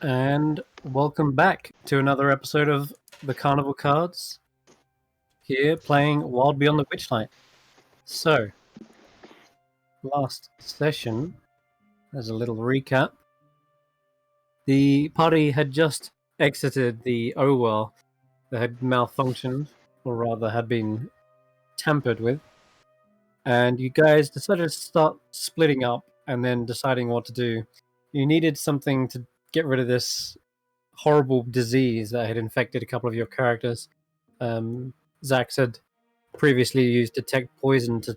And welcome back to another episode of the Carnival Cards. Here playing Wild Beyond the Witchlight. So, last session, as a little recap, the party had just exited the Owell that had malfunctioned, or rather had been tampered with, and you guys decided to start splitting up and then deciding what to do. You needed something to get rid of this horrible disease that had infected a couple of your characters. Xaxx had previously used detect poison to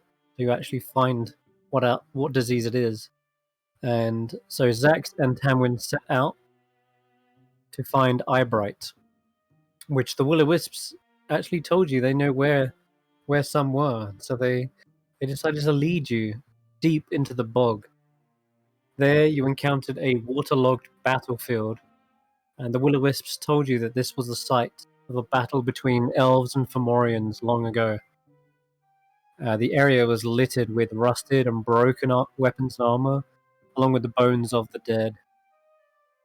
actually find what disease it is, and so Xaxx and Tanwen set out to find Eyebright, which the Will-O-Wisps actually told you they know where some were. So they decided to lead you deep into the bog. There you encountered a waterlogged battlefield, and the Will-O-Wisps told you that this was the site of a battle between elves and Fomorians long ago. The area was littered with rusted and broken weapons and armor, along with the bones of the dead.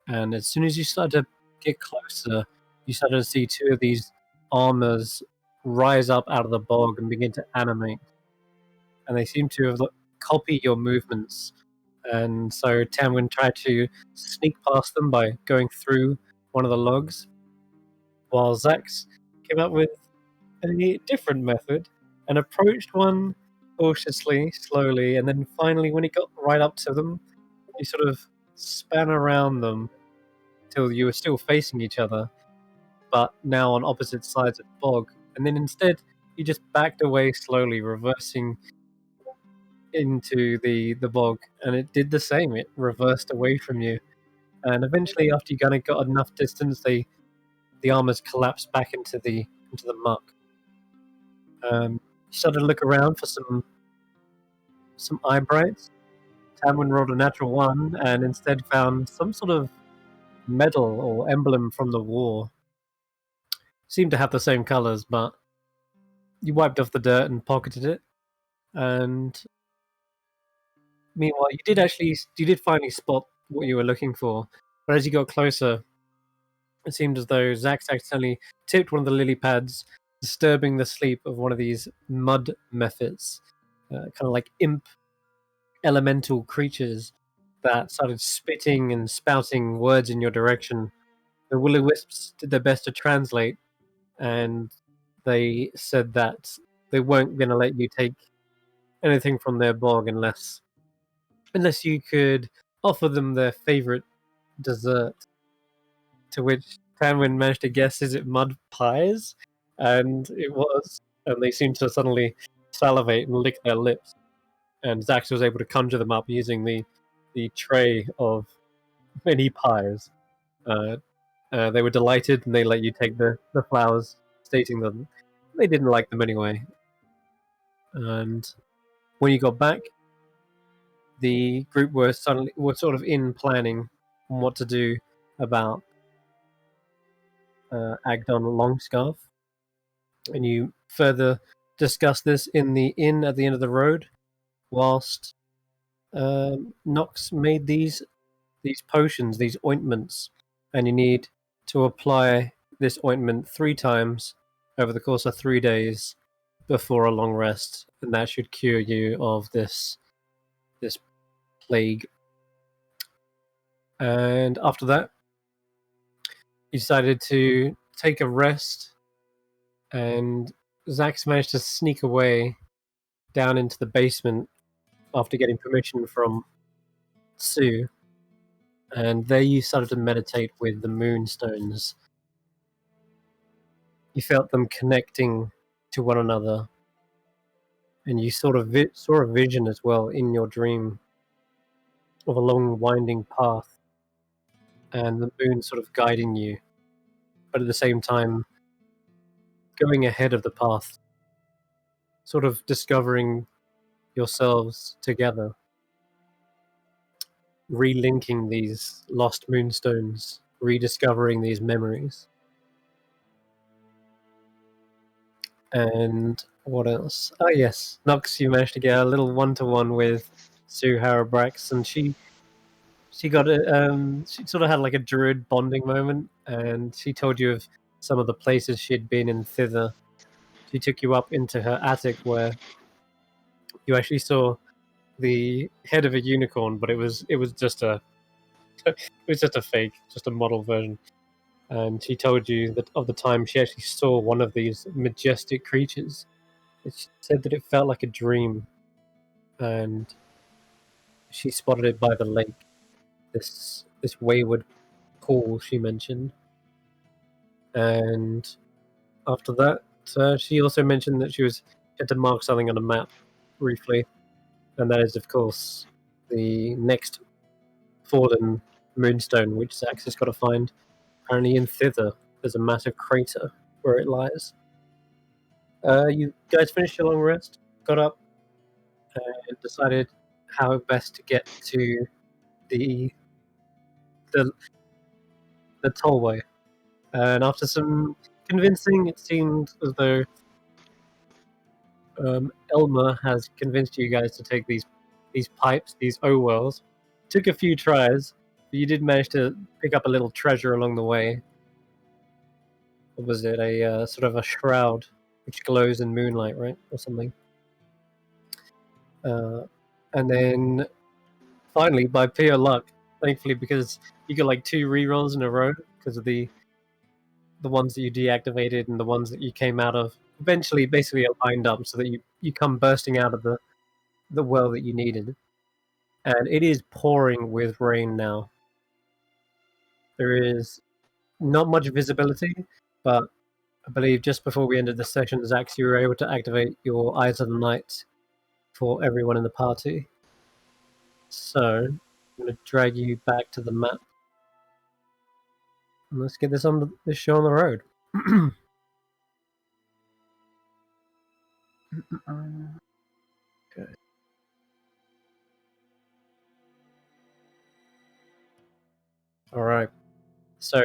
And as soon as you started to get closer, you started to see two of these armors rise up out of the bog and begin to animate. And they seem to have copied your movements. And so Tanwen tried to sneak past them by going through one of the logs, while Xaxx came up with a different method and approached one cautiously, slowly, and then finally, when he got right up to them, he sort of span around them till you were still facing each other, but now on opposite sides of the bog. And then instead, he just backed away slowly, reversing into the bog, and it did the same. It reversed away from you, and eventually, after you kind of got enough distance, the armors collapsed back into the muck. You started to look around for some Eyebrights. Tanwen rolled a natural 1 and instead found some sort of medal or emblem from the war. Seemed to have the same colors, but you wiped off the dirt and pocketed it. And meanwhile, you did finally spot what you were looking for. But as you got closer, it seemed as though Xaxx accidentally tipped one of the lily pads, disturbing the sleep of one of these mud mephits, kind of like imp elemental creatures that started spitting and spouting words in your direction. The Will-O-Wisps did their best to translate, and they said that they weren't going to let you take anything from their bog unless you could offer them their favorite dessert. To which Tanwen managed to guess, is it mud pies? And it was. And they seemed to suddenly salivate and lick their lips. And Xaxx was able to conjure them up using the tray of many pies. They were delighted, and they let you take the flowers, stating that they didn't like them anyway. And when you got back, the group were sort of in planning on what to do about Agdon Longscarf, and you further discuss this in the inn at the end of the road, whilst Nox made these potions, these ointments, and you need to apply this ointment 3 times over the course of 3 days before a long rest, and that should cure you of this plague. And after that, you decided to take a rest, and Xaxx managed to sneak away down into the basement after getting permission from Sue. And there you started to meditate with the moonstones. You felt them connecting to one another, and you sort of saw a vision as well in your dream of a long winding path, and the moon sort of guiding you, but at the same time going ahead of the path, sort of discovering yourselves together, relinking these lost moonstones, rediscovering these memories. And what else? Oh yes, Nox, you managed to get a little one-to-one with Sue Harabrax, and she she got a she sort of had like a druid bonding moment, and she told you of some of the places she'd been in thither. She took you up into her attic where you actually saw the head of a unicorn, but it was just a it was just a fake, just a model version. And she told you that of the time she actually saw one of these majestic creatures. She said that it felt like a dream, and she spotted it by the lake. This wayward pool she mentioned, and after that, she also mentioned that she had to mark something on a map briefly, and that is, of course, the next fallen moonstone, which Xaxx has got to find. Apparently, in thither, there's a massive crater where it lies. You guys finished your long rest, got up, and decided how best to get to the the, the tollway. And after some convincing, it seemed as though Elmer has convinced you guys to take these pipes, these O-wells. Took a few tries, but you did manage to pick up a little treasure along the way. What was it? A sort of a shroud which glows in moonlight, right, or something. And then finally, by pure luck, thankfully, because you got like 2 rerolls in a row because of the ones that you deactivated and the ones that you came out of, eventually basically are lined up so that you come bursting out of the well that you needed. And it is pouring with rain now. There is not much visibility, but I believe just before we ended the session, Xaxx, you were able to activate your Eyes of the Night for everyone in the party. So I'm going to drag you back to the map. And let's get this show on the road. Okay. All right. So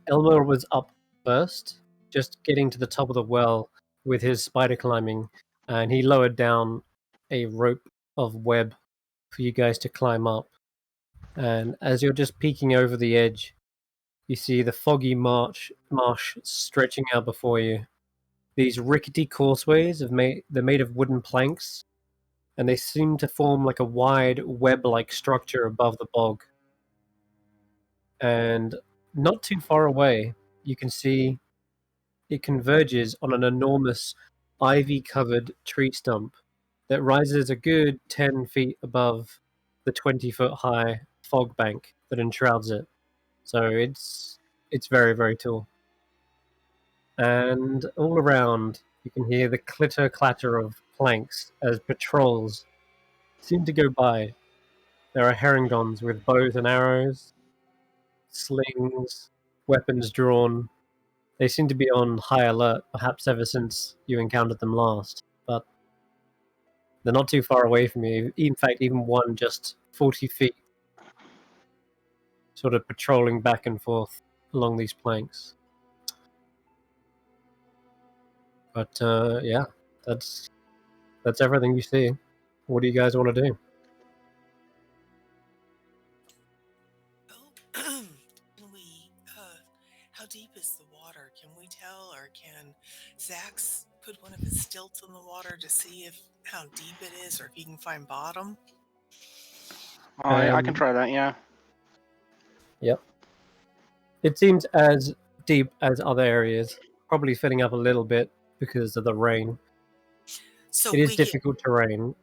Elmer was up first, just getting to the top of the well with his spider climbing, and he lowered down a rope of web for you guys to climb up. And as you're just peeking over the edge, you see the foggy marsh stretching out before you. These rickety causeways they're made of wooden planks, and they seem to form like a wide web-like structure above the bog. And not too far away, you can see it converges on an enormous ivy-covered tree stump that rises a good 10 feet above the 20-foot-high fog bank that enshrouds it. So it's very, very tall. And all around, you can hear the clitter-clatter of planks as patrols seem to go by. There are herringons with bows and arrows, slings, weapons drawn. They seem to be on high alert, perhaps ever since you encountered them last. But they're not too far away from you. In fact, even one just 40 feet, sort of patrolling back and forth along these planks. But yeah, that's everything you see. What do you guys want to do? Can we, how deep is the water? Can we tell, or can Xaxx put one of his stilts in the water to see how deep it is, or if he can find bottom? Oh, I can try that, yeah. Yep. It seems as deep as other areas, probably filling up a little bit because of the rain. So it is difficult terrain.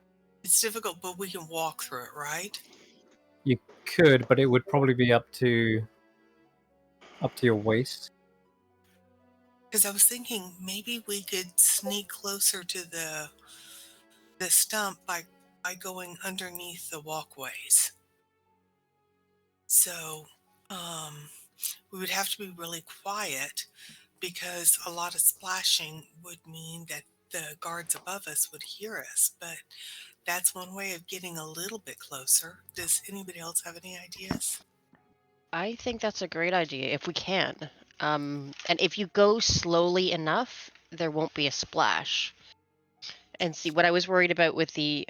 It's difficult, but we can walk through it, right? You could, but it would probably be up to your waist. Because I was thinking maybe we could sneak closer to the stump by going underneath the walkways. So we would have to be really quiet because a lot of splashing would mean that the guards above us would hear us. But that's one way of getting a little bit closer. Does anybody else have any ideas? I think that's a great idea if we can. And if you go slowly enough, there won't be a splash. And see, what I was worried about with the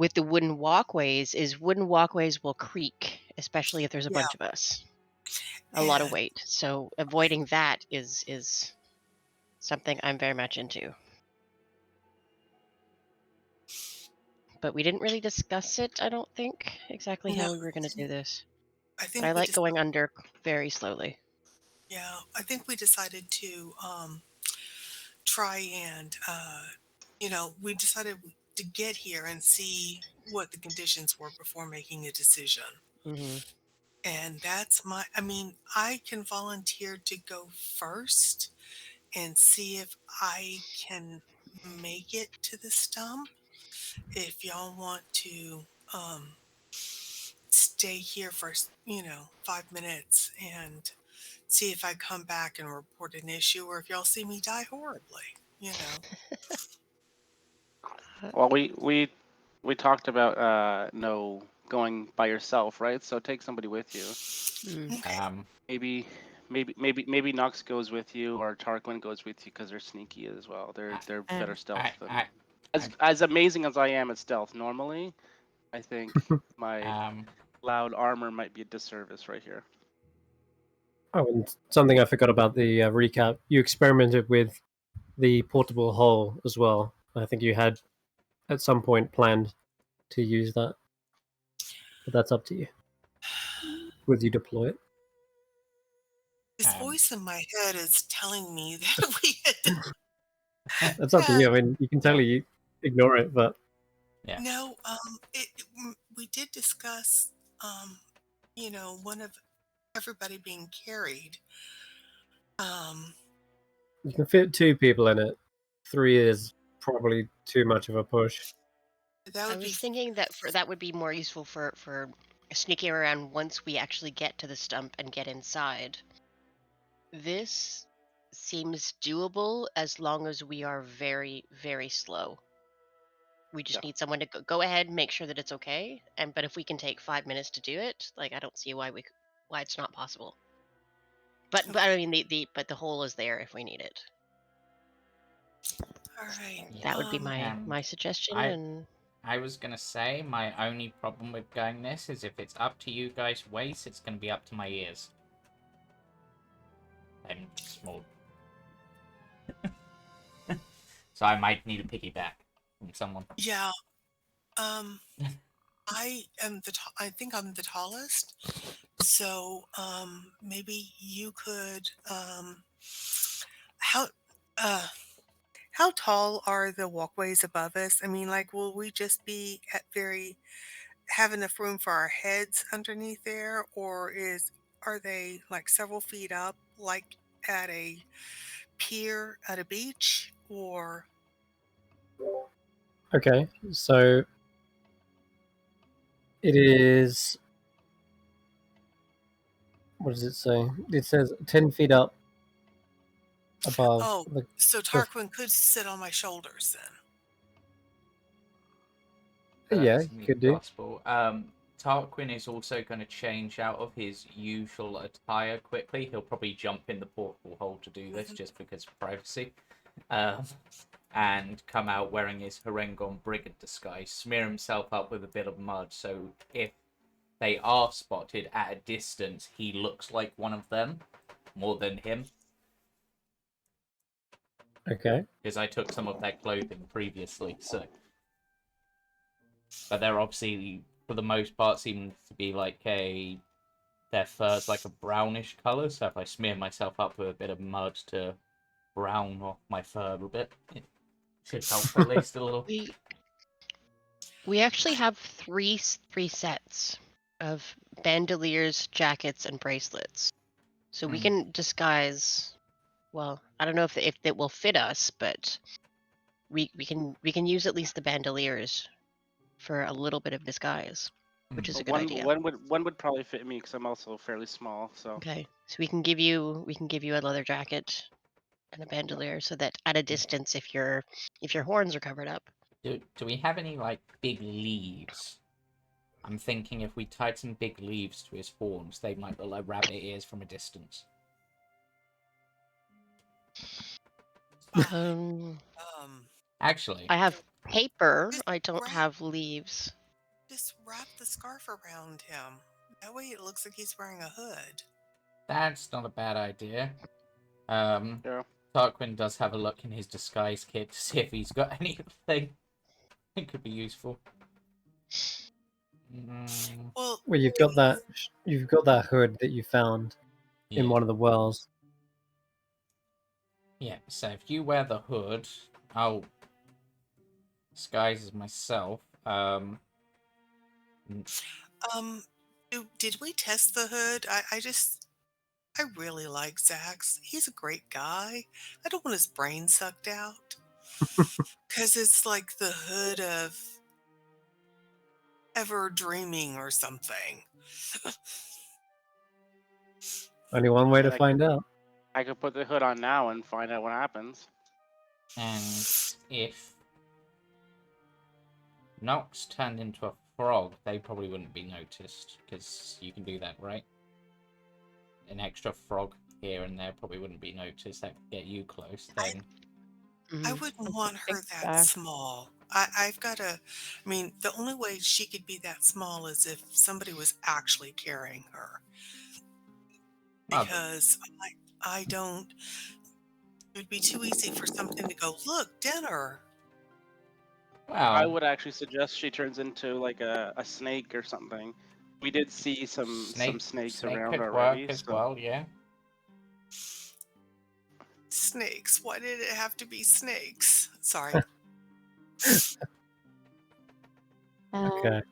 with the wooden walkways is wooden walkways will creak, especially if there's a Yeah. bunch of us. A lot of And- weight. So avoiding that is something I'm very much into. But we didn't really discuss it, I don't think, exactly how No, we were going to do this. I But think I we like going under very slowly. Yeah, I think we decided to try and we decided to get here and see what the conditions were before making a decision. Hmm. And I can volunteer to go first and see if I can make it to the stump. If y'all want to stay here for 5 minutes and see if I come back and report an issue, or if y'all see me die horribly, Well, we talked about no going by yourself, right? So take somebody with you. Mm. Okay. Maybe Nox goes with you, or Tarquin goes with you because they're sneaky as well. They're better stealth than as amazing as I am at stealth normally. I think my loud armor might be a disservice right here. Oh, and something I forgot about the recap. You experimented with the portable hull as well. I think you had at some point planned to use that, but that's up to you. Would you deploy it? This voice in my head is telling me that we had That's up to you. I mean, you can totally ignore it, but Yeah. No, we did discuss, one of everybody being carried. you can fit 2 people in it. 3 is probably too much of a push. That I would be was thinking that that would be more useful for sneaking around once we actually get to the stump and get inside. This seems doable as long as we are very, very slow. We just need someone to go ahead and make sure that it's okay. But if we can take 5 minutes to do it, like I don't see why it's not possible. But I mean the hole is there if we need it. all right. That would be my suggestion. I was gonna say my only problem with going this is if it's up to you guys' waist, it's gonna be up to my ears. I'm small. So I might need a piggyback from someone. Yeah. I think I'm the tallest. So maybe you could how tall are the walkways above us? I mean, like, will we just be have enough room for our heads underneath there, or are they like several feet up, like at a pier at a beach, or? Okay, so it is. What does it say? It says 10 feet up above. Oh, so Tarquin could sit on my shoulders then. Yeah, could do. Possible. Tarquin is also going to change out of his usual attire quickly. He'll probably jump in the portal hole to do this just because of privacy. And come out wearing his Harengon brigand disguise, smear himself up with a bit of mud, so if they are spotted at a distance, he looks like one of them more than him. Okay. Because I took some of their clothing previously, so. But they're obviously, for the most part, seem to be like their fur's like a brownish colour, so if I smear myself up with a bit of mud to brown off my fur a little bit, it should help at least a little. We actually have three sets of bandoliers, jackets, and bracelets, so we can disguise. Well, I don't know if it will fit us, but we can use at least the bandoliers for a little bit of disguise, which is a good idea. One would probably fit me because I'm also fairly small. So okay, so we can give you a leather jacket and a bandolier, so that at a distance, if your horns are covered up. Do we have any like big leaves? I'm thinking if we tied some big leaves to his horns, they might look like rabbit ears from a distance. Actually, I have paper. Just I don't wrap, have leaves. just wrap the scarf around him. That way it looks like he's wearing a hood. That's not a bad idea. Yeah. Tarquin does have a look in his disguise kit to see if he's got anything that could be useful. Well, Well, you've got that hood that you found in one of the wells. Yeah, so if you wear the hood, I'll disguise as myself. did we test the hood? I really like Xaxx. He's a great guy. I don't want his brain sucked out. Because it's like the hood of ever dreaming or something. Only one way to And find out. I could put the hood on now and find out what happens. And if Nox turned into a frog, they probably wouldn't be noticed, because you can do that, right? An extra frog here and there probably wouldn't be noticed. That could get you close, then. I wouldn't want her that small. I mean, the only way she could be that small is if somebody was actually carrying her. Because I don't, it would be too easy for something to go, look, dinner. Well, I would actually suggest she turns into like a snake or something. We did see some snakes around could already. work as well, yeah. Snakes. Why did it have to be snakes? Sorry. Okay.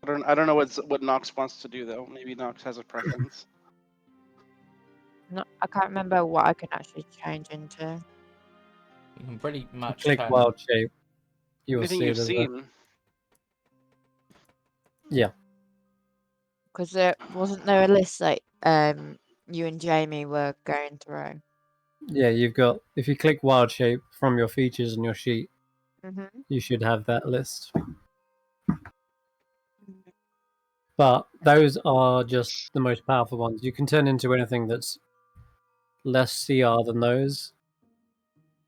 I don't know what Nox wants to do though. Maybe Nox has a preference. No, I can't remember what I can actually change into. You can pretty much Click turn... wild shape. You will Anything see you've there's seen. Yeah. Because wasn't there a list that you and Jamey were going through? Yeah, you've got, if you click wild shape from your features in your sheet, you should have that list. But those are just the most powerful ones. You can turn into anything that's less CR than those.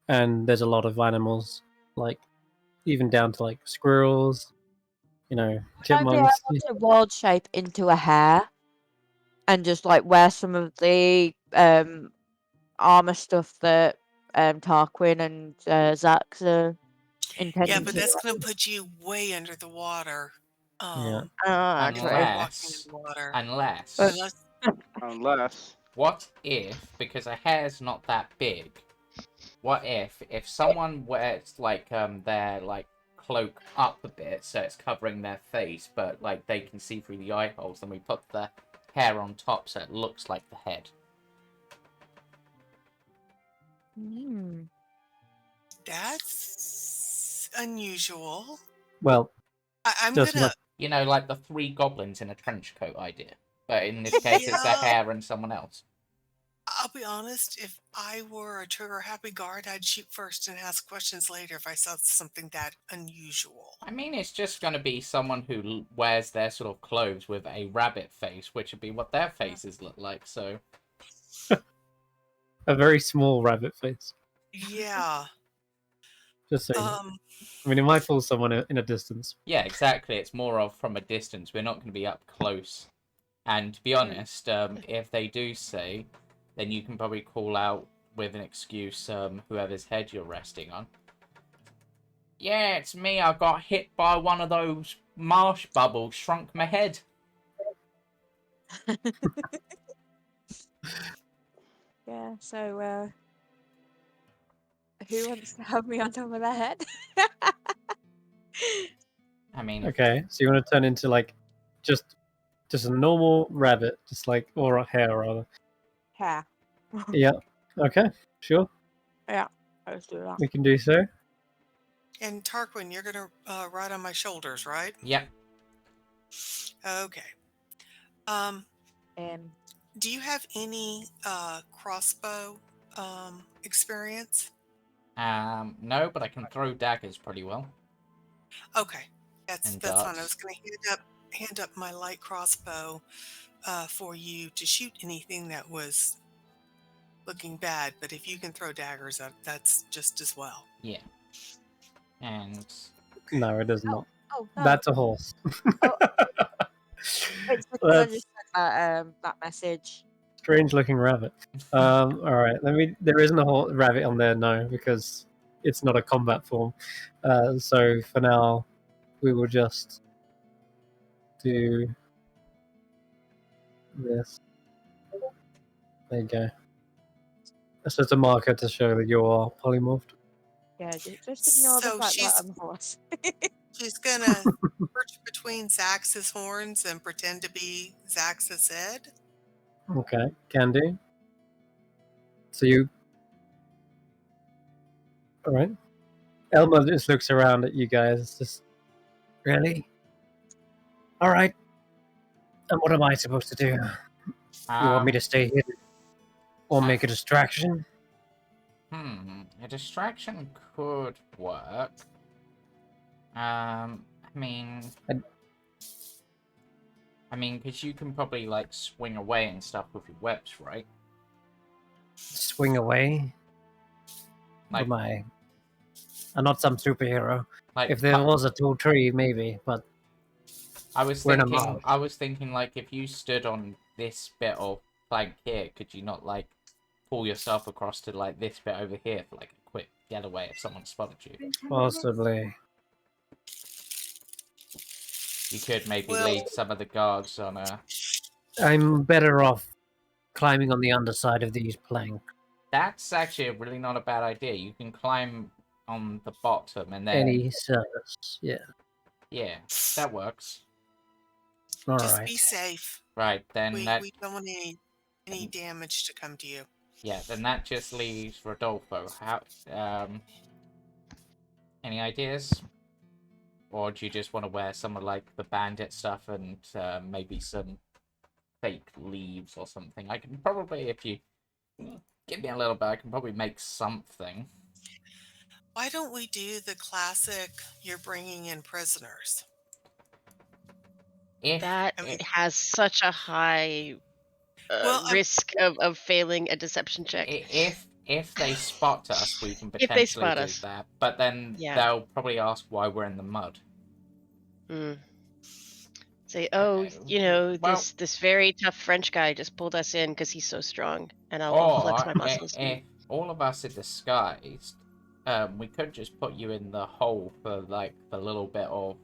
And there's a lot of animals, like even down to like squirrels, chipmunks. I'd be able to wild shape into a hare and just like wear some of the armor stuff that Tarquin and Xaxx are intending. Yeah, but that's going to put you way under the water. Unless, what if, because a hare's not that big, what if someone wears like their like cloak up a bit so it's covering their face, but like they can see through the eye holes, then we put the hair on top so it looks like the head. That's unusual. Well, I'm gonna... You know, like the three goblins in a trench coat idea. But in this case, it's a hare and someone else. I'll be honest, if I were a trigger-happy guard, I'd shoot first and ask questions later if I saw something that unusual. I mean, it's just going to be someone who wears their sort of clothes with a rabbit face, which would be what their faces look like, so... A very small rabbit face. Yeah. Just saying. I mean, it might fool someone in a distance. Yeah, exactly. It's more of from a distance. We're not going to be up close. And to be honest, if they do say, then you can probably call out with an excuse whoever's head you're resting on. Yeah, it's me. I got hit by one of those marsh bubbles, shrunk my head. Yeah, so who wants to have me on top of their head? I mean... Okay, so you want to turn into like just a normal rabbit, just like, or a hare rather. Hare. Yeah. Okay. Sure. Yeah. Let's do that. We can do so. And Tarquin, you're gonna ride on my shoulders, right? Yep. Okay. Do you have any crossbow experience? No, but I can throw daggers pretty well. Okay, that's fine. I was going to hand up my light crossbow for you to shoot anything that was looking bad. But if you can throw daggers, that's just as well. Yeah. And No, it is not. Oh, no. That's a horse. Oh. It's because I just sent that message. Strange looking rabbit. All right, there isn't a rabbit on there, no, because it's not a combat form. So for now, we will just do this. There you go. That's just a marker to show that you are polymorphed. Yeah, just ignore the So fact that I'm a horse. she's gonna perch between Xaxx's horns and pretend to be Xaxx's head. Okay, can do. So you. All right. Elma just looks around at you guys. Just really. All right. And what am I supposed to do? You want me to stay here or make a distraction? A distraction could work. I mean, because you can probably like swing away and stuff with your webs, right? Swing away? Like, Am I? I'm not some superhero. Like, If there was a tall tree, maybe, but I was thinking like if you stood on this bit of plank here, could you not like pull yourself across to like this bit over here for like a quick getaway if someone spotted you? Possibly. You could maybe lead some of the guards on a... I'm better off climbing on the underside of these planks. That's actually really not a bad idea. You can climb on the bottom and then... Any surface, yeah. Yeah, that works. Just be safe. Right, then we don't want any damage to come to you. Yeah, then that just leaves Rodolfo. Any ideas? Or do you just want to wear some of like the bandit stuff and maybe some fake leaves or something? I can probably, if you give me a little bit, I can probably make something. Why don't we do the classic, you're bringing in prisoners? It has such a high risk of failing a deception check. If they spot us, we can potentially do that. But then they'll probably ask why we're in the mud. Say, this very tough French guy just pulled us in because he's so strong, and I'll flex my muscles. If all of us are disguised, we could just put you in the hole for like the little bit of,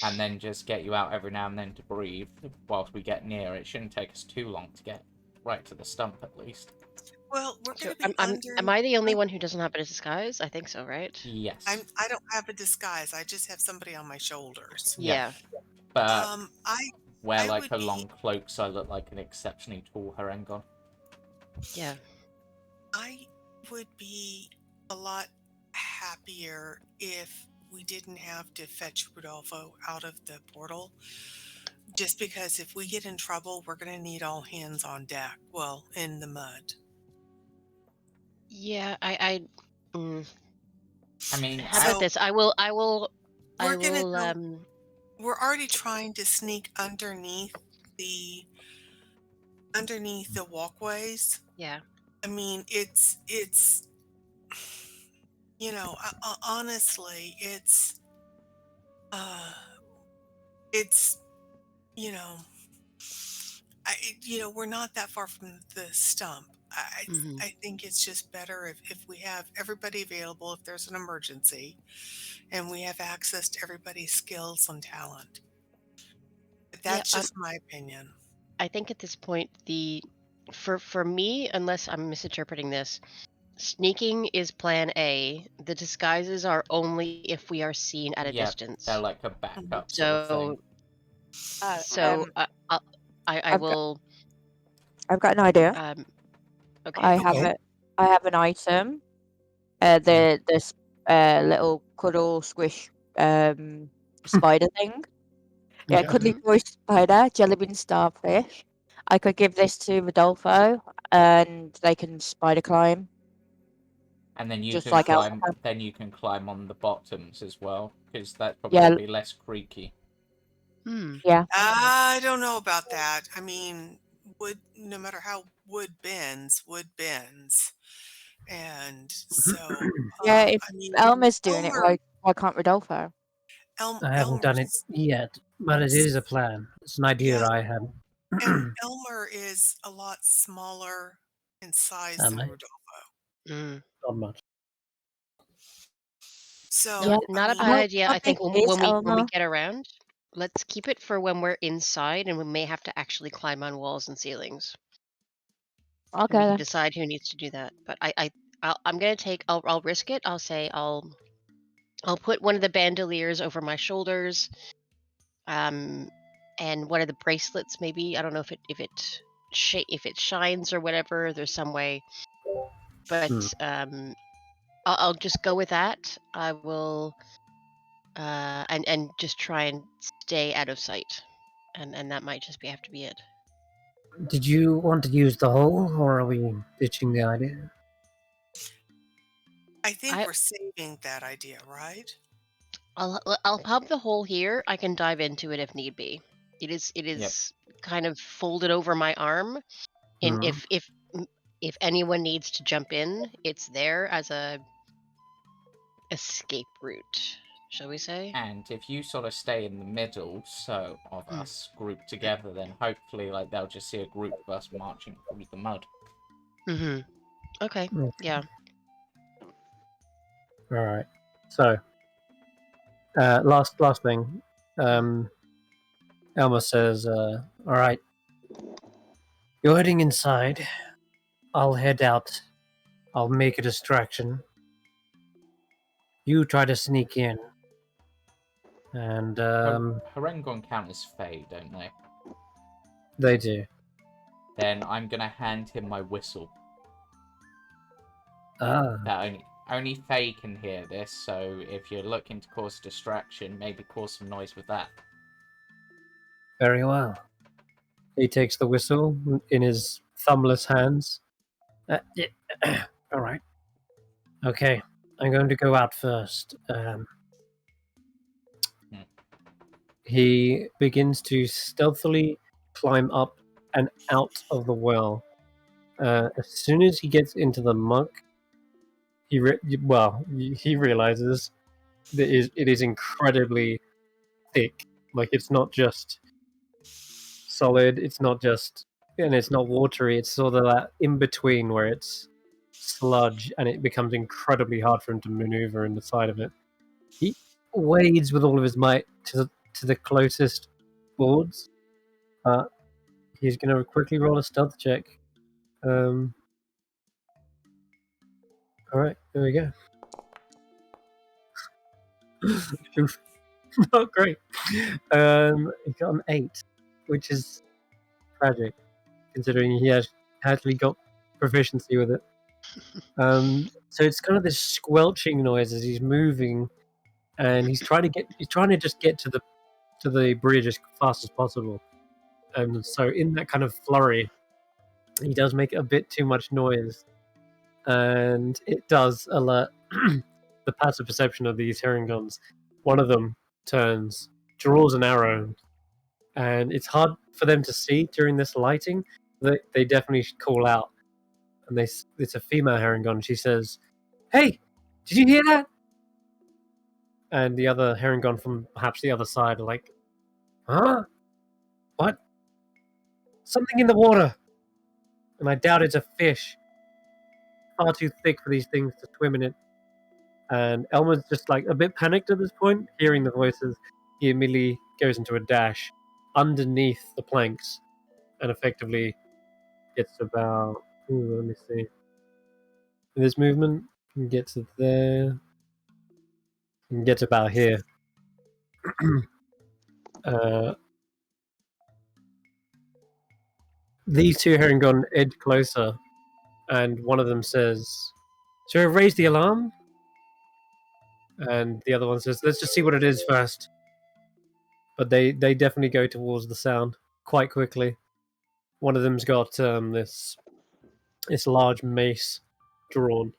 and then just get you out every now and then to breathe whilst we get near. It shouldn't take us too long to get right to the stump, at least. Well, we're going to be am I the only one who doesn't have a disguise? I think so, right? Yes. I don't have a disguise. I just have somebody on my shoulders. Yeah. But I wear like a long cloak so I look like an exceptionally tall Harengon. Yeah. I would be a lot happier if we didn't have to fetch Rodolfo out of the portal. Just because if we get in trouble, we're going to need all hands on deck. Well, in the mud. Yeah, mean, how about this? We're already trying to sneak underneath the walkways. Yeah. I mean, it's honestly, it's we're not that far from the stump. I think it's just better if we have everybody available if there's an emergency, and we have access to everybody's skills and talent. But that's just my opinion. I think at this point, for me, unless I'm misinterpreting this, sneaking is plan A. The disguises are only if we are seen at a distance. They're like a backup sort of thing. I've got an idea. Okay. I have an item. This little cuddle squish spider thing. Yeah, cuddly boy spider, jellybean starfish. I could give this to Rodolfo, and they can spider climb. And then you just can like climb. Then you can climb on the bottoms as well, because that's probably gonna be less creaky. Yeah. I don't know about that. I mean, no matter how wood bends, and so if Elma's doing it, why Why can't Rodolfo? I haven't done it Elmer's, yet, but it is a plan. It's an idea yeah, that I had. Elmer is a lot smaller in size Am than I? Rodolfo. Not much. So, Yeah, I Not a mean, bad idea. how I big think is when we Elmer? get around, let's keep it for when we're inside, and we may have to actually climb on walls and ceilings. And Okay we can then. decide who needs to do that. But I'm gonna take. I'll risk it. I'll say I'll put one of the bandoliers over my shoulders. And one of the bracelets, maybe. I don't know if it shines or whatever. There's some way, but I'll just go with that. I will, and just try and stay out of sight, and that might just have to be it. Did you want to use the hole, or are we ditching the idea? I think I we're saving that idea, right? I'll pop the hole here. I can dive into it if need be. It is Yep. kind of folded over my arm, and Hmm. if anyone needs to jump in, it's there as a escape route, shall we say? And if you sort of stay in the middle, so of us grouped together, then hopefully, like, they'll just see a group of us marching through the mud. Mm-hmm. Okay. Yeah. All right. So, last thing. Elma says, "All right, you're heading inside. I'll head out. I'll make a distraction. You try to sneak in, and Harengon count as Fae, don't they? they do. Then I'm gonna hand him my whistle. Ah, That only Fae can hear this, so if you're looking to cause a distraction, maybe cause some noise with that. very well." He takes the whistle in his thumbless hands. Yeah. All right. Okay, I'm going to go out first. He begins to stealthily climb up and out of the well. As soon as he gets into the muck, he realizes that it is incredibly thick. Like, it's not just solid. It's not just, and it's not watery. It's sort of that in between where it's sludge, and it becomes incredibly hard for him to maneuver in the side of it. He wades with all of his might to the closest boards. He's going to quickly roll a stealth check. All right, there we go. Oof. Not great. He got an 8, which is tragic, considering he has actually got proficiency with it. So it's kind of this squelching noise as he's moving, and he's trying to just get to the bridge as fast as possible. And so in that kind of flurry, he does make a bit too much noise, and it does alert the passive perception of these herringons. One of them turns, draws an arrow, and it's hard for them to see during this lighting. They definitely should call out, and it's a female herringon. She says, "Hey, did you hear that?" And the other herringon from perhaps the other side are like, "Huh? What? Something in the water." And I doubt it's a fish. Far too thick for these things to swim in it. And Elmer's just like a bit panicked at this point, hearing the voices. He immediately goes into a dash underneath the planks and effectively gets about. Let me see. In this movement, he can get to there. He can get to about here. These two herringon edge closer, and one of them says, "Should I raise the alarm?" And the other one says, "Let's just see what it is first." But they definitely go towards the sound quite quickly. One of them's got this large mace drawn.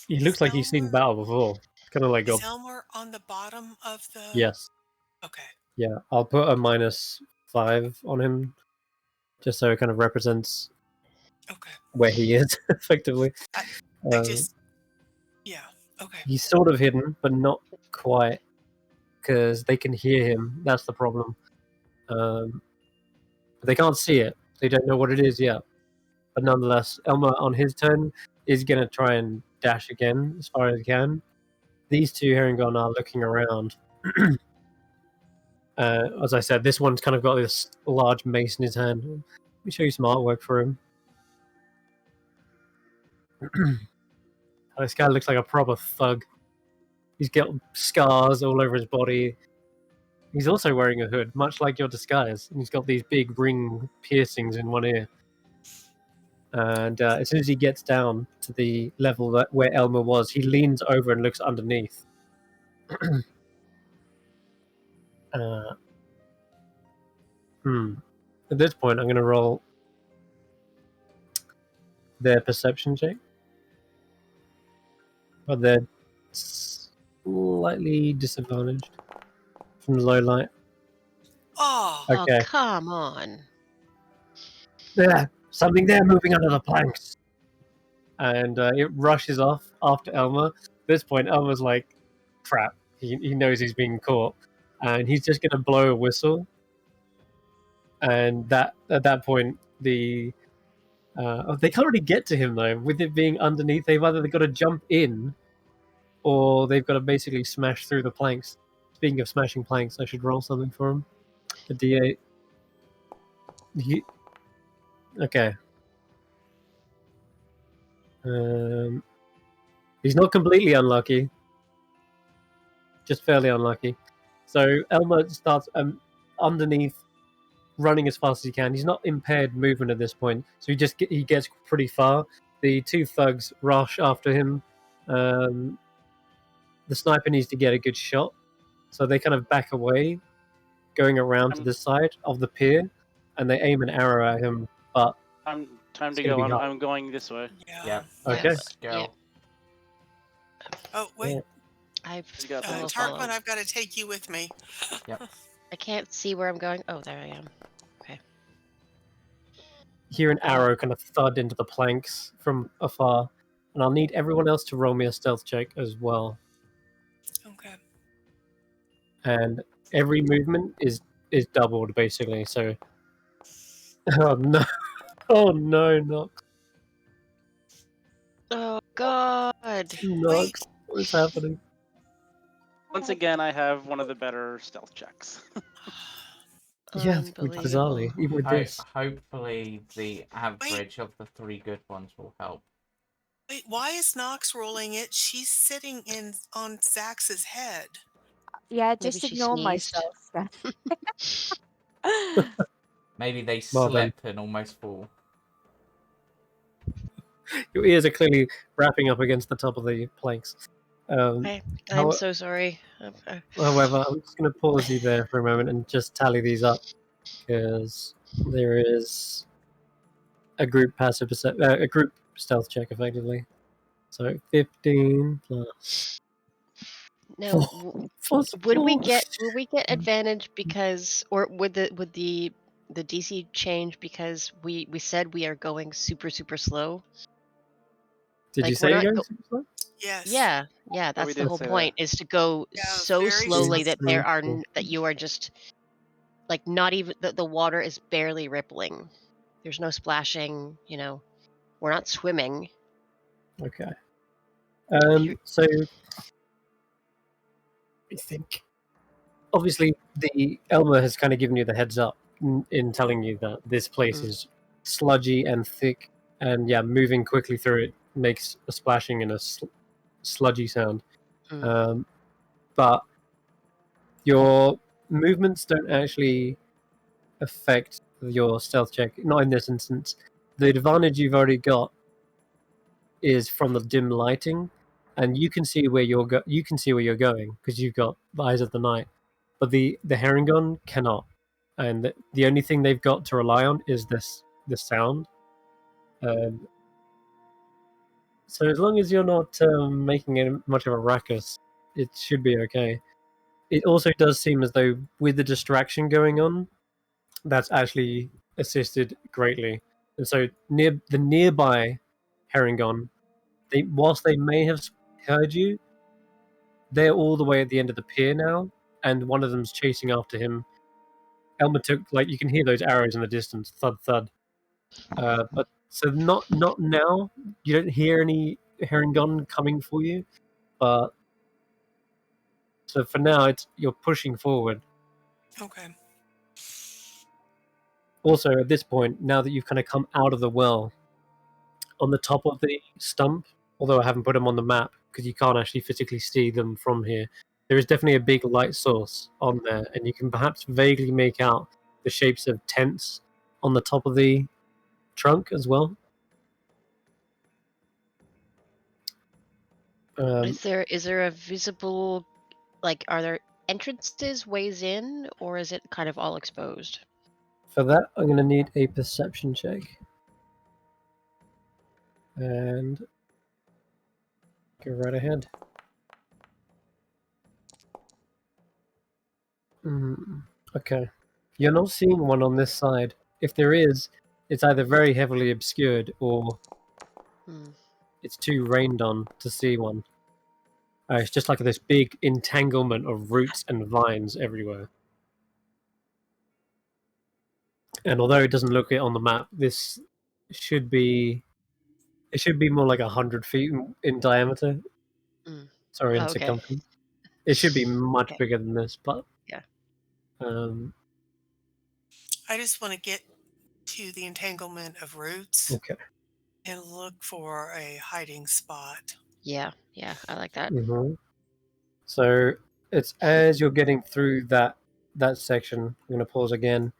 He looks like he's seen battle before. It's kind of like Is Elmer on the bottom of the? Yes. Okay. Yeah, I'll put a -5 on him, just so it kind of represents Okay. where he is effectively. I just, yeah, Okay. He's sort of hidden, but not quite, because they can hear him. That's the problem. They can't see it. They don't know what it is yet. But nonetheless, Elmer, on his turn, is going to try and dash again as far as he can. These two Herringon are looking around. As I said, this one's kind of got this large mace in his hand. Let me show you some artwork for him. This guy looks like a proper thug. He's got scars all over his body. He's also wearing a hood, much like your disguise. And he's got these big ring piercings in one ear. And as soon as he gets down to the level where Elmer was, he leans over and looks underneath. At this point, I'm going to roll their perception check. But they're slightly disadvantaged from the low light. Oh. Okay. Oh, come on. There, something there moving under the planks. And it rushes off after Elmer. At this point, Elmer's like, crap. He knows he's being caught. And he's just going to blow a whistle. And at that point, they can't really get to him, though. With it being underneath, they've either got to jump in, or they've got to basically smash through the planks. Speaking of smashing planks, I should roll something for him. A D8. Okay. He's not completely unlucky. Just fairly unlucky. So Elmer starts underneath, running as fast as he can. He's not impaired movement at this point, so he gets pretty far. The two thugs rush after him. The sniper needs to get a good shot, so they kind of back away, going around to the side of the pier, and they aim an arrow at him. But time to go. I'm going this way. Yeah. Okay. Let's go. Yeah. Oh, wait. Tarquin, I've got to take you with me. I can't see where I'm going. Oh, there I am. Okay. Hear an arrow kind of thud into the planks from afar, and I'll need everyone else to roll me a stealth check as well. Okay. And every movement is doubled basically. So, oh no, Nox. Oh God. Nox, what's happening? Once again, I have one of the better stealth checks. Yeah, bizarrely, even with this. Hopefully, the average of the three good ones will help. Wait, why is Nox rolling it? She's sitting on Xaxx's head. Yeah, Maybe just she ignore sneezed. myself. Maybe they Well, slip and almost fall. Your ears are clearly wrapping up against the top of the planks. I'm so sorry. However, I'm just going to pause you there for a moment and just tally these up, because there is a group a group stealth check effectively. So 15 plus. Now, plus would we 4. get advantage because, or would the DC change because we said we are going super slow? Did you say you're going super slow? Yes. Yeah. That's the whole point, is to go so slowly that that you are just like not even the water is barely rippling. There's no splashing. We're not swimming. Okay. So I think obviously the Elmer has kind of given you the heads up in telling you that this place is sludgy and thick, and moving quickly through it makes a splashing and a sludgy sound. But your movements don't actually affect your stealth check. Not in this instance. The advantage you've already got is from the dim lighting, and you can see where you're going because you've got the eyes of the night. But the Herringon cannot, and the only thing they've got to rely on is this sound. So as long as you're not making much of a ruckus, it should be okay. It also does seem as though with the distraction going on, that's actually assisted greatly. And so the nearby Herringon, whilst they may have heard you, they're all the way at the end of the pier now, and one of them's chasing after him. Elmer took, like, you can hear those arrows in the distance, thud thud. But so not now. You don't hear any Herringon coming for you, but so for now you're pushing forward. Okay. Also, at this point, now that you've kind of come out of the well, on the top of the stump, although I haven't put them on the map because you can't actually physically see them from here, there is definitely a big light source on there, and you can perhaps vaguely make out the shapes of tents on the top of the trunk as well. Is there a visible, like, are there entrances, ways in, or is it kind of all exposed? For that, I'm going to need a perception check. And go right ahead. Okay. You're not seeing one on this side. If there is, it's either very heavily obscured or it's too rained on to see one. It's just like this big entanglement of roots and vines everywhere. And although it doesn't look it on the map, this should be... It should be more like 100 feet in diameter. Sorry, in circumference. It should be much bigger than this, but... Yeah. I just want to get to the entanglement of roots. Okay. And look for a hiding spot. Yeah, I like that. So it's as you're getting through that section, I'm going to pause again.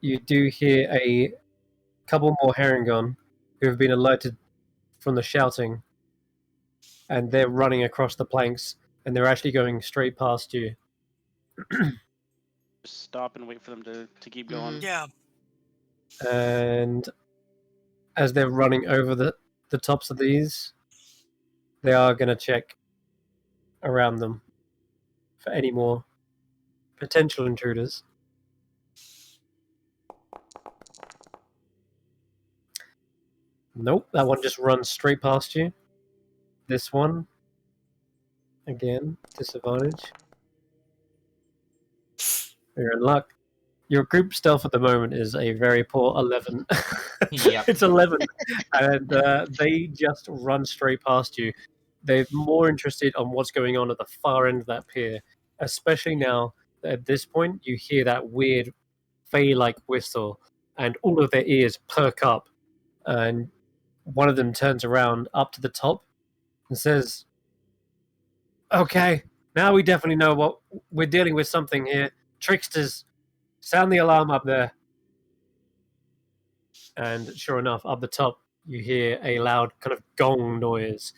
You do hear a couple more Herringon who have been alerted from the shouting, and they're running across the planks, and they're actually going straight past you. Just stop and wait for them to keep going. Yeah. And as they're running over the tops of these, they are going to check around them for any more potential intruders. Nope, that one just runs straight past you. This one, again, disadvantage. You're in luck. Your group stealth at the moment is a very poor 11. Yep. It's 11. And they just run straight past you. They're more interested on what's going on at the far end of that pier, especially now that at this point you hear that weird fey-like whistle, and all of their ears perk up, and one of them turns around up to the top and says, "Okay, now we definitely know what we're dealing with. Something here. Tricksters, sound the alarm up there." And sure enough, up the top, you hear a loud kind of gong noise,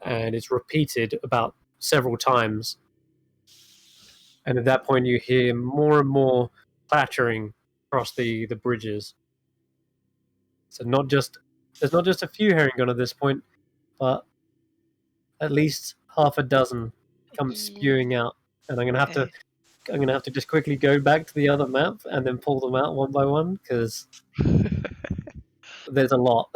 and it's repeated about several times. And at that point, you hear more and more clattering across the bridges. So there's not just a few Herringon at this point, but at least half a dozen come spewing out. And I'm gonna have to just quickly go back to the other map and then pull them out one by one, because there's a lot.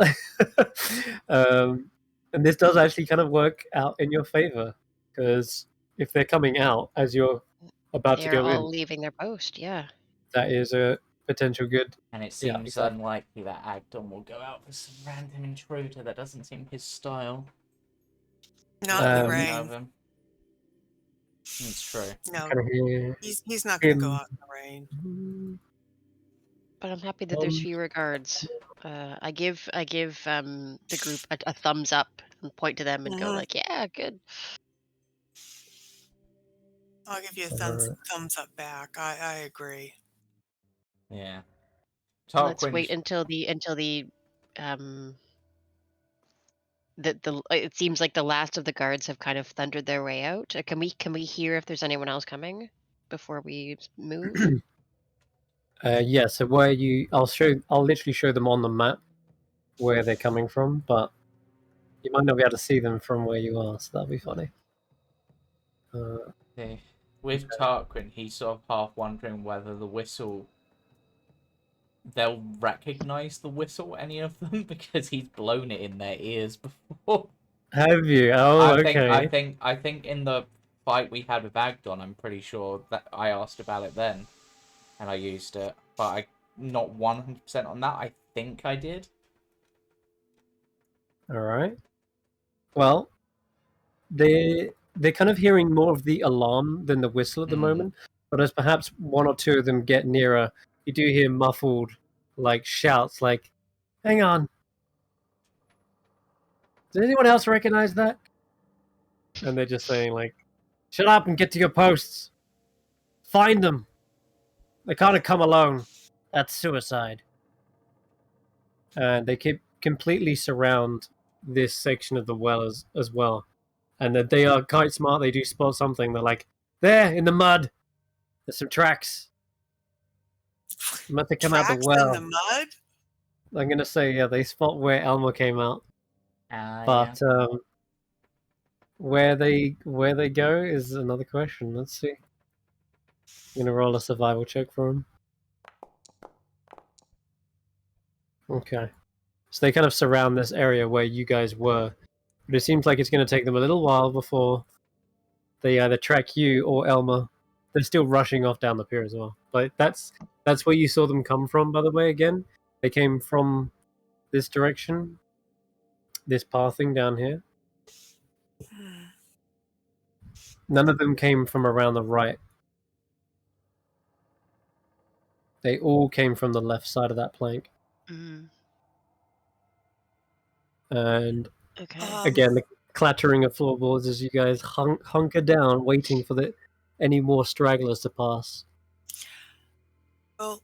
And this does actually kind of work out in your favor, because if they're coming out as you're about to go They're all in, leaving their post, yeah. that is a potential good. And it seems unlikely that Agdon will go out for some random intruder. That doesn't seem his style. Not in the rain. It's true. No, he's not going to go out in the rain. But I'm happy that there's fewer guards. I give the group a thumbs up and point to them and go like, yeah, good. I'll give you a thumbs up back. I agree. Yeah. Let's wait until the it seems like the last of the guards have kind of thundered their way out. Can we hear if there's anyone else coming before we move? Yeah. So I'll literally show them on the map where they're coming from, but you might not be able to see them from where you are. So that'll be funny. Okay. With Tarquin, he's sort of half wondering whether the whistle. They'll recognize the whistle, any of them, because he's blown it in their ears before. Have you? Oh, okay. I think in the fight we had with Agdon, I'm pretty sure that I asked about it then, and I used it, but I'm not 100% on that. I think I did. All right. Well, they're kind of hearing more of the alarm than the whistle at the moment. But as perhaps one or two of them get nearer, you do hear muffled, like shouts, like, "Hang on! Does anyone else recognize that?" And they're just saying, like, "Shut up and get to your posts. Find them. They can't have come alone. That's suicide." And they completely surround this section of the well as well. And that they are quite smart. They do spot something. They're like, "There, in the mud. There's some tracks. It must have come out the well." In the mud? I'm gonna say, yeah, they spot where Elmer came out. But where they go is another question. Let's see. I'm gonna roll a survival check for him. Okay. So they kind of surround this area where you guys were. But it seems like it's going to take them a little while before they either track you or Elmer. They're still rushing off down the pier as well. But that's where you saw them come from, by the way, again. They came from this direction. This pathing down here. None of them came from around the right. They all came from the left side of that plank. And again, the clattering of floorboards as you guys hunker down, waiting for any more stragglers to pass. Well,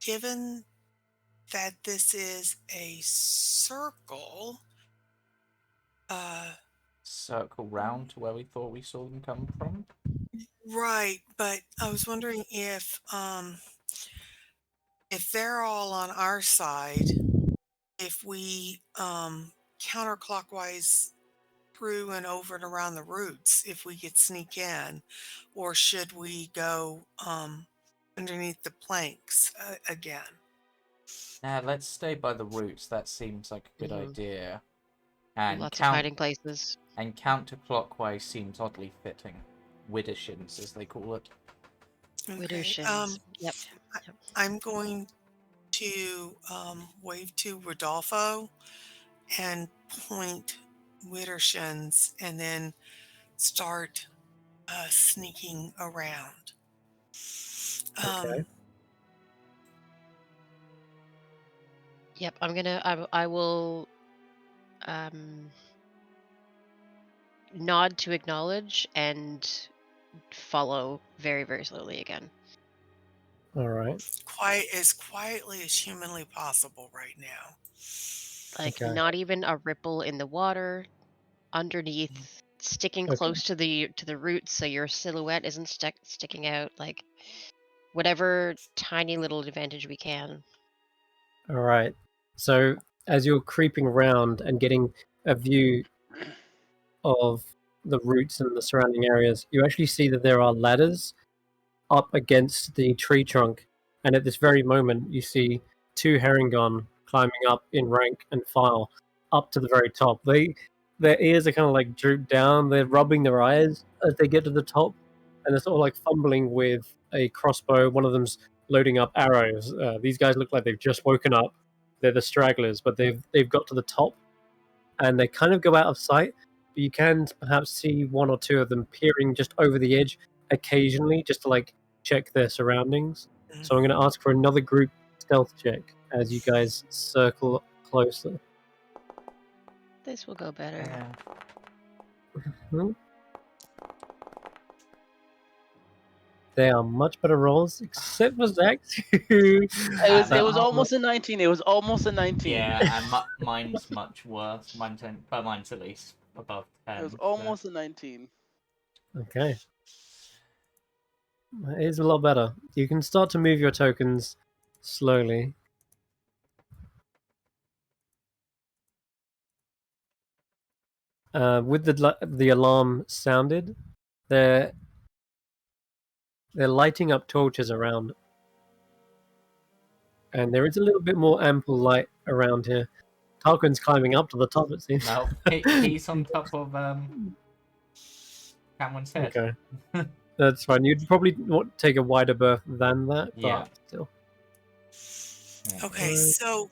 given that this is a circle, circle round to where we thought we saw them come from. Right, but I was wondering if they're all on our side, if we counterclockwise through and over and around the roots, if we could sneak in, or should we go underneath the planks again? Nah, let's stay by the roots. That seems like a good idea. And lots of hiding places. And counterclockwise seems oddly fitting. Widdershins, as they call it. Okay. Widdershins. Yep. I'm going to wave to Rodolfo and point Widdershins and then start sneaking around. Okay. Yep, I will nod to acknowledge and follow very, very slowly again. All right. As quietly as humanly possible right now. Like not even a ripple in the water, underneath, sticking close to the roots so your silhouette isn't sticking out. Like whatever tiny little advantage we can. All right. So as you're creeping around and getting a view of the roots and the surrounding areas, you actually see that there are ladders up against the tree trunk, and at this very moment you see two Herringon climbing up in rank and file up to the very top. Their ears are kind of like drooped down, they're rubbing their eyes as they get to the top, and they're sort of like fumbling with a crossbow. One of them's loading up arrows. These guys look like they've just woken up. They're the stragglers, but they've got to the top and they kind of go out of sight, but you can perhaps see one or two of them peering just over the edge occasionally just to like check their surroundings. So I'm going to ask for another group stealth check as you guys circle closer. This will go better. Mm-hmm. They are much better rolls, except for Xaxx. It was almost a 19. It was almost a 19. Yeah, and mine's much worse. Mine's at least above 10. It was almost a 19. Okay. It is a lot better. You can start to move your tokens slowly. With the alarm sounded, they're lighting up torches around, and there is a little bit more ample light around here. Tarquin's climbing up to the top, it seems. No, he's on top of Cameron said. Okay. That's fine. You'd probably take a wider berth than that, but Yeah. still. Okay, so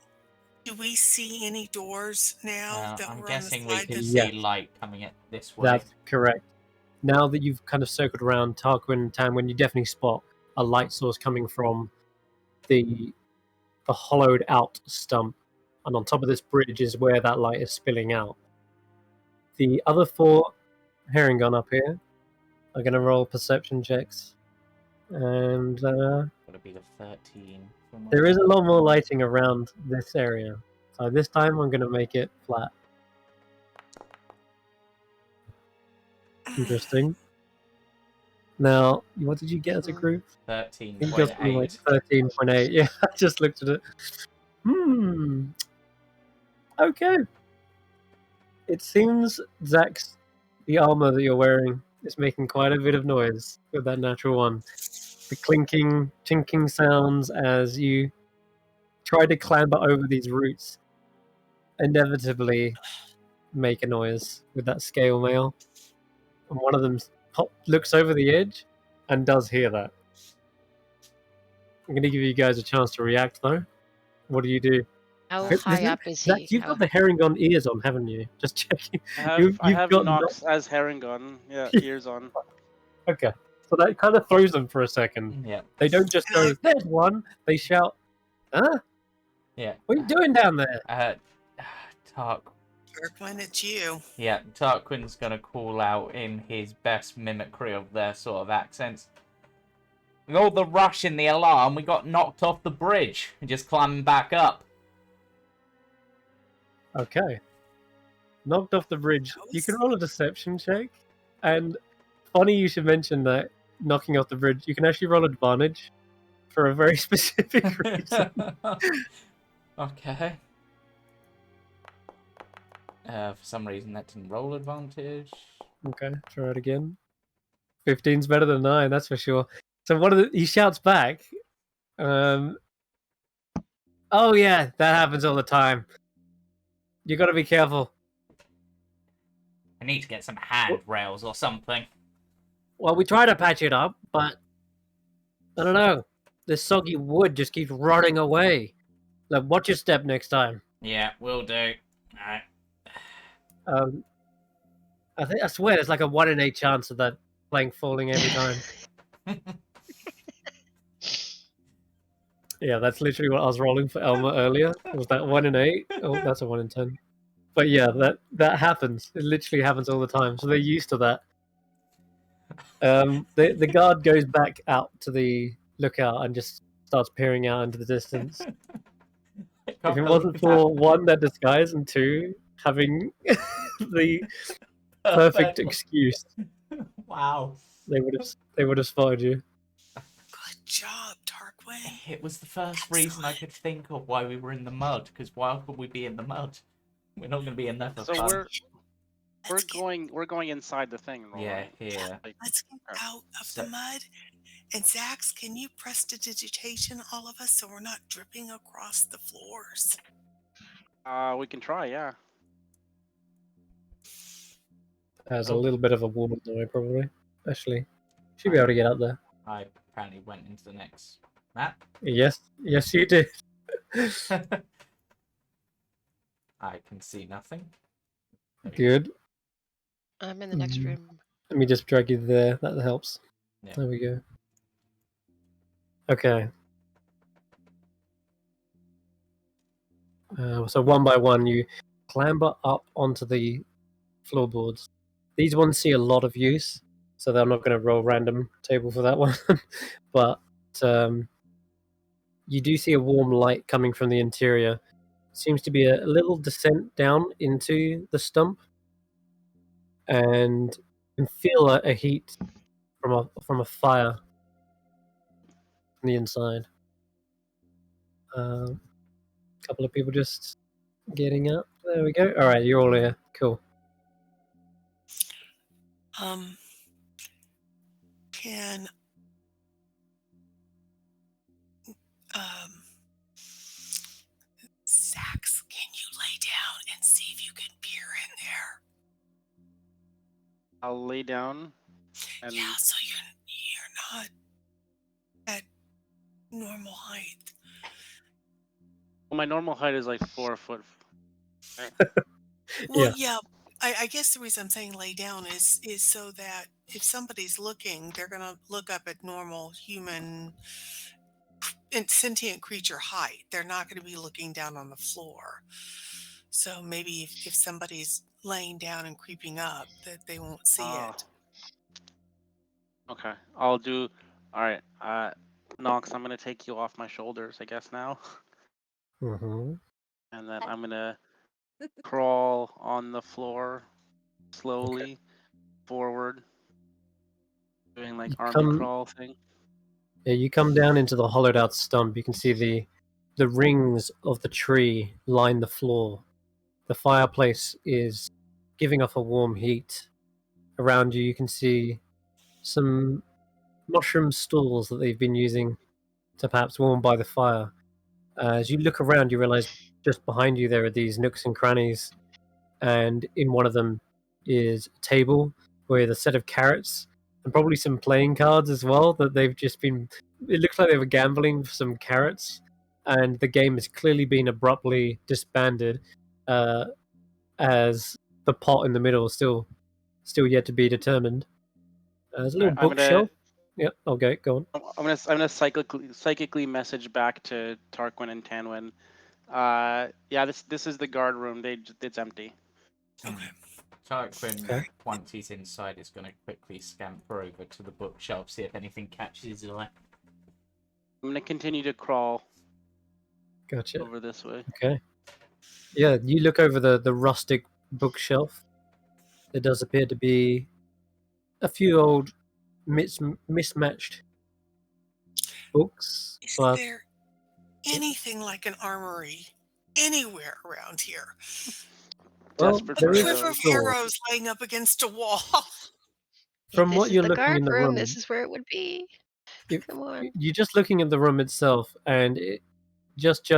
do we see any doors now that I'm we're on the guessing we side? can Yes. see light coming in this way. That's correct. Now that you've kind of circled around Tarquin and Tanwen, you definitely spot a light source coming from the hollowed out stump, and on top of this bridge is where that light is spilling out. The other 4 herring gun up here are going to roll perception checks, and Gotta be the 13. there is a lot more lighting around this area. So this time I'm going to make it flat. Interesting. Now, what did you get as a group? 13.8. You got something like 13.8. Yeah, I just looked at it. Okay. It seems, Xaxx, the armor that you're wearing is making quite a bit of noise with that natural one. The clinking, chinking sounds as you try to clamber over these roots inevitably make a noise with that scale mail. And one of them looks over the edge and does hear that. I'm going to give you guys a chance to react, though. What do you do? How high up is he? You've got the herringon ears on, haven't you? Just checking. I have got Nox as herringon. Yeah, ears on. Okay. So that kind of throws them for a second. Yeah. They don't just go, there's one. They shout, huh? Yeah. What are you doing down there? Tarquin, it's you. Yeah, Tarquin's gonna call out in his best mimicry of their sort of accents. With all the rush and the alarm, we got knocked off the bridge and just climbing back up. Okay. Knocked off the bridge. You can roll a deception check. And funny you should mention that knocking off the bridge. You can actually roll advantage for a very specific reason. Okay. For some reason that didn't roll advantage. Okay, try it again. 15's better than 9, that's for sure. So he shouts back, oh yeah, that happens all the time. You gotta be careful. I need to get some handrails or something. Well, we try to patch it up, but I don't know. This soggy wood just keeps rotting away. Like, watch your step next time. Yeah, will do. Alright. I swear there's like a 1 in 8 chance of that plank falling every time. Yeah, that's literally what I was rolling for Elmer earlier. Was that 1 in 8? Oh, that's a 1 in 10. But yeah, that happens. It literally happens all the time. So they're used to that. The guard goes back out to the lookout and just starts peering out into the distance. If it wasn't for 1, their disguise, and 2, having the perfect excuse, wow, they would have spotted you. Good job, Tarquin. It was the first reason I could think of why we were in the mud. Because why would we be in the mud? We're not going to be in there for fun. We're going inside the thing, right? Yeah, here. Let's get out of the mud. And Xaxx, can you prestidigitation all of us so we're not dripping across the floors? We can try, yeah. Has a little bit of a warm though, probably. Actually, should be able to get up there. I apparently went into the next map. Yes, you did. I can see nothing. Good. I'm in the next room. Let me just drag you there. That helps. Yeah. There we go. Okay. So 1 by 1, you clamber up onto the floorboards. These ones see a lot of use, so they're not going to roll random table for that one. But you do see a warm light coming from the interior. Seems to be a little descent down into the stump, and you can feel a heat from a fire from the inside. A couple of people just getting up. There we go. All right, you're all here. Cool. Can Xaxx, can you lay down and see if you can peer in there? I'll lay down. And Yeah, so you're not at normal height. well, my normal height is like 4 foot. Well, Yeah. yeah. I guess the reason I'm saying lay down is so that if somebody's looking, they're gonna look up at normal human and sentient creature height. They're not gonna be looking down on the floor. So maybe if somebody's laying down and creeping up, that they won't see it. Okay, I'll do. All right, Nox, I'm gonna take you off my shoulders, I guess now, Mm-hmm. and then I'm gonna crawl on the floor slowly forward, doing like army crawl thing. Yeah, you come down into the hollowed out stump. You can see the rings of the tree line the floor. The fireplace is giving off a warm heat. Around you, you can see some mushroom stools that they've been using to perhaps warm by the fire. As you look around, you realize just behind you there are these nooks and crannies, and in one of them is a table with a set of carrots and probably some playing cards as well that they've just been. It looks like they were gambling for some carrots, and the game has clearly been abruptly disbanded, as the pot in the middle is still yet to be determined. There's a little I'm bookshelf. Yeah, okay, go on. I'm gonna psychically message back to Tarquin and Tanwen. Yeah, this is the guard room. It's empty. Okay. Tarquin, Okay. once he's inside, is going to quickly scamper over to the bookshelf, see if anything catches his eye. I'm gonna continue to crawl Gotcha. over this way. Okay. Yeah, you look over the rustic bookshelf. There does appear to be a few old mismatched books. Is But there anything like an armory anywhere around here? well, Desperate A there is cliff of store. arrows laying up against a wall. From This what is you're the looking in guard the room. room, This is where it would be. Come on. you're just looking at the room itself, and just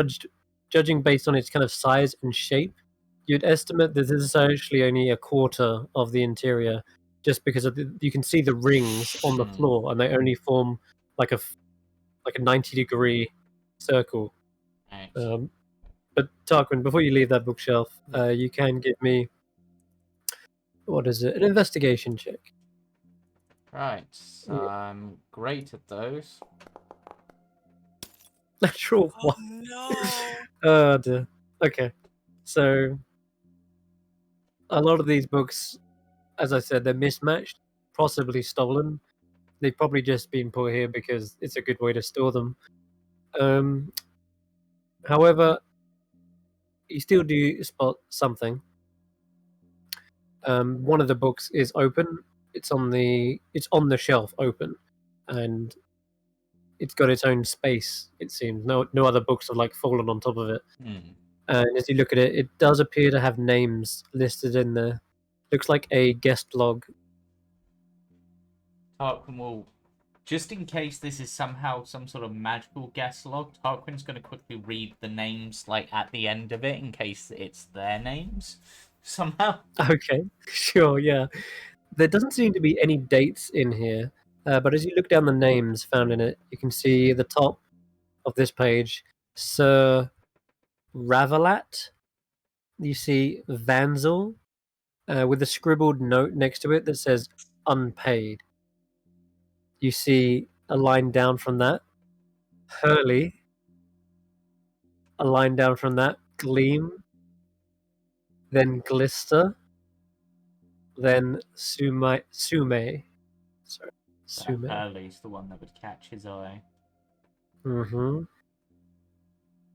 judging based on its kind of size and shape, you'd estimate that this is actually only a quarter of the interior, just because you can see the rings on the floor, and they only form like a 90-degree circle. Right. But Tarquin, before you leave that bookshelf, you can give me, what is it, an investigation check. Right. I'm great at those. Natural Oh one. no. Oh dear. Okay, so a lot of these books, as I said, they're mismatched, possibly stolen. They've probably just been put here because it's a good way to store them. However, you still do spot something. One of the books is open. It's on the shelf, open, and it's got its own space. It seems no other books have like fallen on top of it. And as you look at it, it does appear to have names listed in there. Looks like a guest log. Tarquin will, just in case this is somehow some sort of magical guest log, Tarquin's going to quickly read the names like at the end of it in case it's their names somehow. Okay, sure, yeah. There doesn't seem to be any dates in here, but as you look down the names found in it, you can see the top of this page, Sir Ravelat. You see Vanzel, with a scribbled note next to it that says unpaid. You see a line down from that, Hurley. A line down from that, Gleam. Then Glister. Then Sume. Sorry, Sume. Hurley's the one that would catch his eye. Mm-hmm. What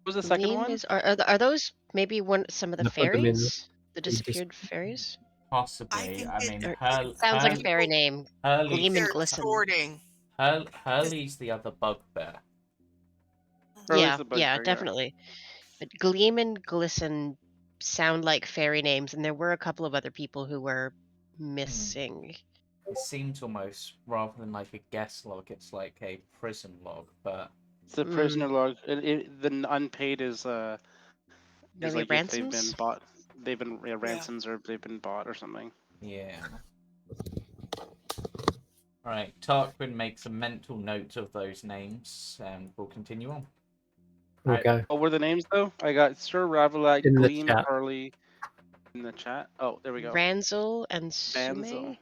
was the second Gleam one? Are those maybe some of the I put them in fairies? The disappeared fairies? Possibly. I mean, think It sounds like a fairy name. Gleam and they're glisten. extorting. Hurley's the other bugbear. Yeah, the bugbear, definitely. But Gleam and Glisten sound like fairy names, and there were a couple of other people who were missing. It seems almost, rather than like a guest log, it's like a prison log, but... It's the prisoner log. The unpaid is Maybe like ransoms? if they've been bought. They've been ransoms or they've been bought or something. Yeah. Alright, Tarquin makes a mental note of those names, and we'll continue on. Okay. What were the names though? I got Sir Ravelite, In the Gleam, chat. Harley in the chat. Oh, there we go. Ranzel and Banzel. Sume.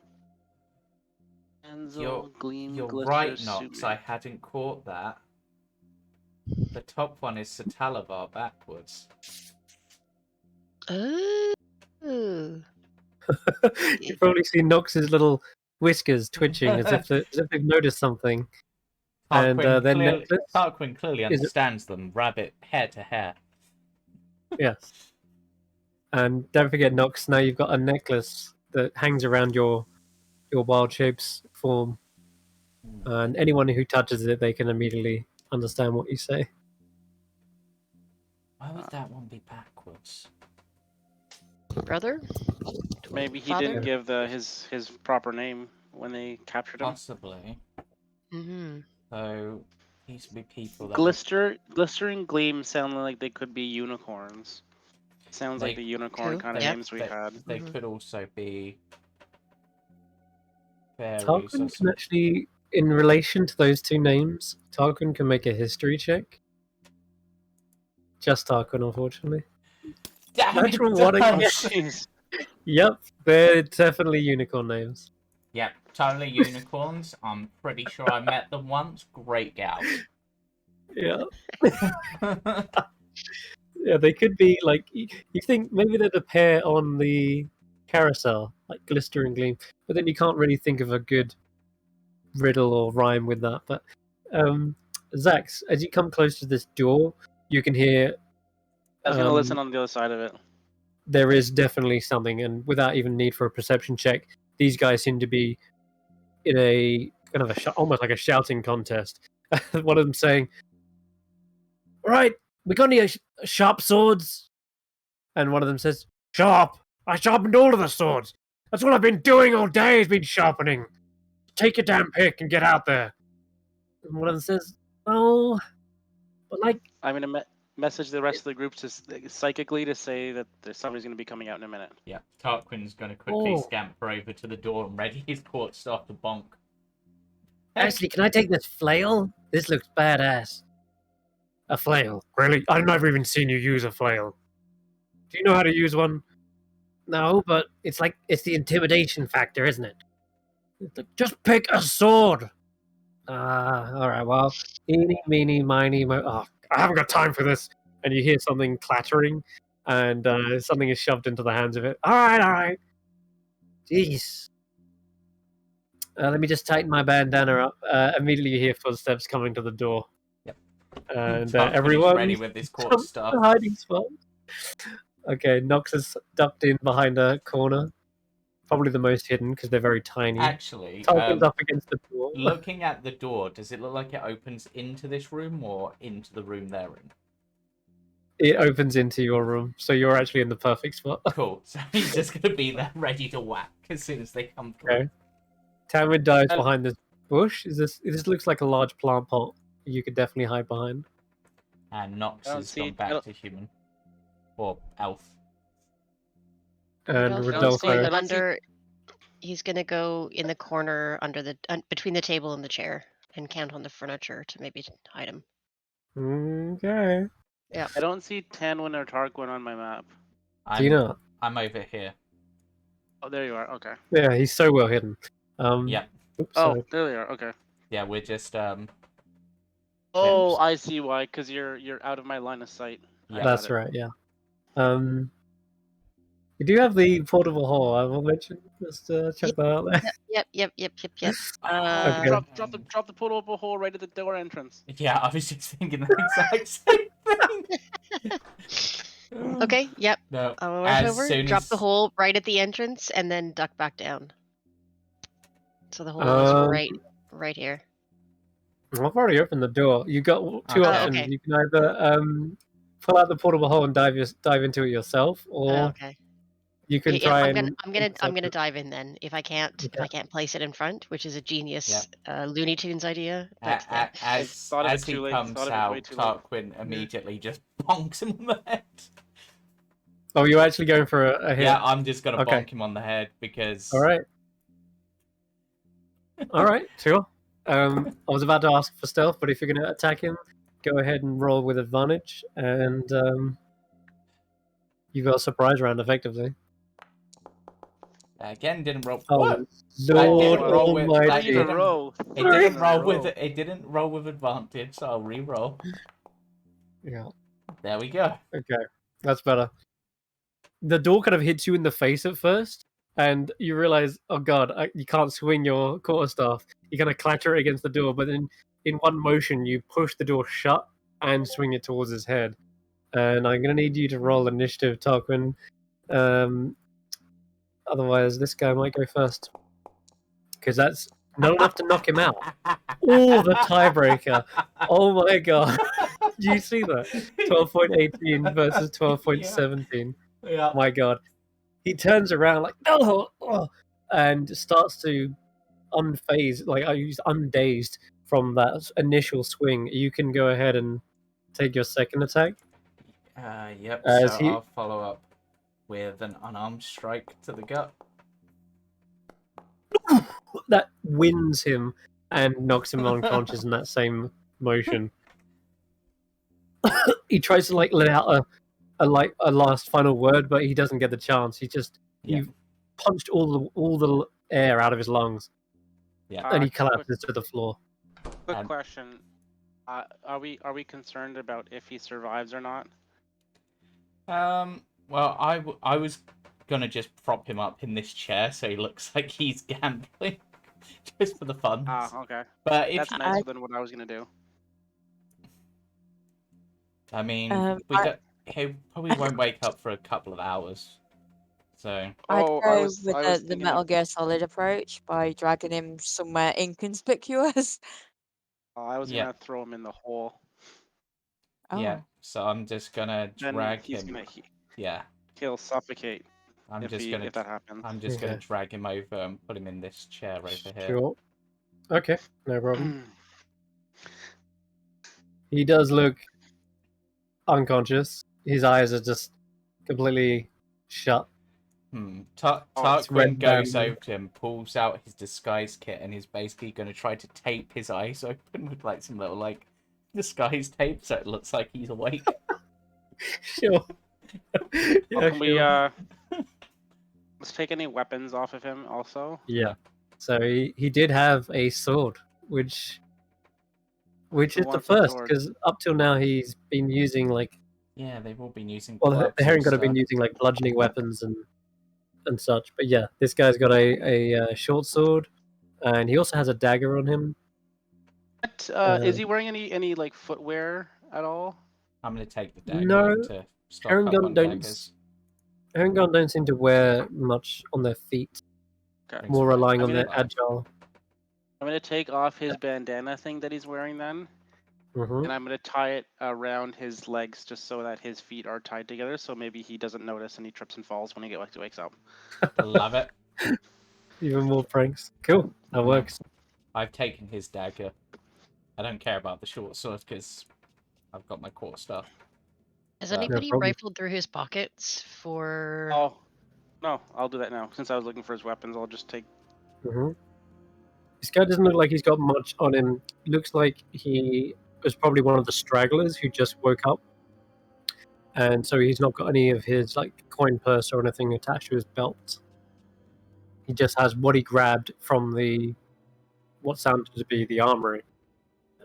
Banzel, Gleam, You're Glister, right, Nox. Sume. I hadn't caught that. The top one is Satalavar backwards. Oh. You've probably seen Nox's little whiskers twitching as if they've noticed something. And their necklace. Tarquin clearly Is it- understands them, rabbit, hair to hair. Yes. And don't forget, Nox, now you've got a necklace that hangs around your wild shape's form. And anyone who touches it, they can immediately understand what you say. Why would that one be backwards? Brother? Maybe he Father? didn't give his proper name when they captured him. Possibly. Mm-hmm. So, these would be people that... Glister and Gleam sound like they could be unicorns. Sounds like the unicorn kind of names we had. They could also be fairies or Tarquin can something. actually, in relation to those two names, Tarquin can make a history check. Just Tarquin, unfortunately. Damn Natural it, one again. Jeez. Yep, they're definitely unicorn names. Yep, totally unicorns. I'm pretty sure I met them once. Great gals. Yeah. Yeah, they could be like, you think maybe they're the pair on the carousel, like Glister and Gleam, but then you can't really think of a good riddle or rhyme with that. But Xaxx, as you come close to this door, you can hear I was gonna listen on the other side of it. there is definitely something, and without even need for a perception check, these guys seem to be in a kind of almost like a shouting contest. One of them saying, "All right, we got any sharp swords?" And one of them says, "Sharp! I sharpened all of the swords. That's what I've been doing all day, has been sharpening. Take your damn pick and get out there." And one of them says, "Oh, but like..." I'm gonna message the rest of the group to psychically to say that somebody's gonna be coming out in a minute. Yeah, Tarquin's going to quickly scamper over to the door and ready his court staff to bonk. "Actually, can I take this flail? This looks badass." "A flail? Really? I've never even seen you use a flail. Do you know how to use one?" "No, but it's the intimidation factor, isn't it?" It's like, "Just pick a sword." Alright, well, eeny, meeny, miny, mo... Oh, I haven't got time for this. And you hear something clattering, and something is shoved into the hands of it. Alright. Jeez. Let me just tighten my bandana up. Immediately you hear footsteps coming to the door. Yep. And everyone's ready with his court stuff. Hiding spot. Okay, Nox is ducked in behind a corner. Probably the most hidden because they're very tiny. Actually, Tarquin's up against the door. Looking at the door, does it look like it opens into this room or into the room they're in? It opens into your room, so you're actually in the perfect spot. Cool. So he's just going to be there ready to whack as soon as they come through. Okay. Tanwen dives behind this bush. This looks like a large plant pot you could definitely hide behind. And Nox has gone back to human. Or elf. And Rodolfo. He's gonna go in the corner under between the table and the chair and count on the furniture to maybe hide him. Okay. Yeah. I don't see Tanwen or Tarquin on my map. Do you not? I'm over here. Oh, there you are. Okay. Yeah, he's so well hidden. Yeah. Oh, there they are. Okay. Yeah, we're just Oh, I see why. Because you're out of my line of sight. Yeah. That's right. Yeah. You do have the portable hole. I will mention. Just check that out there. Yep. Okay. Drop the portable hole right at the door entrance. Yeah, I was just thinking the exact same thing. Okay. Yep. No. I'll rush over. Drop the hole right at the entrance, and then duck back down. So the hole is right here. I've already opened the door. You got two options. Okay. You can either pull out the portable hole and dive into it yourself, or you can try. I'm gonna dive in then. If I can't place it in front, which is a genius Looney Tunes idea. But, as he comes out, Tarquin immediately just bonks him on the head. Oh, you're actually going for a hit? Yeah, I'm just gonna bonk him on the head because. All right. All right, sure. I was about to ask for stealth, but if you're going to attack him, go ahead and roll with advantage, and you got a surprise round effectively. Again, didn't roll. Oh, What? Lord didn't roll with- Almighty! that Three in a didn't- row. It Three didn't in a roll row. with it didn't roll with advantage, so I'll re-roll. Yeah. There we go. Okay, that's better. The door kind of hits you in the face at first, and you realize, oh god, you can't swing your quarterstaff. You kind of clatter it against the door, but then in one motion, you push the door shut and swing it towards his head. And I'm going to need you to roll initiative, Tarquin. Otherwise, this guy might go first. Because that's not enough to knock him out. Oh, the tiebreaker. Oh my god. Do you see that? 12.18 versus 12.17. Yeah. My god. He turns around like, oh, and starts to unfazed, like he's undazed from that initial swing. You can go ahead and take your second attack. Yep, As so he- I'll follow up with an unarmed strike to the gut. That wins him and knocks him unconscious in that same motion. He tries to like let out a last final word, but he doesn't get the chance. He punched all the air out of his lungs. Yeah. And he collapses to the floor. Quick question: Are we concerned about if he survives or not? Well, I was gonna just prop him up in this chair so he looks like he's gambling, just for the fun. Okay. But if That's nicer than what I was gonna do. I mean, I- he probably won't wake up for a couple of hours. So I'd Oh, go was with the thinking Metal of- Gear Solid approach by dragging him somewhere inconspicuous. I was Yeah. gonna throw him in the hole. yeah, Oh. so I'm just gonna Then drag he's him. gonna Yeah, he'll suffocate I'm if just gonna that happens. I'm just gonna Okay. drag him over and put him in this chair over here. Sure. Okay, no problem. He does look unconscious. His eyes are just completely shut. It's red Tarquin goes band. over to him, pulls out his disguise kit, and is basically going to try to tape his eyes open with like some little like disguise tape, so it looks like he's awake. Sure. Yeah, can we let's take any weapons off of him also? Yeah. So he did have a sword, which Who is the wants a first, sword? because up till now he's been using like, Yeah, they've all been using. well, clubs the Herring and God have been stuff. using like bludgeoning weapons and such. But yeah, this guy's got a short sword, and he also has a dagger on him. What, is he wearing any like footwear at all? I'm going to take the dagger No, to stock Herring up God on don't. daggers. Herring God don't seem to wear much on their feet. Okay. More relying on I'm their gonna- agile. I'm gonna take off his bandana thing that he's wearing then, Hmm. and I'm gonna tie it around his legs just so that his feet are tied together, so maybe he doesn't notice and he trips and falls when he wakes up. Love it. Even more pranks. Cool. That works. I've taken his dagger. I don't care about the short sword because I've got my core stuff. Has No anybody problem. rifled through his pockets for? Oh, no, I'll do that now. Since I was looking for his weapons, I'll just take. Hmm. This guy doesn't look like he's got much on him. Looks like he was probably one of the stragglers who just woke up, and so he's not got any of his like coin purse or anything attached to his belt. He just has what he grabbed from the what sounded to be the armory,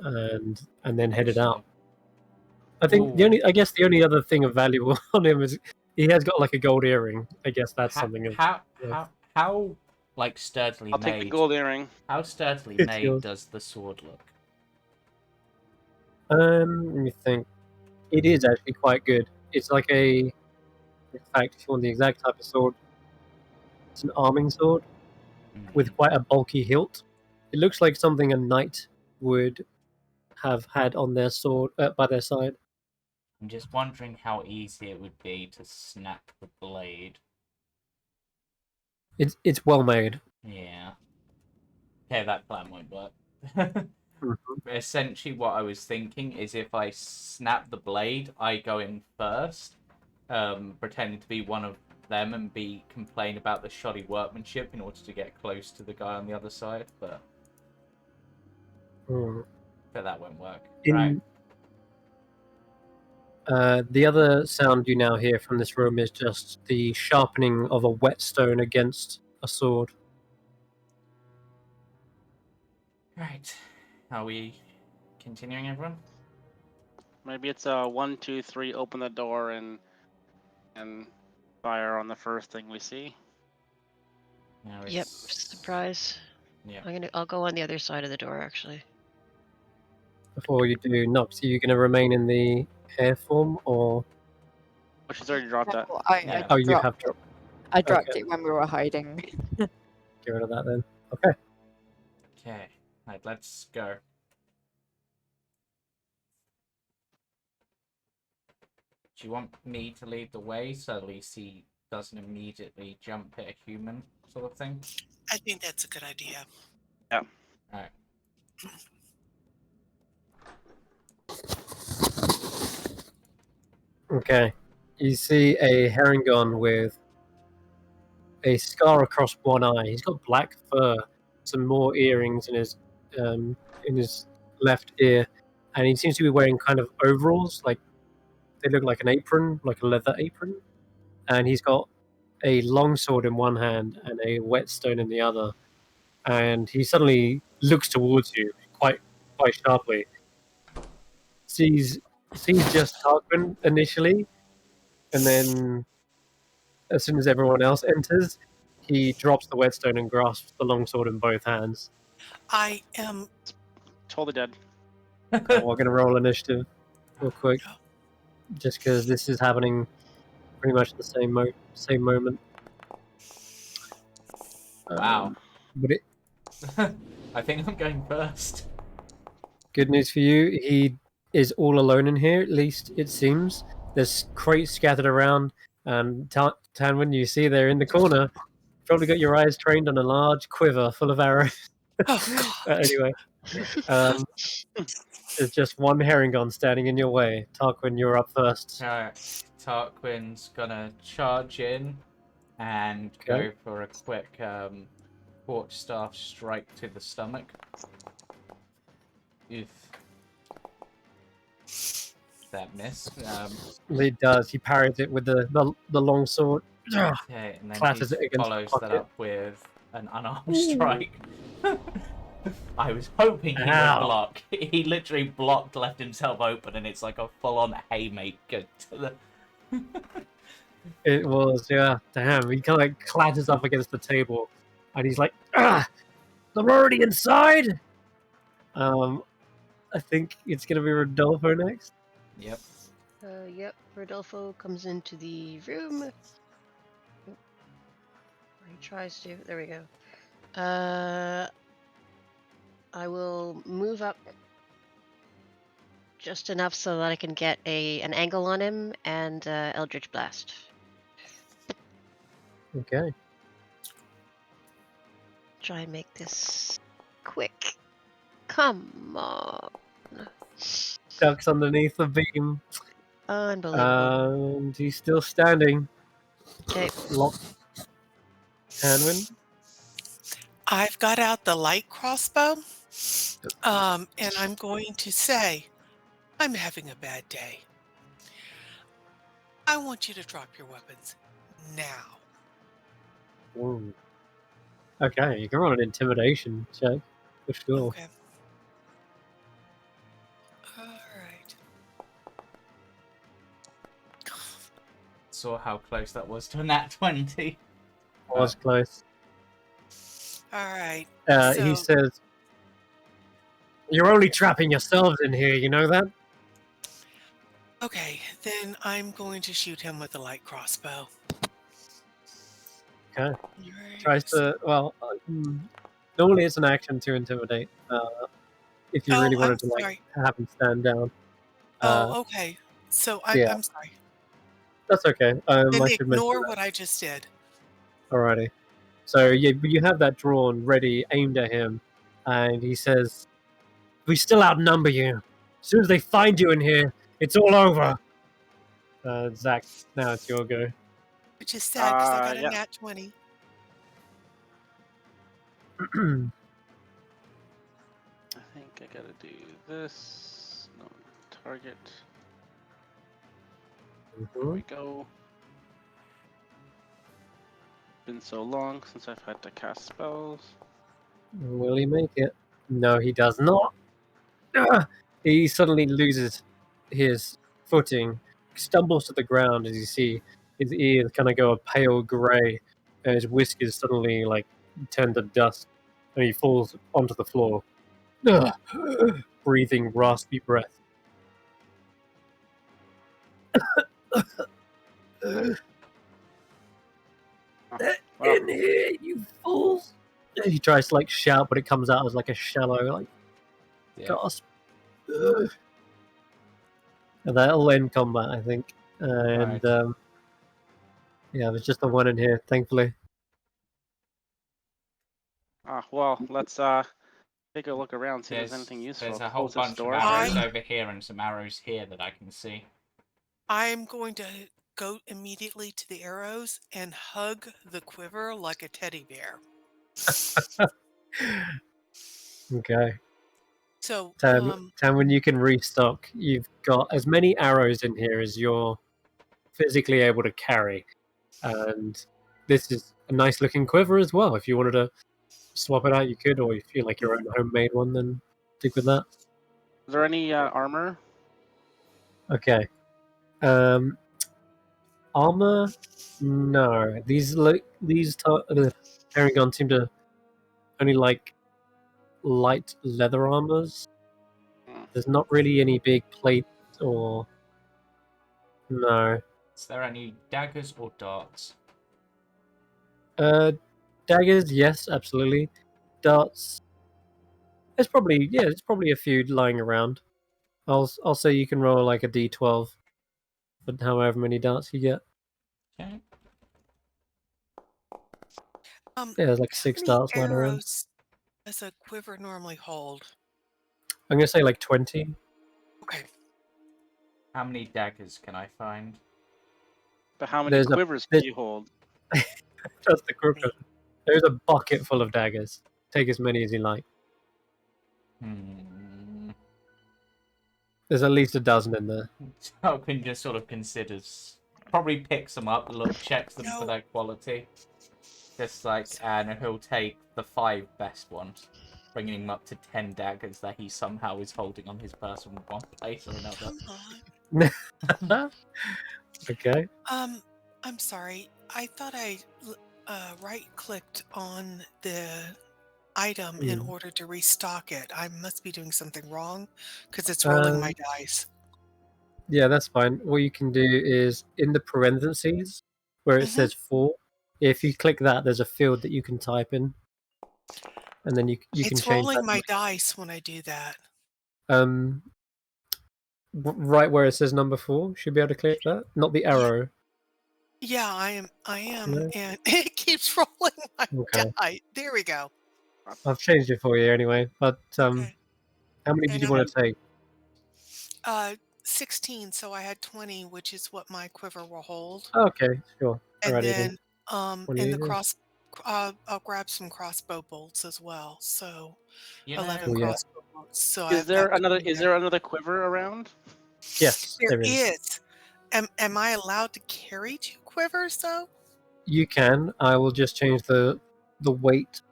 and then headed out. I think I guess the only other thing of value on him is he has got like a gold earring. I guess that's something. How like sturdily I'll made? take the gold earring. How sturdily It's made yours. does the sword look? Let me think. It is actually quite good. It's like in fact, if you want the exact type of sword, it's an arming sword with quite a bulky hilt. It looks like something a knight would have had on their sword by their side. I'm just wondering how easy it would be to snap the blade. It's well made. Yeah. Okay, that plan won't work. Mhm. Essentially, what I was thinking is if I snap the blade, I go in first, pretending to be one of them and complain about the shoddy workmanship in order to get close to the guy on the other side. But Hmm. But that won't work. In Right. the other sound you now hear from this room is just the sharpening of a whetstone against a sword. Right. Are we continuing, everyone? Maybe it's a 1, 2, 3. Open the door and fire on the first thing we see. No, Yep, surprise. Yeah. I'll go on the other side of the door actually. Before you do, Nox, are you going to remain in the hair form, or? Oh, she's already dropped that. No, Yeah. Oh, you have dropped. I dropped Okay. it when we were hiding. Get rid of that then. Okay. Okay. Right, let's go. Do you want me to lead the way so at least he doesn't immediately jump at a human sort of thing? I think that's a good idea. Yeah. Alright. Okay. You see a Herringon with a scar across one eye. He's got black fur, some more earrings in his left ear, and he seems to be wearing kind of overalls, like they look like an apron, like a leather apron. And he's got a longsword in one hand and a whetstone in the other. And he suddenly looks towards you quite sharply. Sees just Tarquin initially, and then as soon as everyone else enters, he drops the whetstone and grasps the longsword in both hands. I am. Totally dead. We're going to roll initiative real quick, just because this is happening pretty much the same moment. Wow. But I think I'm going first. good news for you, he is all alone in here, at least it seems. There's crates scattered around, and Tanwen, you see there in the corner. Probably got your eyes trained on a large quiver full of arrows. Oh God. Anyway, there's just one Herringon standing in your way. Tarquin, you're up first. Tarquin's gonna charge in and go for a quick quarterstaff strike to the stomach. If that miss. It does. He parries it with the long sword. Okay, and then Clatters he it against follows the that pocket. up with an unarmed strike. I was hoping he would Ow. block. He literally blocked, left himself open, and it's like a full-on haymaker to the... It was, yeah. Damn, he kind of like clatters up against the table, and he's like, "Ah, I'm already inside." I think it's gonna be Rodolfo next. Yep. Yep, Rodolfo comes into the room. Or he tries to. There we go. I will move up just enough so that I can get an angle on him and Eldritch Blast. Okay. Try and make this quick. Come on. Ducks underneath the beam. Unbelievable. And he's still standing. Okay. Tanwen? I've got out the light crossbow, and I'm going to say, I'm having a bad day. I want you to drop your weapons now. Ooh. Okay, you can roll an intimidation check for sure. Okay. All right. Saw how close that was to a nat 20. Was close. All right. He says, "You're only trapping yourselves in here. You know that." Okay, then I'm going to shoot him with the light crossbow. Okay. Right. Tries to. Well, normally it's an action to intimidate. If you really wanted to have him stand down. Okay. So I'm sorry. That's okay. Then I should mention ignore that. what I just did. Alrighty. So yeah, you have that drawn, ready, aimed at him, and he says, "We still outnumber you. As soon as they find you in here, it's all over." Xaxx, now it's your go. Which is sad because I got a Yeah. nat 20. I think I gotta do this. No target. There we go. Been so long since I've had to cast spells. Will he make it? No, he does not. He suddenly loses his footing, stumbles to the ground as you see his ears kind of go a pale grey, and his whiskers suddenly like turn to dust, and he falls onto the floor, breathing raspy breath. Well, In here, you fools! He tries to like shout, but it comes out as like a shallow like gasp. And that'll end combat, I think. And Right. yeah, there's just the one in here, thankfully. well, let's take a look around, see if there's anything useful. There's a whole Close this bunch of door. arrows over here and some arrows here that I can see. I'm going to go immediately to the arrows and hug the quiver like a teddy bear. Okay. So, Tanwen, you can restock. You've got as many arrows in here as you're physically able to carry. And this is a nice looking quiver as well. If you wanted to swap it out, you could, or if you like your own homemade one, then stick with that. Is there any armor? Okay. Armor? No. These Paragon seem to only like light leather armors. There's not really any big plate or... No. Is there any daggers or darts? Daggers, yes, absolutely. Darts... There's probably a few lying around. I'll say you can roll like a d12 for however many darts you get. Okay. Yeah, there's like 6 darts lying around. arrows does a quiver normally hold? I'm gonna say like 20. Okay. How many daggers can I find? But how many quivers can you hold? That's the quiver. There's a bucket full of daggers. Take as many as you like. There's at least a dozen in there. Tarquin just sort of considers, probably picks them up, checks them for their quality. Just like, and he'll take the 5 best ones, bringing him up to 10 daggers that he somehow is holding on his person in one place or another. Come on. Okay. I'm sorry. I thought I right-clicked on the item in order to restock it. I must be doing something wrong because it's rolling my dice. Yeah, that's fine. What you can do is in the parentheses where it says 4, if you click that, there's a field that you can type in, and then you can change that. It's rolling my dice when I do that. Right where it says number 4, should be able to click that, not the arrow. Yeah, I am, No? and it keeps rolling my Okay. die. There we go. I've changed it for you anyway. But how many did you want to take? 16. So I had 20, which is what my quiver will hold. Okay, sure. And Alrighty then in the cross. I'll grab some crossbow bolts as well. So 11 yeah. crossbow bolts. So Is there another quiver around? Yes, there is. Am I allowed to carry 2 quivers though? You can. I will just change the weight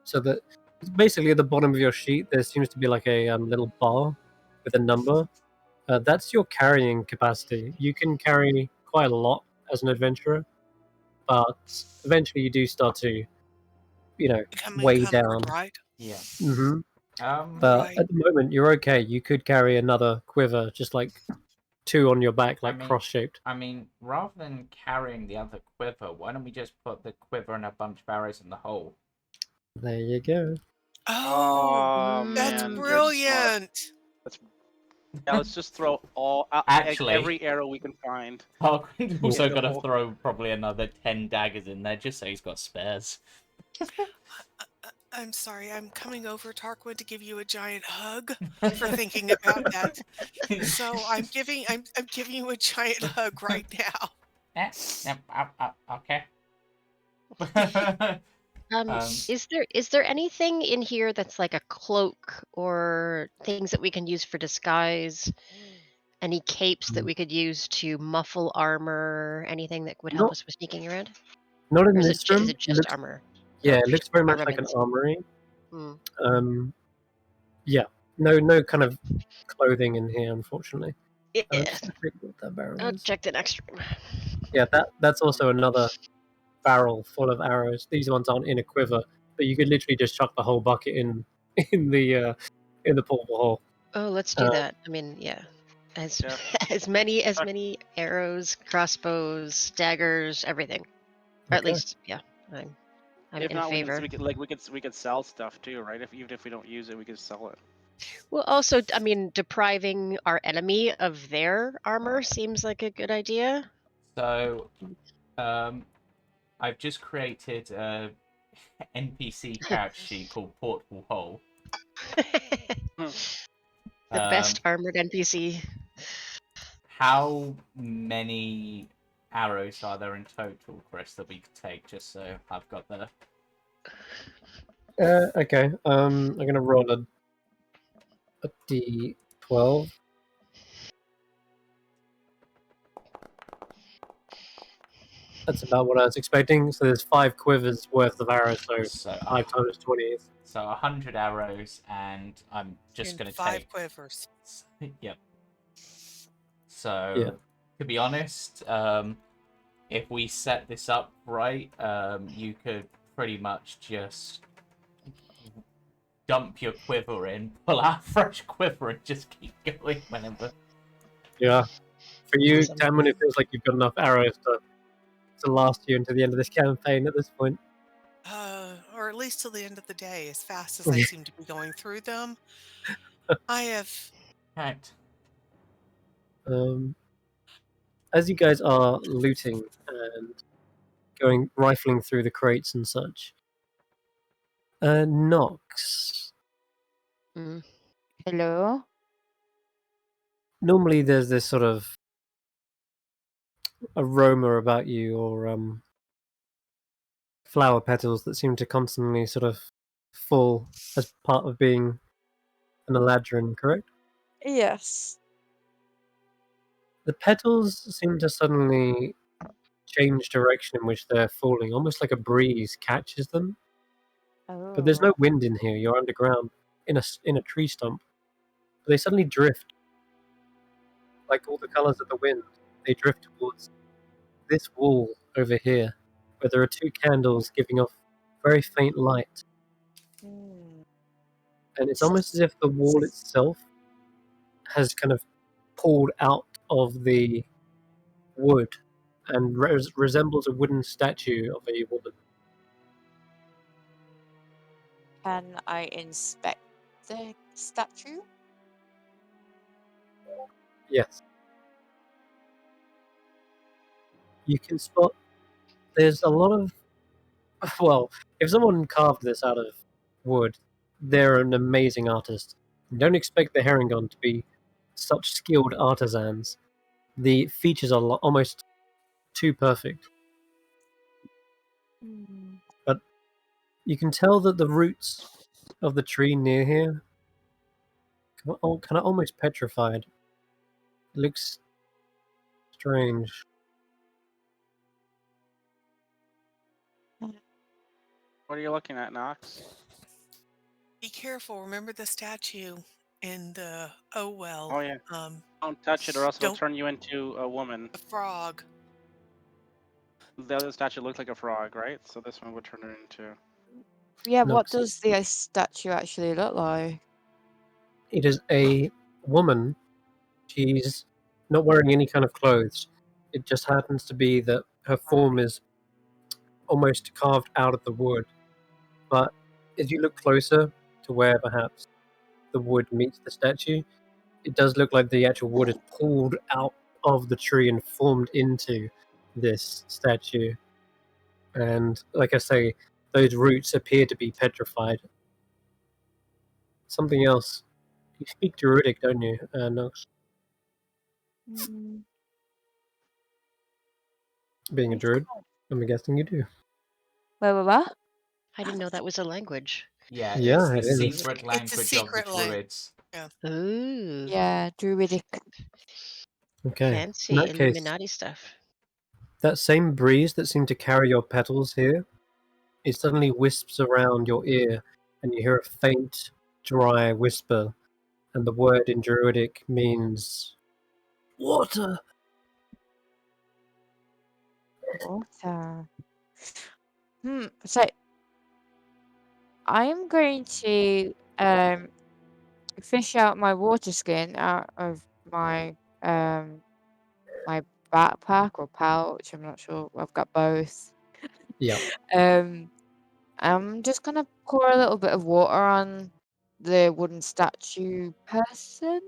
so that basically at the bottom of your sheet there seems to be like a little bar with a number. That's your carrying capacity. You can carry quite a lot as an adventurer, but eventually you do start to, weigh down. Right? Yeah. But at the moment you're okay. You could carry another quiver, just like 2 on your back, like cross-shaped. I mean, rather than carrying the other quiver, why don't we just put the quiver and a bunch of arrows in the hole? There you go. Oh, that's brilliant. Yeah, let's just throw every arrow we can find. Tarquin's also got to throw probably another 10 daggers in there just so he's got spares. I'm sorry, I'm coming over, Tarquin, to give you a giant hug for thinking about that. So I'm giving you a giant hug right now. Okay. Is there anything in here that's like a cloak or things that we can use for disguise? Any capes that we could use to muffle armor? Anything that would help Not us with sneaking around? not Or in is this is room. it just armor? Yeah, Or it looks very much like an armaments? armory. Hmm. Yeah, no kind of clothing in here, unfortunately. Yeah. Just to check what that barrel I'll is. check the next room. Yeah, that's also another barrel full of arrows. These ones aren't in a quiver, but you could literally just chuck the whole bucket in in the portable hole. Oh, let's do that. I mean, yeah. As Yeah. as many arrows, crossbows, daggers, everything. Or at Okay. least, yeah. I'm If in not, favor. we could sell stuff too, right? Even if we don't use it, we could sell it. Well, also, I mean, depriving our enemy of their armor seems like a good idea. So, I've just created a NPC character sheet called Portable Hole. The best armored NPC. How many arrows are there in total, Chris, that we could take? Just so I've got the. Okay. I'm gonna roll a d12. That's about what I was expecting. So there's 5 quivers worth of arrows. So 5 times 20 is. So 100 arrows, and I'm just going to 5 take. quivers. Yep. So, Yeah. to be honest, if we set this up right, you could pretty much just dump your quiver in, pull out a fresh quiver, and just keep going whenever. Yeah. For you, Awesome. Tanwen, it feels like you've got enough arrows to last you until the end of this campaign at this point. Or at least till the end of the day, as fast as I seem to be going through them. I have. Right. As you guys are looting and rifling through the crates and such, Nox. Hello? Normally there's this sort of aroma about you, or flower petals that seem to constantly sort of fall as part of being an Eladrin, correct? Yes. The petals seem to suddenly change direction in which they're falling, almost like a breeze catches them. But there's no wind in here. You're underground in a tree stump. But they suddenly drift, like all the colors of the wind. They drift towards this wall over here, where there are 2 candles giving off very faint light. And it's almost as if the wall itself has kind of pulled out of the wood and resembles a wooden statue of a woman. Can I inspect the statue? Yes. You can spot there's a lot of... Well, if someone carved this out of wood, they're an amazing artist. Don't expect the Herringon to be such skilled artisans. The features are almost too perfect. But you can tell that the roots of the tree near here kind of almost petrified. It looks strange. What are you looking at, Nox? Be careful. Remember the statue in the well. Oh yeah. Don't touch it, or else it'll turn you into a woman. The frog. The other statue looked like a frog, right? So this one would turn it into. Yeah, No, what does the statue actually look like? It is a woman. She's not wearing any kind of clothes. It just happens to be that her form is almost carved out of the wood. But as you look closer to where perhaps the wood meets the statue, it does look like the actual wood is pulled out of the tree and formed into this statue. And like I say, those roots appear to be petrified. Something else. You speak Druidic, don't you, Nox? Being a druid, I'm guessing you do. Where? I I didn't know that was a language. Yeah, Yeah, it's it the is. secret It's a language of the secret language. druids. Yeah. Ooh, Yeah, druidic. Okay. In fancy that case, Illuminati stuff. that same breeze that seemed to carry your petals here, it suddenly wisps around your ear, and you hear a faint, dry whisper, and the word in Druidic means water. Water. So I'm going to fish out my water skin out of my my backpack or pouch. I'm not sure. I've got both. Yeah. I'm just gonna pour a little bit of water on the wooden statue person.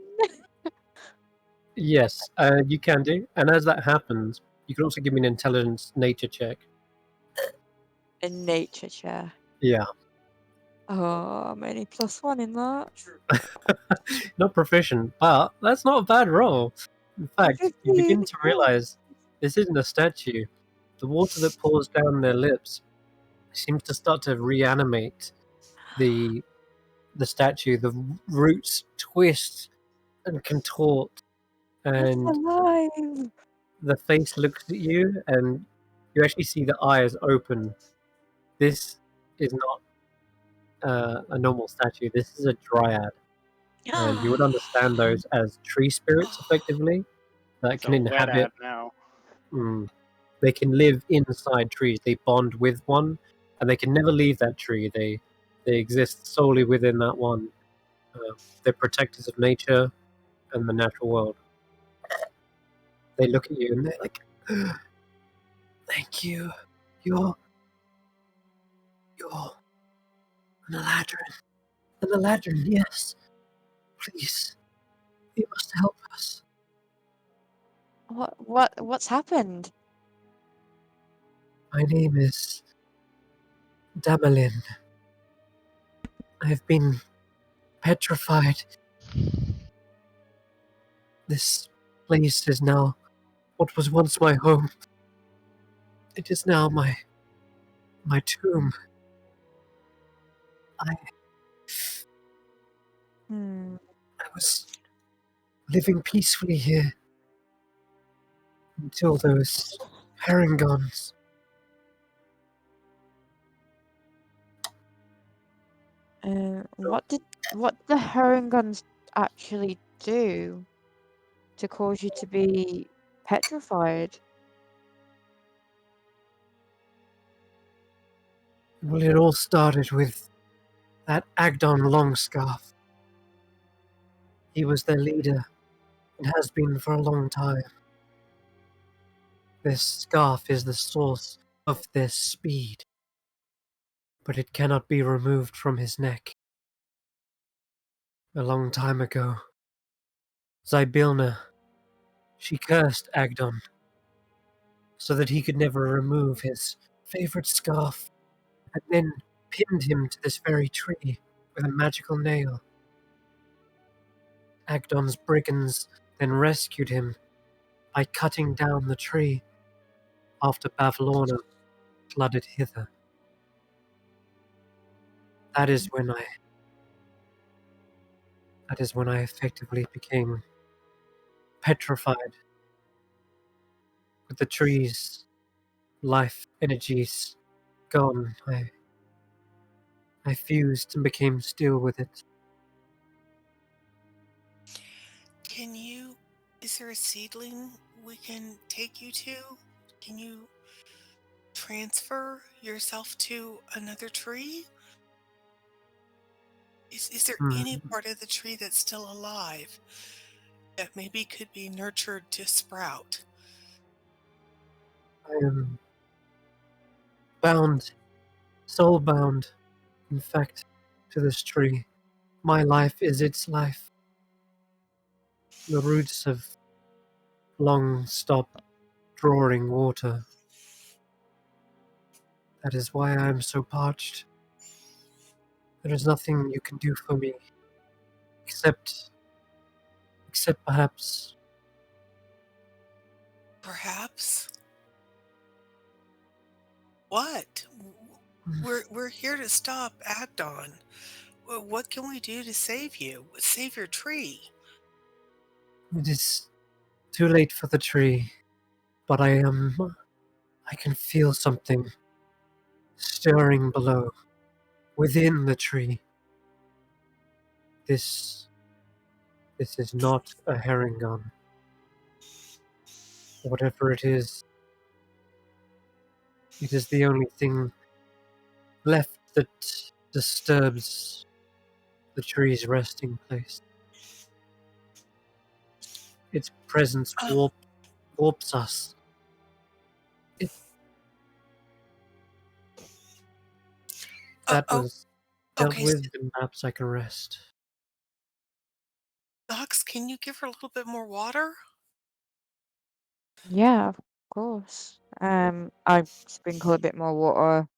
Yes, you can do. And as that happens, you can also give me an intelligence nature check. A nature chair. Yeah. Oh, I'm only +1 in that. Not proficient, but that's not a bad roll. In fact, you begin to realize this isn't a statue. The water that pours down their lips seems to start to reanimate the statue. The roots twist and contort, It's and alive. the face looks at you, and you actually see the eyes open. This is not a normal statue. This is a dryad, and you would understand those as tree spirits, effectively, that It's can a wet inhabit. ad now. They can live inside trees. They bond with one, and they can never leave that tree. They exist solely within that one. They're protectors of nature and the natural world. They look at you and they're like, "Thank you. You're an Eladrin. An Eladrin, yes. Please, you must help us." What's happened? My name is Damelin. I have been petrified. This place is now what was once my home. It is now my tomb. I was living peacefully here until those Herringons. What did the Herringons actually do to cause you to be petrified? Well, it all started with that Agdon Longscarf. He was their leader and has been for a long time. This scarf is the source of their speed, but it cannot be removed from his neck. A long time ago, Zybilna, she cursed Agdon so that he could never remove his favorite scarf, and then pinned him to this very tree with a magical nail. Agdon's brigands then rescued him by cutting down the tree after Bavlorna flooded hither. That is when I effectively became petrified. With the tree's life energies gone, I fused and became still with it. Is there a seedling we can take you to? Can you transfer yourself to another tree? Is there any part of the tree that's still alive that maybe could be nurtured to sprout? I am bound, soul bound, in fact, to this tree. My life is its life. The roots have long stopped drawing water. That is why I am so parched. There is nothing you can do for me, except perhaps. Perhaps? What? We're here to stop Agdon. What can we do to save you? Save your tree. It is too late for the tree, but I can feel something stirring below, within the tree. This is not a herring gun. Whatever it is the only thing left that disturbs the tree's resting place. Its presence warps us. That was dealt okay, with, and perhaps I can rest. Knox, can you give her a little bit more water? Yeah, of course. I sprinkle a bit more water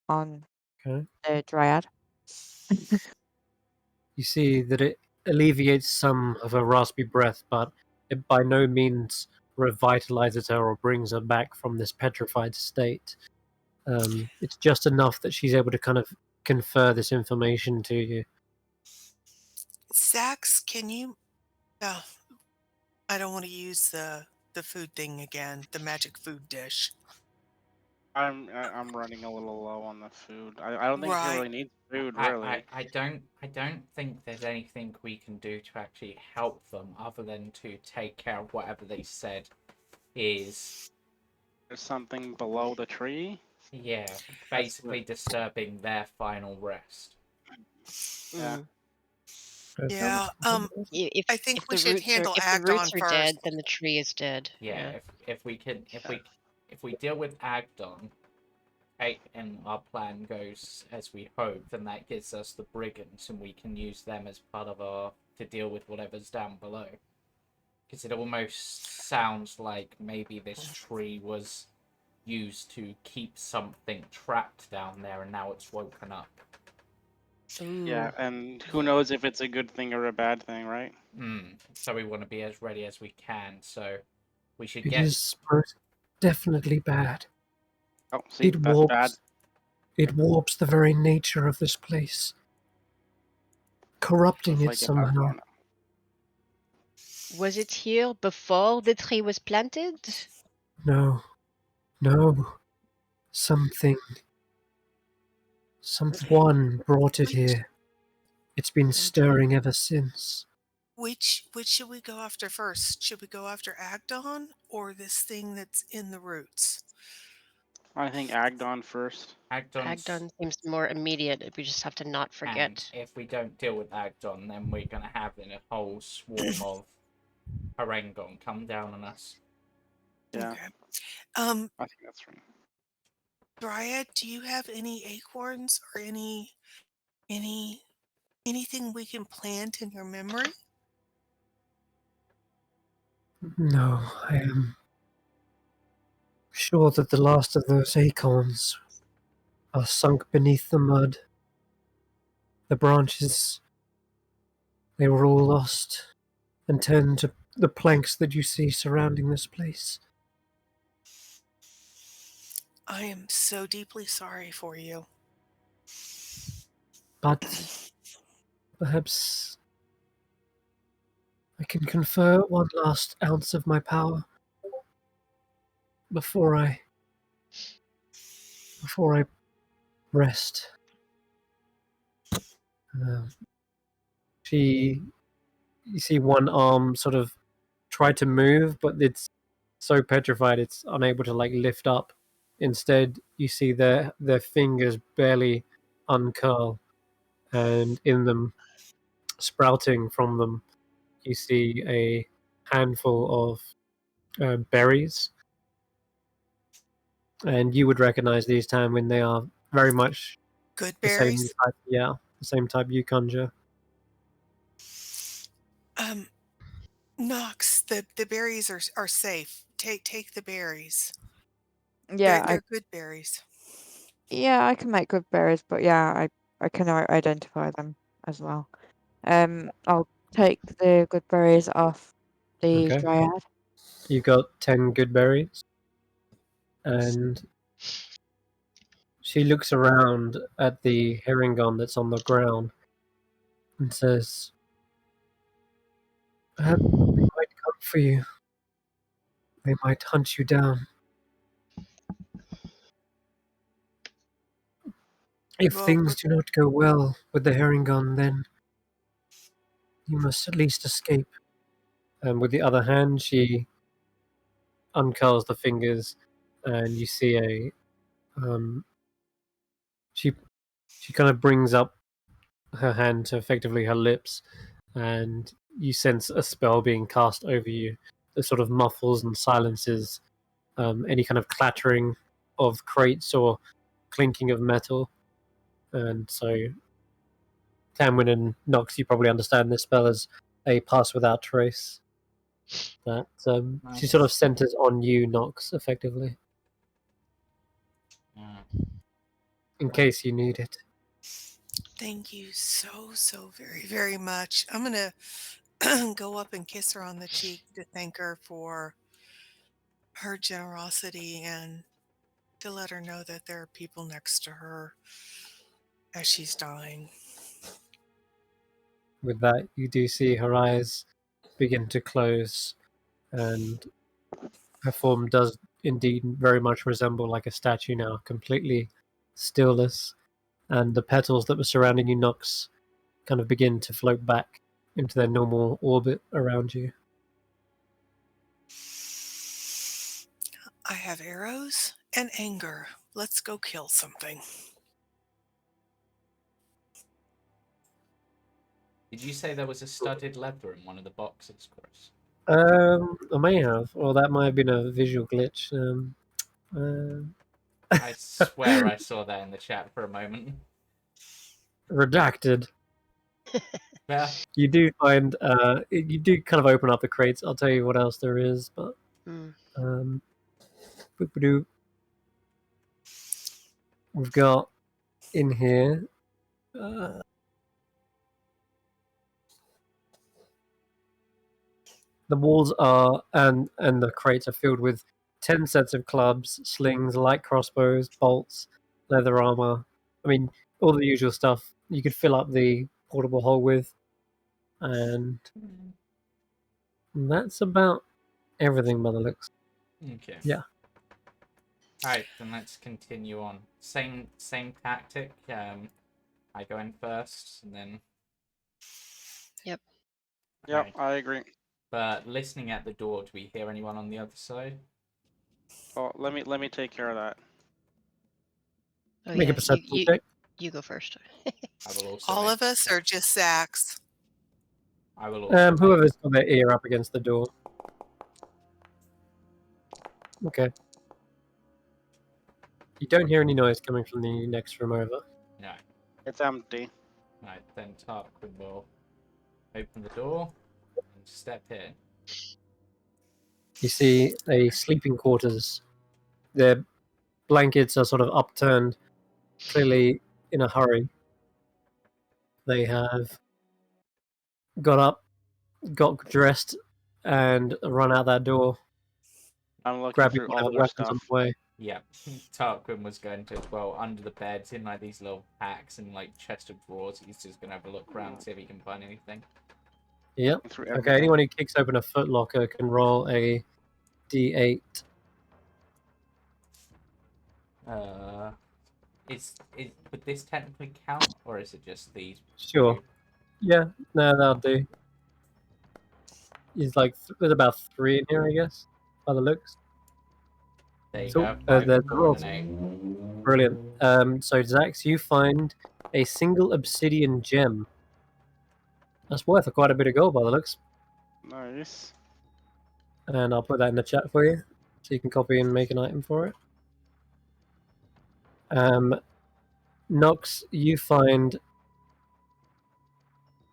on Okay. the dryad. You see that it alleviates some of her raspy breath, but it by no means revitalizes her or brings her back from this petrified state. It's just enough that she's able to kind of confer this information to you. Xaxx, can you... Oh, I don't want to use the food thing again, the magic food dish. I'm running a little low on the food. I don't think she Right. really needs food, really. I don't think there's anything we can do to actually help them other than to take care of whatever they said is There's something below the tree. basically disturbing their final rest. Yeah. Yeah. If I think if we the should roots are handle if the Agdon roots are first. dead, then the tree is dead. Yeah, if we deal with Agdon, right, and our plan goes as we hope, then that gives us the brigands, and we can use them as part of our to deal with whatever's down below. Because it almost sounds like maybe this tree was used to keep something trapped down there, and now it's woken up. Ooh. Yeah, and who knows if it's a good thing or a bad thing, right? So we want to be as ready as we can. So we should It get. is most definitely bad. Oh, see, that's bad. It warps the very nature of this place, corrupting Just it like somehow. Was it here before the tree was planted? No. Someone brought it here. It's been stirring ever since. Which should we go after first? Should we go after Agdon or this thing that's in the roots? I think Agdon first. Agdon seems more immediate. We just have to not forget. And if we don't deal with Agdon, then we're going to have a whole swarm of Harangon come down on us. Yeah. Okay. I think that's right. Dryad, do you have any acorns or anything we can plant in your memory? No, I am sure that the last of those acorns are sunk beneath the mud. The branches, they were all lost and turned to the planks that you see surrounding this place. I am so deeply sorry for you. But perhaps I can confer one last ounce of my power before I rest. You see one arm sort of try to move, but it's so petrified it's unable to like lift up. Instead, you see their fingers barely uncurl, and in them, sprouting from them, you see a handful of berries. And you would recognize these Tanwen they are very much Good the same berries? type. Yeah, the same type you conjure. Knox, the berries are safe. Take the berries. Yeah, They're good berries. I can make good berries, but yeah, I can identify them as well. I'll take the good berries off the Okay. dryad. You got 10 good berries, and She looks around at the herringon that's on the ground and says, "They might come for you. They might hunt you down. If Well, things do not go well with the herringon, then you must at least escape." And with the other hand, she uncurls the fingers, and you see a she kind of brings up her hand to effectively her lips, and you sense a spell being cast over you that sort of muffles and silences any kind of clattering of crates or clinking of metal. And so, Tanwen and Nox, you probably understand this spell as a pass without trace. That she sort of centers on you, Nox, effectively, in case you need it. thank you so very, very much. I'm going to go up and kiss her on the cheek to thank her for her generosity and to let her know that there are people next to her as she's dying. With that, you do see her eyes begin to close, and her form does indeed very much resemble like a statue now, completely stillless, and the petals that were surrounding you, Nox, kind of begin to float back into their normal orbit around you. I have arrows and anger. Let's go kill something. Did you say there was a studded leather in one of the boxes, Chris? I may have, or that might have been a visual glitch. I swear I saw that in the chat for a moment. Redacted. Yeah. You do find, you do kind of open up the crates. I'll tell you what else there is, but boop-a-doo. We've got in here. The walls are and the crates are filled with 10 sets of clubs, slings, light crossbows, bolts, leather armor. I mean, all the usual stuff you could fill up the portable hole with, and that's about everything by the looks. Okay. Yeah. Alright, then let's continue on. Same tactic. I go in first, and then. Yep. Yep, Right. I agree. But listening at the door, do we hear anyone on the other side? Oh, let me take care of that. Oh, Make yeah. a perception check. You go first. I will also. All of us or just Xaxx? I will also. Whoever's got their ear up against the door. Okay. You don't hear any noise coming from the next room over. No. It's empty. Right, then Tarquin will open the door and step in. You see a sleeping quarters. Their blankets are sort of upturned, clearly in a hurry. They have got up, got dressed, and run out that door, I'm looking grabbing through whatever all their weapons on stuff. the way. Yeah, Tarquin was going to, well, under the beds, in like these little packs and like chest of drawers. He's just going to have a look around, see if he can find anything. Yep. Okay, anyone who kicks open a footlocker can roll a d8. Would this technically count, or is it just these? Sure. Two? Yeah, no, that'll do. There's there's about 3 in here, I guess, by the looks. There you So, go. there's 4 and an 8. Brilliant. So Xaxx, you find a single obsidian gem. That's worth quite a bit of gold by the looks. Nice. And I'll put that in the chat for you, so you can copy and make an item for it. Nox, you find.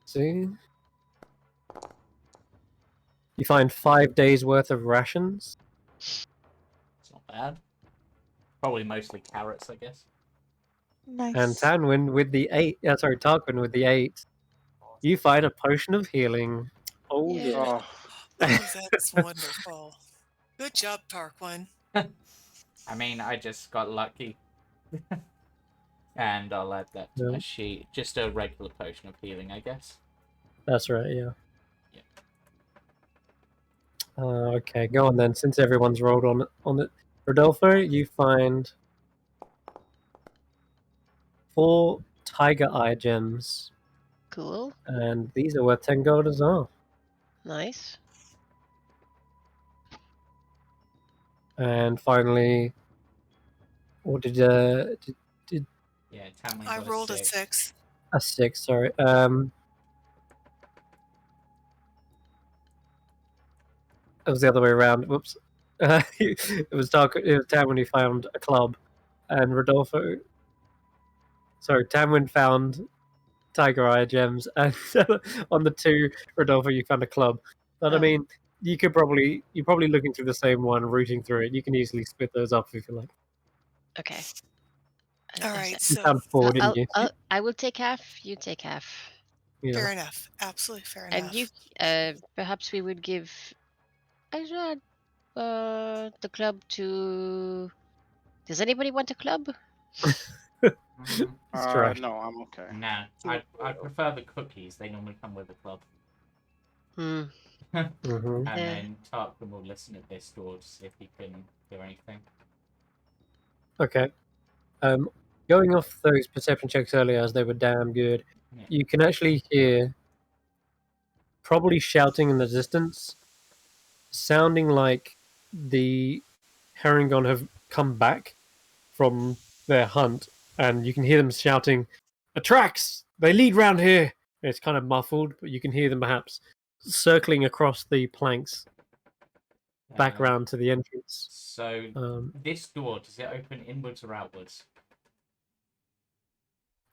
See? You find 5 days worth of rations. It's not bad. Probably mostly carrots, I guess. Nice. And Tanwen with the 8. Tarquin with the 8. You find a potion of healing. Oh yeah. Oh, Oh, that's wonderful. Good job, Tarquin. I mean, I just got lucky. And I'll add that to Yeah. my sheet. Just a regular potion of healing, I guess. That's right, yeah. Yeah. Okay, go on then. Since everyone's rolled on it, Rodolfo, you find 4 tiger eye gems, Cool. and these are worth 10 gold as well. Nice. And finally, what did Yeah, Tanwen I got rolled a a 6. a 6? Sorry. It was the other way around. Whoops. It was Tanwen who found a club, and Rodolfo. Sorry, Tanwen found tiger eye gems, and on the 2, Rodolfo, you found a club. But I Oh. mean, you're probably looking through the same one, rooting through it. You can easily split those up if you like. Okay. All right, You so found 4, didn't you? I will take half. You take half. Yeah. fair enough. Absolutely fair enough. And you, perhaps we would give, the club to. Does anybody want a club? It's trash. No, I'm okay. Nah, I prefer the cookies. They normally come with the club. Hmm. Mm-hmm. And then Tarquin will listen at this door to see if he can hear anything. Okay. Going off those perception checks earlier, as they were damn good, Yeah. you can actually hear probably shouting in the distance, sounding like the Herringon have come back from their hunt, and you can hear them shouting, "Attracts! They lead round here!" It's kind of muffled, but you can hear them perhaps circling across the planks back round to the entrance. So this door, does it open inwards or outwards?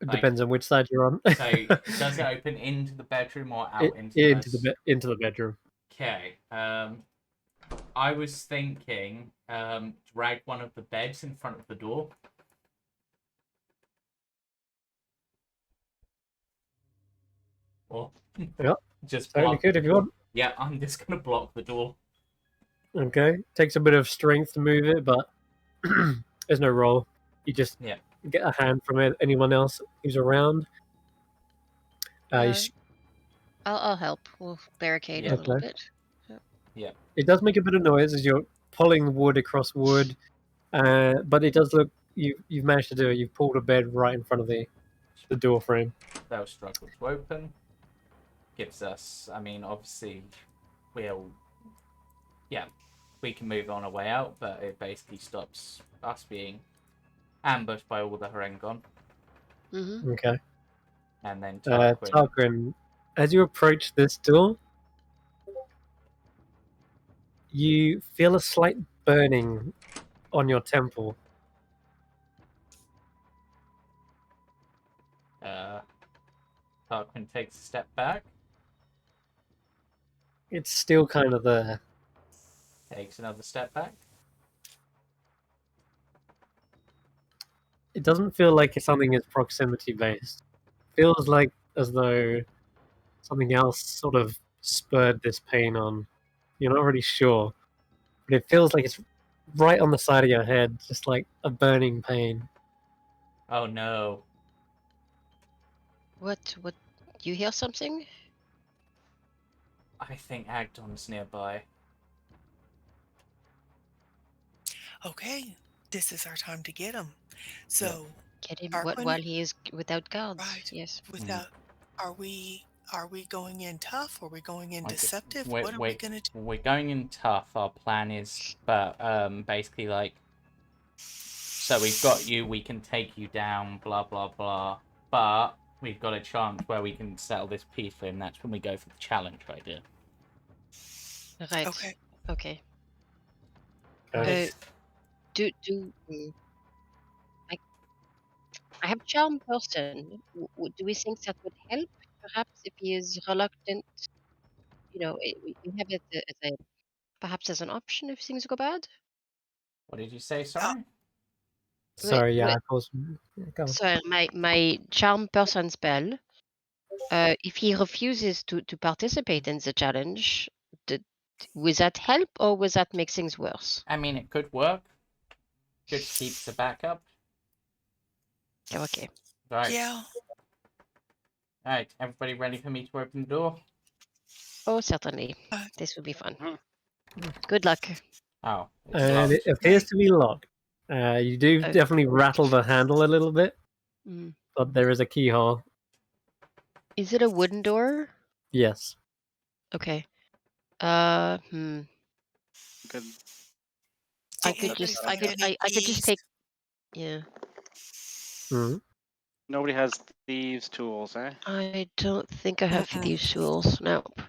It depends on which side you're on. So does it open into the bedroom or out into the bedroom? Okay. I was thinking drag one of the beds in front of the door. Or Yep. just Totally block. good if you want. Yeah, I'm just gonna block the door. Okay. Takes a bit of strength to move it, but there's no roll. You just get a hand from anyone else who's around. I'll help. We'll barricade a little bit. Yeah. It does make a bit of noise as you're pulling wood across wood, but it does look you've managed to do it. You've pulled a bed right in front of the door frame. They'll struggle to open. Gives us, I mean, obviously, we can move on our way out, but it basically stops us being ambushed by all the Harengon. Mm-hmm. Okay. And then Tarquin, as you approach this door, you feel a slight burning on your temple. Tarquin takes a step back. It's still kind of there. Takes another step back. It doesn't feel like something is proximity based. Feels like as though something else sort of spurred this pain on. You're not really sure, but it feels like it's right on the side of your head, just like a burning pain. Oh no. What? You hear something? I think Agdon's nearby. Okay, this is our time to get him. So get him Tarquin, while he is without guards. right? Yes. Without, are we going in tough? Are we going in deceptive? What are we gonna do? We're going in tough. Our plan is, but basically like, so we've got you. We can take you down. Blah blah blah. But we've got a chance where we can settle this peacefully, and that's when we go for the challenge idea. Right. Okay. I have charm person. Do we think that would help? Perhaps if he is reluctant, you have it perhaps as an option if things go bad. What did you say? Sorry. Sorry, yeah, of course. So my charm person spell. If he refuses to participate in the challenge, will that help or will that make things worse? I mean, it could work. Could keep the backup. Okay. Right. Yeah. Alright, everybody ready for me to open the door? Oh, certainly. Uh, This will be fun. Mhm. Good luck. Oh, it's And it locked. appears to be locked. You do Oh. definitely rattle the handle a little bit, Mm. but there is a keyhole. Is it a wooden door? Yes. Okay. Good. I Did could anybody just, find any I could just keys? take. Yeah. Mhm. Nobody has thieves' tools, eh? I don't think I have Mm-mm. thieves' tools. Nope.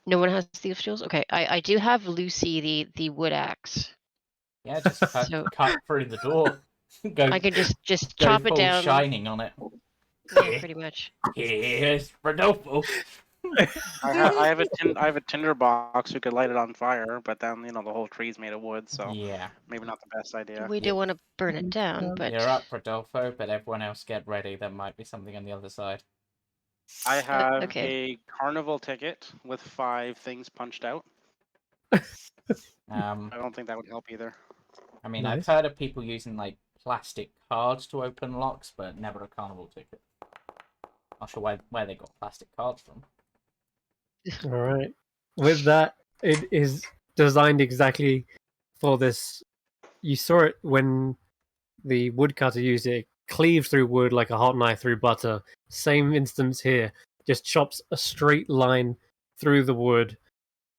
No one has thieves' tools. Okay. I do have Lucy the wood axe. Yeah, just So cut through the door. Go I can just go chop it full down. shining on it. Yeah, pretty much. Here's Rodolfo. I have a tinder box. We could light it on fire, but then the whole tree's made of wood, so Yeah. maybe not the best idea. We don't want to burn it down, but You're up, Rodolfo, but everyone else get ready. There might be something on the other side. I have okay. a carnival ticket with 5 things punched out. I don't think that would help either. I mean, Nice. I've heard of people using like plastic cards to open locks, but never a carnival ticket. Not sure where they got plastic cards from. All right. With that, it is designed exactly for this. You saw it when the woodcutter used it. It cleaves through wood like a hot knife through butter. Same instance here. Just chops a straight line through the wood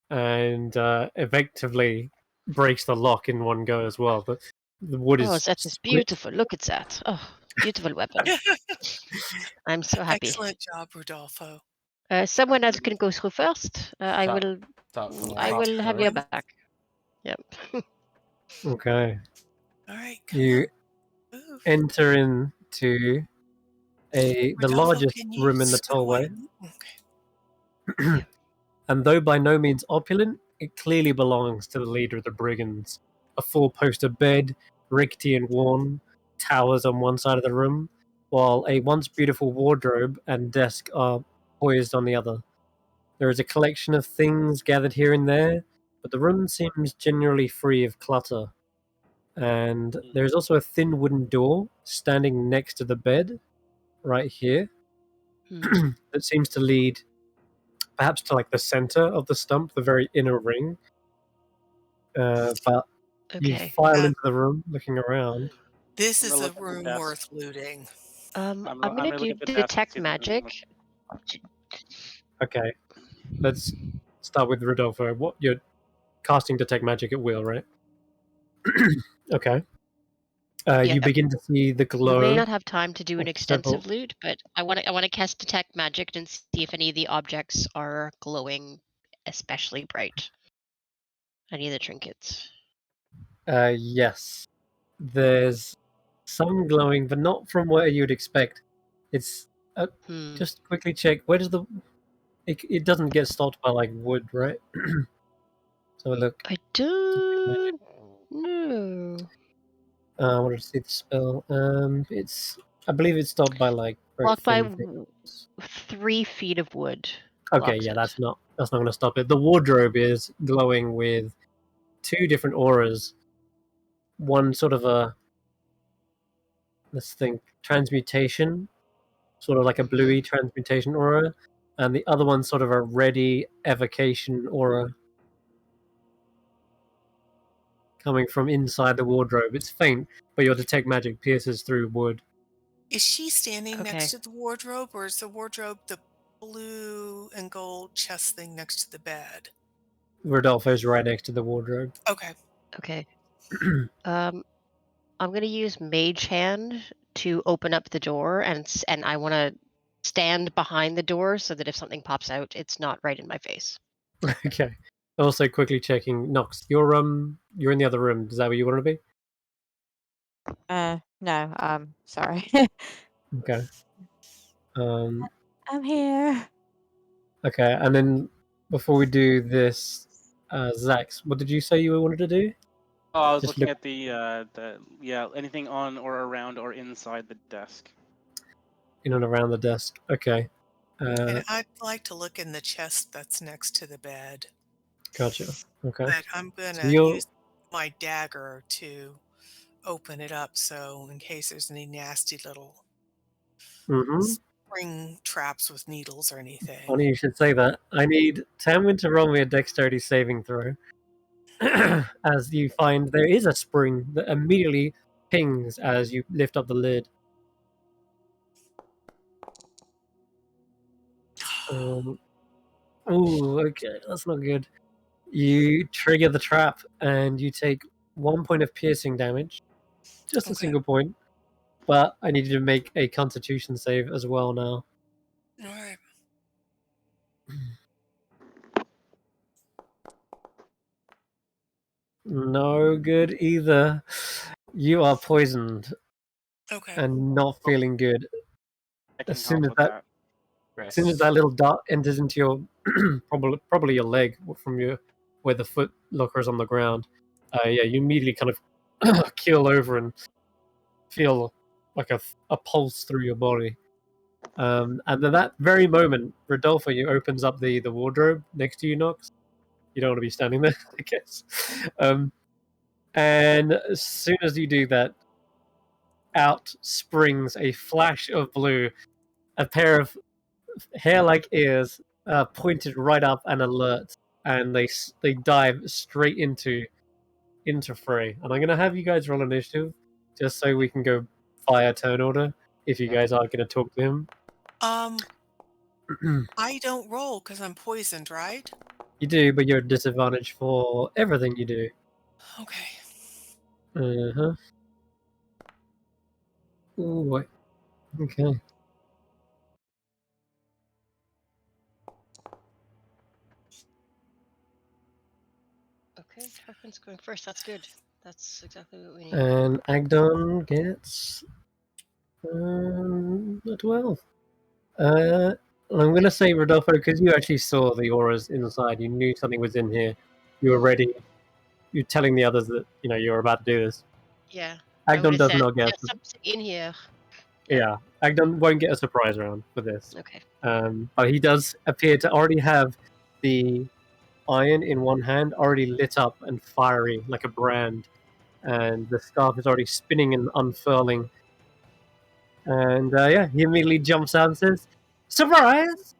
and effectively breaks the lock in one go as well. But the wood Oh, is that is beautiful. Look at that. Oh, beautiful weapon. I'm so happy. Excellent job, Rodolfo. Someone else can go through first. I will. Start from the I top, will have sorry. your back. Yep. Okay. All right, come You on. Move. enter into the Rodolfo, largest can you room in the step away? tollway. Okay. And though by no means opulent, it clearly belongs to the leader of the brigands. A four-poster bed, rickety and worn, towers on one side of the room, while a once beautiful wardrobe and desk are poised on the other. There is a collection of things gathered here and there, but the room seems generally free of clutter. And there is also a thin wooden door standing next to the bed, right here, that seems to lead perhaps to like the center of the stump, the very inner ring. But you Okay. file into the room, looking around. This I'm is gonna a look at the room desk. worth looting. I'm I'm gonna gonna do look at the desk and detect see if there's anything magic. Okay, let's start with Rodolfo. What you're casting detect magic at will, right? Okay. Yeah. You begin to see the We glow. may not have time to do an of extensive several- loot, but I want to cast detect magic and see if any of the objects are glowing especially bright. Any of the trinkets. Yes, there's some glowing, but not from where you'd expect. It's just quickly check. Where does the it doesn't get stopped by like wood, right? So look. I don't know. I want to see the spell. I believe it's stopped by like very Blocked by thin things. 3 feet of wood. Okay, blocks yeah, it. that's not going to stop it. The wardrobe is glowing with 2 different auras. One sort of a, let's think, transmutation, sort of like a bluey transmutation aura, and the other one sort of a reddy evocation aura coming from inside the wardrobe. It's faint, but your detect magic pierces through wood. Is she standing Okay. next to the wardrobe, or is the wardrobe the blue and gold chest thing next to the bed? Rodolfo's right next to the wardrobe. Okay. Okay. I'm gonna use Mage Hand to open up the door, and I want to stand behind the door so that if something pops out, it's not right in my face. Okay. Also, quickly checking, Nox, you're in the other room. Is that where you want to be? No, sorry. Okay. I'm here. Okay, and then before we do this, Xaxx, what did you say you wanted to do? Oh, I was Just looking look- at anything on or around or inside the desk. In and around the desk. Okay. And I'd like to look in the chest that's next to the bed. Gotcha. Okay. But I'm going So to you're use my dagger to open it up so in case there's any nasty little Mm-hmm. spring traps with needles or anything. Funny you should say that. I need Tanwen to roll me a dexterity saving throw. As you find there is a spring that immediately pings as you lift up the lid. Ooh, okay, that's not good. You trigger the trap and you take 1 point of piercing damage. Just a Okay. single point. But I need you to make a constitution save as well now. All right. No good either. You are poisoned Okay. and not feeling good. I can As soon help as with that. as soon as that little dart enters into your probably your leg from your where the foot locker is on the ground, yeah, you immediately kind of keel over and feel like a pulse through your body. And at that very moment, Rodolfo, you opens up the wardrobe next to you, Nox. You don't want to be standing there, I guess. And as soon as you do that, out springs a flash of blue, a pair of hair-like ears pointed right up and alert, and they dive straight into Frey. And I'm gonna have you guys roll initiative, just so we can go via turn order. If you guys are gonna talk to him, I don't roll because I'm poisoned, right? you do, but you're at disadvantage for everything you do. Okay. Uh-huh. Ooh, wait. Okay. Okay, Tarquin's going first. That's good. That's exactly what we need. And Agdon gets a 12. I'm going to say, Rodolfo, because you actually saw the auras inside, you knew something was in here, you were ready, you're telling the others that, you're about to do this. Yeah. I Agdon would've does said, not get... "There's something in here." Yeah, Agdon won't get a surprise round for this. Okay. But he does appear to already have the iron in one hand already lit up and fiery like a brand, and the scarf is already spinning and unfurling. And yeah, he immediately jumps out and says, "Surprise!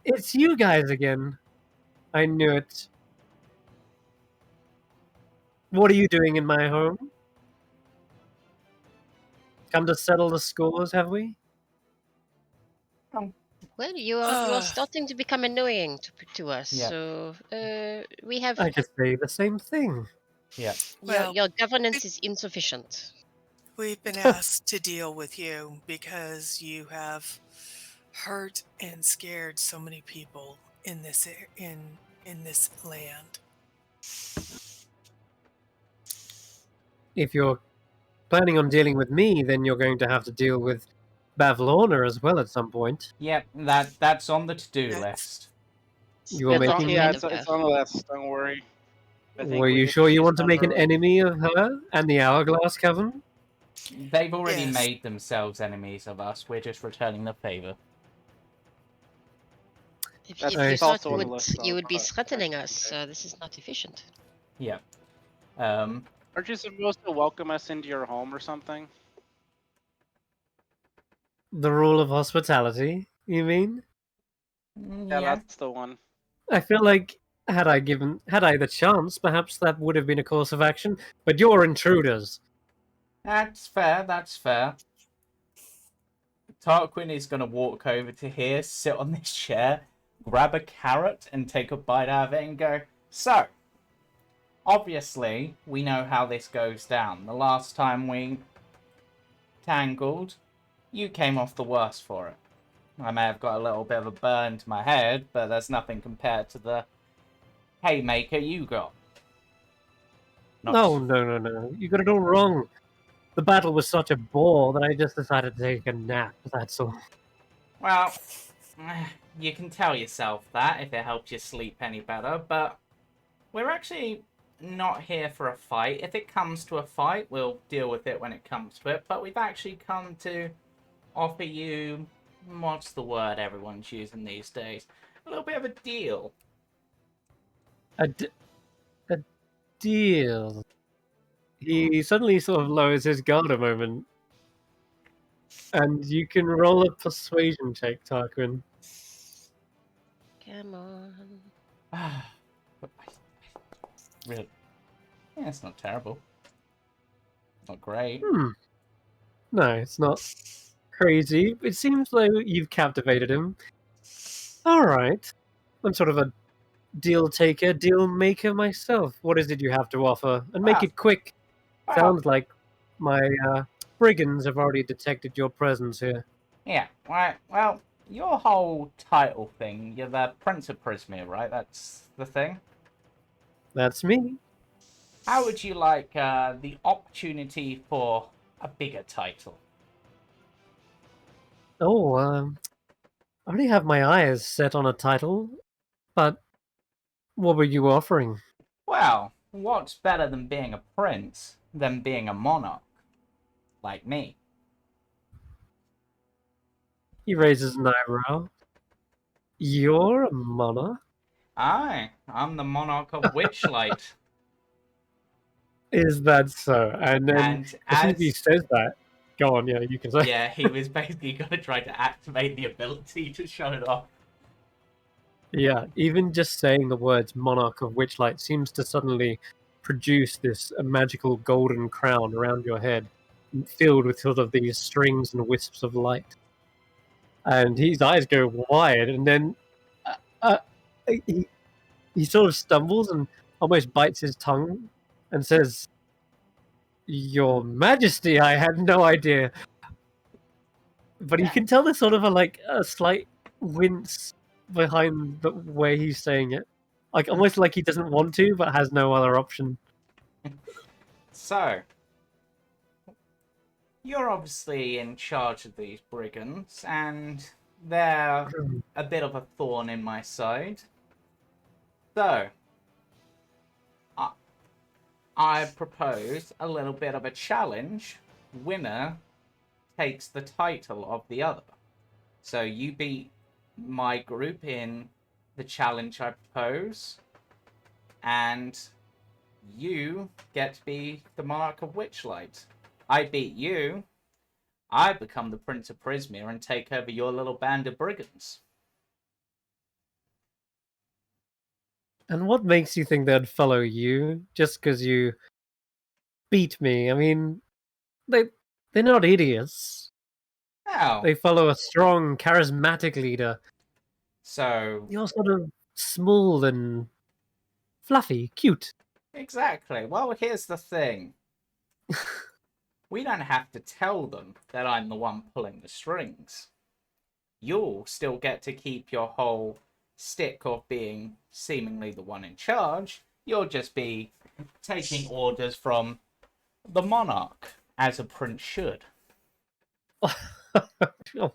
It's you guys again. I knew it. What are you doing in my home? Come to settle the scores, have we?" Well, you are starting to become annoying to us. Yeah. So we have I could say the same thing. Yeah. Well, your governance is insufficient. we've been asked to deal with you because you have hurt and scared so many people in this in this land. If you're planning on dealing with me, then you're going to have to deal with Bavlorna as well at some point. Yep, that's on the to-do That's- list. You were It's on, making... yeah, Rid it's, of it's her. on the list. Don't worry. I think Were we you could sure you use want to on make an her- enemy of her and the Hourglass Coven? They've already Yes. made themselves enemies of us. We're just returning the favor. If That's you also thought on the list, you though, would be but threatening that's us, okay. this is not efficient. Yeah. Aren't you supposed to welcome us into your home or something? The rule of hospitality, you mean? Yeah, that's the one. I feel like had I the chance, perhaps that would have been a course of action. But you're intruders. That's fair. That's fair. Tarquin is gonna walk over to here, sit on this chair, grab a carrot, and take a bite out of it, and go. So, obviously, we know how this goes down. The last time we tangled, you came off the worst for it. I may have got a little bit of a burn to my head, but that's nothing compared to the haymaker you got. No. You got it all wrong. The battle was such a bore that I just decided to take a nap, that's all. Well, you can tell yourself that if it helps you sleep any better, but we're actually not here for a fight. If it comes to a fight, we'll deal with it when it comes to it, but we've actually come to offer you, what's the word everyone's using these days? A little bit of a deal. A deal. he suddenly sort of lowers his guard a moment. And you can roll a persuasion check, Tarquin. Come on. Really? Yeah, it's not terrible. Not great. No, it's not crazy. It seems like you've captivated him. Alright. I'm sort of a deal taker, deal maker myself. What is it you have to offer? And make it quick. Sounds like my brigands have already detected your presence here. Yeah, right. Well, your whole title thing, you're the Prince of Prismere, right? That's the thing? That's me. How would you like the opportunity for a bigger title? Oh, I already have my eyes set on a title, but what were you offering? Well, what's better than being a prince than being a monarch? Like me. He raises an eyebrow. You're a monarch? Aye, I'm the monarch of Witchlight. Is that so? And then, And as soon as he as... says that, go on, yeah, you can say. Yeah, he was basically going to try to activate the ability to show it off. Yeah, even just saying the words Monarch of Witchlight seems to suddenly produce this magical golden crown around your head, filled with sort of these strings and wisps of light. And his eyes go wide, and then he sort of stumbles and almost bites his tongue and says, "Your Majesty, I had no idea." But you can tell there's sort of a slight wince behind the way he's saying it. Like almost like he doesn't want to, but has no other option. So, you're obviously in charge of these brigands, and they're a bit of a thorn in my side. So, I propose a little bit of a challenge. Winner takes the title of the other. So you beat my group in the challenge I propose, and you get to be the Monarch of Witchlight. I beat you, I become the Prince of Prismere and take over your little band of brigands. And what makes you think they'd follow you just because you beat me? I mean, they're not idiots. Now, They follow a strong, charismatic leader. So You're sort of small and fluffy, cute. Exactly. Well, here's the thing. We don't have to tell them that I'm the one pulling the strings. You'll still get to keep your whole stick of being seemingly the one in charge. You'll just be taking orders from the monarch, as a prince should. Oh,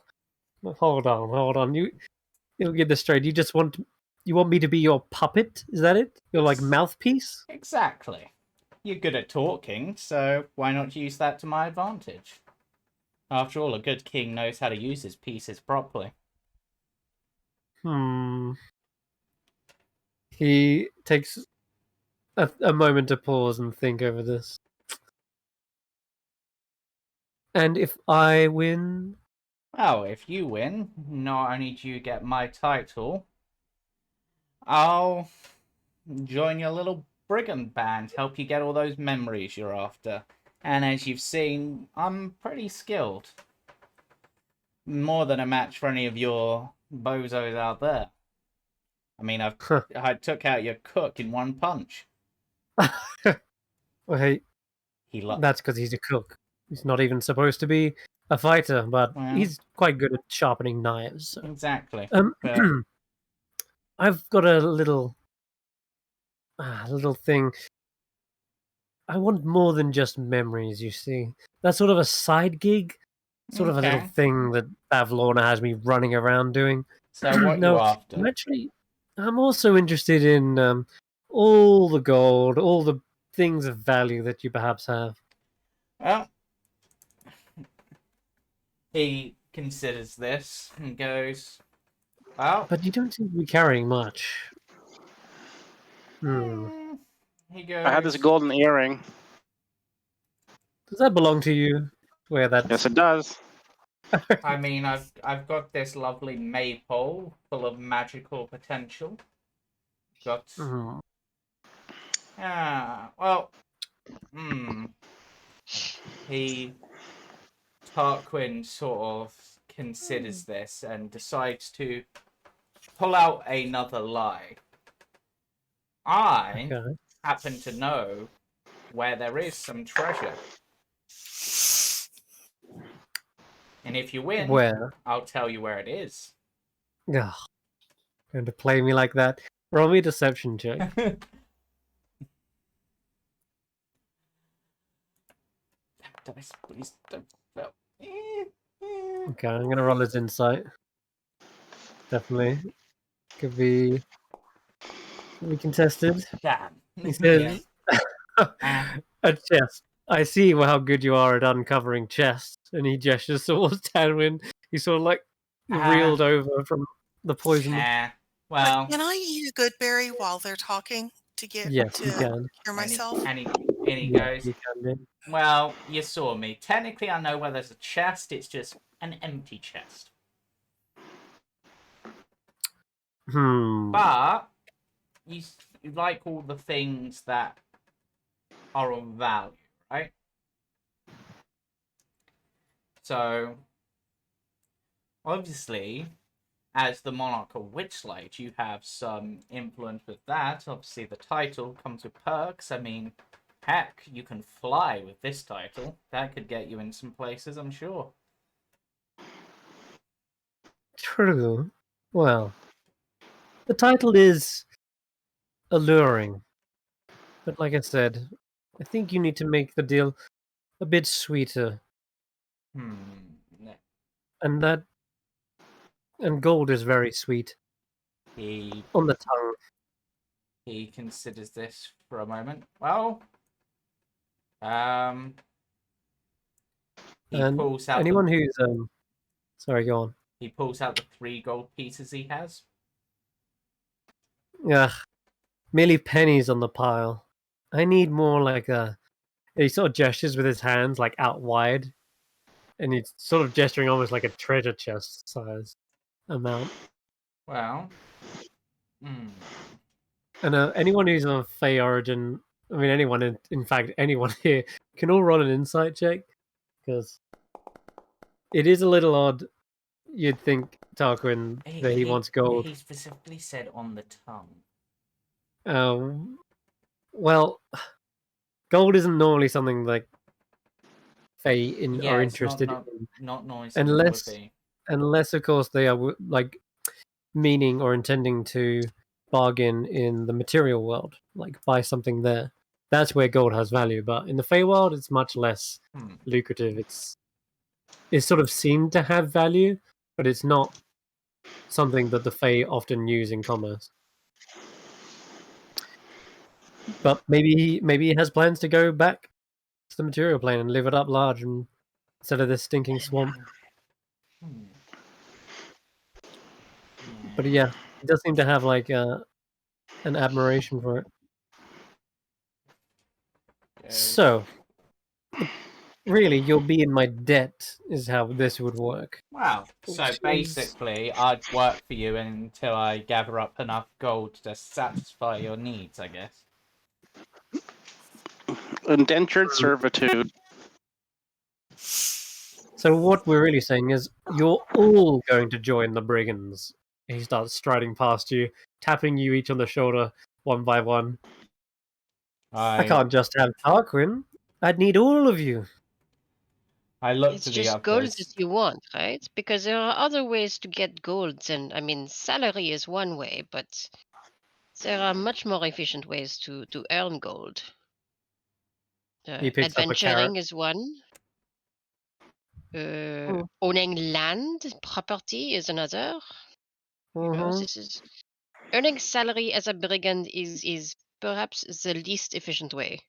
hold on. You'll get this straight. You want me to be your puppet? Is that it? Your mouthpiece? Exactly. You're good at talking, so why not use that to my advantage? After all, a good king knows how to use his pieces properly. He takes a moment to pause and think over this. And if I win? Well, if you win, not only do you get my title, I'll join your little brigand band, help you get all those memories you're after. And as you've seen, I'm pretty skilled. More than a match for any of your bozos out there. I mean, I took out your cook in one punch. Well, hey, that's because he's a cook. He's not even supposed to be a fighter, but he's quite good at sharpening knives. So. Exactly. I've got a little thing. I want more than just memories, you see. That's sort of a side gig. Sort of a little thing that Bavlorna has me running around doing. So what you after? I'm also interested in all the gold, all the things of value that you perhaps have. Well, he considers this and goes, well... But you don't seem to be carrying much. He goes, I had this golden earring. Does that belong to you? Where that? Yes, it does. I mean, I've got this lovely maypole full of magical potential. Got well, Tarquin sort of considers this and decides to pull out another lie. I happen to know where there is some treasure. And if you win, Where? I'll tell you where it is. Ugh. Going to play me like that? Roll me a deception check. Dice, please don't fail. Okay, I'm gonna roll his insight. Definitely. Could be contested. Damn. He says a chest. I see how good you are at uncovering chests. And he gestures towards Tanwen. He's sort of like reeled over from the poison. Well, can I eat a good berry while they're talking to get yes, you can. Hear myself? And he goes, you can, well, you saw me. Technically, I know where there's a chest. It's just an empty chest. But you like all the things that are of value, right? So, obviously, as the Monarch of Witchlight, you have some influence with that. Obviously, the title comes with perks. I mean, heck, you can fly with this title. That could get you in some places, I'm sure. True. Well, the title is alluring. But like I said, I think you need to make the deal a bit sweeter. And gold is very sweet. On the tongue. He considers this for a moment. Well, he pulls out anyone who's sorry, go on. He pulls out the 3 gold pieces he has. Yeah, merely pennies on the pile. I need more like a. He sort of gestures with his hands like out wide, and he's sort of gesturing almost like a treasure chest size amount. Well, and anyone who's of Fey origin, I mean anyone, in fact anyone here, can all roll an insight check, because it is a little odd. You'd think Tarquin that he wants gold. He specifically said on the tongue. Well, gold isn't normally something like Fey are interested in. Not normally unless of course they are like meaning or intending to bargain in the material world, like buy something there. That's where gold has value, but in the Fey world, it's much less lucrative. It's sort of seemed to have value, but it's not something that the Fey often use in commerce. But maybe he has plans to go back to the material plane and live it up large instead of this stinking swamp. But yeah, he does seem to have like an admiration for it. So, really, you'll be in my debt, is how this would work. Wow. So basically, I'd work for you until I gather up enough gold to satisfy your needs, I guess. Indentured servitude. So what we're really saying is, you're all going to join the brigands. He starts striding past you, tapping you each on the shoulder, one by one. I can't just have Tarquin. I'd need all of you. I look it's to the just others. gold that you want, right? Because there are other ways to get gold, and I mean, salary is one way, but there are much more efficient ways to earn gold. Adventuring is one. Owning land, property is another. You know, this is earning salary as a brigand is perhaps the least efficient way.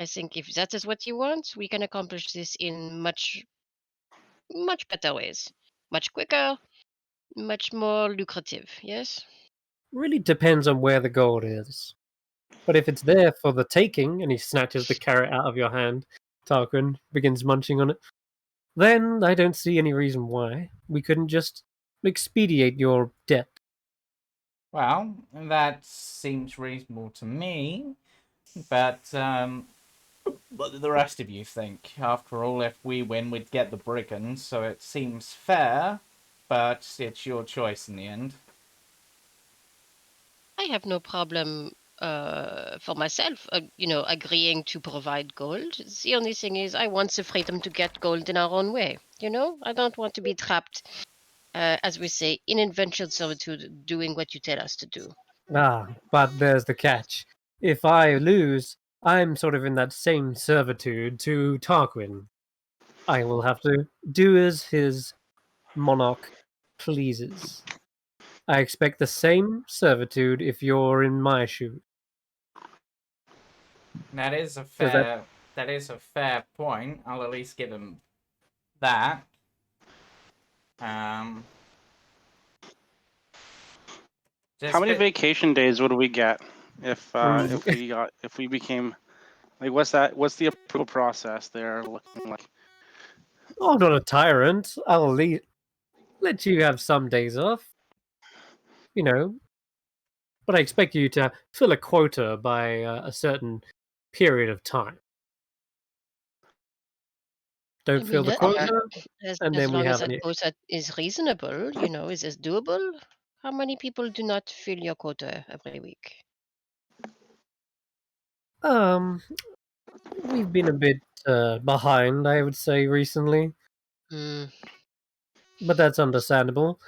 I think if that is what you want, we can accomplish this in much better ways. Much quicker, much more lucrative, yes? Really depends on where the gold is. But if it's there for the taking, and he snatches the carrot out of your hand, Tarquin begins munching on it. Then I don't see any reason why we couldn't just expedite your death. Well, that seems reasonable to me, but what do the rest of you think? After all, if we win, we'd get the brigands, so it seems fair, but it's your choice in the end. I have no problem for myself, agreeing to provide gold. The only thing is, I want the freedom to get gold in our own way. I don't want to be trapped, as we say, in indentured servitude, doing what you tell us to do. But there's the catch. If I lose, I'm sort of in that same servitude to Tarquin. I will have to do as his monarch pleases. I expect the same servitude if you're in my shoes. That is a fair point. I'll at least give him that. How many vacation days would we get if we became like what's the approval process there looking like? Oh, I'm not a tyrant. I'll let you have some days off. But I expect you to fill a quota by a certain period of time. Don't fill the quota, and then we have as that quota is reasonable, is this doable? How many people do not fill your quota every week? We've been a bit behind, I would say, recently. But that's understandable.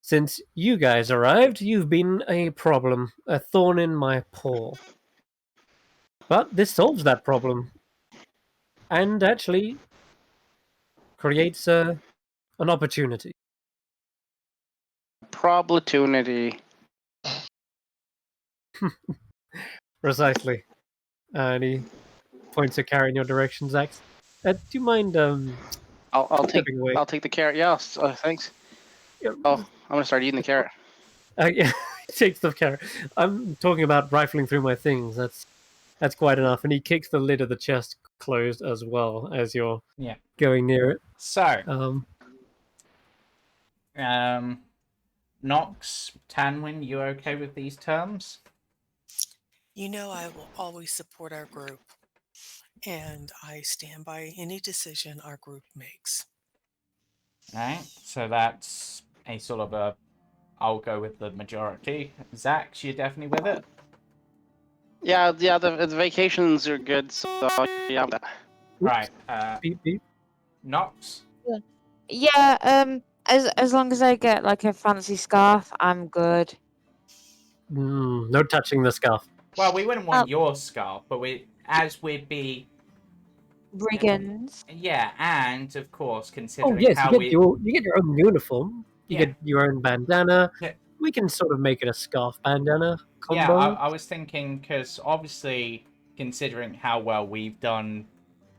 Since you guys arrived, you've been a problem, a thorn in my paw. But this solves that problem. And actually creates an opportunity. Problatunity. Precisely. And he points a carrot in your direction, Xaxx. Do you mind I'll take the carrot. Yeah, thanks. Oh, I'm gonna start eating the carrot. Yeah, he takes the carrot. I'm talking about rifling through my things. That's quite enough. And he kicks the lid of the chest closed as well as you're going near it. So, Nox, Tanwen, you okay with these terms? I will always support our group, and I stand by any decision our group makes. Right, so that's a sort of I'll go with the majority. Xaxx, you're definitely with it? Yeah, the vacations are good, so yeah. Right, beep, beep. Nox? Yeah, as long as I get like a fancy scarf, I'm good. No touching the scarf. Well, we wouldn't want your scarf, but we'd be brigands. Yeah, and of course, considering you how you get your own uniform. You get your own bandana. Yeah. We can sort of make it a scarf bandana combo. Yeah, I was thinking because obviously, considering how well we've done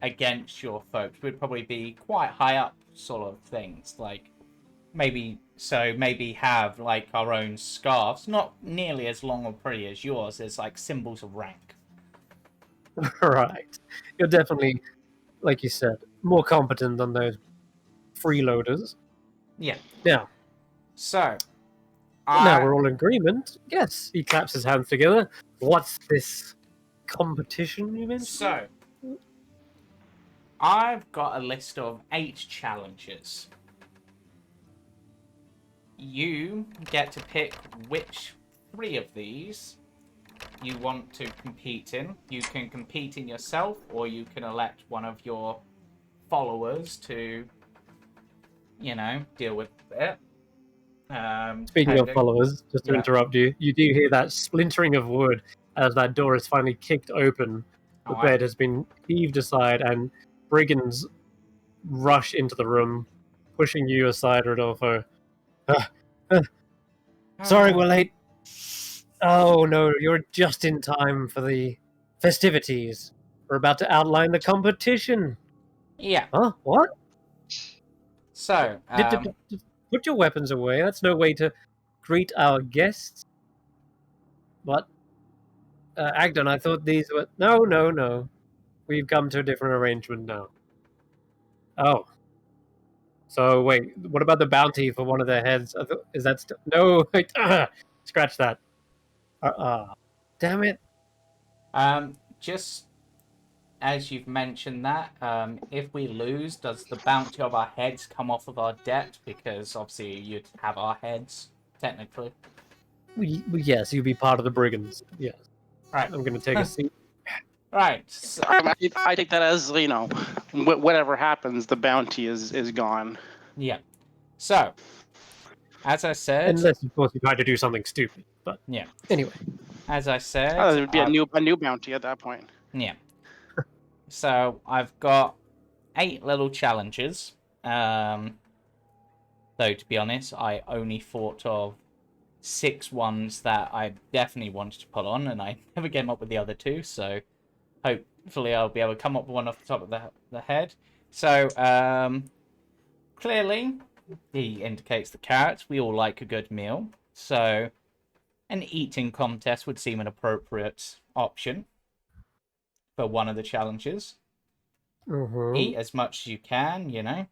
against your folks, we'd probably be quite high up sort of things. Like maybe have like our own scarves, not nearly as long or pretty as yours. As like symbols of rank. Right, you're definitely, like you said, more competent than those freeloaders. Yeah. Yeah. So. Now we're all in agreement. Yes, he claps his hands together. What's this competition you mentioned? So, I've got a list of 8 challenges. You get to pick which 3 of these you want to compete in. You can compete in yourself, or you can elect one of your followers to, deal with it. Speaking of followers, just to interrupt you, you do hear that splintering of wood as that door is finally kicked open. The bed has been heaved aside, and brigands rush into the room, pushing you aside, Rodolfo. Sorry, we're late. Oh no, you're just in time for the festivities. We're about to outline the competition. Yeah. Huh? What? So, put your weapons away. That's no way to greet our guests. What? Agdon, I thought these were... No. we've come to a different arrangement now. Oh. So, wait, what about the bounty for one of their heads? Is that still... No, wait, scratch that. Damn it. Just as you've mentioned that, if we lose, does the bounty of our heads come off of our debt? Because obviously you'd have our heads, technically. Yes, you'd be part of the brigands. Yes. Right. I'm going to take a seat. Right. So... I take that as, whatever happens, the bounty is gone. Yeah. So, as I said... Unless, of course, you try to do something stupid. But yeah. Anyway. As I said... there would be a new bounty at that point. Yeah. So, I've got 8 little challenges. Though, to be honest, I only thought of 6 ones that I definitely wanted to put on, and I never came up with the other 2, so hopefully I'll be able to come up with one off the top of the head. So, clearly, he indicates the carrots. We all like a good meal, so an eating contest would seem an appropriate option for one of the challenges. Eat as much as you can,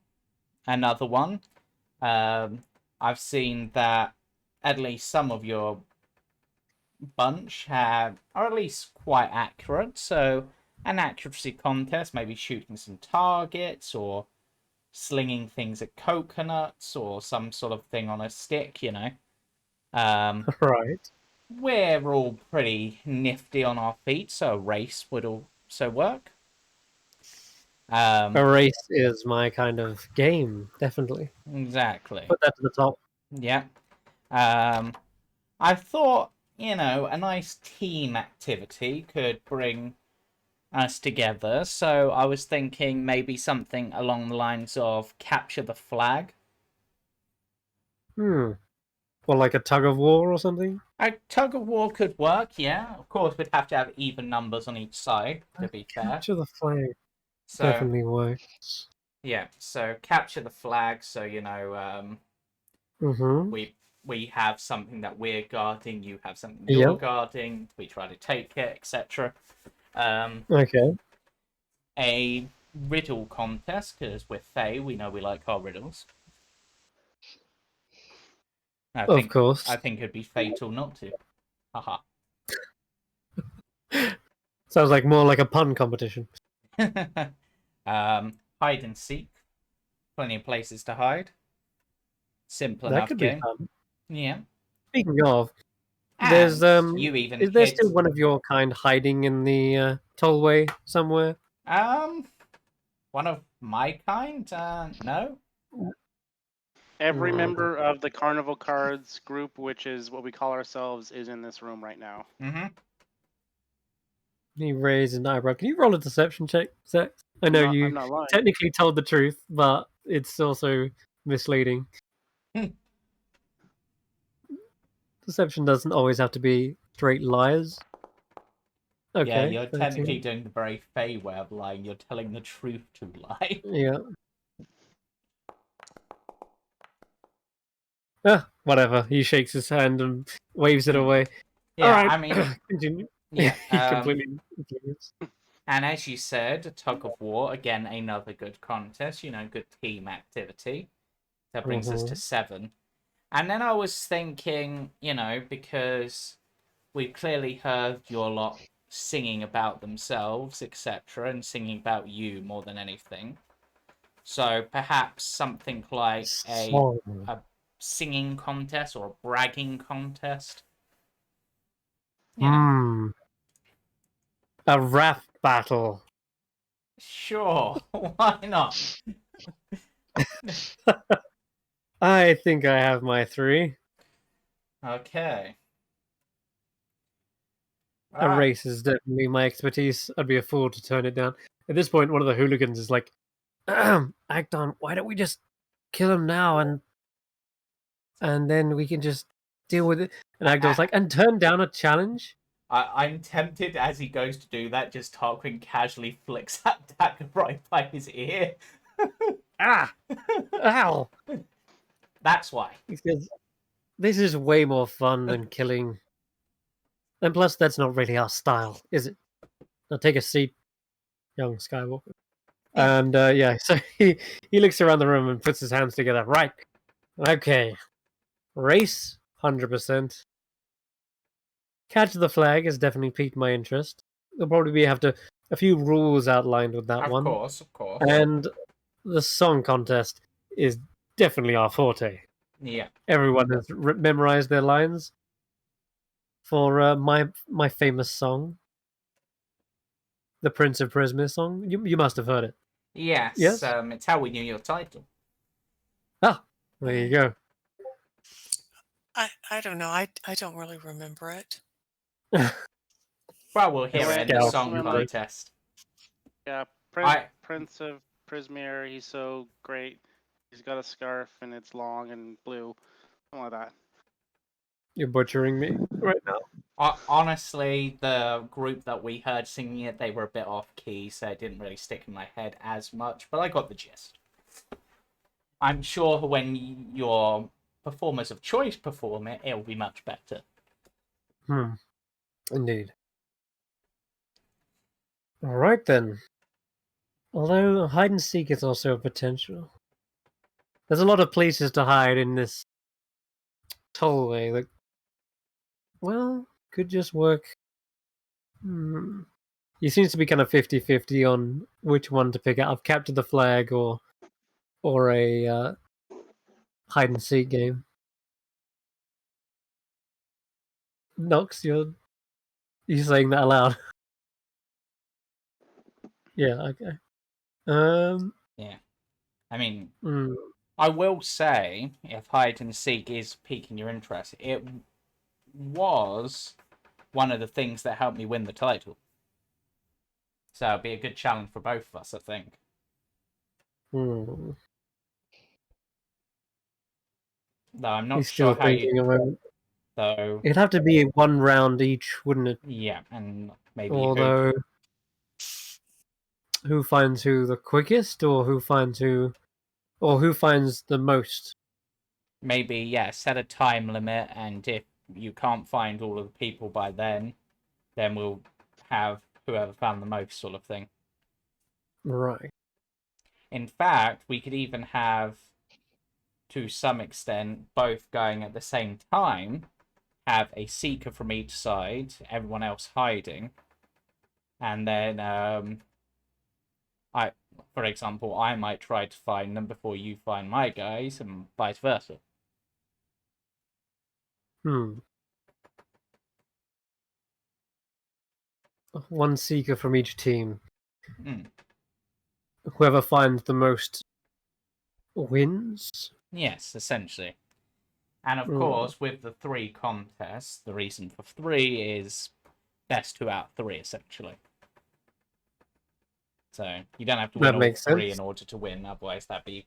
Another one, I've seen that at least some of your bunch are at least quite accurate, so an accuracy contest, maybe shooting some targets or slinging things at coconuts or some sort of thing on a stick, Right. We're all pretty nifty on our feet, so a race would also work. A race is my kind of game, definitely. Exactly. Put that to the top. Yeah. I thought, a nice team activity could bring us together, so I was thinking maybe something along the lines of capture the flag. Or like a tug of war or something? A tug of war could work, yeah. Of course, we'd have to have even numbers on each side, to be fair. Capture the flag. So, Definitely works. Yeah, so capture the flag, so, we have something that we're guarding, you have something you're guarding, we try to take it, etc. Okay. A riddle contest, because we're Fae, we know we like our riddles. Of course. I think it'd be fatal not to. Haha. Sounds like more like a pun competition. Hide and seek. Plenty of places to hide. Simple That enough could game. be fun. Yeah. Speaking of, And there's you even is there still one of your kind hiding in the tollway somewhere? One of my kind? No. Every member of the Carnival Cards group, which is what we call ourselves, is in this room right now. Mm-hmm. He raised an eyebrow. Can you roll a deception check, Xaxx? I know you technically told the truth, but it's also misleading. Deception doesn't always have to be straight lies. Okay. Yeah, you're technically doing the very Fae way of lying. You're telling the truth to lie. Yeah. Whatever. He shakes his hand and waves it away. Yeah, all right. I mean, continue. Yeah, completely. And as you said, a tug of war, again, another good contest, good team activity. That brings us to 7. And then I was thinking, because we've clearly heard your lot singing about themselves, etc., and singing about you more than anything. So perhaps something like a singing contest or a bragging contest. A rap battle. Sure, why not? I think I have my 3. Okay. A race is definitely my expertise. I'd be a fool to turn it down. At this point, one of the hooligans is like, Agdon, why don't we just kill him now and then we can just deal with it? And Agdon's like, and turn down a challenge? I'm tempted as he goes to do that, just Tarquin casually flicks that dagger right by his ear. Ow! That's why. Because this is way more fun than killing. And plus, that's not really our style, is it? Now take a seat. young Skywalker. Yeah. And so he looks around the room and puts his hands together. Right. Okay. Race, 100%. Catch the flag has definitely piqued my interest. There'll probably be a few rules outlined with that Of one. course, of course. And the song contest is definitely our forte. Yeah. Everyone has memorized their lines for my famous song, the Prince of Prisma song. You must have heard it. Yes. Yes? It's how we knew your title. Ah, there you go. I don't know. I don't really remember it. Well, we'll hear it in the Scout. song Like- contest. Yeah, I- Prince of Prismere. He's so great. He's got a scarf and it's long and blue, something like that. You're butchering me right now. Honestly, the group that we heard singing it, they were a bit off key, so it didn't really stick in my head as much, but I got the gist. I'm sure when your performers of choice perform it, it'll be much better. Indeed. All right then. Although hide and seek is also a potential. There's a lot of places to hide in this tollway that, well, could just work. He seems to be kind of 50-50 on which one to pick out. I've captured the flag or a hide and seek game. Nox, you're saying that aloud. Yeah, okay. Yeah. I mean, hmm. I will say, if hide and seek is piquing your interest, it was one of the things that helped me win the title. So it'll be a good challenge for both of us, I think. Hmm. Though I'm not He's sure still how thinking you... of it. Though... It'd have to be one round each, wouldn't it? Yeah, and maybe... Although, who finds who the quickest, or who finds the most? Maybe, yeah, set a time limit, and if you can't find all of the people by then we'll have whoever found the most sort of thing. Right. In fact, we could even have, to some extent, both going at the same time, have a seeker from each side, everyone else hiding, and then for example, I might try to find them before you find my guys, and vice versa. One seeker from each team. Mm. Whoever finds the most wins? Yes, essentially. And of course, with the 3 contests, the reason for 3 is best 2 out of 3, essentially. So you don't have to win all 3 in order to win, otherwise that'd be...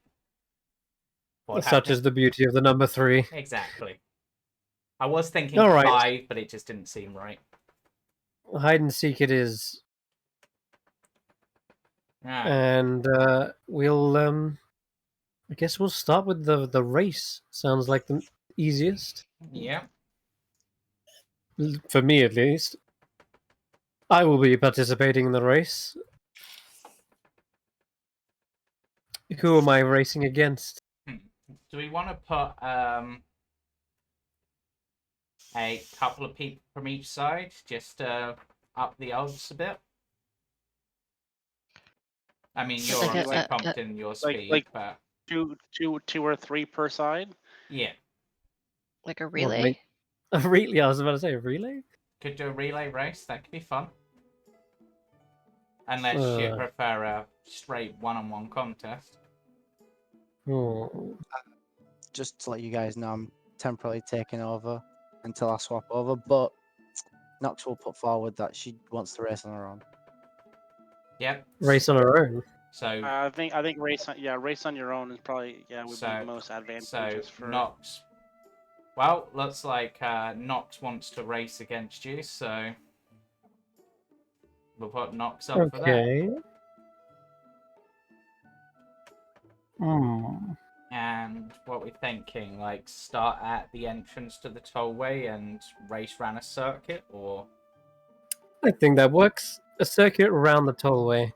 Such is the beauty of the number 3. Exactly. I was thinking 5, but it just didn't seem right. Hide and seek it is. And we'll I guess we'll start with the race. Sounds like the easiest. Yeah. For me, at least. I will be participating in the race. Who am I racing against? Do we want to put a couple of people from each side, just to up the odds a bit? I mean, you're obviously pumped in your speed, but... Two or 3 per side? Yeah. Like a relay? A relay? I was about to say a relay? Could do a relay race, that could be fun. Unless you prefer a straight one-on-one contest. Just to let you guys know, I'm temporarily taking over until I swap over, but Nox will put forward that she wants to race on her own. Yep. Race on her own. So I think race on your own is probably would be the most advantageous for Nox. Well, looks like Nox wants to race against you, so we'll put Nox up for that. Okay. And what we're thinking, like start at the entrance to the tollway and race around a circuit, or? I think that works. A circuit around the tollway.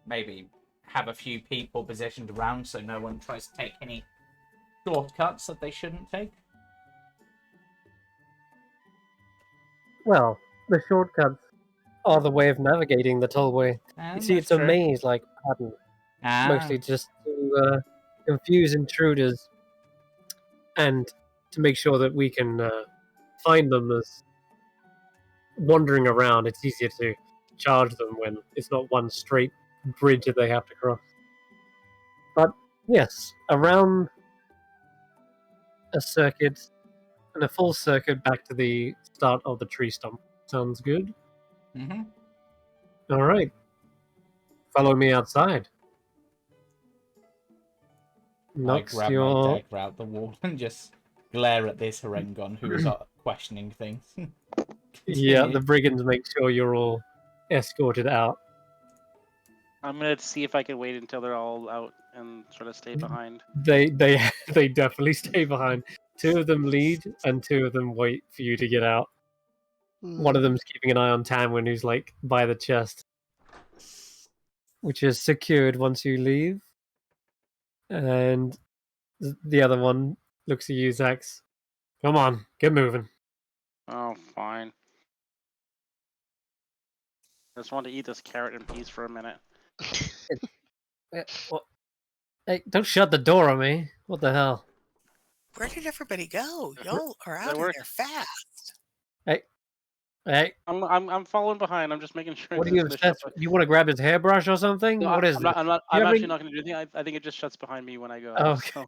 maybe have a few people positioned around so no one tries to take any shortcuts that they shouldn't take. Well, the shortcuts are the way of navigating the tollway. You see, it's a maze-like pattern, mostly just to confuse intruders and to make sure that we can find them as wandering around. It's easier to charge them when it's not one straight bridge that they have to cross. But yes, around a circuit and a full circuit back to the start of the tree stump. Sounds good? Mm-hmm. Alright. Follow me outside. I grab my dagger out the wall and just glare at this Harengon who is questioning things. Yeah, the brigands make sure you're all escorted out. I'm gonna see if I can wait until they're all out and sort of stay behind. They definitely stay behind. 2 of them lead, and 2 of them wait for you to get out. One of them's keeping an eye on Tanwen, who's like by the chest, which is secured once you leave. And the other one looks at you, Xaxx. Come on, get moving. Oh, fine. I just want to eat this carrot in peace for a minute. What? Hey, don't shut the door on me. What the hell? Where did everybody go? Y'all are out of there fast. Hey. I'm following behind. I'm just making sure. What are you obsessed with? You want to grab his hairbrush or something? No, what is I'm actually not going to do anything. I think it just shuts behind me when I go. Oh, Okay. So.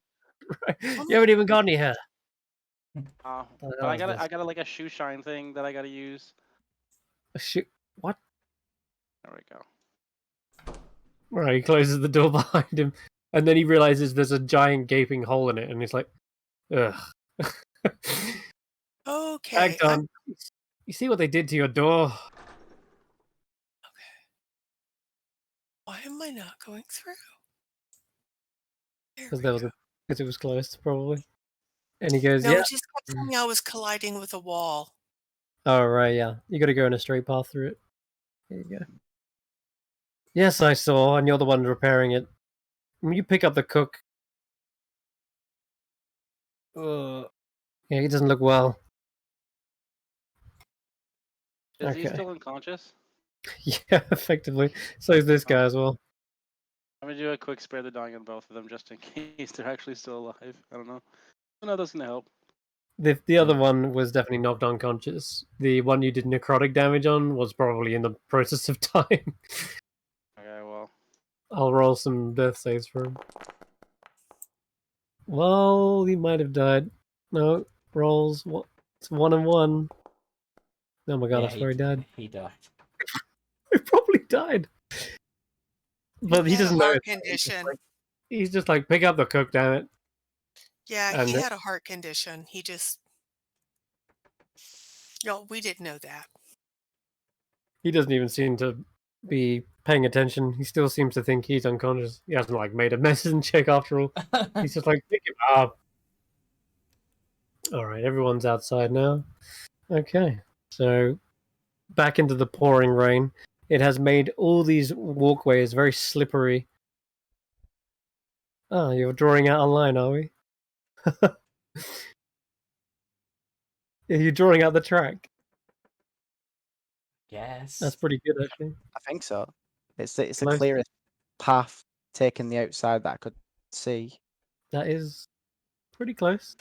Right. You haven't even got any hair. But I got like a shoe shine thing that I got to use. A shoe? What? There we go. Right, he closes the door behind him, and then he realizes there's a giant gaping hole in it, and he's like, ugh. Okay. Act on. You see what they did to your door? Okay. Why am I not going through? Because it was closed, probably. And he goes, No, yeah. it just kept saying I was colliding with a wall. Oh, right, yeah. You got to go in a straight path through it. There you go. Yes, I saw, and you're the one repairing it. When you pick up the cook... yeah, he doesn't look well. Is he still unconscious? Yeah, effectively. So is this guy as well. I'm gonna do a quick spare the dying on both of them just in case they're actually still alive. I don't know. No, that's gonna help. The other one was definitely knocked unconscious. The one you did necrotic damage on was probably in the process of dying. Okay, well. I'll roll some death saves for him. Well, he might have died. No, rolls. It's 1 and 1. Oh my god, I swear he died. He died. He probably died. But he doesn't know. Heart condition. He's just like, pick up the cook, damn it. Yeah, he had a heart condition. He just... we didn't know that. He doesn't even seem to be paying attention. He still seems to think he's unconscious. He hasn't like made a medicine check after all. He's just like, pick him up. Alright, everyone's outside now. Okay, so back into the pouring rain. It has made all these walkways very slippery. Ah, you're drawing out a line, are we? You're drawing out the track. Yes. That's pretty good, actually. I think so. It's the clearest path taking the outside that I could see. That is pretty close.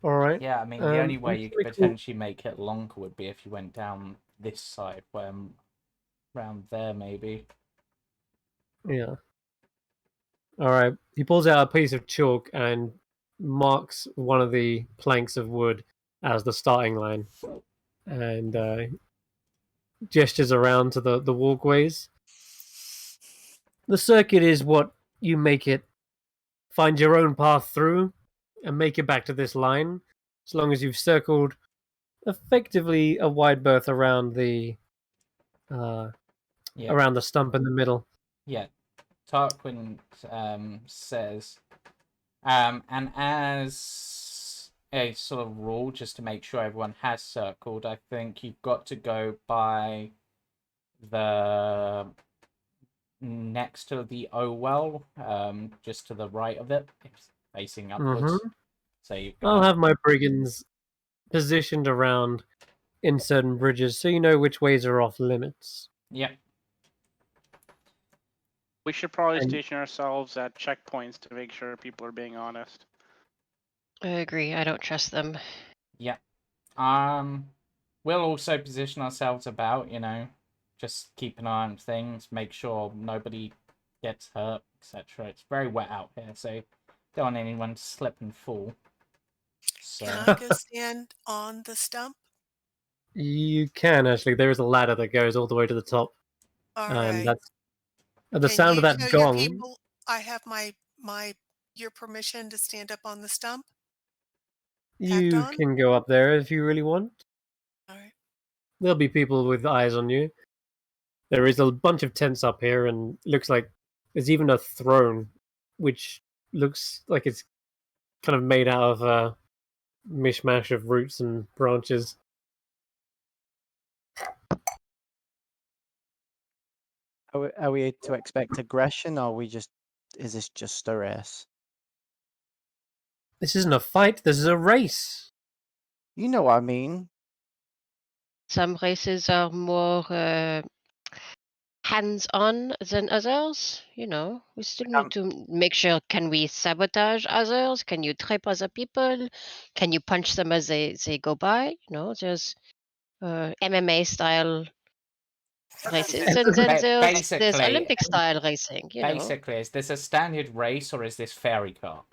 All right. Yeah, I mean, the only way you could potentially make it longer would be if you went down this side, around there, maybe. Yeah. All right. He pulls out a piece of chalk and marks one of the planks of wood as the starting line, and gestures around to the walkways. The circuit is what you make it. Find your own path through and make it back to this line, as long as you've circled effectively a wide berth around the around the stump in the middle. Yeah, Tarquin says, and as a sort of rule, just to make sure everyone has circled, I think you've got to go by the next to the O well, just to the right of it, facing upwards. So you've got. I'll have my brigands positioned around in certain bridges, so you know which ways are off limits. Yep. We should probably station ourselves at checkpoints to make sure people are being honest. I agree. I don't trust them. Yeah. We'll also position ourselves about, just keep an eye on things, make sure nobody gets hurt, etc. It's very wet out here, so don't want anyone to slip and fall. So. Can I go stand on the stump? You can actually. There is a ladder that goes all the way to the top. All and right. that's at the Can sound you of that show gong. your people I have your permission to stand up on the stump? You on? can go up there if you really want. All right. There'll be people with eyes on you. There is a bunch of tents up here, and looks like there's even a throne, which looks like it's kind of made out of a mishmash of roots and branches. Are we to expect aggression, or is this just a race? This isn't a fight, this is a race. You know what I mean. Some races are more hands-on than others. We still need to make sure, can we sabotage others? Can you trip other people? Can you punch them as they go by? There's MMA style races, and then there's Olympic style racing. Basically, is this a standard race or is this fairy car?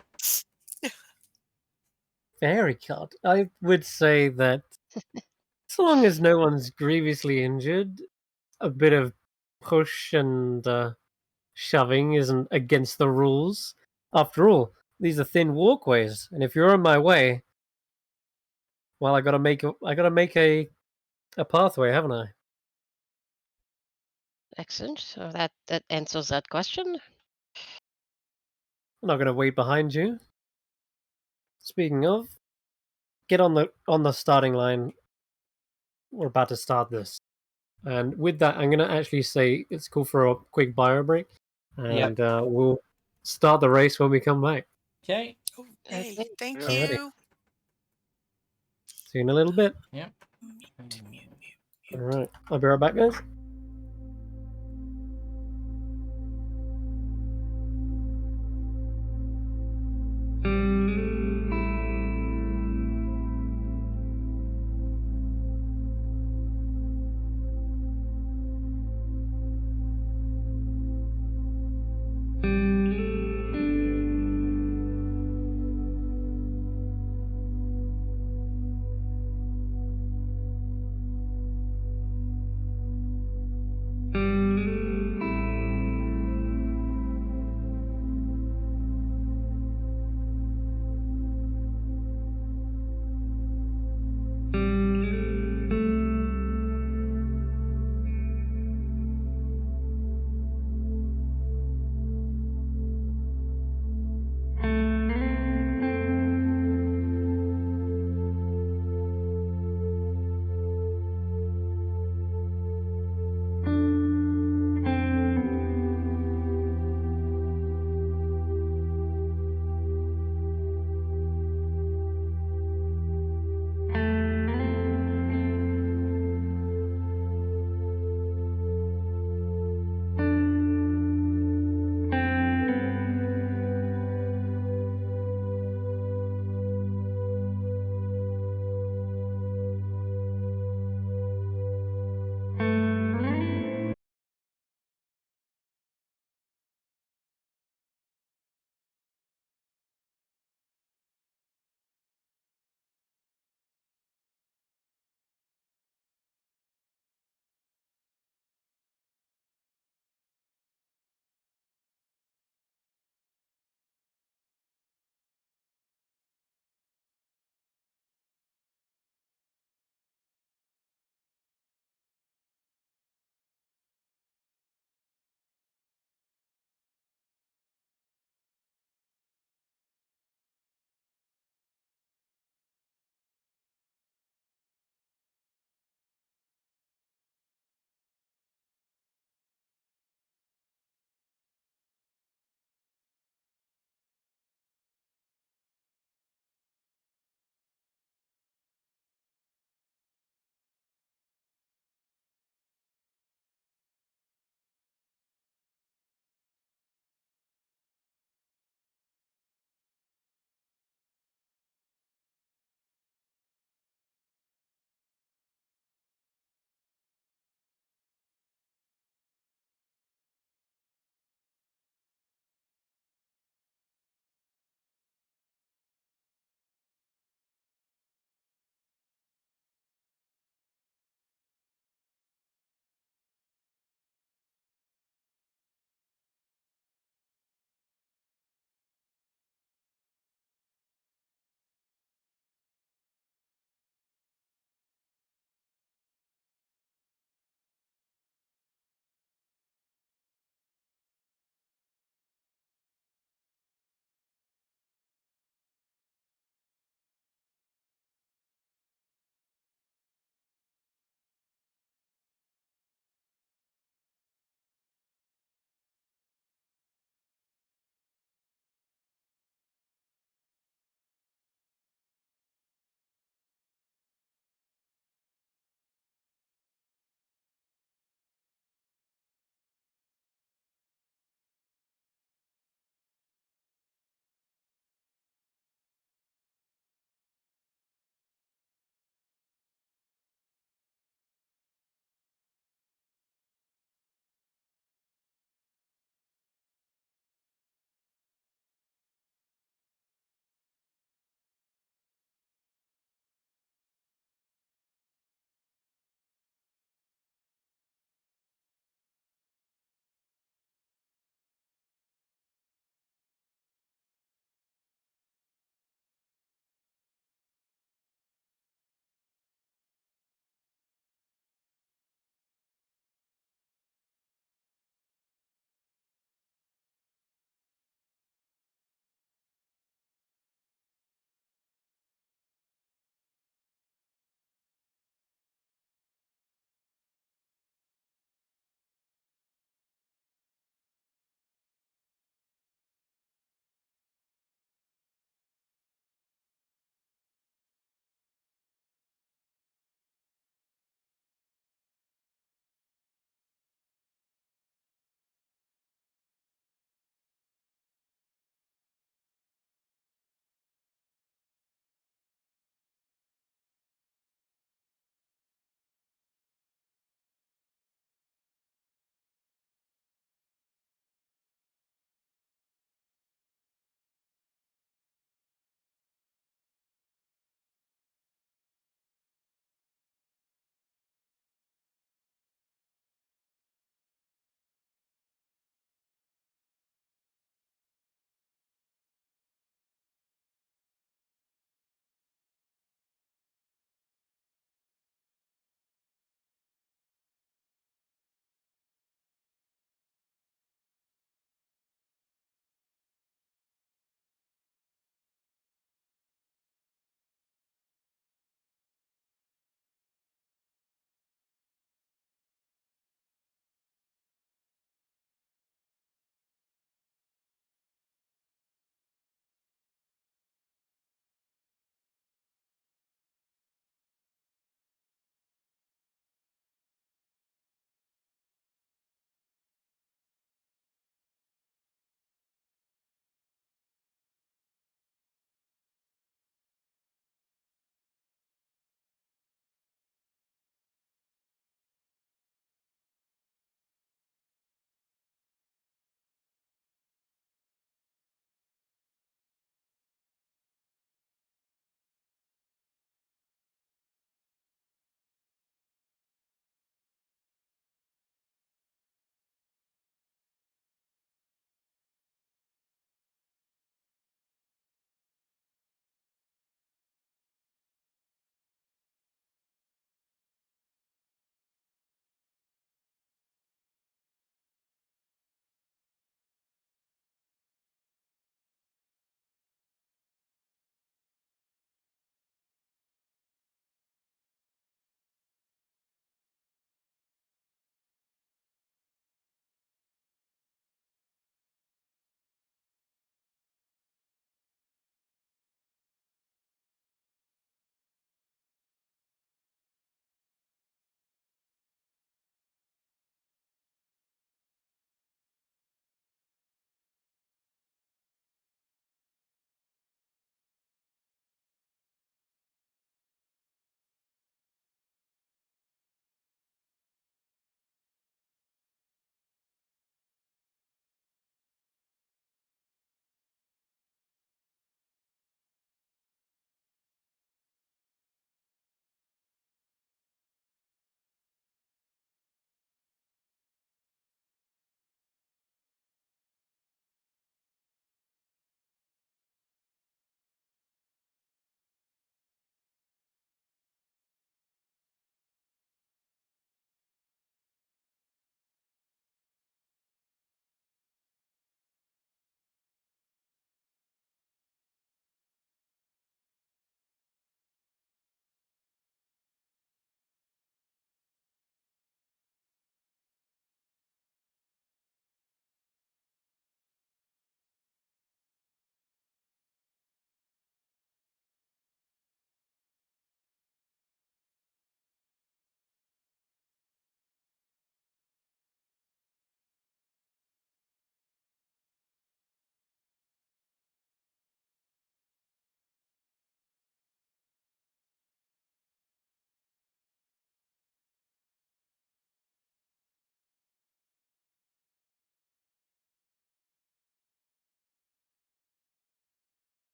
Fairy card. I would say that so long as no one's grievously injured, a bit of push and shoving isn't against the rules. After all, these are thin walkways, and if you're in my way, well, I gotta make a pathway, haven't I? Excellent. So that answers that question. I'm not gonna wait behind you. Speaking of, get on the starting line. We're about to start this, and with that, I'm gonna actually say it's cool for a quick bio break, and we'll start the race when we come back. Okay. Okay. Thank Alrighty. you. See you in a little bit. Yep. All right, I'll be right back, guys.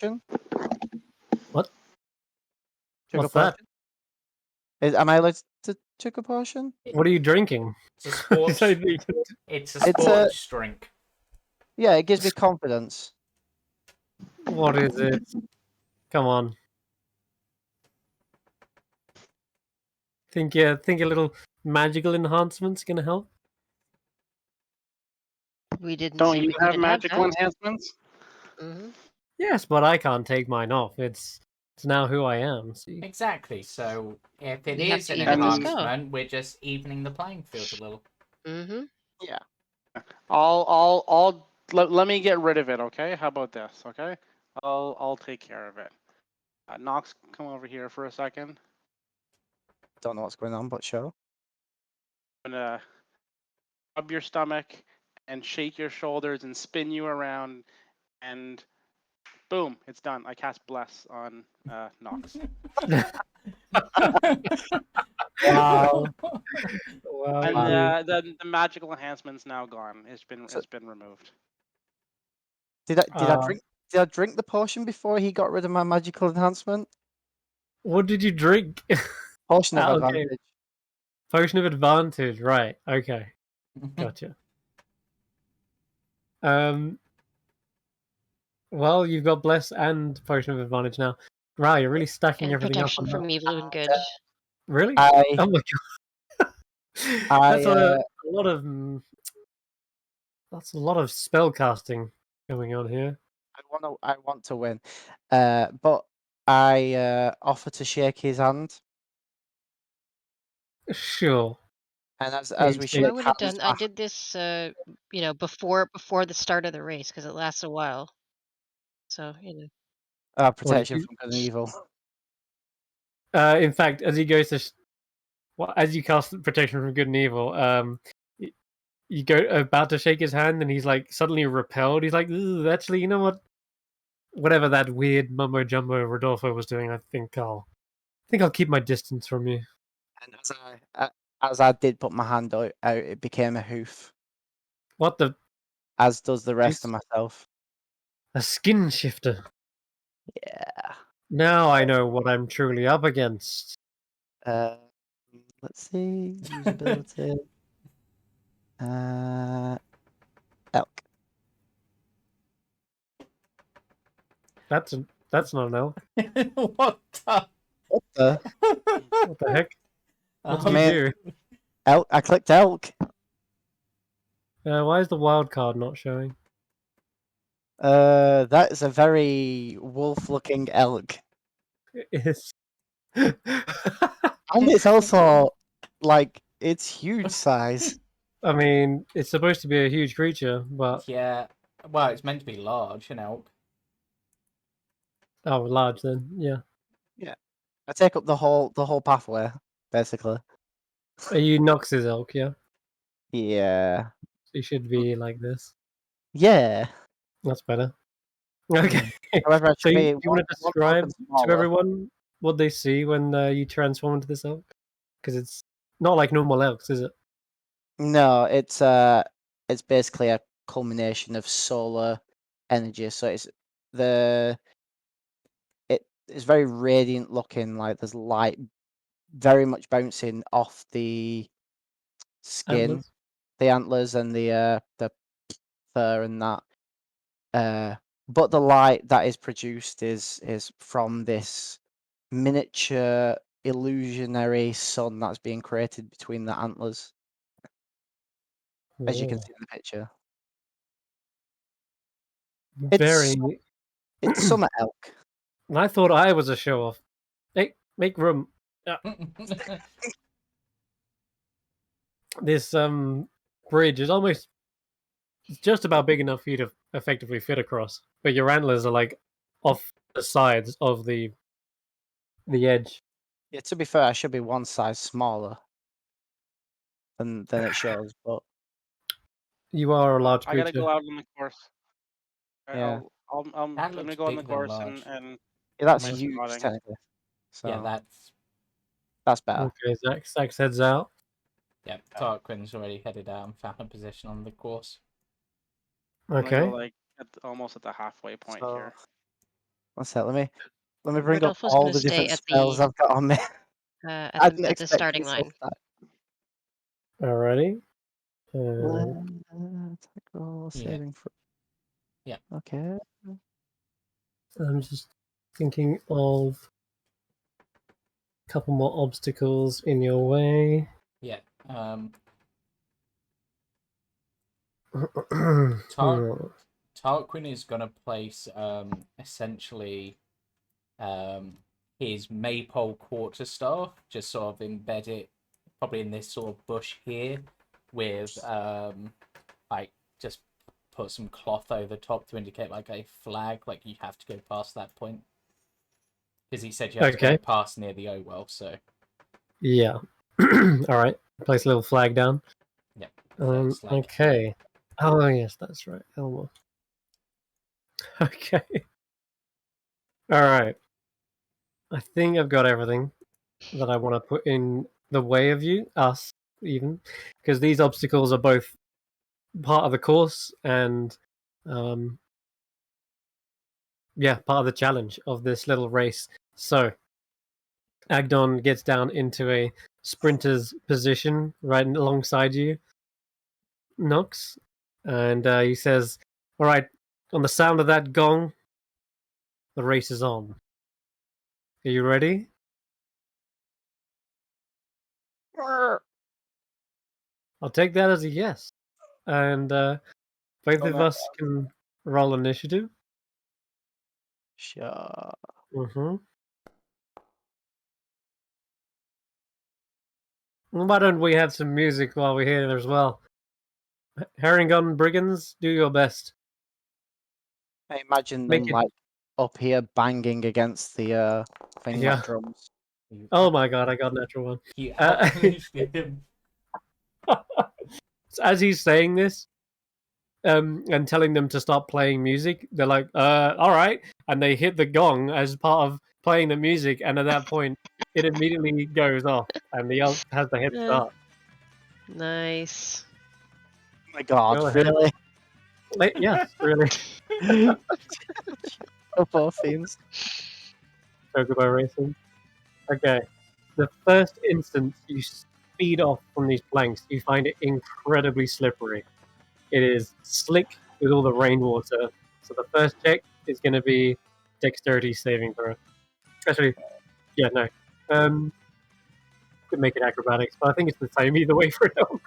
What? Chug a What's that? potion? Am I allowed to chug a potion? What are you drinking? It's a sports. Say It's a It's sports drink. Yeah, it gives me confidence. what is it? Come on. Think a little magical enhancement's gonna help? We didn't Don't say you we have couldn't have magical that. enhancements? Hmm. Yes, but I can't take mine off. It's now who I am. See? Exactly. So if it We have is to an even the enhancement, we're just evening the playing field a little. Hmm. Yeah. Let me get rid of it, okay? How about this, okay? I'll take care of it. Nox, come over here for a second. Don't know what's going on, but sure. I'm gonna rub your stomach and shake your shoulders and spin you around, and boom, it's done. I cast Bless on Nox. Wow. Wow. And Wow. the magical enhancement's now gone. It's So- been removed. Did I drink the potion before he got rid of my magical enhancement? What did you drink? Potion of Oh, okay. advantage. Potion of advantage. Right. Okay. Gotcha. Well, you've got bless and potion of advantage now. Wow, you're really stacking And everything up. protection On from that. evil and good. Really? I Oh my god. That's a lot of that's a lot of spell casting going on here. I want to win. But I offer to shake his hand, Sure. and as Yeah, we you shake I would have hands, done. I did this, before the start of the race because it lasts a while. So What did protection you? from good and evil. In fact, as he goes to, as you cast protection from good and evil, you go about to shake his hand, and he's like suddenly repelled. He's like, "Ooh, actually, you know what? Whatever that weird mumbo jumbo Rodolfo was doing, I think I'll keep my distance from you." And as I did put my hand out, it became a hoof, What the? as does the rest of myself. A skin shifter. Yeah. Now I know what I'm truly up against. Let's see. Usability. Elk. That's not an elk. What the? What the? What the heck? What did Um, you Man. do? Elk. I clicked elk. Why is the wild card not showing? That is a very wolf-looking elk, It is. and it's also like it's huge size. I mean, it's supposed to be a huge creature, but yeah. Well, it's meant to be large, elk. oh, large then. Yeah. Yeah, I take up the whole pathway, basically. Are you Nox's elk? Yeah. Yeah. You should be like this. Yeah. That's better. Okay. However, I So should be you want to one describe token to smaller. everyone what they see when you transform into this elk? Because it's not like normal elks, is it? No, it's basically a culmination of solar energy. So it's very radiant looking. Like there's light very much bouncing off the skin, Antlers? the antlers, and the fur and that. But the light that is produced is from this miniature illusionary sun that's being created between the antlers, as you can Whoa. see in the picture. It's Very. it's summer elk. And I thought I was a show off. Hey, make room. This bridge is almost it's just about big enough for you to effectively fit across, but your antlers are like off the sides of the edge. Yeah, to be fair, I should be one size smaller than it shows, but You are a large I gotta creature. go out on the course. yeah, I'm That gonna looks go on the bigger than course large. and yeah, that's my huge spotting. technically. So Yeah, that's better. Okay, Xaxx heads out. yeah. Tarquin's already headed out and found a position on the course. I'm gonna Okay. go like almost at the halfway point So here. One sec, let me bring up Rodolfo's all gonna the stay different at spells the I've got on me. I didn't at the expect starting you to line. say Alrighty. that. Attack roll, Yeah. saving throw. Yeah. Okay. I'm just thinking of a couple more obstacles in your way. Yeah. Hmm. Tarquin is gonna place essentially his maypole quarterstaff, just sort of embed it probably in this sort of bush here, with like just put some cloth over the top to indicate like a flag, like you have to go past that point. Because he said you have to go Okay. past near the well, so Yeah. Alright. Place a little flag down. yeah. Thanks, like, Okay. Oh yes, that's right. Elmo. Okay. Alright. I think I've got everything that I want to put in the way of you, us, even. Because these obstacles are both part of the course and yeah, part of the challenge of this little race. So Agdon gets down into a sprinter's position right alongside you, Nox, and he says, "All right, on the sound of that gong, the race is on. Are you ready?" I'll take that as a yes, and both of us can roll initiative. Sure. Mm-hmm. Why don't we have some music while we're here as well? Herringon Brigands, do your best. I imagine Make them it. like up here banging against the thing Yeah. like drums. Oh my god, I got a natural one. You outmanaged him. As he's saying this, and telling them to stop playing music, they're like, all right. And they hit the gong as part of playing the music, and at that point, it immediately goes off, and the elk has the head start. Nice. Oh my god, Go ahead. really? Yes, really. Football themes. Chocobo racing. Okay. The first instance you speed off from these planks, you find it incredibly slippery. It is slick with all the rainwater. So the first check is going to be dexterity saving throw. Actually, yeah, no. Could make it acrobatics, but I think it's the same either way for an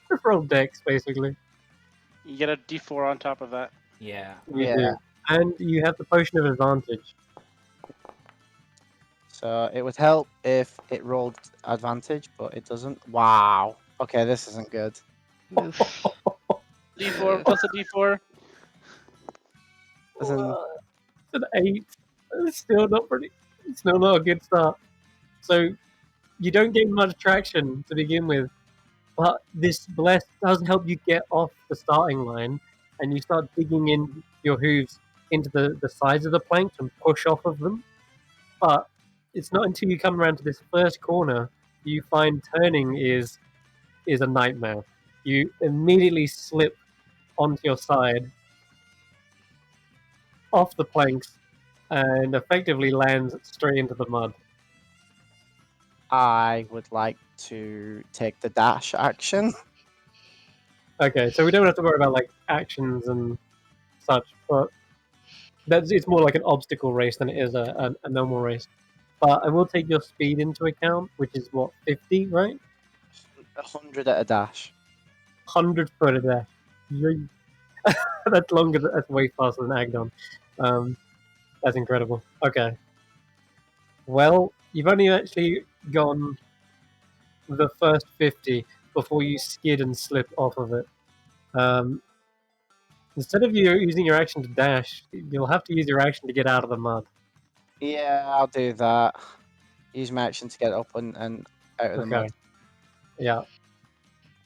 Just roll dex, basically. You get a D4 on top of that. Yeah. You Yeah. do. And you have the potion of advantage. So it would help if it rolled advantage, but it doesn't. Wow. Okay, this isn't good. Oof. D4 Oof. plus a D4. As in, It's an 8. It's still not pretty. It's still not a good start. So you don't gain much traction to begin with, but this bless does help you get off the starting line, and you start digging in your hooves into the sides of the planks and push off of them. But it's not until you come around to this first corner you find turning is a nightmare. You immediately slip onto your side, off the planks, and effectively lands straight into the mud. I would like to take the dash action. Okay, so we don't have to worry about like actions and such, but it's more like an obstacle race than it is a normal race. But I will take your speed into account, which is what, 50, right? 100 at a dash. 100 foot a dash. Yay. That's longer. That's way faster than Agdon. That's incredible. Okay. Well, you've only actually gone the first 50 before you skid and slip off of it. Instead of you using your action to dash, you'll have to use your action to get out of the mud. Yeah, I'll do that. Use my action to get up and out of the mud. Okay. Yeah.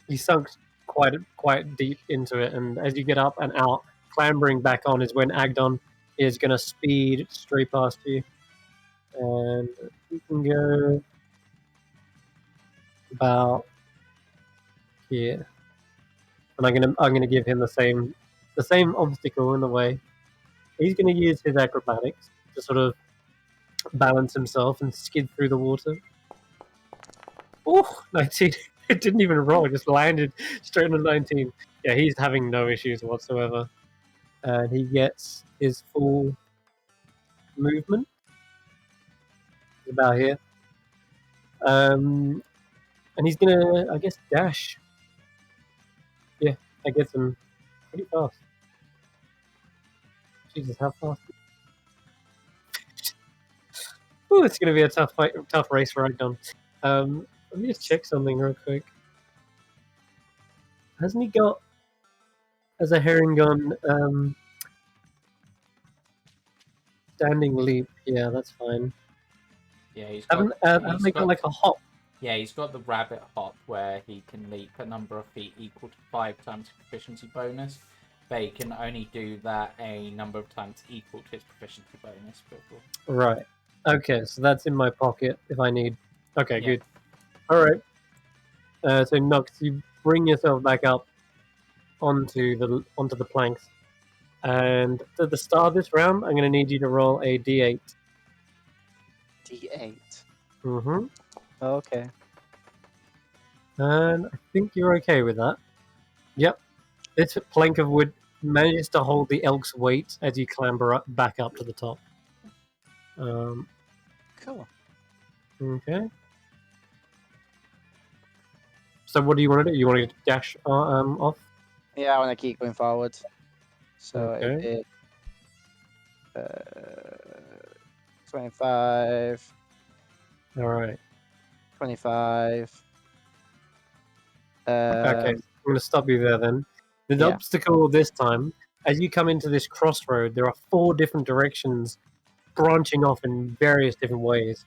You sunk quite deep into it, and as you get up and out, clambering back on is when Agdon is going to speed straight past you. And you can go about here. And I'm gonna give him the same obstacle in the way. He's gonna use his acrobatics to sort of balance himself and skid through the water. Oh, 19. It didn't even roll, it just landed straight on a 19. Yeah, he's having no issues whatsoever. And he gets his full movement. He's about here. And he's gonna, I guess, dash. Yeah, that gets him pretty fast. Jesus, how fast? Ooh, it's gonna be a tough fight, tough race right now. Let me just check something real quick. Hasn't he got as a herring gun standing leap? Yeah, that's fine. Yeah, he's got. Haven't they got like a hop? Yeah, he's got the rabbit hop where he can leap a number of feet equal to 5 times proficiency bonus. But he can only do that a number of times equal to his proficiency bonus. Right. Okay, so that's in my pocket if I need. Okay, Yeah. good. All right. So Nox, you bring yourself back up onto the planks, and at the start of this round, I'm going to need you to roll a d8. D8. Mm-hmm. Okay. And I think you're okay with that. Yep. This plank of wood manages to hold the elk's weight as you clamber back up to the top. Cool. Okay. So what do you want to do? You want to dash off? Yeah, I want to keep going forward. So Okay. it'd be 25, All right. 25. Okay, I'm going to stop you there then. The Yeah. obstacle this time, as you come into this crossroad, there are 4 different directions branching off in various different ways.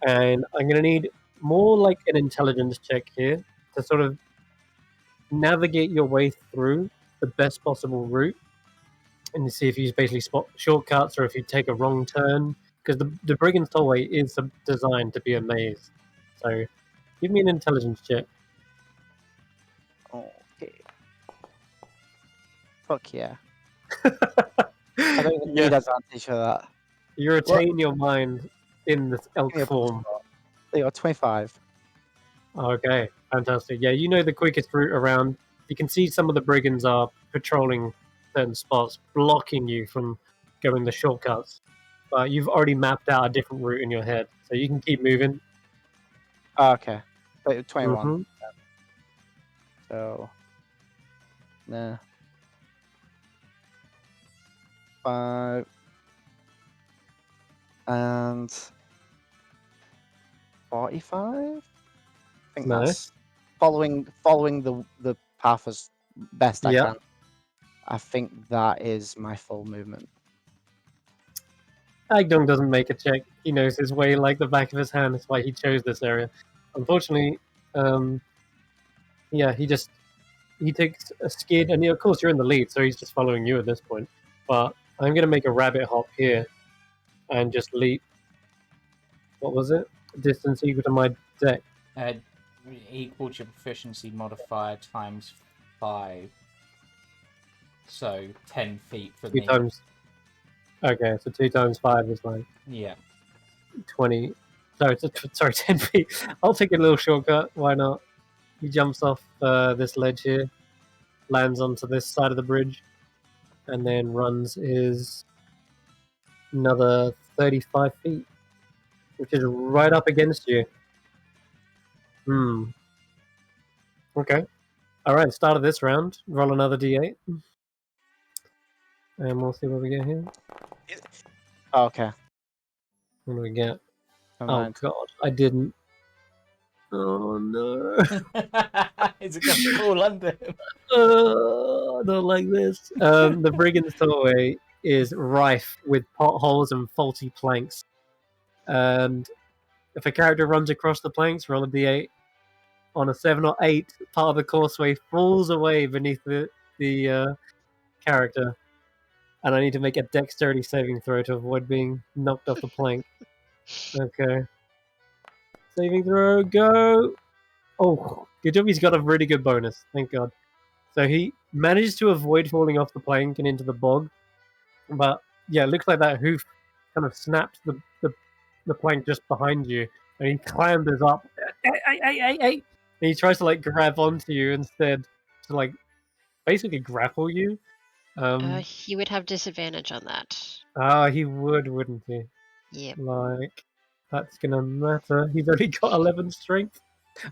And I'm going to need more like an intelligence check here to sort of navigate your way through the best possible route and see if you basically spot shortcuts or if you take a wrong turn. Because the Brigand's Tollway is designed to be a maze. So give me an intelligence check. Okay. Fuck yeah. I don't even need advantage for that. You retain your mind in this elk form. There you go, 25. Okay, fantastic. Yeah, you know the quickest route around. You can see some of the brigands are patrolling certain spots, blocking you from going the shortcuts. But you've already mapped out a different route in your head, so you can keep moving. Okay. But 21. Mhm. So, nah. 5 and 45. I think Nice. that's following the path as best I can. I think that is my full movement. Agdong doesn't make a check. He knows his way like the back of his hand. That's why he chose this area. Unfortunately, yeah, he takes a skid, and of course you're in the lead, so he's just following you at this point. But I'm going to make a rabbit hop here and just leap. What was it? Distance equal to my deck. Equal to your proficiency modifier times 5. So 10 feet for 2 me. times. Okay, so 2 times 5 is like 20. Sorry, 10 feet. I'll take a little shortcut. Why not? He jumps off this ledge here, lands onto this side of the bridge, and then runs his another 35 feet, which is right up against you. Okay. All right, start of this round. Roll another d8. And we'll see what we get here. Okay. What do we get? Never Oh, mind. God. I didn't. Oh, no. Is it going to fall under him? Not like this. The Brigand's Tollway is rife with potholes and faulty planks. And if a character runs across the planks, roll a d8. On a 7 or 8, part of the causeway falls away beneath the character. And I need to make a dexterity saving throw to avoid being knocked off the plank. Okay. Saving throw, go! Oh, good job, he's got a really good bonus. Thank God. So he manages to avoid falling off the plank and into the bog. But, yeah, it looks like that hoof kind of snaps the plank just behind you, and he clambers up. Hey. And he tries to like grab onto you instead to like basically grapple you. He would have disadvantage on that. He would, wouldn't he? Yep. Like, that's gonna matter. He's only got 11 strength.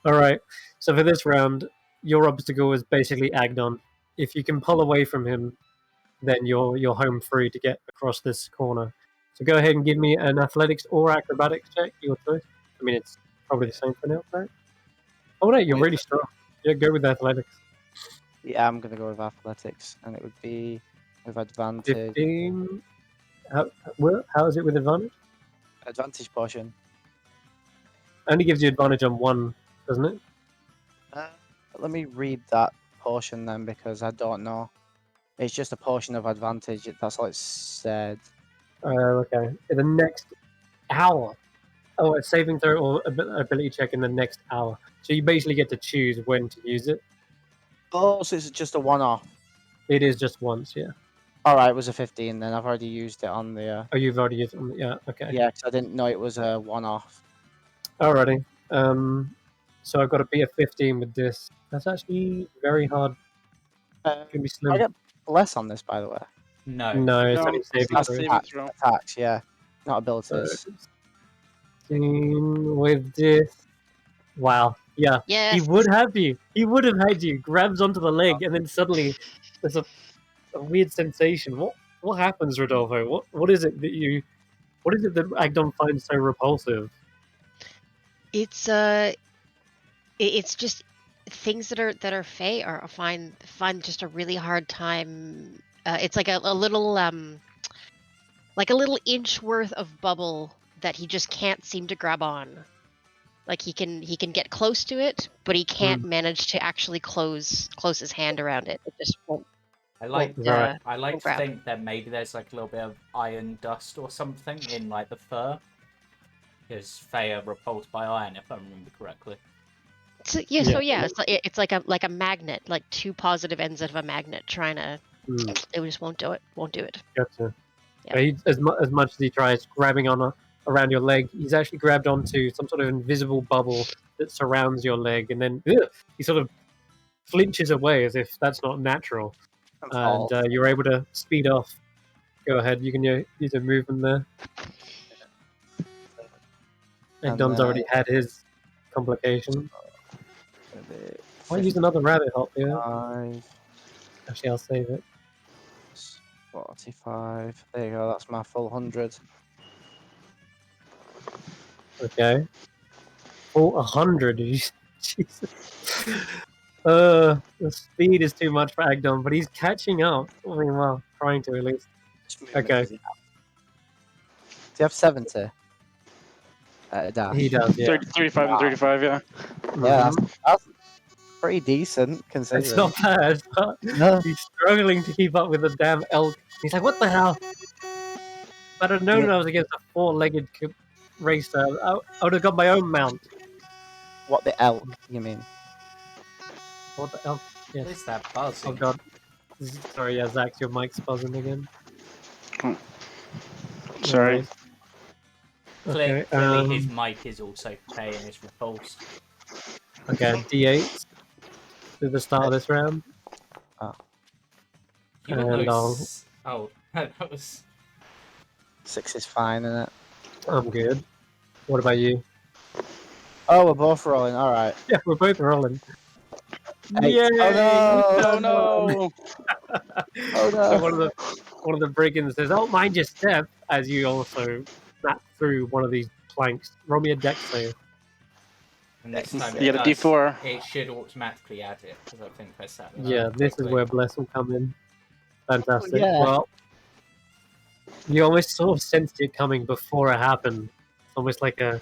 Alright, so for this round, your obstacle is basically Agdon. If you can pull away from him, then you're home free to get across this corner. So go ahead and give me an athletics or acrobatics check, your choice. I mean, it's probably the same for now, right? Oh no, you're really strong. Yeah, go with athletics. Yeah, I'm gonna go with athletics, and it would be with advantage. 15. How is it with advantage? Advantage portion. Only gives you advantage on one, doesn't it? Let me read that portion then, because I don't know. It's just a portion of advantage. That's all it said. Okay. In the next hour. Oh, a saving throw or ability check in the next hour. So you basically get to choose when to use it. Oh, so it's just a one-off. It is just once, yeah. Alright, it was a 15 then. I've already used it on the... Oh, you've already used it on the... Yeah, okay. Yeah, because I didn't know it was a one-off. Alrighty. So I've got to beat a 15 with this. That's actually very hard. Can be slim. I get less on this, by the way. No. No, it's No, only it's saving not throw. saving throw. Attacks, yeah. Not abilities. 16 with this. Wow. Yeah. Yes. He would have you. He would have had you. Grabs onto the leg, and then suddenly there's a weird sensation. What happens, Rodolfo? What is it that you? What is it that Agdon finds so repulsive? It's just things that are fey are find just a really hard time. It's like a little like a little inch worth of bubble that he just can't seem to grab on. Like he can get close to it, but he can't manage to actually close his hand around it. It just won't. I like Right. I like to grab. think that maybe there's like a little bit of iron dust or something in like the fur. Because Fae are repulsed by iron, if I remember correctly. So it's like a magnet, like two positive ends of a magnet trying to. It just won't do it. Gotcha. Yep. He, as much as he tries grabbing on around your leg, he's actually grabbed onto some sort of invisible bubble that surrounds your leg, and then he sort of flinches away as if that's not natural. And you're able to speed off. Go ahead, you can use a movement there. Agdon's already had his complication. I'll use another rabbit hop here. Actually, I'll save it. 45. There you go, that's my full 100. Okay. Full 100. Jesus. The speed is too much for Agdon, but he's catching up. I mean, well, trying to at least. Okay. Do you have 70? Dash? He does, yeah. 35 and 35, yeah. Yeah, that's pretty decent considering. It's not bad, but he's struggling to keep up with the damn elk. He's like, what the hell? If I'd have known I was against a four-legged racer, I would have got my own mount. What, the elk, you mean? What the elk? Yes. What is that buzzing? Oh god. Sorry, yeah, Xaxx, your mic's buzzing again. Sorry. Okay, clearly his mic is also Fae and is repulsed. Okay, D8 to the start of this round. That was... 6 is fine, isn't it? I'm good. What about you? Oh, we're both rolling, alright. Yeah, we're both rolling. Hey. Yay! Oh no! Oh no! So one of the brigands says, "Oh, mind your step," as you also snap through one of these planks. Roll me a dex save. And next time You get a D4. It should automatically add it, because I think I sat Yeah, this is where Bless will come in. Fantastic. Yeah. Well, you almost sort of sensed it coming before it happened. It's almost like a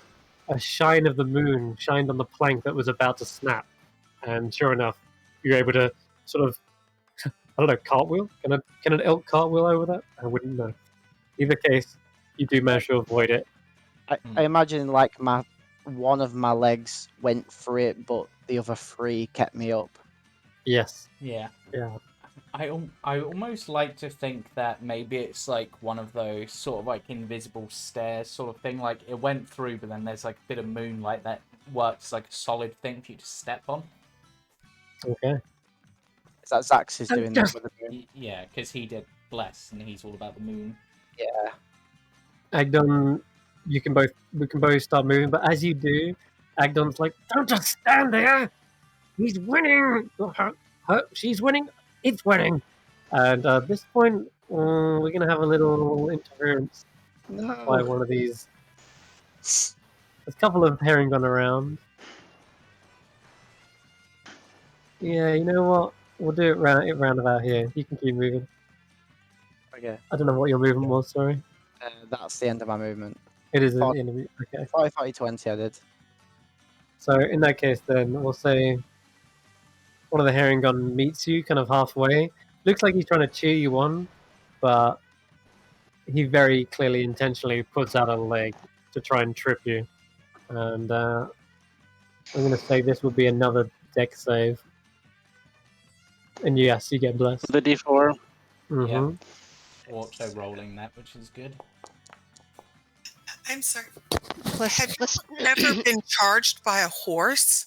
shine of the moon shined on the plank that was about to snap. And sure enough, you're able to sort of, I don't know, cartwheel? Can an elk cartwheel over that? I wouldn't know. Either case, you do manage to avoid it. I imagine like one of my legs went through it, but the other 3 kept me up. Yes. Yeah. Yeah. I almost like to think that maybe it's like one of those sort of like invisible stairs sort of thing. Like it went through, but then there's like a bit of moonlight that works like a solid thing for you to step on. Okay. Is that Xaxx is doing that with the moon? Yeah, because he did Bless, and he's all about the moon. Yeah. Agdon, we can both start moving, but as you do, Agdon's like, "Don't just stand there. He's winning. She's winning. It's winning." And at this point, we're gonna have a little interference by No. one of these. There's a couple of herring gone around. Yeah, you know what? We'll do it round about here. You can keep moving. Okay. I don't know what your movement was. Sorry. That's the end of my movement. It is Oh. an interview. Okay. 40, 40, 20 I did. So in that case, then we'll say one of the herring gun meets you kind of halfway. Looks like he's trying to cheer you on, but he very clearly intentionally puts out a leg to try and trip you. And I'm going to say this will be another deck save. And yes, you get blessed. The D4. Mm-hmm. Yeah. Auto rolling that, which is good. I'm sorry. Plus, Have you never been charged by a horse?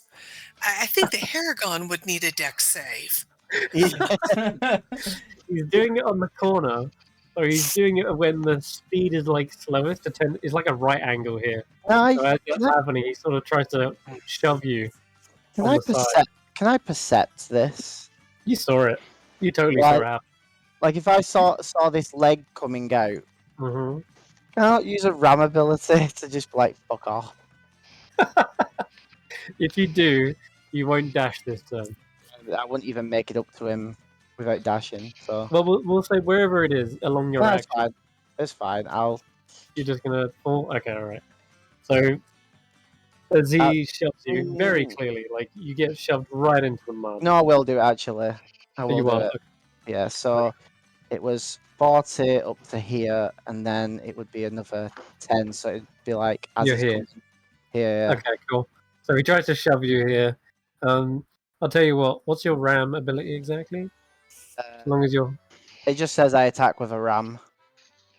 I think the Haragon would need a deck save. He's doing it on the corner, or he's doing it when the speed is like slowest. It's like a right angle here. So as that's happening, he sort of tries to shove you. Can I percept this? You saw it. You totally saw it happen. Like if I saw this leg coming out, Mm-hmm. can I not use a ram ability to just like fuck off? If you do, you won't dash this turn. I wouldn't even make it up to him without dashing. So well, we'll say wherever it is along your that's action. fine. It's fine. You're just gonna fall. Okay, all right. So as he shoves you very clearly, like you get shoved right into the mud. No, I will do it actually. I will you do will. it. Yeah. So it was 40 up to here, and then it would be another 10. So it'd be like as You're it's here. coming here. Yeah. Okay, cool. So he tries to shove you here. I'll tell you what. What's your ram ability exactly? As long as you're It just says I attack with a ram.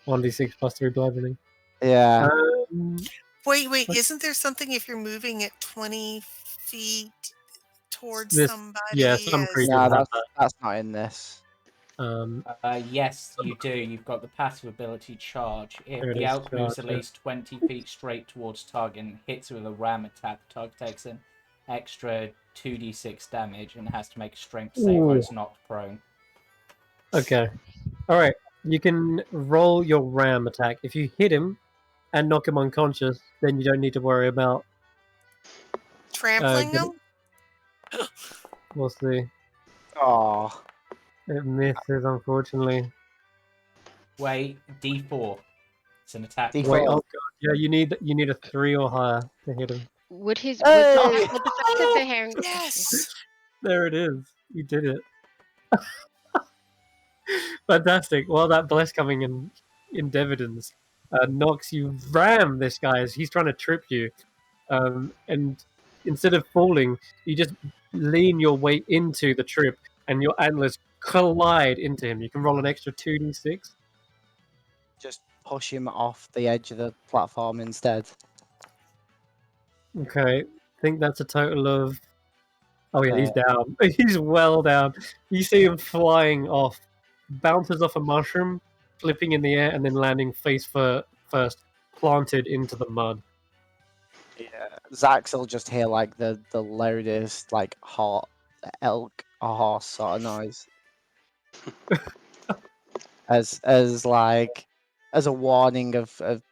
1d6 plus 3 bludgeoning. Yeah. Wait, isn't there something if you're moving at 20 feet towards somebody? Yeah, some creatures No, have that. that's not in this. Yes, you do. You've got the passive ability charge. If the elk moves at least 20 feet straight towards target and hits it with a ram attack, the target takes an extra 2d6 damage and has to make a strength save or it's knocked prone. Okay. Alright. You can roll your ram attack. If you hit him and knock him unconscious, then you don't need to worry about trampling him. We'll see. Oh. It misses, unfortunately. Wait, D4. It's an attack. D4. Wait, oh god. Yeah, you need a 3 or higher to hit him. Would the fact that the herring... Yes! There it is. You did it. Fantastic. Well, that bless coming in dividends. Nox, you ram this guy as he's trying to trip you. And instead of falling, you just lean your weight into the trip and your antlers collide into him. You can roll an extra 2d6. Just push him off the edge of the platform instead. Okay. I think that's a total of... Oh yeah, he's down. He's well down. You see him flying off, bounces off a mushroom, flipping in the air, and then landing face first, planted into the mud. Yeah, Xaxx will just hear like the loudest like elk or horse sort of noise, as a warning of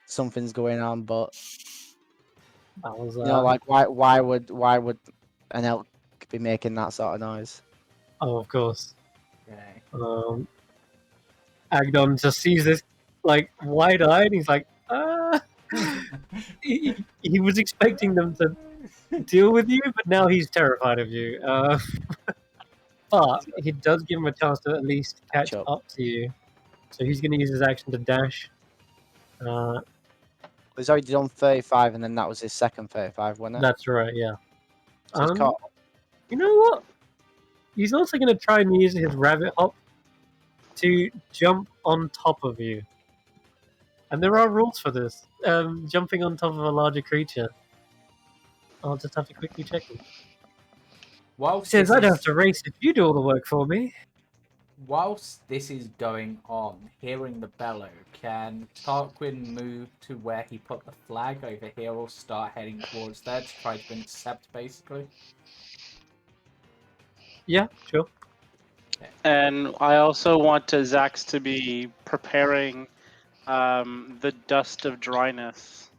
something's going on. But was, you know, like why would an elk be making that sort of noise? Oh, of course. Okay. Agdon just sees this like wide-eyed. He's like, he was expecting them to deal with you, but now he's terrified of you. But he does give him a chance to at least catch up to you. So he's going to use his action to dash. He's already done 35, and then that was his second 35, wasn't it? That's right, yeah. So he's caught. You know what? he's also going to try and use his rabbit hop to jump on top of you. And there are rules for this. Jumping on top of a larger creature. I'll just have to quickly check them. Whilst Says this I don't have is- to race if you do all the work for me. Whilst this is going on, hearing the bellow, can Tarquin move to where he put the flag over here or start heading towards there to try to intercept, basically? Yeah, sure. And I also want Xaxx to be preparing the dust of dryness.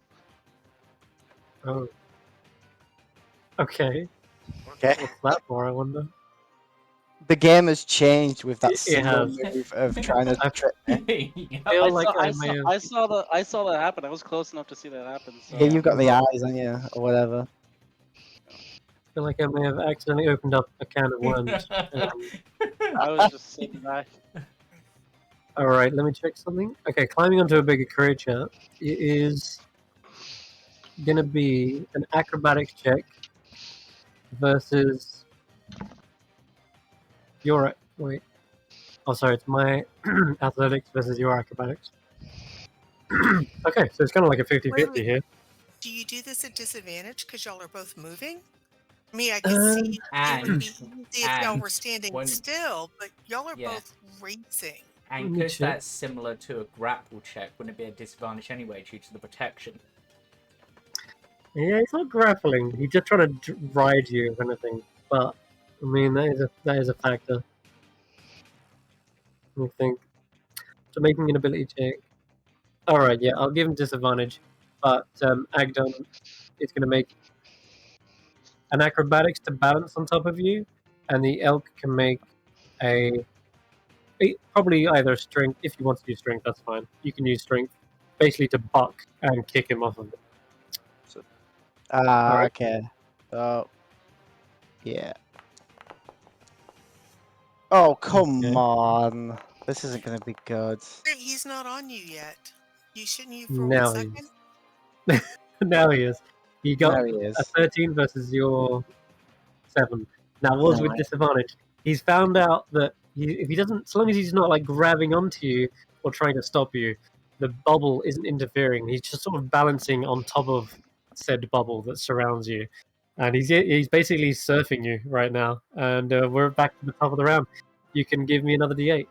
Oh. Okay. Okay. What's that for, I wonder? The game has changed with that It single has. move of trying to trip me. Feel like I may have... I saw that happen. I was close enough to see that happen. So. Yeah, you've got the eyes on you, or whatever. I feel like I may have accidentally opened up a can of worms. I was just sitting back. Alright, let me check something. Okay, climbing onto a bigger creature is gonna be an acrobatics check versus your... Wait. Oh, sorry, it's my athletics versus your acrobatics. Okay, so it's kind of like a 50-50 here. Do you do this at disadvantage because y'all are both moving? I mean, I could see it would be easy if y'all were standing still, but y'all are both racing. And because that's similar to a grapple check, wouldn't it be a disadvantage anyway due to the protection? Yeah, he's not grappling. He's just trying to ride you, if anything. But I mean, that is a factor. Let me think. So making an ability check. All right, yeah, I'll give him disadvantage, but Agdon is going to make an acrobatics to balance on top of you, and the elk can make probably either strength. If you want to do strength, that's fine. You can use strength, basically to buck and kick him off of it. Right. Okay. So, yeah. Oh, come on. This isn't going to be good. He's not on you yet. Shouldn't you for Now 1 second? Now he is. He got There he is. a 13 versus your 7. Now, was with disadvantage. He's found out that if he doesn't, so long as he's not like grabbing onto you or trying to stop you, the bubble isn't interfering. He's just sort of balancing on top of said bubble that surrounds you, and he's basically surfing you right now. And we're back to the top of the round. You can give me another D8,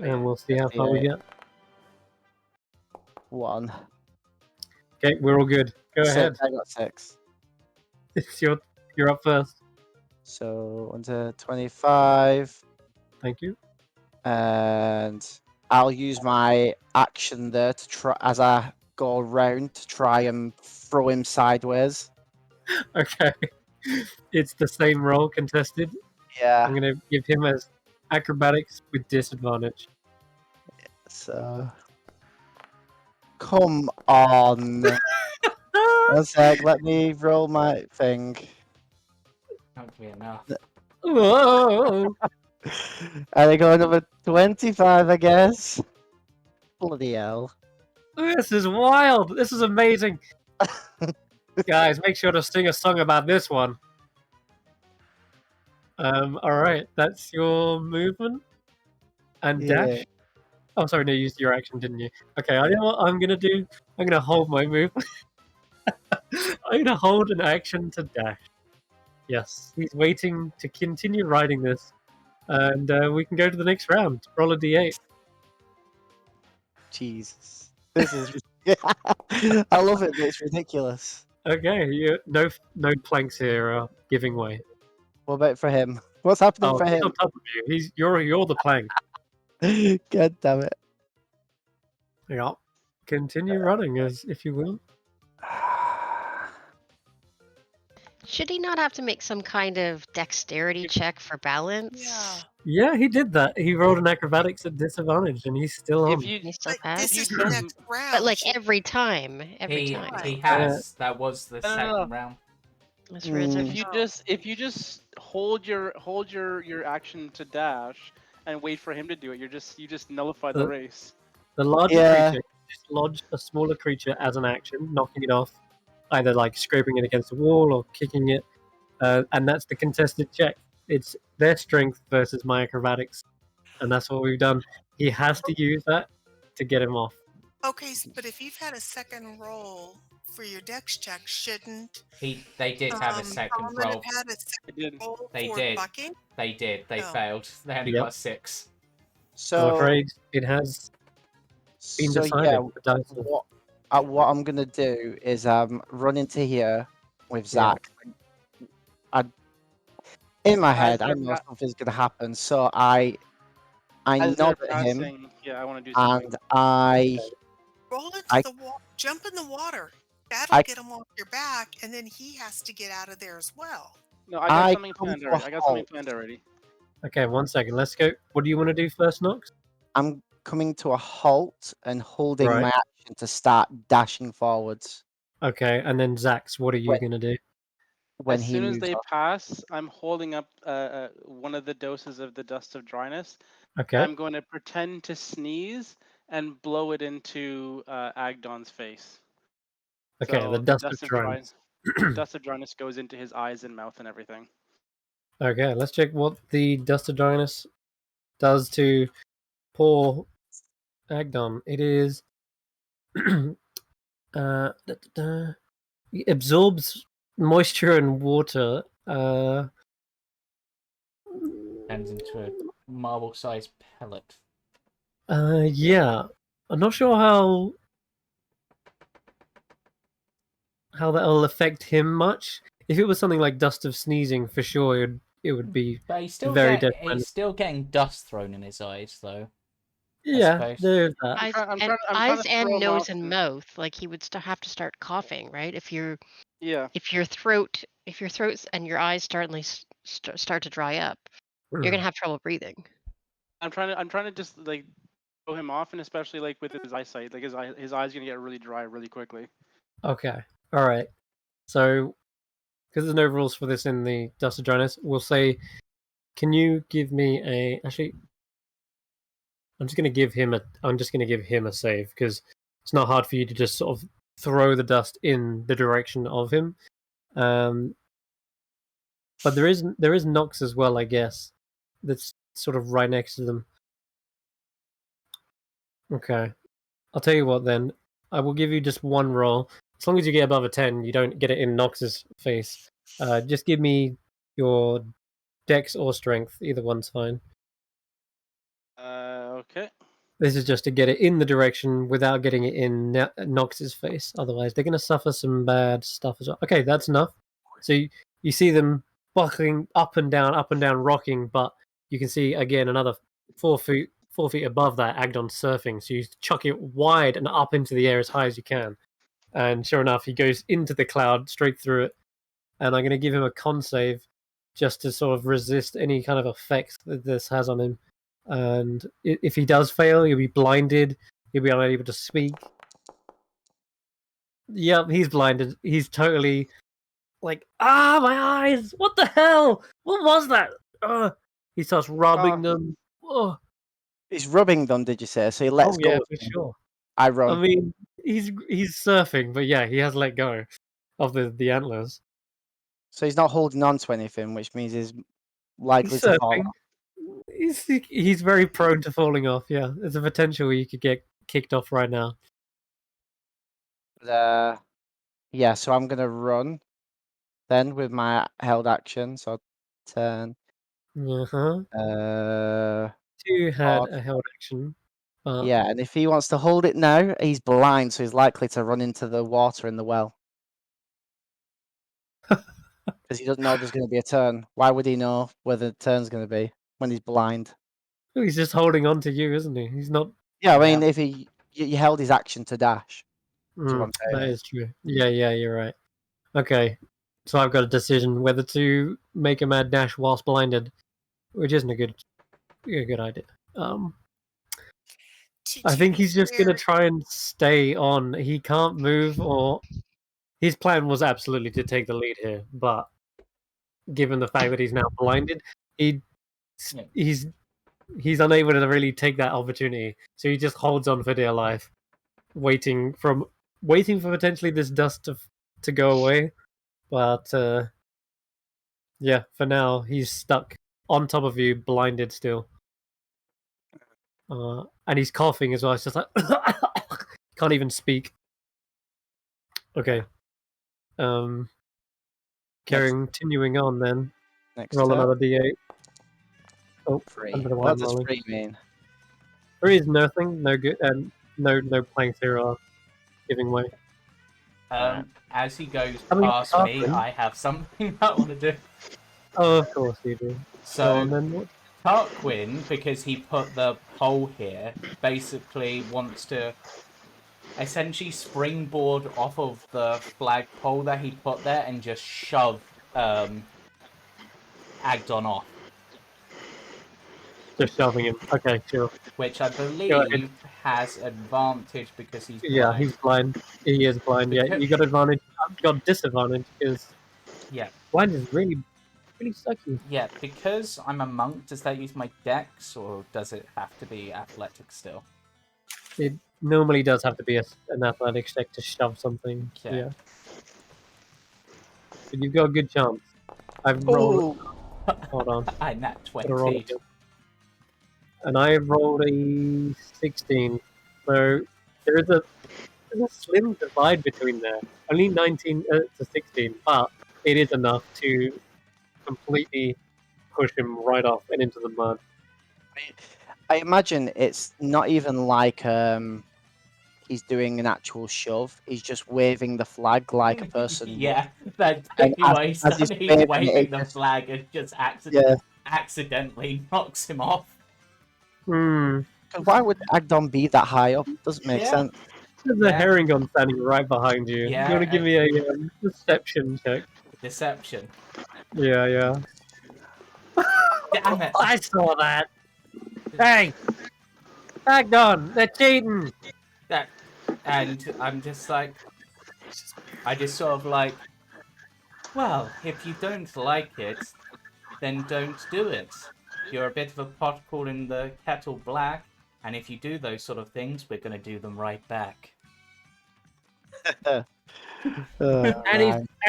and we'll see how far we get. 1. Okay, we're all good. Go 6. ahead. I got 6. You're up first. So, onto 25. Thank you. And I'll use my action there to try, as I go around, to try and throw him sideways. Okay. It's the same roll contested. Yeah. I'm going to give him as acrobatics with disadvantage. So, come on. 1 sec, let me roll my thing. Can't be enough. Whoa! And I go another 25, I guess. Bloody hell. This is wild. This is amazing. Guys, make sure to sing a song about this one. All right, that's your movement and dash. Oh, sorry, no, you used your action, didn't you? Okay, I know what I'm gonna do. I'm gonna hold my movement. I'm gonna hold an action to dash. Yes, he's waiting to continue riding this, and we can go to the next round. Roll a d8. Jesus. This is... I love it, but it's ridiculous. Okay, no planks here are giving way. What about for him? What's happening for He's him? on top of you. You're the plank. God damn it. Yeah. Continue running, as if you will. Should he not have to make some kind of dexterity check for balance? Yeah. Yeah, he did that. He rolled an acrobatics at disadvantage, and he's still on. He still But has? this is the next round. But like every time. He has. That was the second round. That's for his every If you just hold your action to dash and wait for him to do it, you just nullify the race. The larger creature just lodge a smaller creature as an action, knocking it off, either like scraping it against the wall or kicking it, and that's the contested check. It's their strength versus my acrobatics, and that's what we've done. He has to use that to get him off. Okay, but if you've had a second roll for your dex check, shouldn't They did have a second Solomon roll. have had a second roll They for did. bucking? They did. They Oh. failed. They only Yep. got 6. I'm So, afraid it has been so decided. yeah, The dice have- what I'm gonna do is run into here with Yeah. Xaxx. In my As head, I they're know pa- something's gonna happen, so I as they're nod at him passing, yeah, I want to do something. and I Roll into I- the water. Jump in the water. That'll I- get him off your back, and then he has to get out of there as well. No, I got I something come planned to a already. I got something halt. planned already. Okay, 1 second. Let's go. What do you want to do first, Nox? I'm coming to a halt and holding Right. my action to start dashing forwards Okay, and then Xaxx, what are you Wait. gonna do? when As he soon as moves they up. pass, I'm holding up one of the doses of the dust of dryness. Okay. I'm going to pretend to sneeze and blow it into Agdon's face. Okay, So the dust of dryness. dust of dryness goes into his eyes and mouth and everything. Okay, let's check what the dust of dryness does to poor Agdon. It is it absorbs moisture and water. Turns into a marble-sized pellet. Yeah. I'm not sure how that'll affect him much. If it was something like dust of sneezing, for sure it would be But he's still very getting, detrimental. he's still getting dust thrown in his eyes, though. Yeah, suppose. there's that. I'm trying to Eyes throw and him nose off and the- mouth. Like he would have to start coughing, right? If your Yeah. throats and your eyes start to dry up, you're gonna have trouble breathing. I'm trying to just like throw him off, and especially like with his eyesight, like his eyes gonna get really dry really quickly. Okay. All right. So, because there's no rules for this in the dust of dryness, we'll say, can you give me a? Actually, I'm just gonna give him a save because it's not hard for you to just sort of throw the dust in the direction of him. But there is Nox as well, I guess. That's sort of right next to them. Okay. I'll tell you what then. I will give you just one roll. As long as you get above a 10, you don't get it in Nox's face. Just give me your dex or strength. Either one's fine. Okay. This is just to get it in the direction without getting it in Nox's face. Otherwise, they're going to suffer some bad stuff as well. Okay, that's enough. So you see them buckling up and down, rocking, but you can see again another 4 feet above that Agdon surfing. So you chuck it wide and up into the air as high as you can. And sure enough, he goes into the cloud straight through it. And I'm going to give him a con save just to sort of resist any kind of effects that this has on him. And if he does fail, he'll be blinded. He'll be unable to speak. Yep, he's blinded. He's totally like, my eyes! What the hell? What was that? He starts rubbing them. Oh. He's rubbing them, did you say? So he lets go. Yeah, of for them. sure. I run. I mean, he's surfing, but yeah, he has let go of the antlers. So he's not holding on to anything, which means he's likely He's to fall. surfing. He's very prone to falling off. Yeah, there's a potential where you could get kicked off right now. Yeah, so I'm gonna run then with my held action. So I'll turn. Two had odd. a held action. Yeah, and if he wants to hold it now, he's blind, so he's likely to run into the water in the well. Because he doesn't know there's going to be a turn. Why would he know where the turn's going to be when he's blind? He's just holding on to you, isn't he? He's not. Yeah, I mean, if you held his action to dash. That's what I'm saying. That is true. Yeah, you're right. Okay, so I've got a decision whether to make a mad dash whilst blinded, which isn't a good idea. I think he's just gonna try and stay on. He can't move, or his plan was absolutely to take the lead here, but given the fact that he's now blinded, he's unable to really take that opportunity. So he just holds on for dear life, waiting for potentially this dust to go away. But yeah, for now he's stuck on top of you, blinded still. And he's coughing as well. It's just like can't even speak. Okay. Continuing on then. Next Roll turn. another d8. Oh, 3. under the What one does rolling. 3 mean? 3 is nothing. No good. And no planks here are giving way. As he goes I mean, past me, Tarquin. I have something I want to do. Oh, of course you do. So, Go on, then what? Tarquin, because he put the pole here, basically wants to essentially springboard off of the flagpole that he put there and just shove Agdon off. Just shoving him. Okay, sure. Which I believe has advantage because he's blind. Yeah, he's blind. He is blind. Yeah, you got advantage. I've got disadvantage because blind is really sucky. Yeah, because I'm a monk, does that use my dex or does it have to be athletic still? It normally does have to be an athletics check to shove something. Okay. Yeah. But you've got a good chance. I've rolled. Hold on. I nat 20. And I rolled a 16. So there's a slim divide between there. Only 19 to 16, but it is enough to completely push him right off and into the mud. I imagine it's not even like he's doing an actual shove. He's just waving the flag like a person. Yeah, that's exactly what he's done. He's waving the flag and just accidentally knocks him off. Why would Agdon be that high up? Doesn't make sense. There's a herring gun standing right behind you. Yeah, you want to give me a deception check? Deception. Yeah. Damn it! I saw that. Hey, Agdon, they're cheating. And I'm just like, I just sort of like, well, if you don't like it, then don't do it. You're a bit of a pot calling the kettle black, and if you do those sort of things, we're going to do them right back. And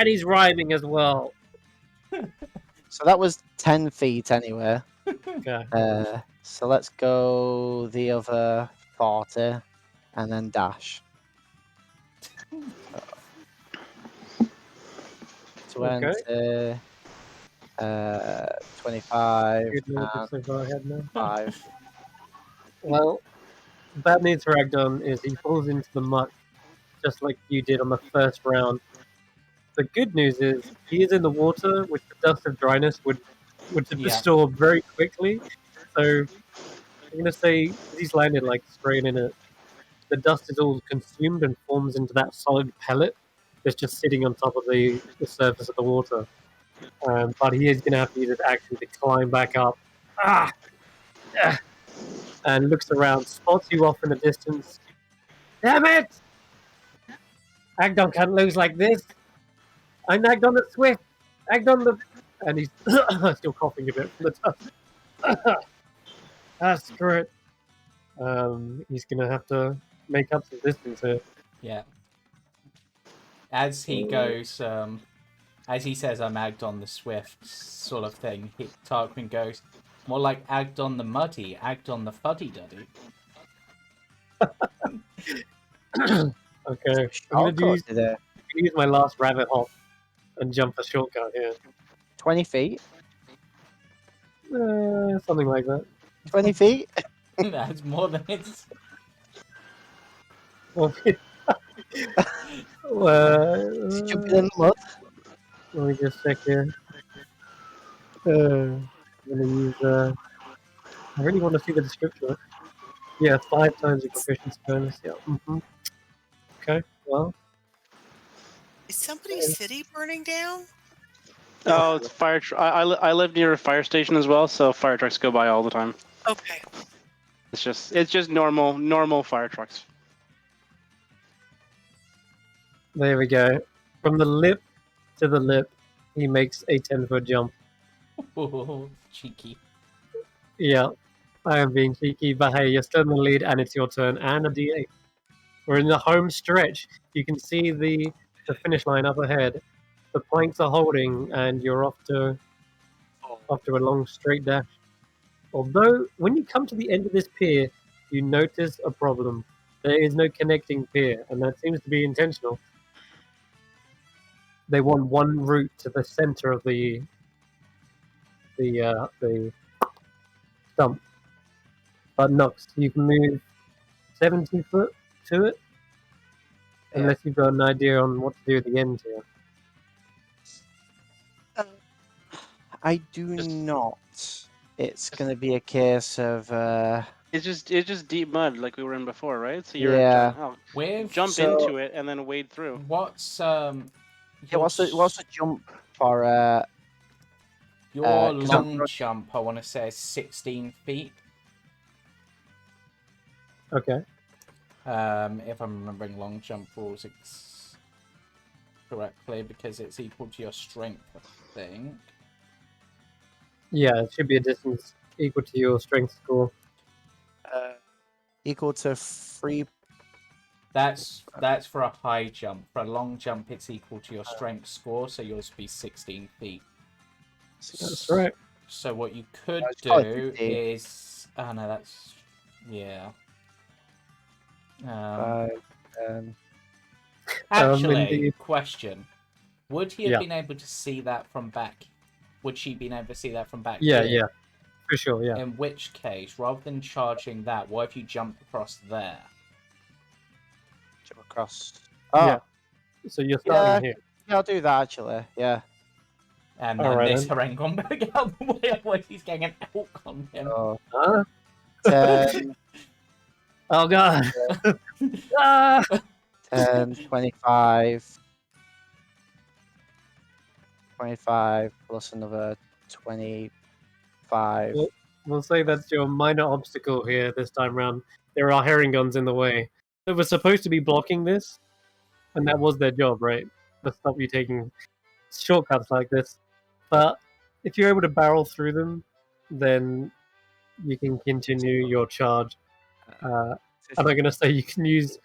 he's rhyming as well. So that was 10 feet anyway. Okay. So let's go the other 40 and then dash. 20, 25, and 5. Well, bad news for Agdon is he falls into the muck just like you did on the first round. The good news is he is in the water, which the dust of dryness would absorb very quickly. So I'm going to say he's landed like straight in it. The dust is all consumed and forms into that solid pellet that's just sitting on top of the surface of the water. But he is going to have to use his action to climb back up. And looks around, spots you off in the distance. Damn it! Agdon can't lose like this. I'm Agdon the Swift. Agdon the... And he's still coughing a bit from the dust. Screw it. He's going to have to make up some distance here. Yeah. As he goes, as he says, I'm Agdon the Swift sort of thing, Tarquin goes, more like Agdon the Muddy, Agdon the Fuddy-Duddy. Okay. I'm going to use my last rabbit hop and jump a shortcut here. 20 feet? Something like that. 20 feet? That's more than it's... Jumping in the mud? Let me just check here. I'm going to use... I really want to see the description. Yeah, 5 times your proficiency bonus. Yeah. Okay, well... Is somebody's city burning down? Oh, it's fire. I live near a fire station as well, so fire trucks go by all the time. Okay. It's just normal fire trucks. There we go. From the lip to the lip, he makes a 10-foot jump. Oh, cheeky. Yeah, I am being cheeky, but hey, you're still in the lead, and it's your turn, and a D8. We're in the home stretch. You can see the finish line up ahead. The planks are holding, and you're off to after a long straight dash. Although, when you come to the end of this pier, you notice a problem. There is no connecting pier, and that seems to be intentional. They want one route to the center of the stump. But Nox, you can move 70 foot to it, unless you've got an idea on what to do at the end here. I do not. It's going to be a case of. It's just deep mud like we were in before, right? So you're jump into it and then wade through. What's what's the jump for? Your long jump, I want to say, is 16 feet. Okay. If I'm remembering long jump rules correctly, because it's equal to your strength, I think. Yeah, it should be a distance equal to your strength score. Equal to 3. That's for a high jump. For a long jump, it's equal to your strength score, so yours would be 16 feet. That's right. So what you could do is... Oh, no, that's... Yeah. Actually, question. Would he have been able to see that from back? Would she been able to see that from back here? Yeah. For sure, yeah. In which case, rather than charging that, what if you jump across there? Jump across. Oh. Yeah. So you're starting here. Yeah, I'll do that, actually. Yeah. And then this Harangon better get out of the way, otherwise he's getting an elk on him. Oh, 10. Oh, God. 10, 25. 25 plus another 25. We'll say that's your minor obstacle here this time round. There are herringons in the way. They were supposed to be blocking this, and that was their job, right? To stop you taking shortcuts like this. But if you're able to barrel through them, then you can continue your charge. And I'm going to say you can use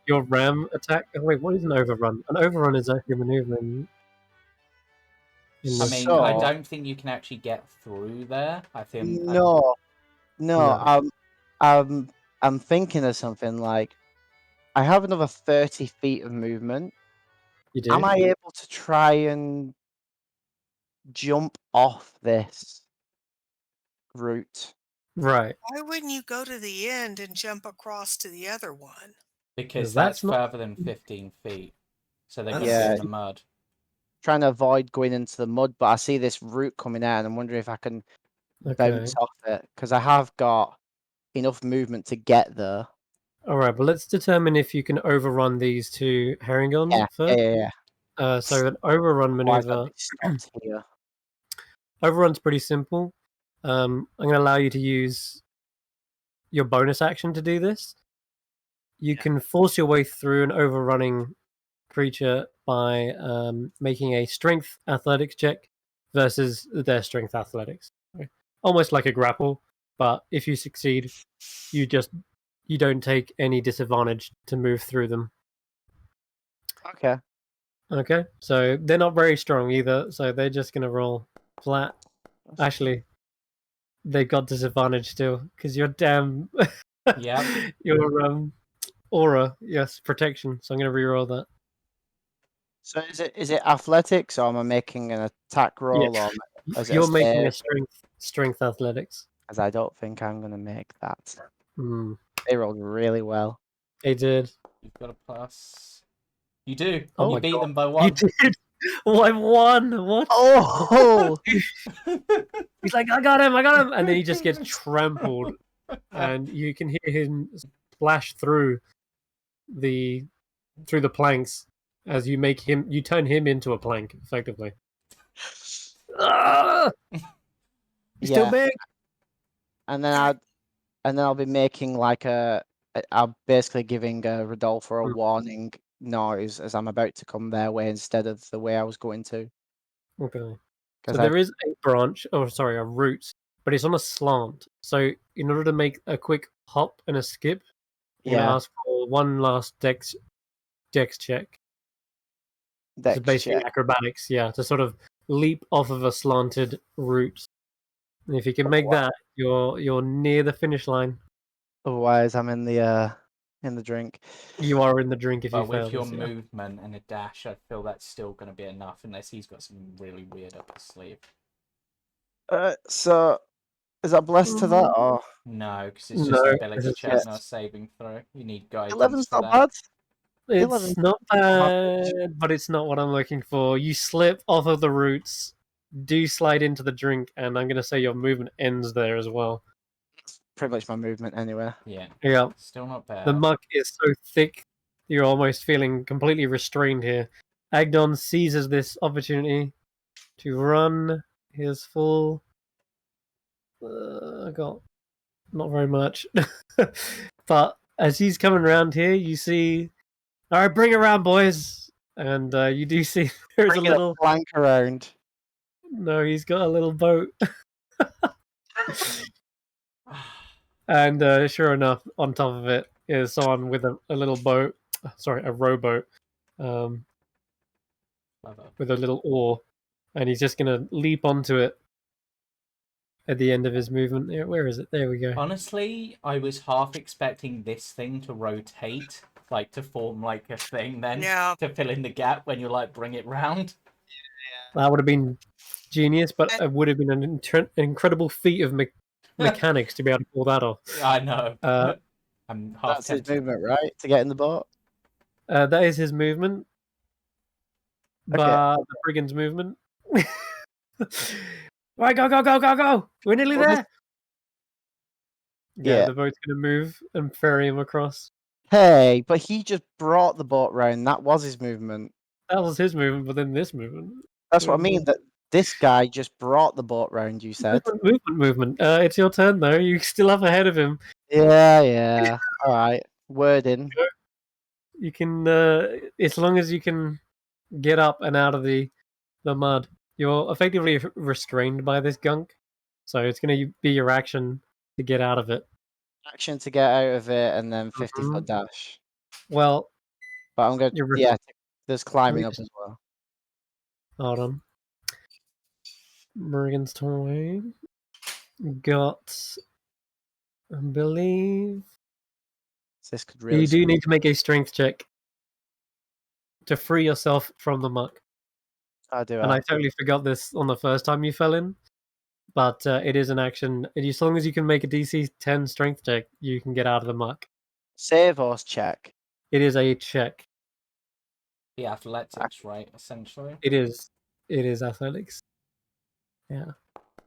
your ram attack. Oh, wait, what is an overrun? An overrun is actually a maneuver I don't think you can actually get through there. I think No. I'm thinking of something like I have another 30 feet of movement. You do? Am I able to try and jump off this route? Right. Why wouldn't you go to the end and jump across to the other one? Because that's further than 15 feet. So they're going to be in the mud. Trying to avoid going into the mud, but I see this route coming out and I'm wondering if I can bounce off it, because I have got enough movement to get there. Alright, but let's determine if you can overrun these two herringons first. Yeah. So an overrun maneuver. Here. Overrun's pretty simple. I'm going to allow you to use your bonus action to do this. You can force your way through an overrunning creature by making a strength athletics check versus their strength athletics. Almost like a grapple, but if you succeed, you don't take any disadvantage to move through them. Okay, so they're not very strong either, so they're just going to roll flat. Actually, they got disadvantage still, because you're damn... Yeah. Your aura, yes, protection, so I'm going to reroll that. So is it athletics, or am I making an attack roll? Yeah. Or is You're making a strength athletics. As I don't think I'm going to make that. Mm. They rolled really well. They did. You've got a plus. You do. Oh, you beat them by 1. You did. Oh, I won. What? Oh! He's like, I got him. And then he just gets trampled. And you can hear him splash through the planks as you turn him into a plank, effectively. He's still big. And then I'll be making like I'm basically giving Rodolfo a warning noise as I'm about to come their way instead of the way I was going to. Okay. So there is a route, but it's on a slant. So in order to make a quick hop and a skip, I'm going to ask for one last dex check. It's basically acrobatics, to sort of leap off of a slanted root. And if you can make that, you're near the finish line. Otherwise, I'm in the drink. You are in the drink if you But fail with your this, yeah. movement and a dash, I feel that's still going to be enough, unless he's got something really weird up his sleeve. So is that blessed to that or No, because it's just No, ability this is check, just- not saving throw. You need guidance 11's for not that. bad? It's 11. not bad, but it's not what I'm looking for. You slip off of the roots, do slide into the drink, and I'm going to say your movement ends there as well. That's pretty much my movement anyway. Yeah, Yeah. still not bad. The muck is so thick, you're almost feeling completely restrained here. Agdon seizes this opportunity to run his full. I got not very much, but as he's coming around here, you see. All right, bring it around, boys, and you do see there's Bring a it little. flank around. No, he's got a little boat, and sure enough, on top of it is someone with a little boat. Sorry, a rowboat. With a little oar, and he's just gonna leap onto it at the end of his movement. Where is it? There we go. Honestly, I was half expecting this thing to rotate, like to form like a thing, then to fill in the gap when you like bring it round. That would have been genius, but it would have been an incredible feat of mechanics to be able to pull that off. I know. I'm half That's his tempted. movement, right? To get in the boat. That is his movement, but the brigand's movement. Right, go! We're nearly there. Yeah, the boat's gonna move and ferry him across. Hey, but he just brought the boat round. That was his movement. That was his movement, but then this movement. That's what I mean. That this guy just brought the boat round. You said movement. It's your turn though. You still up ahead of him. Yeah. All right. Word in. You can, as long as you can get up and out of the mud, you're effectively restrained by this gunk. So it's going to be your action to get out of it. Action to get out of it, and then 50-foot dash. Well, but I'm going to. There's climbing up as well. Hold on. Morgan's toy got, I believe. This could really. You do need to make a strength check to free yourself from the muck. I do. And I totally forgot this on the first time you fell in. But it is an action. As long as you can make a DC 10 strength check, you can get out of the muck. Save or check? It is a check. The athletics, right? Essentially. It is. It is athletics. Yeah.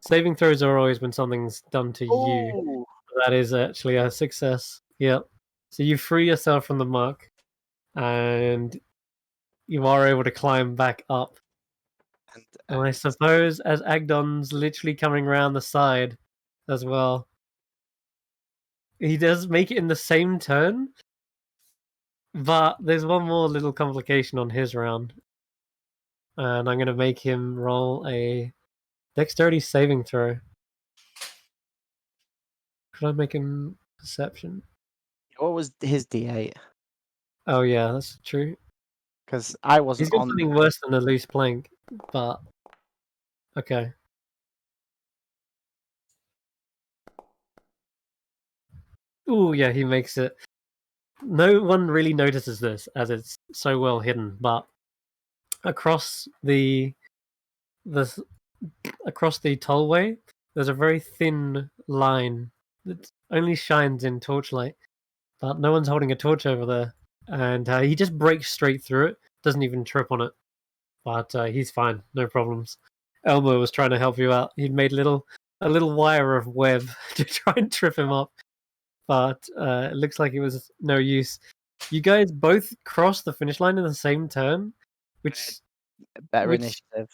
Saving throws are always when something's done to you. That is actually a success. Yep. So you free yourself from the muck, and you are able to climb back up. And I suppose as Agdon's literally coming around the side as well, he does make it in the same turn, but there's one more little complication on his round. And I'm going to make him roll a dexterity saving throw. Could I make him perception? What was his D8? Oh, yeah, that's true. Because I wasn't He's got on. something worse than a loose plank, but okay. Ooh, yeah, he makes it. No one really notices this as it's so well hidden, but across the tollway, there's a very thin line that only shines in torchlight, but no one's holding a torch over there, and he just breaks straight through it. Doesn't even trip on it, but he's fine, no problems. Elmo was trying to help you out. He'd made a little wire of web to try and trip him up, but it looks like it was no use. You guys both crossed the finish line in the same turn, which better initiative.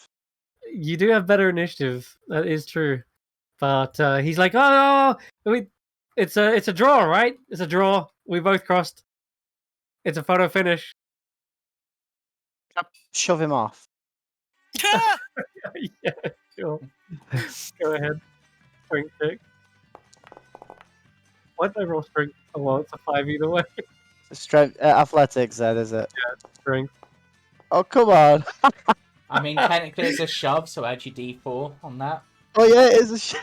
You do have better initiative. That is true, but he's like, "Oh, wait, it's a draw, right? It's a draw. We both crossed. It's a photo finish." Shove him off. Yeah, sure. Go ahead. Strength check. Why'd I roll strength? Oh, well, it's a 5 either way. Strength, athletics, then, is it? Yeah, strength. Oh, come on. I mean, technically it's a shove, so add your D4 on that. Oh yeah, it is a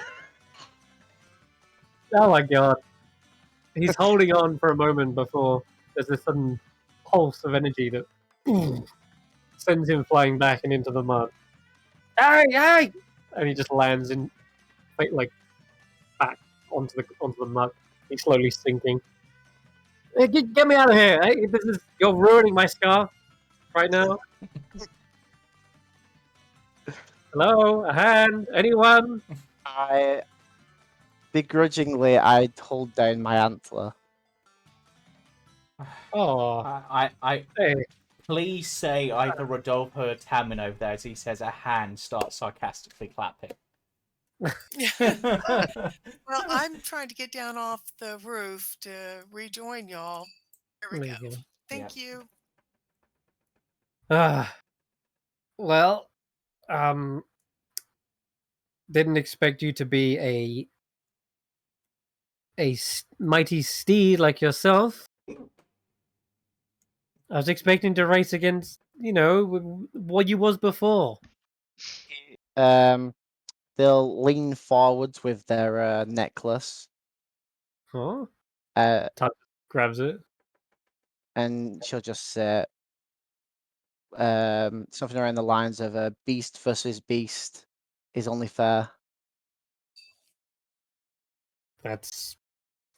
Oh my god. He's holding on for a moment before there's this sudden pulse of energy that sends him flying back and into the mud. Hey, hey! And he just lands in, like, back onto the mud. He's slowly sinking. Hey, get me out of here! Hey, you're ruining my scarf right now. Hello, a hand, anyone? I begrudgingly I'd hold down my antler. Oh, hey. Please say either Rodolfo or Tanwen over there as he says a hand starts sarcastically clapping. Well, I'm trying to get down off the roof to rejoin y'all. There we go. Thank you. Well, didn't expect you to be a mighty steed like yourself. I was expecting to race against, what you was before. They'll lean forwards with their necklace. Huh? Grabs it. And she'll just say something around the lines of a beast versus beast is only fair. That's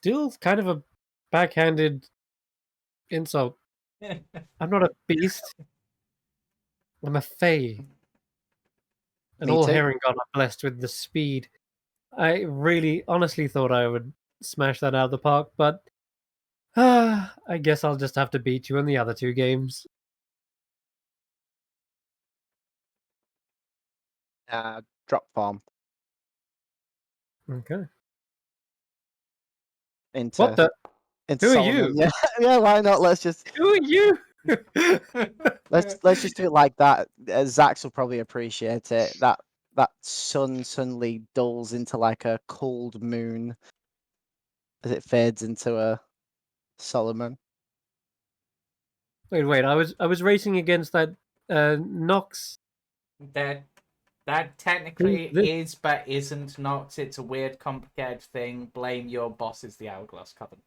still kind of a backhanded insult. I'm not a beast. I'm a fae. And Me all too. herring god are blessed with the speed. I really, honestly thought I would smash that out of the park, but I guess I'll just have to beat you in the other two games. Drop form. Okay. Into Who Solomon. are you? Yeah, yeah. Why not? Let's just. Who are you? let's just do it like that. Xaxx will probably appreciate it. That sun suddenly dulls into like a cold moon as it fades into a Solomon. Wait. I was racing against that Nox. That technically is, but isn't not. It's a weird, complicated thing. Blame your bosses, the Hourglass Coven.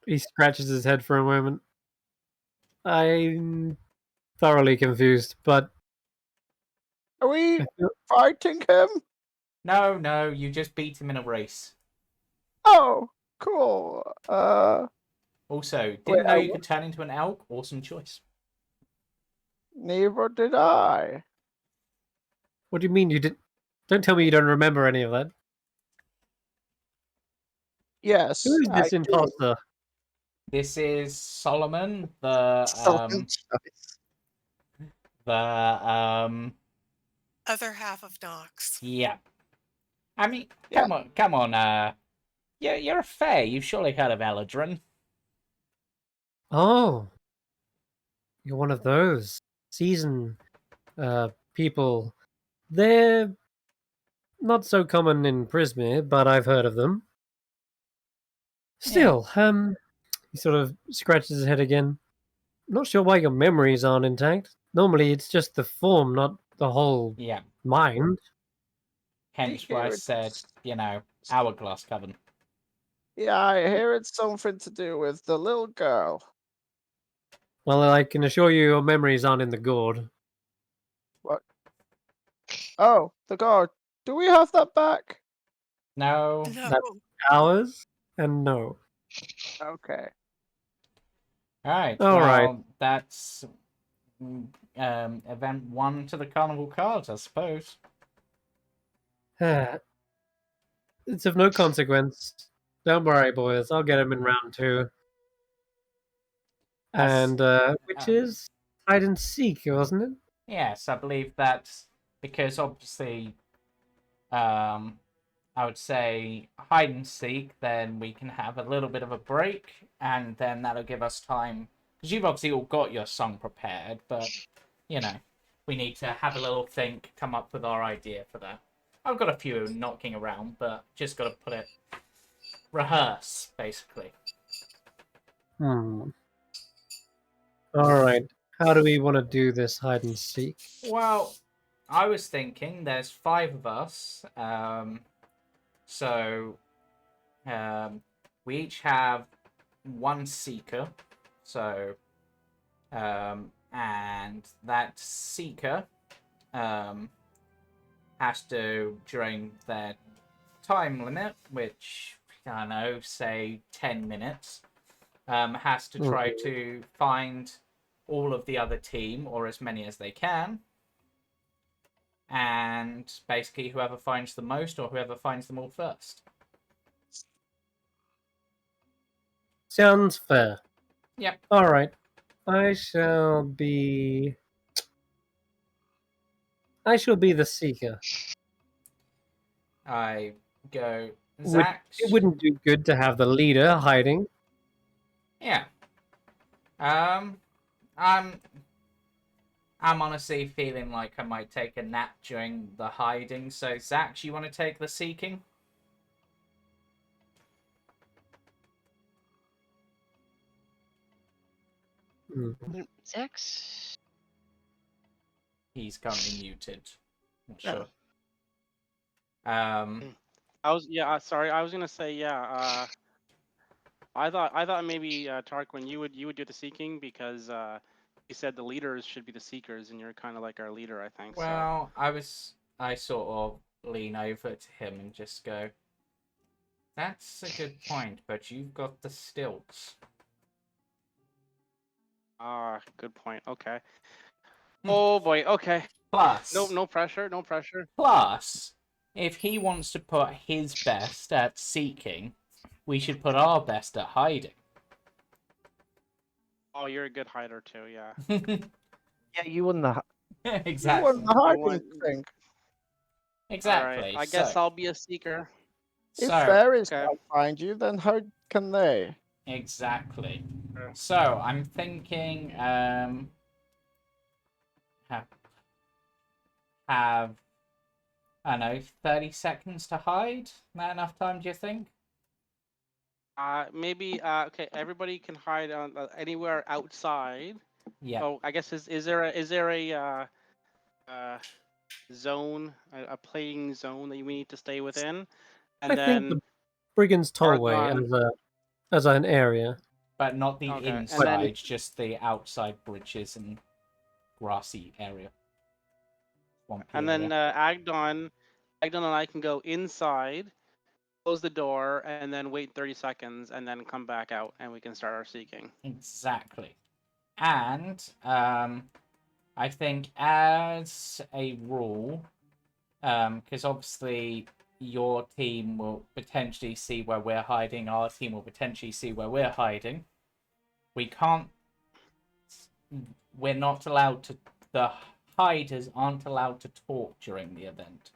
He scratches his head for a moment. I'm thoroughly confused, but are we fighting him? No, you just beat him in a race. Oh, cool. Also, didn't know you could turn into an elk. Awesome choice. Neither did I. What do you mean you did? Don't tell me you don't remember any of that. Yes. Who is this imposter? This is Solomon, the other half of Nox. Yeah. I mean, come on. You're a fae. You've surely heard of Eladrin. Oh, you're one of those season people. They're not so common in Prismere, but I've heard of them. Still, he sort of scratches his head again. I'm not sure why your memories aren't intact. Normally, it's just the form, not the whole mind. Hence why I said, Hourglass Coven. Yeah, I hear it's something to do with the little girl. Well, I can assure you your memories aren't in the gourd. What? Oh, the gourd. Do we have that back? No. That's ours, and no. Okay. Alright, that's event 1 to the Carnival cards, I suppose. It's of no consequence. Don't worry, boys. I'll get him in round 2. And which is hide and seek, wasn't it? Yes, I believe that's because obviously, I would say hide and seek. Then we can have a little bit of a break, and then that'll give us time because you've obviously all got your song prepared, but we need to have a little think, come up with our idea for that. I've got a few knocking around, but just got to put it rehearse basically. All right. How do we want to do this hide and seek? Well, I was thinking there's 5 of us, so we each have 1 seeker, so and that seeker has to, during their time limit, which I don't know, say 10 minutes, has to try to find all of the other team, or as many as they can, and basically whoever finds the most or whoever finds them all first. Sounds fair. Yep. All right. I shall be the seeker. I go Xaxx. It wouldn't do good to have the leader hiding. Yeah. I'm honestly feeling like I might take a nap during the hiding. So Xaxx, you want to take the seeking? Xaxx? He's currently muted. Not Oh. sure. Sorry, I was gonna say yeah. I thought maybe Tarquin, you would do the seeking because you said the leaders should be the seekers, and you're kind of like our leader, I think. Well, I sort of lean over to him and just go, "That's a good point, but you've got the stilts." Good point. Okay. Oh boy. Okay. Plus, no pressure. No pressure. Plus, if he wants to put his best at seeking, we should put our best at hiding. Oh, you're a good hider too. Yeah. Yeah, you won the Exactly. You won the hiding thing. Exactly. Right. I guess I'll be a seeker. If So, fairies can't find you, then how can they? Exactly. Sure. So I'm thinking have I don't know, 30 seconds to hide? Not enough time, do you think? Maybe. Okay. Everybody can hide on anywhere outside. Yeah. Oh, I guess is there a zone, a playing zone that we need to stay within, and I then think the Brigand's Tollway as an area. But not the Okay, and inside, then- just the outside bridges and grassy area. And then Agdon and I can go inside, close the door, and then wait 30 seconds, and then come back out, and we can start our seeking. Exactly. And I think as a rule, because obviously your team will potentially see where we're hiding, our team will potentially see where we're hiding. We're not allowed to, the hiders aren't allowed to talk during the event.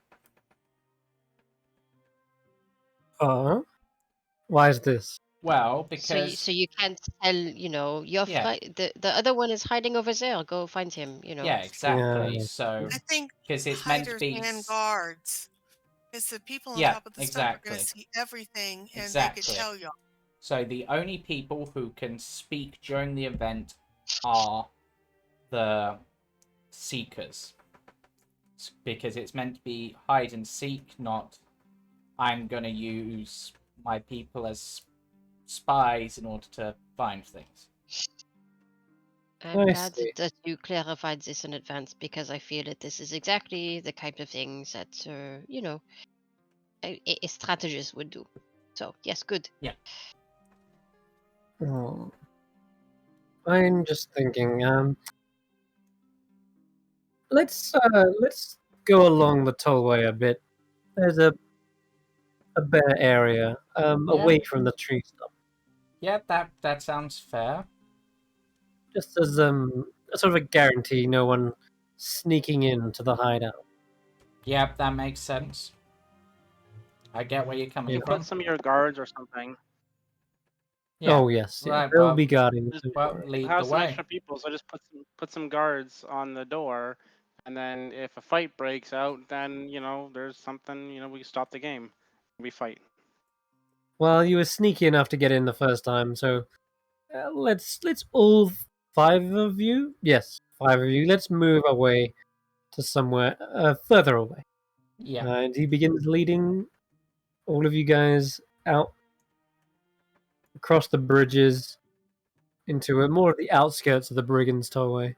Why is this? Well, because So you can't tell, the other one is hiding over there. Go find him, Yeah, exactly. Yeah. So I think because it's meant to hiders be and guards. Because the people on Yeah, top of the stump are going to exactly. see everything, and Exactly. they could tell y'all. So the only people who can speak during the event are the seekers, because it's meant to be hide and seek, not I'm going to use my people as spies in order to find things. I'm I glad see. that you clarified this in advance, because I feel that this is exactly the kind of things that, a strategist would do. So, yes, good. Yeah. Oh. I'm just thinking. Let's go along the tollway a bit. There's a better area, away from the tree stump. Yeah, that sounds fair. Just as a sort of a guarantee, no one sneaking into the hideout. Yep, that makes sense. I get where you're coming You from. put some of your guards or something. Yeah. Oh yes, yeah. Right, They'll well, be guarding the Just door. lead have the some way. extra people, so just put some guards on the door, and then if a fight breaks out, then there's something, we stop the game, we fight. Well, you were sneaky enough to get in the first time, so let's all 5 of you? Yes, 5 of you. Let's move away to somewhere further away. Yeah. And he begins leading all of you guys out across the bridges into more of the outskirts of the Brigands Tollway.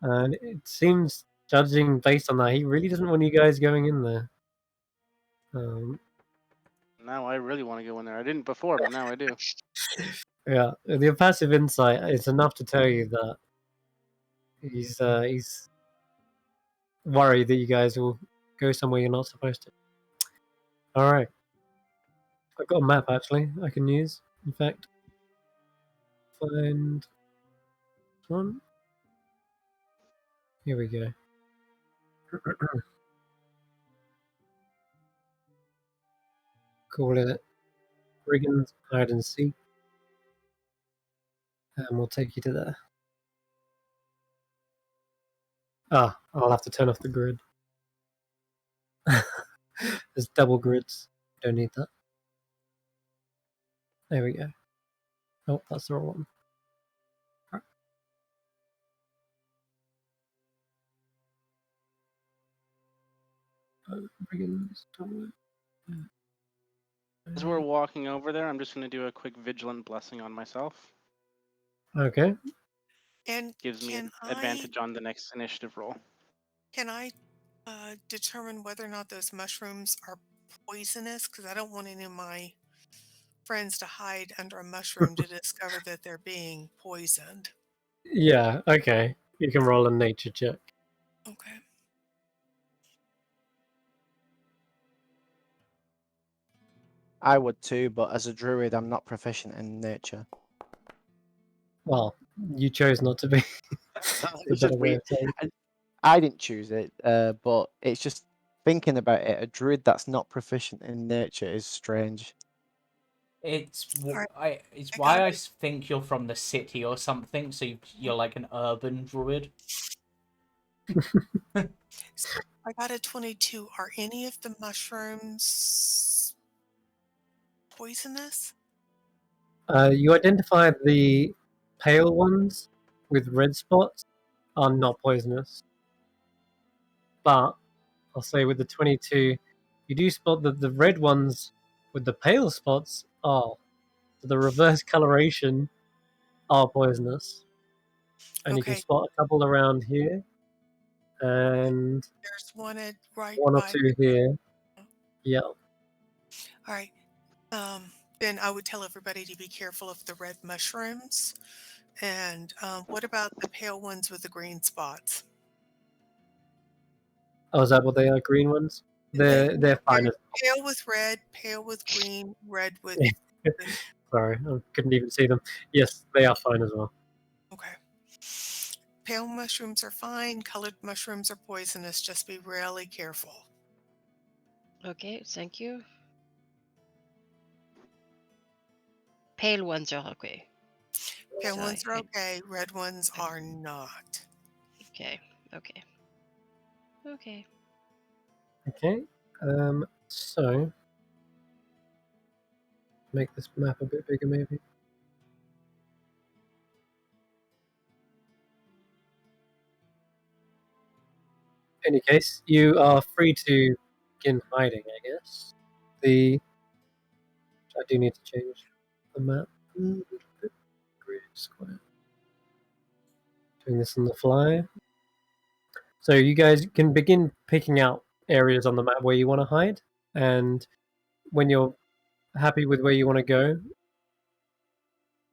And it seems, judging based on that, he really doesn't want you guys going in there. Now I really want to go in there. I didn't before, but now I do. Yeah, the passive insight is enough to tell you that he's worried that you guys will go somewhere you're not supposed to. All right, I've got a map actually I can use. In fact, find one. Here we go. Call it Brigands Hide and Seek, and we'll take you to there. Ah, I'll have to turn off the grid. There's double grids. Don't need that. There we go. Oh, that's the wrong one. Brigands Tollway. As we're walking over there, I'm just going to do a quick vigilant blessing on myself. Okay. And Gives me an advantage on the next initiative roll. Can I determine whether or not those mushrooms are poisonous? Because I don't want any of my friends to hide under a mushroom to discover that they're being poisoned. Yeah, okay. You can roll a nature check. Okay. I would too, but as a druid, I'm not proficient in nature. Well, you chose not to be. It's just weird. I didn't choose it, but it's just thinking about it. A druid that's not proficient in nature is strange. It's Alright, why I think you're from the city or something, so you're like an urban druid. I got a 22. Are any of the mushrooms poisonous? You identified the pale ones with red spots are not poisonous. But I'll say with the 22, you do spot that the red ones with the pale spots are. So the reverse coloration are poisonous. And you can Okay. spot a couple around here. And There's one at right one or by two here. Yeah. All right. Then I would tell everybody to be careful of the red mushrooms. And what about the pale ones with the green spots? Oh, is that what they are? Green ones? They're fine. Pale with red, pale with green, red with. Sorry, I couldn't even see them. Yes, they are fine as well. Okay. Pale mushrooms are fine. Colored mushrooms are poisonous. Just be really careful. Okay, thank you. Pale ones are okay. Pale ones are okay. Red ones are not. Okay. Okay. Okay. Okay. So make this map a bit bigger, maybe. In any case, you are free to begin hiding, I guess. I do need to change the map. Grid square. Doing this on the fly. So you guys can begin picking out areas on the map where you want to hide, and when you're happy with where you want to go,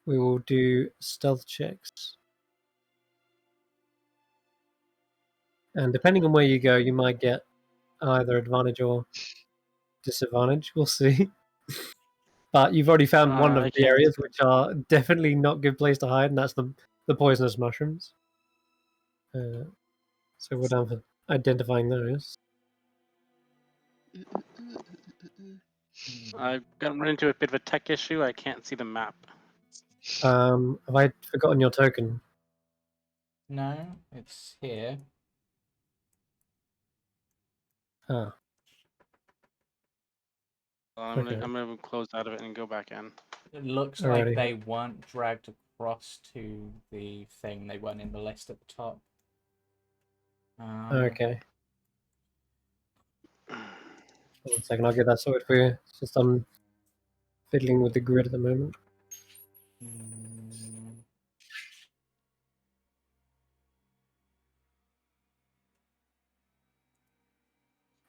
we will do stealth checks. And depending on where you go, you might get either advantage or disadvantage. We'll see. But you've already found one of the areas which are definitely not a good place to hide, and that's the poisonous mushrooms. So we're down for identifying those. I've gotten into a bit of a tech issue. I can't see the map. Have I forgotten your token? No, it's here. Ah. I'm gonna close out of it and go back in. It looks Alrighty. like they weren't dragged across to the thing. They weren't in the list at the top. Okay. 1 second, I'll get that sorted for you. It's just I'm fiddling with the grid at the moment.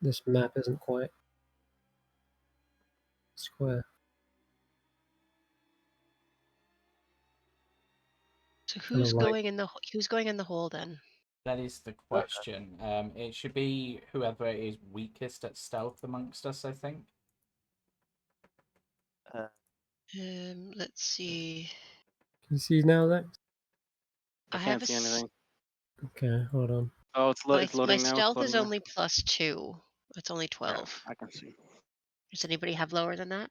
This map isn't quite square. So who's going in the hole then? That is the question. It should be whoever is weakest at stealth amongst us, I think. Let's see. Can you see now, Xaxx? I can't see anything. Okay, hold on. Oh, it's loading my now. stealth is only +2. It's only 12. Yeah, I can see. Does anybody have lower than that?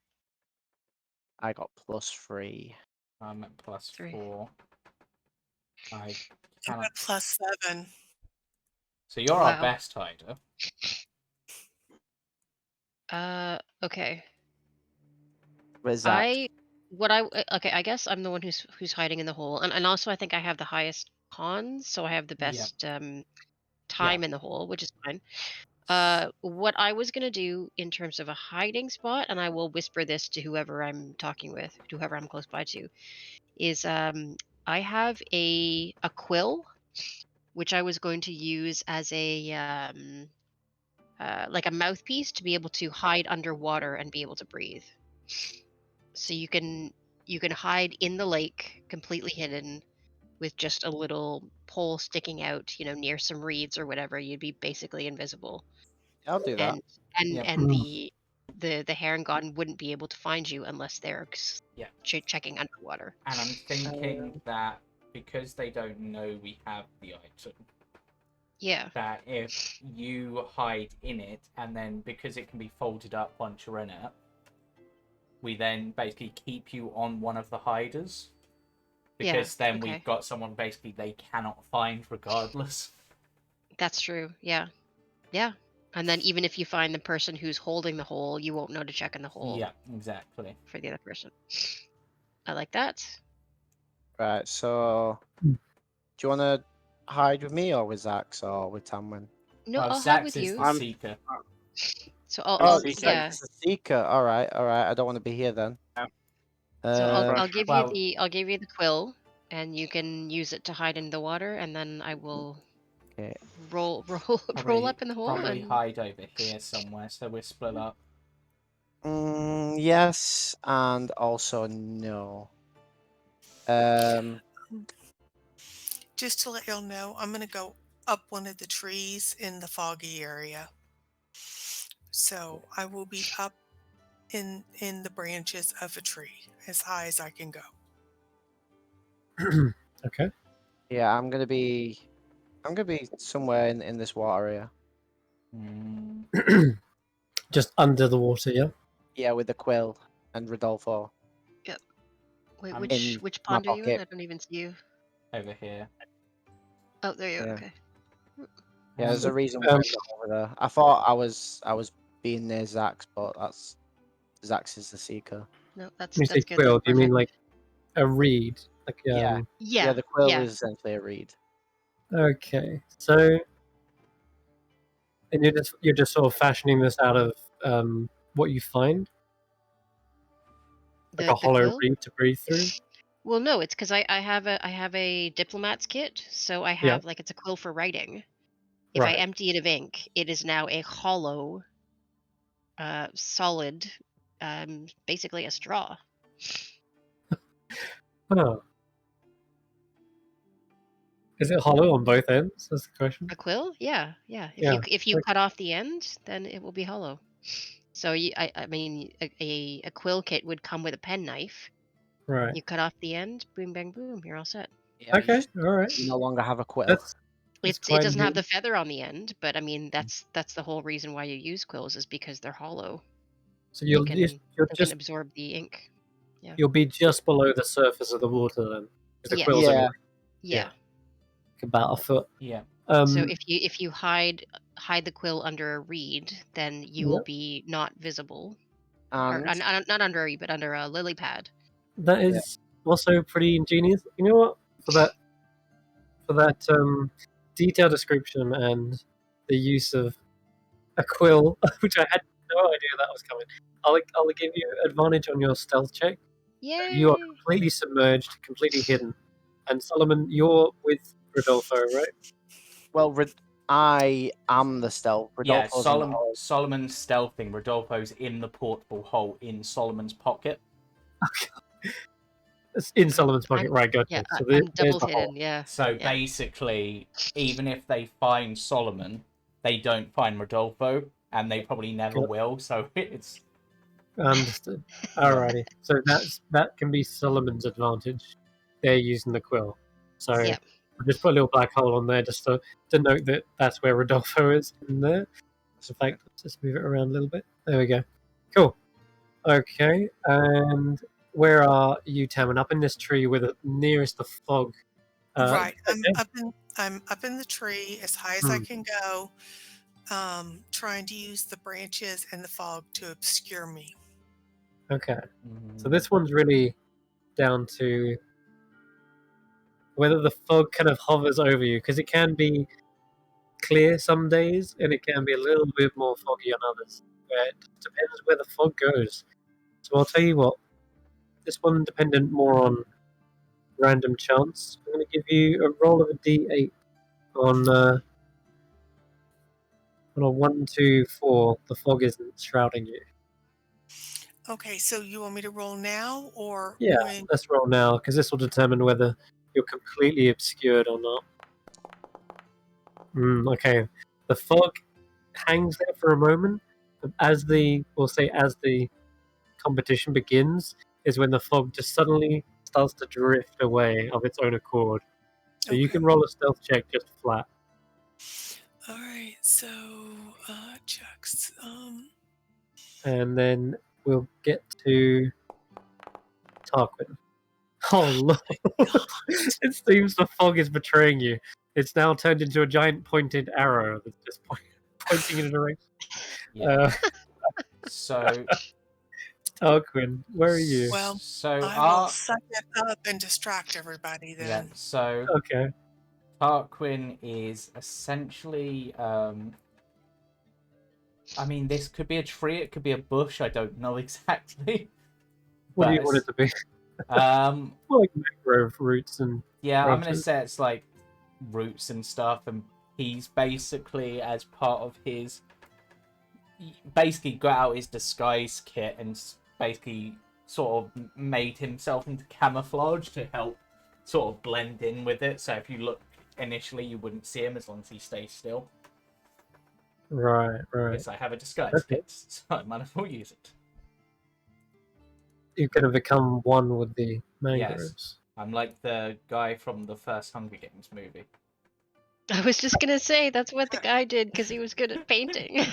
I got +3. I'm at +4. I I'm cannot. at +7. So you're our best hider. Okay. Where's that? I guess I'm the one who's hiding in the hole, and also I think I have the highest cons, so I have the best time in the hole, which is fine. What I was gonna do in terms of a hiding spot, and I will whisper this to whoever I'm talking with, whoever I'm close by to, is I have a quill, which I was going to use as a like a mouthpiece to be able to hide underwater and be able to breathe. So you can hide in the lake completely hidden with just a little pole sticking out, near some reeds or whatever. You'd be basically invisible. I'll do that. And the Heron wouldn't be able to find you unless they're checking underwater. And I'm thinking that because they don't know we have the item, that if you hide in it, and then because it can be folded up once you're in it, we then basically keep you on one of the hiders. Because then we've got someone basically they cannot find regardless. That's true, yeah. And then even if you find the person who's holding the hole, you won't know to check in the hole. Yeah, exactly. For the other person. I like that. Right, so do you want to hide with me or with Xaxx or with Tanwen? No, I'll hide with you. I'm the seeker. So I'll it's the seeker. All right. I don't want to be here then. So I'll give you the quill, and you can use it to hide in the water, and then I will roll up in the hole. Probably hide over here somewhere, so we're split up. Yes, and also no. Just to let y'all know, I'm going to go up one of the trees in the foggy area. So I will be up in the branches of a tree as high as I can go. Okay. Yeah, I'm gonna be somewhere in this water area. Just under the water, yeah. Yeah, with the quill and Rodolfo. Yep. Wait, which pond are you in? I don't even see you. Over here. Oh, there you are. Okay. Yeah, there's a reason why I'm over there. I thought I was being near Xaxx, but Xaxx is the seeker. No, that's when you say good. Quill, do you mean like a reed? Like yeah, the quill is essentially a reed. Okay, so and you're just sort of fashioning this out of what you find, like a hollow reed to breathe through. Well, no, it's because I have a diplomat's kit, so I have it's a quill for writing. If I empty it of ink, it is now a hollow, solid, basically a straw. Oh. Is it hollow on both ends? That's the question. A quill? Yeah. If you cut off the end, then it will be hollow. So I mean, a quill kit would come with a penknife. Right. You cut off the end, boom, bang, boom, you're all set. Yeah, okay, all right. You no longer have a quill. It doesn't have the feather on the end, but I mean that's the whole reason why you use quills is because they're hollow. So you'll just absorb the ink. Yeah. You'll be just below the surface of the water then. The quills are like about a foot. Yeah. So if you hide the quill under a reed, then you will be not visible. Or, not under a reed, but under a lily pad. That is also pretty ingenious. You know what? For that detailed description and the use of a quill, which I had no idea that was coming. I'll give you advantage on your stealth check. Yay! You are completely submerged, completely hidden. And Solomon, you're with Rodolfo, right? Well, I am the stealth. Yeah, Rodolfo's in the hole. Solomon's stealthing. Rodolfo's in the portable hole in Solomon's pocket. It's in Solomon's pocket, right? Gotcha. Yeah, So I'm there's double the hole. hidden. Yeah. So yeah. basically, even if they find Solomon, they don't find Rodolfo, and they probably never will. So it's understood. Alrighty. So that can be Solomon's advantage. They're using the quill. So Yep. I'll just put a little black hole on there just to note that that's where Rodolfo is in there. In fact, let's just move it around a little bit. There we go. Cool. Okay, and where are you, Tanwen? Up in this tree with the nearest the fog. Right. Okay. I'm up in the tree as high as I can go, trying to use the branches and the fog to obscure me. Okay. So this one's really down to whether the fog kind of hovers over you, because it can be clear some days and it can be a little bit more foggy on others. It depends where the fog goes. So I'll tell you what, this one dependent more on random chance. I'm going to give you a roll of a d8 on a 1, 2, 4. The fog isn't shrouding you. Okay, so you want me to roll now or Yeah, when? let's roll now because this will determine whether you're completely obscured or not. Okay, the fog hangs there for a moment, but as the competition begins, is when the fog just suddenly starts to drift away of its own accord. So you can roll a stealth check just flat. All right, so checks. And then we'll get to Tarquin. Oh look! It seems the fog is betraying you. It's now turned into a giant pointed arrow that's just pointing in a direction. Yeah. So, Tarquin, where are you? Well, so I will suck it up and distract everybody then. Yeah. So okay. Tarquin is essentially. I mean, this could be a tree. It could be a bush. I don't know exactly. What do you want it to be? Like mangrove roots and. Yeah, branches. I'm gonna say it's like roots and stuff, and he's basically as part of his. Basically, got out his disguise kit and basically sort of made himself into camouflage to help sort of blend in with it. So if you look initially, you wouldn't see him as long as he stays still. Right. Because I have a disguise kit, so I might as well use it. You're gonna become one with the mangroves. Yes. I'm like the guy from the first Hunger Games movie. I was just gonna say that's what the guy did because he was good at painting.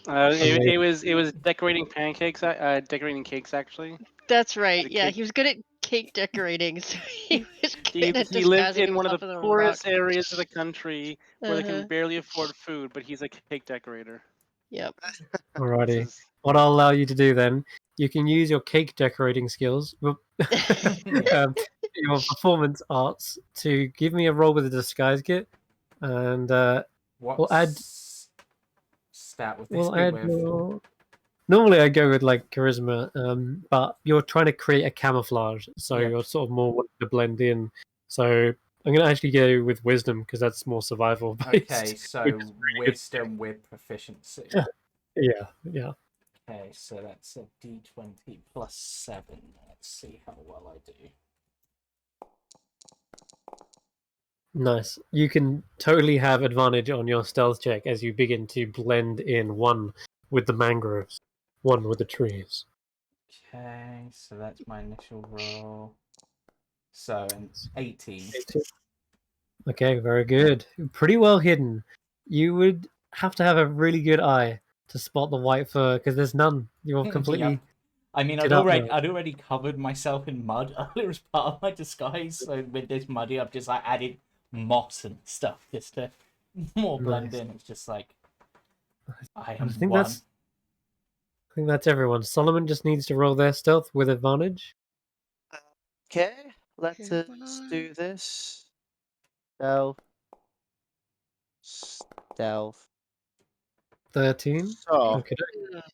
It was decorating pancakes. Decorating cakes actually. That's right. Yeah, he was good at cake decorating. So he was good at He lived disguising in one of himself the as a poorest rock. areas of the country where they can barely afford food, but he's a cake decorator. Yep. Alrighty. What I'll allow you to do then, you can use your cake decorating skills, your performance arts, to give me a roll with a disguise kit, and we'll add. Stat with this We'll add your. Normally I go with like charisma, but you're trying to create a camouflage, so you're sort of more wanting to blend in. So I'm gonna actually go with wisdom because that's more survival based. Okay, so really wisdom with proficiency. Yeah. Okay, so that's a d20 plus 7. Let's see how well I do. Nice. You can totally have advantage on your stealth check as you begin to blend in, one with the mangroves, one with the trees. Okay, so that's my initial roll. So an 18. Okay, very good. Pretty well hidden. You would have to have a really good eye to spot the white fur because there's none. You're completely. Yep. I mean, I'd already covered myself in mud earlier as part of my disguise. So with this muddy, I've just like added moss and stuff just to more blend in. It's just like I am one. I think that's everyone. Solomon just needs to roll their stealth with advantage. Okay, let Come us on. do this. Stealth. Stealth. 13. So, Okay.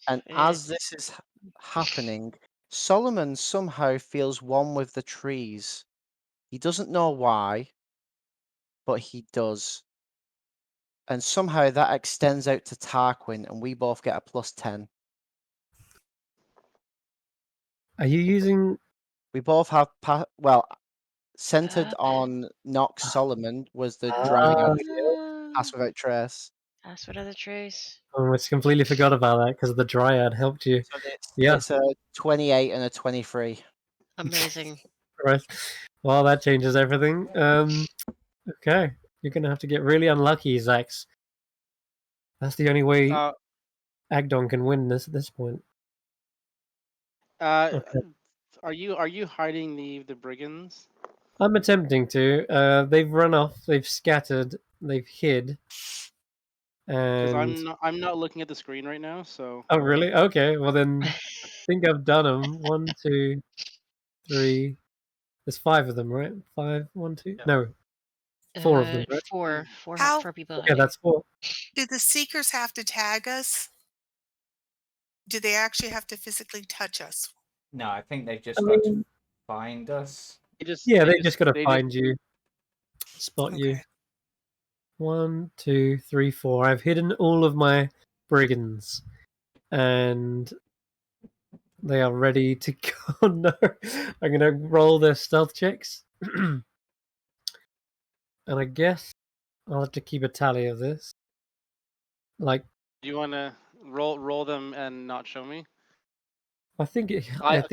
and as this is happening, Solomon somehow feels one with the trees. He doesn't know why, but he does. And somehow that extends out to Tarquin, and we both get a +10. Are you using? We both have centered on Nox Solomon was the Dryad Pass Without Trace. Pass without a trace. I almost completely forgot about that because the Dryad helped you. So Yeah. it's a 28 and a 23. Amazing. Right. Well, that changes everything. Okay. You're gonna have to get really unlucky, Xaxx. That's the only way Agdon can win this at this point. Okay. Are you hiding the brigands? I'm attempting to. They've run off. They've scattered. They've hid. Because And I'm not looking at the screen right now. So. oh, really? Okay. Well, then I think I've done them. 1, 2, 3. There's 5 of them, right? 5, 1, 2. No, 4 of them, right? Four How people. Okay, that's 4. do the seekers have to tag us? Do they actually have to physically touch us? No, I think they've just I got to mean, find us. they just got to they find you, spot you. Okay. 1, 2, 3, 4. I've hidden all of my brigands, and they are ready to go. No, I'm gonna roll their stealth checks, and I guess I'll have to keep a tally of this. Like, Do you want to roll them and not show me? I think I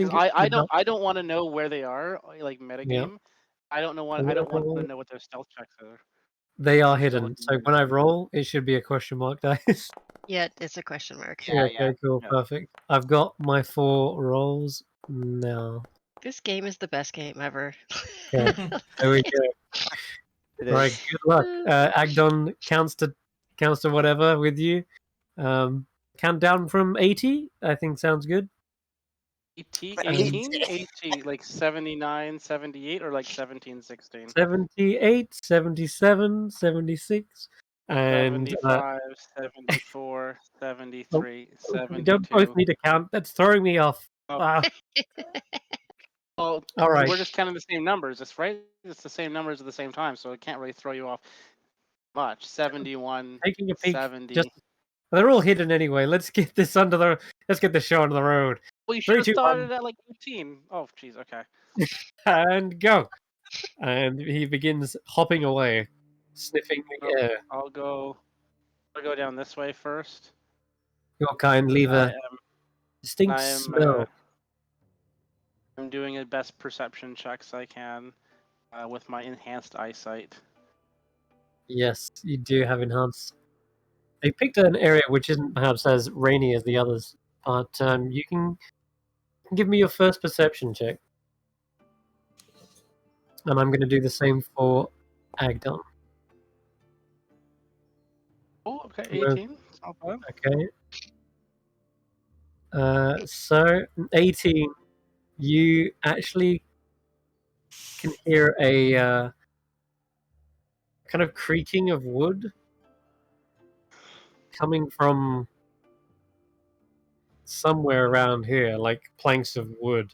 not. don't want to know where they are, like metagame. Yeah. I don't want to know what their stealth checks are. They are I'm just hidden. looking So at when I them. roll, it should be a question mark dice. Yeah, it's a question mark. Yeah, Okay, cool, yeah. perfect. I've got my 4 rolls now. This game is the best game ever. Okay, there we go. It Right, is. good luck. Agdon counts to whatever with you. Count down from 80. I think sounds good. 18, like 79, 78, or like 17, 16. 78, 77, 76, and 75, 74, oh, 73, we don't both 72. need to count. That's throwing me off. Oh. Ah, Well, all right. we're just counting the same numbers. It's right. It's the same numbers at the same time, so it can't really throw you off much. 71, Taking a peek. 70. They're all hidden anyway. Let's get this Let's get the show on the road. Well, you should 3, have 2, 1, started at like 15. Oh, jeez. Okay. and go. And he begins hopping away, sniffing the air. I'll go down this way first. Your kind leave a distinct I am smell. I'm doing the best perception checks I can with my enhanced eyesight. Yes, you do have enhanced. They picked an area which isn't perhaps as rainy as the others, but you can give me your first perception check. And I'm going to do the same for Agdon. Oh, okay, 18. Not bad. Okay. So 18, you actually can hear a kind of creaking of wood coming from somewhere around here, like planks of wood.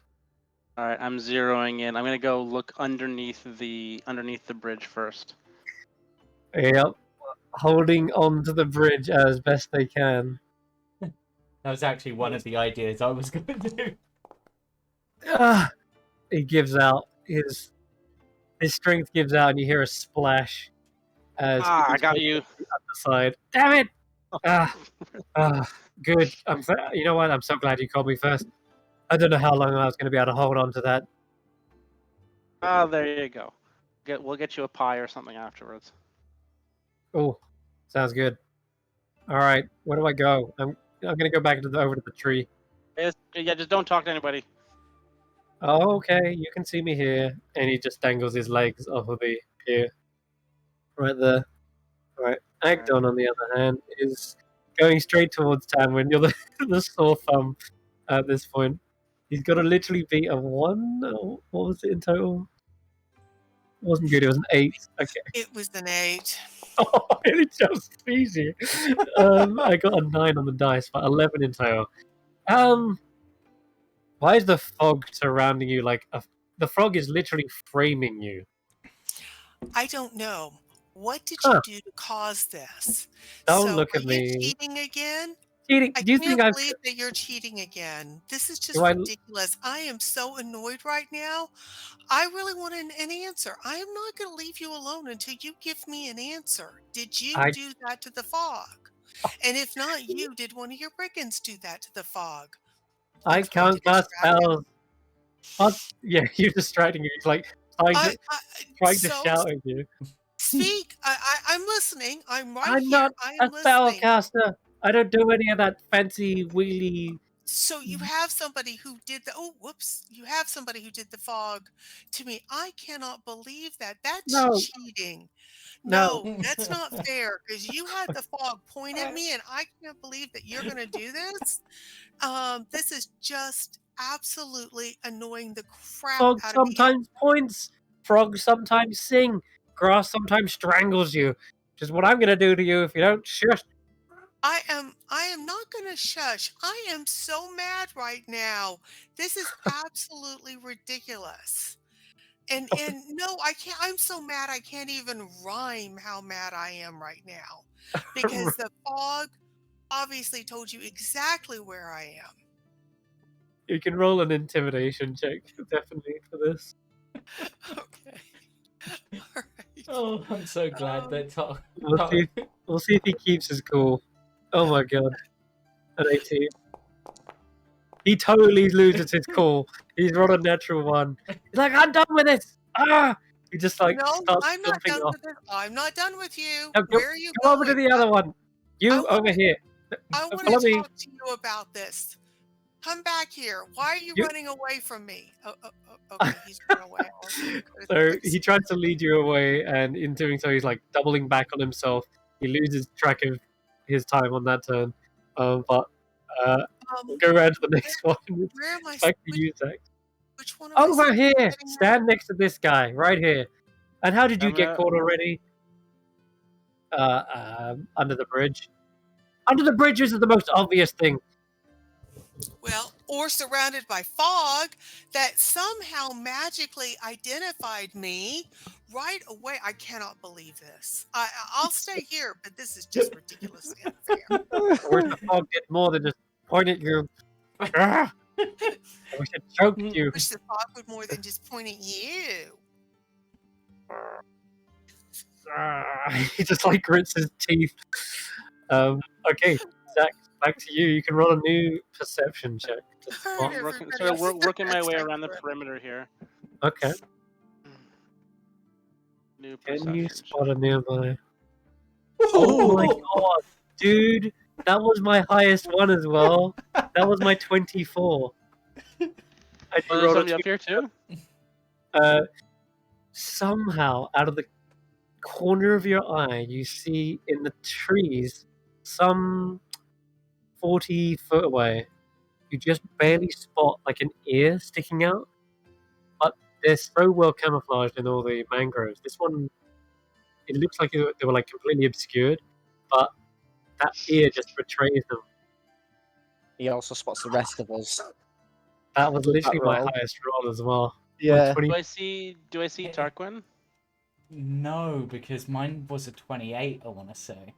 All right, I'm zeroing in. I'm gonna go look underneath the bridge first. Yep, holding on to the bridge as best they can. That was actually one of the ideas I was going to do. He gives out his strength gives out, and you hear a splash as I got you. the other side. Damn it! Good. You know what? I'm so glad you called me first. I don't know how long I was going to be able to hold on to that. There you go. We'll get you a pie or something afterwards. Oh, sounds good. All right, where do I go? I'm gonna go back over to the tree. Just don't talk to anybody. Oh, okay, you can see me here, and he just dangles his legs off of the pier, right there. All right, Agdon, on the other hand, is going straight towards Tanwen. You're the sore thumb at this point. He's got to literally beat a 1. What was it in total? It wasn't good. It was an 8. Okay. It was an 8. Oh, it just easy. I got a 9 on the dice, but 11 in total. Why is the fog surrounding you like the frog is literally framing you? I don't know. What did Huh. you do to cause this? Don't So, look are at you me. cheating again? Cheating? I Do you can't think I've? believe that you're cheating again. This is Do just I? ridiculous. I am so annoyed right now. I really want an answer. I am not going to leave you alone until you give me an answer. Did you I do that to the fog? And if not you, did one of your brigands do that to the fog? I I'm trying to can't cast distract him. spells. What? Yeah, you're distracting me. He's like trying to So shout at you. speak. I'm listening. I'm right I'm here. not I a am listening. spellcaster. I don't do any of that fancy wheelie. So you have somebody who did the whoops. You have somebody who did the fog to me. I cannot believe that. That's No, cheating. no. No, that's not fair because you had the fog point at me and I can't believe that you're going to do this. This is just absolutely annoying the crap Fog out of me. sometimes points. Frogs sometimes sing. Grass sometimes strangles you. Which is what I'm gonna do to you if you don't shush. I am not going to shush. I am so mad right now. This is absolutely ridiculous. And no, I can't. I'm so mad I can't even rhyme how mad I am right now. Because the fog obviously told you exactly where I am. You can roll an intimidation check, definitely, for this. Okay. All right. Oh, I'm so glad that We'll see if he keeps his cool. Oh my god. An 18. He totally loses his cool. He's rolled a natural 1. He's like, I'm done with this! Ah! He just like No, starts I'm not jumping done off. with it. I'm not done with you. Now, Where are you go over to going? the other one. I You want over here. I want Follow to me. talk to you about this. Come back here. Why are you You- running away from me? Okay, he's running away. So he tries to lead you away, and in doing so, he's like doubling back on himself. He loses track of his time on that turn. But we'll go around to the next one. Where am I? It's back to you, Xaxx. Which one am I Over here! getting at? Stand next to this guy, right here. And how did you I'm get gonna- caught already? Under the bridge. Under the bridge is the most obvious thing. Well, or surrounded by fog that somehow magically identified me right away. I cannot believe this. I'll stay here, but this is just ridiculously unfair. I wish the fog did more than just point at you. I wish it choked you. I wish the fog would more than just point at you. He just like grits his teeth. Okay, Xaxx, back to you. You can roll a new perception check. to spot- I'm Everybody working my way else around the like- perimeter here. Okay. New Can perception. you spot a nearby? Oh my god, dude! That was my highest one as well. That was my 24. And Oh, you there's rolled a somebody up here too? Somehow, out of the corner of your eye, you see in the trees, some 40 foot away, you just barely spot like an ear sticking out. But they're so well camouflaged in all the mangroves. This one, it looks like they were like completely obscured, but that ear just betrays them. He also spots the rest of us. That was With literally that my roll. highest roll as well. Yeah. 20 Do I see Tarquin? No, because mine was a 28, I want to say.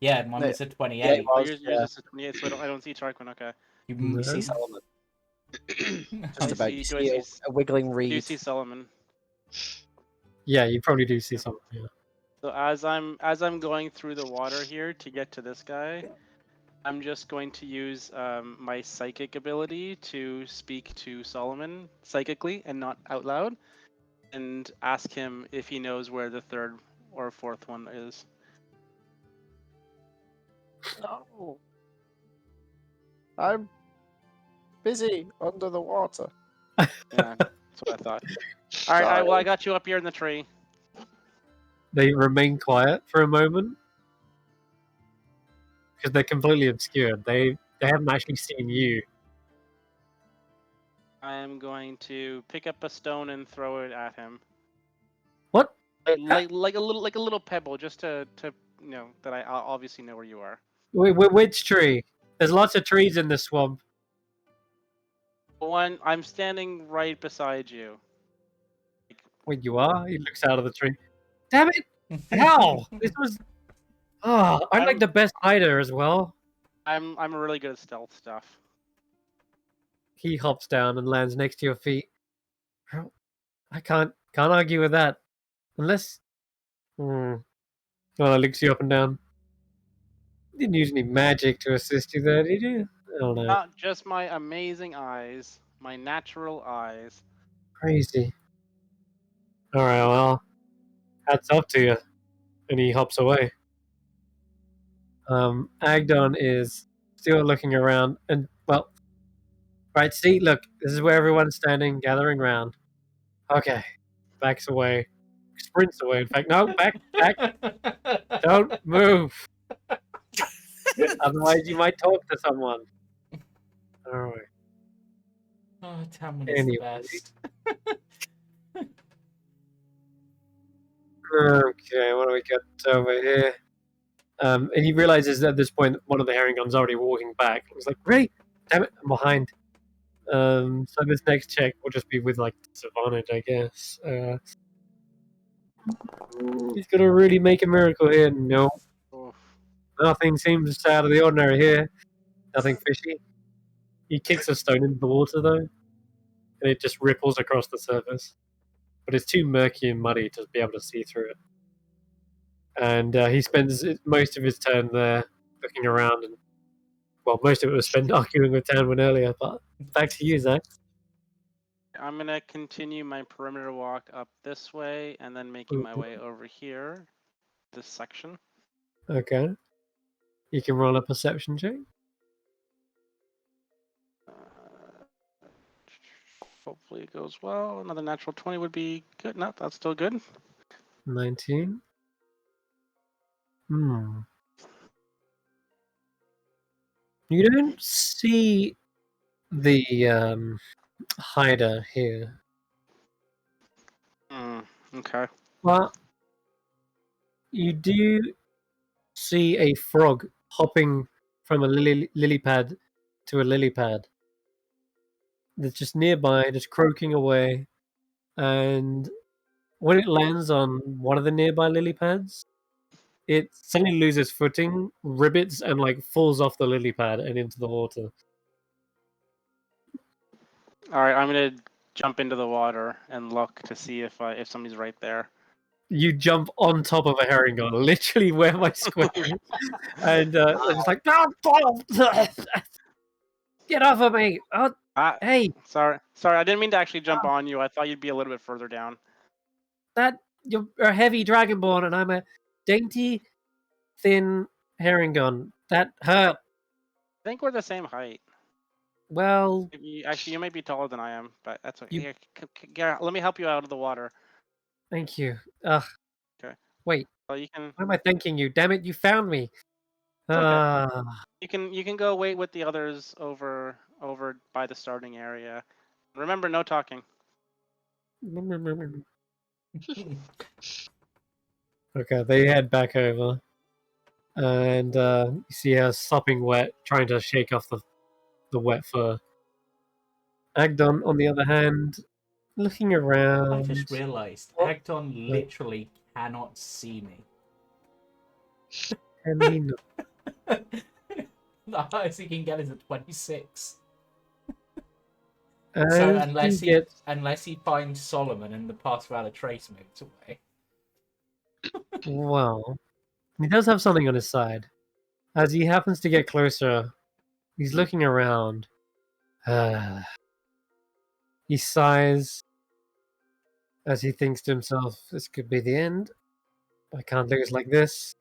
Yeah, mine No, was a yeah, 28. it Oh, was, yours yeah. is a 28, so I don't see Tarquin. Okay. You see No. Solomon. I Just about. You do I see see a wiggling do you reed. see Solomon? Yeah, you probably do see something. Yeah. So as I'm going through the water here to get to this guy, I'm just going to use my psychic ability to speak to Solomon psychically and not out loud, and ask him if he knows where the third or fourth one is. No. I'm busy under the water. Yeah, that's what I thought. All right, well I got you up here in the tree. They remain quiet for a moment because they're completely obscured. They haven't actually seen you. I am going to pick up a stone and throw it at him. What? Like a little pebble, just to that I obviously know where you are. Which tree? There's lots of trees in this swamp. One, I'm standing right beside you. Wait, you are? He looks out of the tree. Damn it! How? This was. Oh, I'm like the best hider as well. I'm really good at stealth stuff. He hops down and lands next to your feet. I can't argue with that, unless. Well, I looks you up and down. Didn't use any magic to assist you there, did you? I don't know. Not just my amazing eyes, my natural eyes. Crazy. Alright, well, hats off to you. And he hops away. Agdon is still looking around, and, well, right, see, look, this is where everyone's standing, gathering round. Okay, backs away. Sprints away, in fact. No, back. Don't move. Otherwise, you might talk to someone. Alright. Oh, Tanwen is the best. Okay, what do we got over here? And he realizes at this point one of the Herringons already walking back. He's like, "Great, damn it, I'm behind." So this next check will just be with like disadvantage, I guess. He's gonna really make a miracle here. No, nothing seems out of the ordinary here. Nothing fishy. He kicks a stone into the water though, and it just ripples across the surface. But it's too murky and muddy to be able to see through it. And he spends most of his turn there looking around, and well, most of it was spent arguing with Tanwen earlier. But back to you, Xaxx. I'm gonna continue my perimeter walk up this way, and then making my way over here, this section. Okay. You can roll a perception check. Hopefully it goes well. Another natural 20 would be good. No, that's still good. 19. You don't see the hider here. Okay. But you do see a frog hopping from a lily pad to a lily pad. That's just nearby, just croaking away. And when it lands on one of the nearby lily pads, it suddenly loses footing, ribbits, and like falls off the lily pad and into the water. All right, I'm gonna jump into the water and look to see if somebody's right there. You jump on top of a herringon, literally where my square is, and they're just like, get off of me! Oh, hey, sorry, I didn't mean to actually jump on you. I thought you'd be a little bit further down. That you're a heavy dragonborn, and I'm a dainty, thin herringon. That hurt. I think we're the same height. Well, actually, you might be taller than I am, but that's okay. Here, let me help you out of the water. Thank you. Okay. Wait. Well, you can. Why am I thanking you? Damn it! You found me. Okay. You can go wait with the others over by the starting area. Remember, no talking. Okay, they head back over, and you see her sopping wet, trying to shake off the wet fur. Agdon, on the other hand, looking around. I just realised Agdon literally cannot see me. Can he not? The highest he can get is a 26. So unless he finds Solomon and the pass without a trace moves away. Well, he does have something on his side. As he happens to get closer, he's looking around. He sighs as he thinks to himself, this could be the end. I can't lose like this.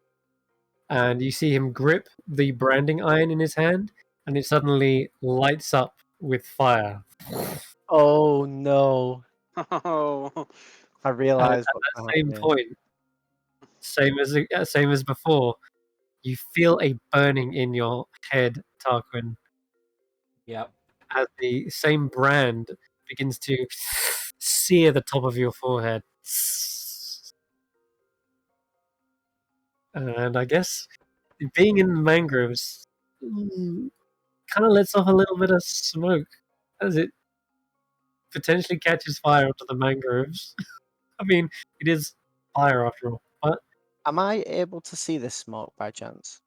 And you see him grip the branding iron in his hand, and it suddenly lights up with fire. Oh no! Oh, I realized at that same point, same as before, you feel a burning in your head, Tarquin. Yep. as the same brand begins to sear the top of your forehead. And I guess being in the mangroves kind of lets off a little bit of smoke as it potentially catches fire onto the mangroves. I mean, it is fire after all, but Am I able to see this smoke by chance?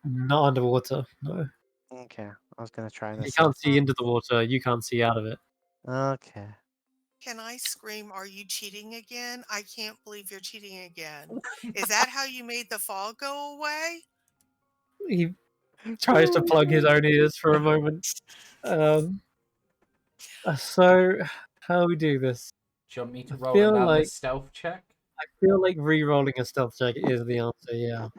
not underwater. No, Okay, I was gonna try and you can't assess. see into the water. You can't see out of it. Okay. Can I scream, "Are you cheating again? I can't believe you're cheating again." Is that how you made the fog go away? He tries to plug his own ears for a moment. So, how do we do this? Do you want me to I roll feel another like stealth check? I feel like re-rolling a stealth check is the answer. Yeah,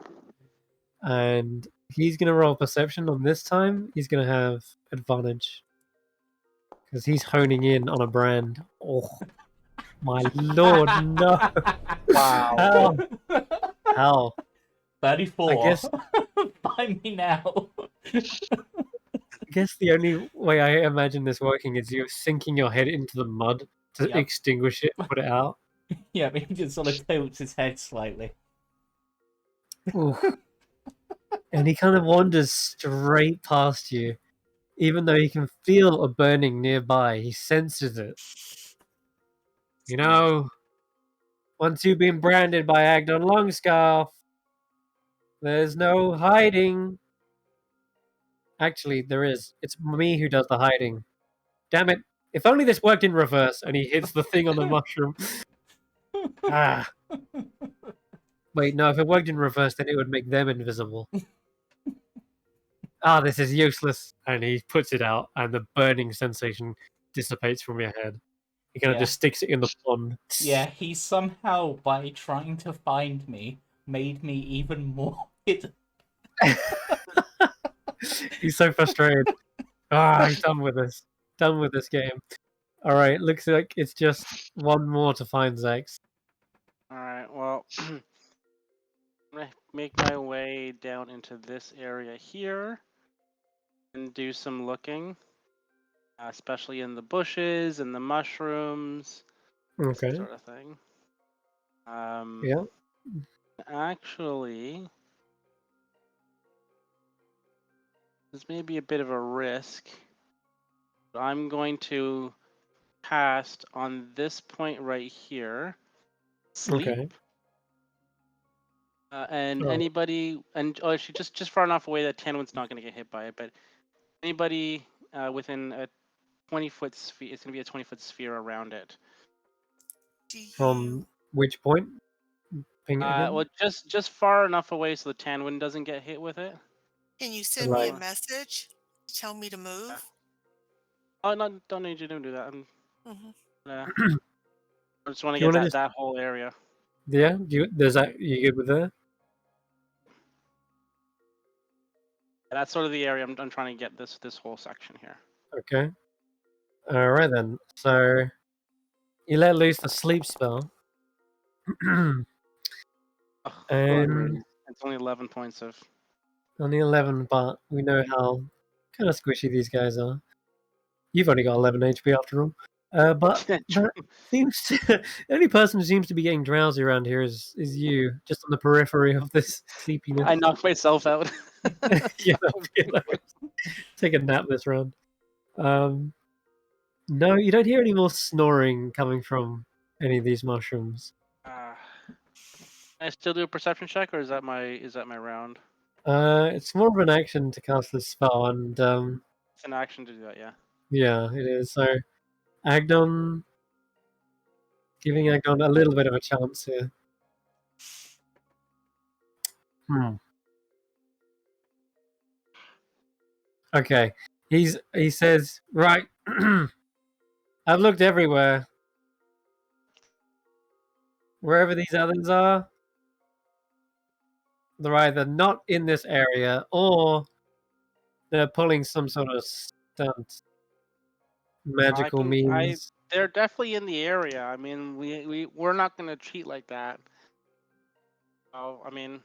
and he's gonna roll perception on this time. He's gonna have advantage because he's honing in on a brand. Oh my lord, no! Wow. How? 34. I guess Find me now. the only way I imagine this working is you sinking your head into the mud to Yep. extinguish it, put it out. Yeah, he just sort of tilts his head slightly. Ooh. And he kind of wanders straight past you, even though he can feel a burning nearby. He senses it. You know, once you've been branded by Agdon Longscarf, there's no hiding. Actually, there is. It's me who does the hiding. Damn it. If only this worked in reverse, and he hits the thing on the mushroom. Ah. Wait, no, if it worked in reverse, then it would make them invisible. Ah, this is useless. And he puts it out, and the burning sensation dissipates from your head. He kind of just sticks it in the pond. Yeah, he somehow, by trying to find me, made me even more hidden. He's so frustrated. Ah, he's done with this. Done with this game. Alright, looks like it's just one more to find Xaxx. Alright, well, I'm going to make my way down into this area here and do some looking, especially in the bushes and the mushrooms, Okay. sort of thing. Yeah. Actually, this may be a bit of a risk, but I'm going to cast on this point right here, sleep. Okay. And Oh. anybody, and actually just far enough away that Tanwen's not going to get hit by it, but anybody within a 20-foot sphere, it's going to be a 20-foot sphere around it. From which point? Ping it again? Well, just far enough away so the Tanwen doesn't get hit with it. Can you send me a Like, message to tell me to move? Oh, no, don't need you to do that. hmm I just want to Do you get wanna that whole area. yeah? You good with that? That's sort of the area I'm trying to get this whole section here. Okay. Alright then. So you let loose the sleep spell. And It's only 11 points of. only 11, but we know how kind of squishy these guys are. You've only got 11 HP after all. But that seems to, the only person who seems to be getting drowsy around here is you, just on the periphery of this sleepiness. I knocked myself out. Yeah, take a nap this round. No, you don't hear any more snoring coming from any of these mushrooms. I still do a perception check, or is that my round? It's more of an action to cast this spell, and It's an action to do that, yeah. yeah, it is. So, Agdon, giving Agdon a little bit of a chance here. Okay, he says, right, I've looked everywhere. Wherever these others are, they're either not in this area or they're pulling some sort of stunt. Magical means. They're definitely in the area. I mean, we're not gonna cheat like that. Oh, I mean,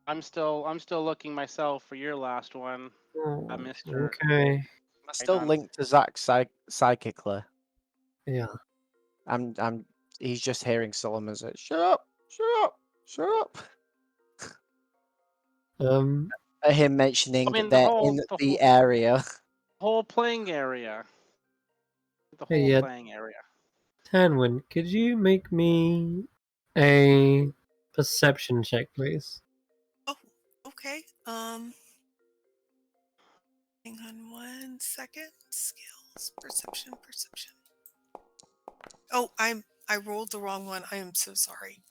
I'm still looking myself for your last one, Oh, Mister. okay. I'm still on. linked to Xaxx psychically. Yeah. He's just hearing Solomon say, "Shut up, shut up, shut up." Him mentioning I mean, they're in the area. whole playing area. The Hey, whole yeah. playing area. Tanwen, could you make me a perception check, please? Oh, okay. Hang on 1 second. Skills, perception. Oh, I rolled the wrong one. I am so sorry.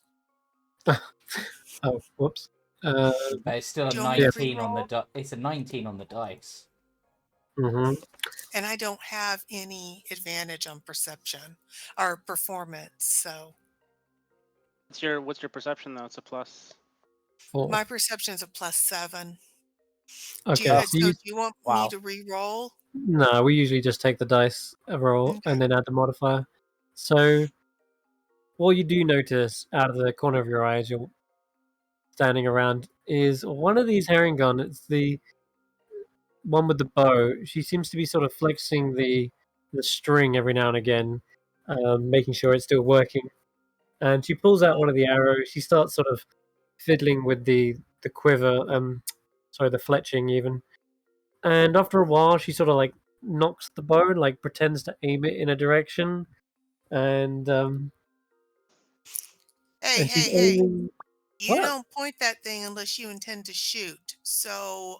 Oh, whoops. But it's still a Do you want me to 19 on the re-roll? it's a 19 on the dice. Mm-hmm. And I don't have any advantage on perception or performance, so What's your perception though? It's a plus. 4. my perception is a +7. Okay, so Do you want me Wow. to re-roll? no, we usually just take the dice roll Okay. and then add the modifier. So, what you do notice out of the corner of your eye as you're standing around is one of these herringon. It's the one with the bow. She seems to be sort of flexing the string every now and again, making sure it's still working. And she pulls out one of the arrows. She starts sort of fiddling with the quiver, sorry, the fletching even. And after a while, she sort of like knocks the bow, like pretends to aim it in a direction, and she's Hey. aiming. You What? don't point that thing unless you intend to shoot. So,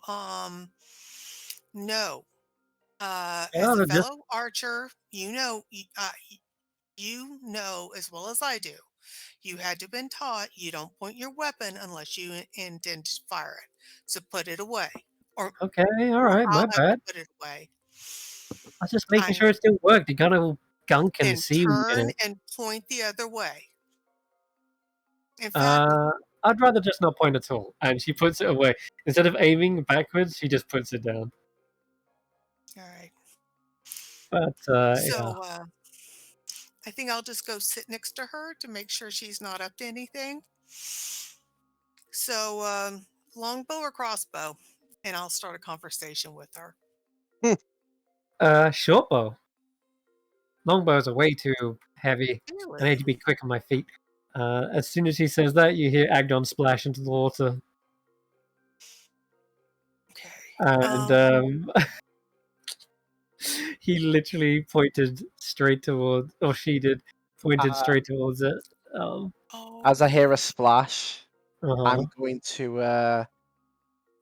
no. As a Oh, just fellow archer, you know as well as I do. You had to have been taught you don't point your weapon unless you intend to fire it. So put it away, or okay. All right, I'll my have you bad. put it away. I was just making I'm sure it still worked. It got all gunk and then seaweed in turn it. and point the other way. In fact, I'd rather just not point at all. And she puts it away. Instead of aiming backwards, she just puts it down. all right. But yeah. So I think I'll just go sit next to her to make sure she's not up to anything. So longbow or crossbow, and I'll start a conversation with her. Short bow. Longbows are way too heavy. I need Really? to be quick on my feet. As soon as he says that, you hear Agdon splash into the water. Okay. And he literally pointed straight towards, or she did, pointed straight towards it. As I hear a Okay. splash, I'm Uh-huh. going to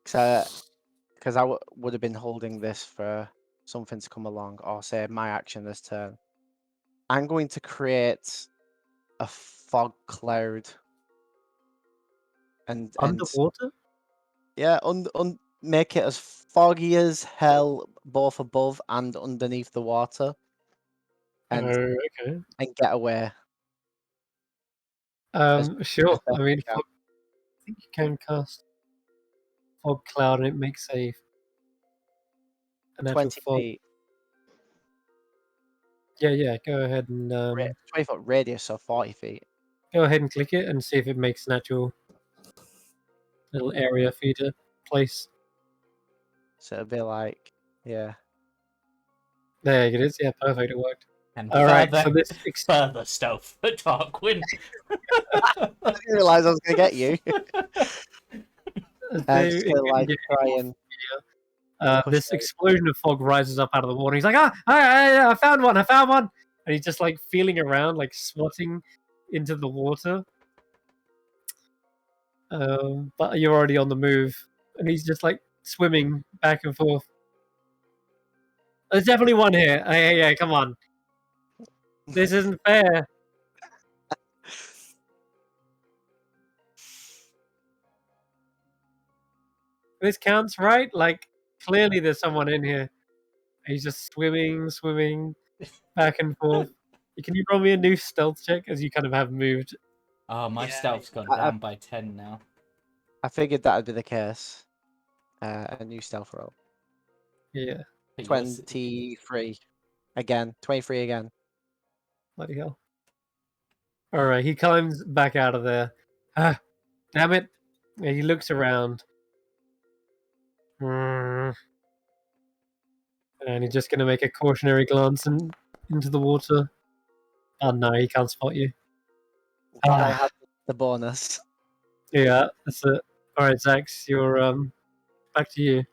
because I would have been holding this for something to come along, or say my action this turn. I'm going to create a fog cloud, and Underwater? yeah, make it as foggy as hell, both above and underneath the water, and Okay. get away. As Sure. best I mean, I can. I think you can cast fog cloud and it makes an actual 20 fog. feet, Yeah. Go ahead and 20-foot radius, so 40 feet. go ahead and click it and see if it makes an actual little area for you to place. So it'll be like, yeah. There it is. Yeah, perfect. It worked. And All right. So this further stealth for Tarquin. I didn't realize I was going to get you. I'm just going to like try and push this out. explosion of fog rises up out of the water. He's like, I found one! I found one! And he's just like feeling around, like swatting into the water. But you're already on the move, and he's just like swimming back and forth. There's definitely one here. Hey, come on. This isn't fair. This counts, right? Like, clearly there's someone in here. He's just swimming back and forth. Can you roll me a new stealth check as you kind of have moved? Oh, my Yeah. stealth's gone down by 10 now. I figured that would be the case. A new stealth roll. Yeah. 23. Again. 23 again. Bloody hell. Alright, he climbs back out of there. Ah, damn it. And he looks around. And he's just going to make a cautionary glance into the water. Oh no, he can't spot you. But I have the bonus. Yeah, that's it. Alright, Xaxx, you're back to you.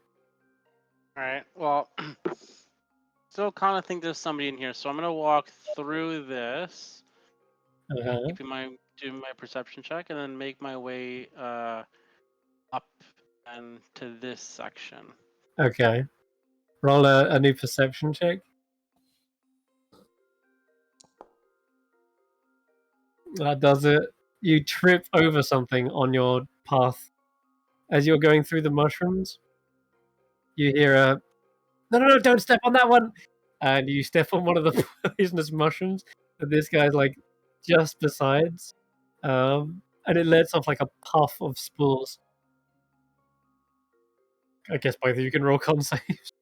Alright, well, still kind of think there's somebody in here, so I'm gonna walk through this, doing my perception check, and then make my way up and to this section. Okay. Roll a new perception check. That does it. You trip over something on your path. As you're going through the mushrooms, you hear a, no, don't step on that one! And you step on one of the poisonous mushrooms that this guy's like just besides. And it lets off like a puff of spores. I guess both of you can roll con saves.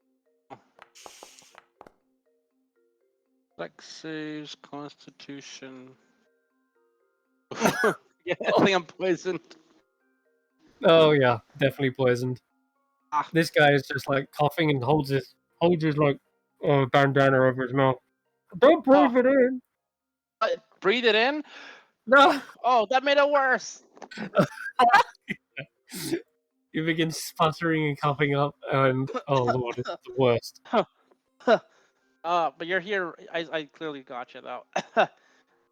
Dex saves, Constitution. Yeah, I think I'm poisoned. Oh yeah, definitely poisoned. Ah. This guy is just like coughing and holds his like bandana over his mouth. Don't breathe it in. Breathe it in? No. Oh, that made it worse. You begin sputtering and coughing up, and oh lord, it's the worst. But you're here. I clearly got you though.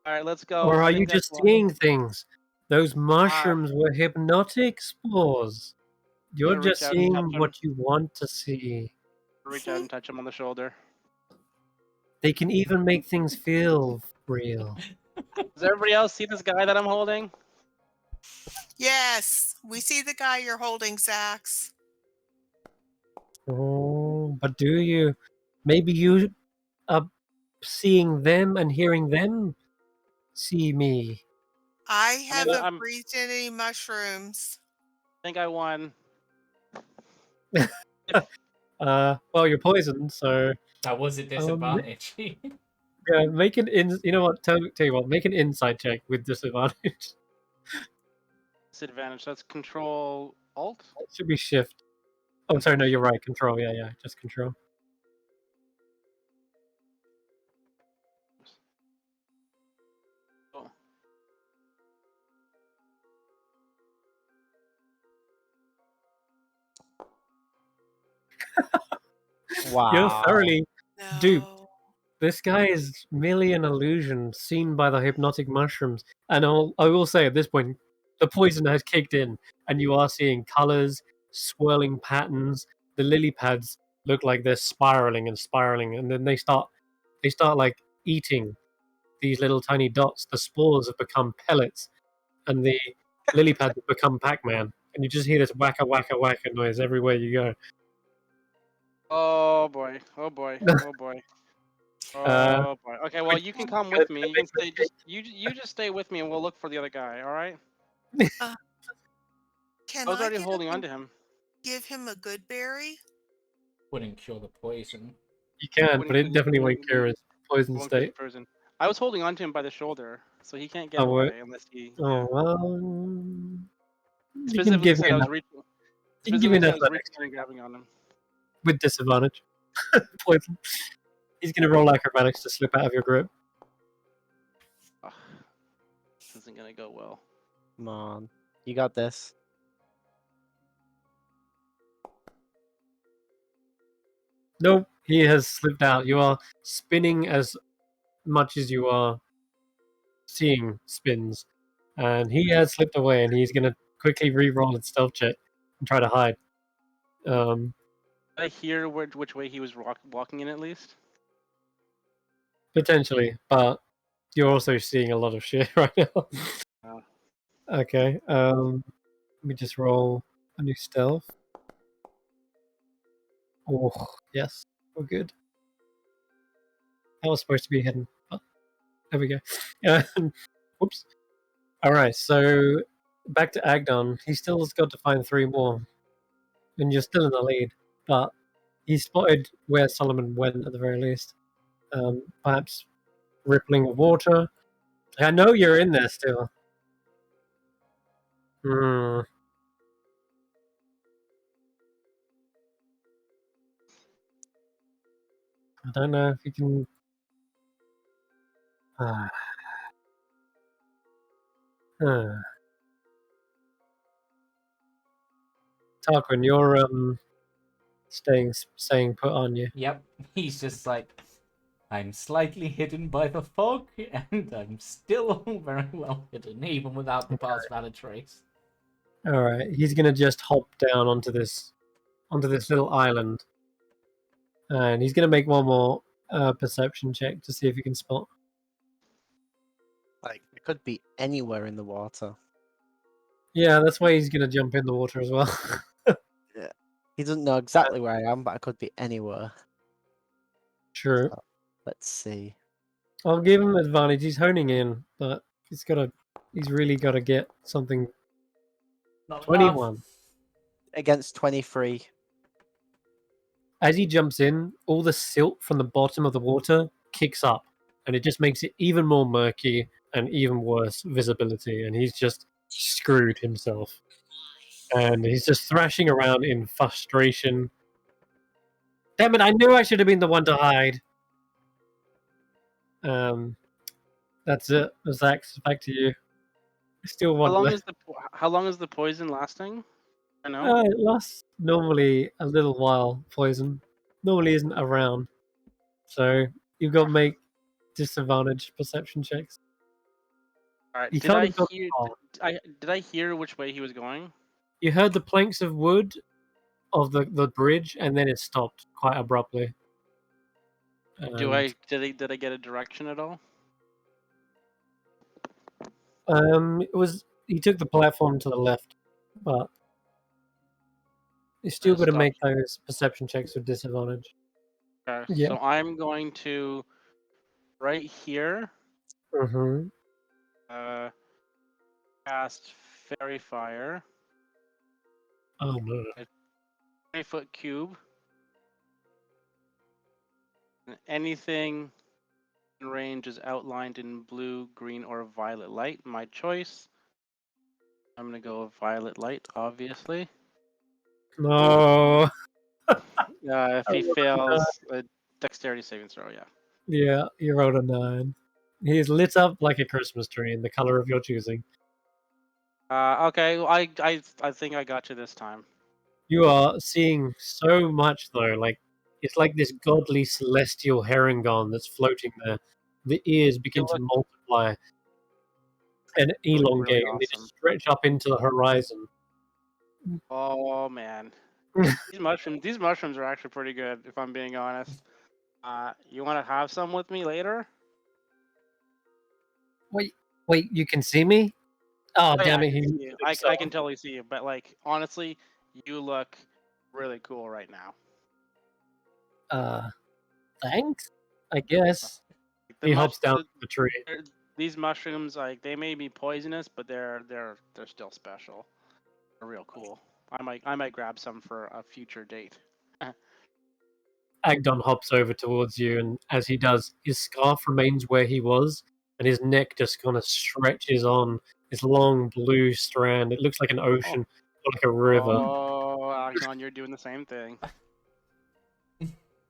All right, let's go. Or I are think you that's just seeing things? Those mushrooms were hypnotic spores. You're gonna reach just out and touch seeing him. what you want to see. Reach out and touch him on the shoulder. They can even make things feel real. Does everybody else see this guy that I'm holding? Yes, we see the guy you're holding, Xaxx. Oh, but do you? Maybe you are seeing them and hearing them see me. I haven't I'm- breathed in any mushrooms. I think I won. Well, you're poisoned, so That was a disadvantage. yeah, make an you know what? Tell you what, make an insight check with disadvantage. Disadvantage. That's Control Alt. It should be shift. Oh, sorry, no, you're right. Control, yeah, just control. Oh. Wow. You're thoroughly duped. No. This guy is merely an illusion seen by the hypnotic mushrooms. And I will say at this point, the poison has kicked in, and you are seeing colors, swirling patterns. The lily pads look like they're spiraling and spiraling, and then they start like eating these little tiny dots. The spores have become pellets, and the lily pads have become Pac-Man. And you just hear this wacka wacka wacka noise everywhere you go. Oh boy. Oh boy. Oh boy. Oh boy. Okay, well you can come with me. You can stay. You just stay with me, and we'll look for the other guy. All right? Can I was I already holding on to him. give him a good berry? Wouldn't cure the poison. You can, but it definitely won't cure his poison Won't kill the state. person. I was holding on to him by the shoulder, so he can't get Oh, what? away unless he. Oh well. You can Specifically give said me I was an, reaching. you can give me an Specifically, I was athletics reaching and grabbing on him. with disadvantage. Poison. He's gonna roll acrobatics to slip out of your grip. Ugh, this isn't gonna go well. Come on. You got this. Nope, he has slipped out. You are spinning as much as you are seeing spins, and he has slipped away. And he's gonna quickly re-roll his stealth check and try to hide. Did I hear which way he was walking in at least? Potentially, but you're also seeing a lot of shit right now. Oh. Okay. Let me just roll a new stealth. Oh, yes, we're good. That was supposed to be hidden. Oh, there we go. Whoops. All right, so back to Agdon. He still has got to find 3 more, and you're still in the lead. But he spotted where Solomon went at the very least. Perhaps rippling of water. I know you're in there still. Hmm. I don't know if you can. Tarquin, you're staying put on you. Yep, he's just like, I'm slightly hidden by the fog, and I'm still very well hidden, even without the past valid trace. All right, he's gonna just hop down onto this little island, and he's gonna make one more perception check to see if he can spot. Like, it could be anywhere in the water. Yeah, that's why he's gonna jump in the water as well. Yeah. He doesn't know exactly where I am, but I could be anywhere. True. So, let's see. I'll give him advantage. He's honing in, but he's really gotta get something. Not 21. enough. Against 23. As he jumps in, all the silt from the bottom of the water kicks up, and it just makes it even more murky and even worse visibility, and he's just screwed himself. And he's just thrashing around in frustration. Damn it, I knew I should have been the one to hide. That's it. Xaxx, back to you. Still one left. How long is the poison lasting? I know. It lasts normally a little while, poison. Normally isn't around. So you've got to make disadvantage perception checks. All right. You Did I can't go hear? far. Did I hear which way he was going? You heard the planks of wood of the bridge, and then it stopped quite abruptly. Did I get a direction at all? He took the platform to the left, but you still got to make those perception checks with disadvantage. Okay. Yeah. So I'm going to right here. Mm-hmm. Cast Fairy Fire. Oh no. 20-foot cube. And anything in range is outlined in blue, green, or violet light. My choice. I'm gonna go with violet light, obviously. No. If he fails, a dexterity saving throw. Yeah. Yeah, you rolled a 9. He is lit up like a Christmas tree in the color of your choosing. Okay. Well, I think I got you this time. You are seeing so much though, like it's like this godly celestial herringon that's floating there. The ears begin to multiply and elongate, really and they just awesome. stretch up into the horizon. Oh man, these mushrooms are actually pretty good. If I'm being honest, you want to have some with me later? Wait, you can see me? Oh, damn it! I can totally see you, but like honestly, you look really cool right now. Thanks. I guess. He hops down the tree. These mushrooms, like they may be poisonous, but they're still special. They're real cool. I might grab some for a future date. Agdon hops over towards you, and as he does, his scarf remains where he was, and his neck just kind of stretches on this long blue strand. It looks like an ocean, or like a river. Oh, Agdon, you're doing the same thing.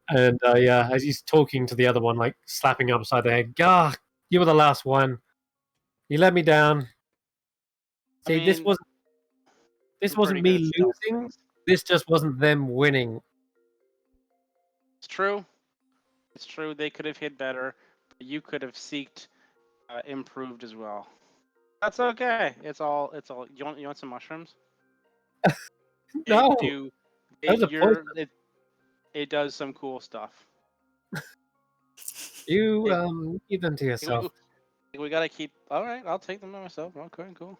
And yeah, as he's talking to the other one, like slapping him upside the head, "Gah, you were the last one. You let me down. See, this wasn't me losing. This just wasn't them winning." It's true. It's true. They could have hit better, but you could have seeked improved as well. That's okay. It's all. You want some mushrooms? No. It does some cool stuff. You keep them to yourself. We gotta keep. All right, I'll take them to myself. Okay, cool.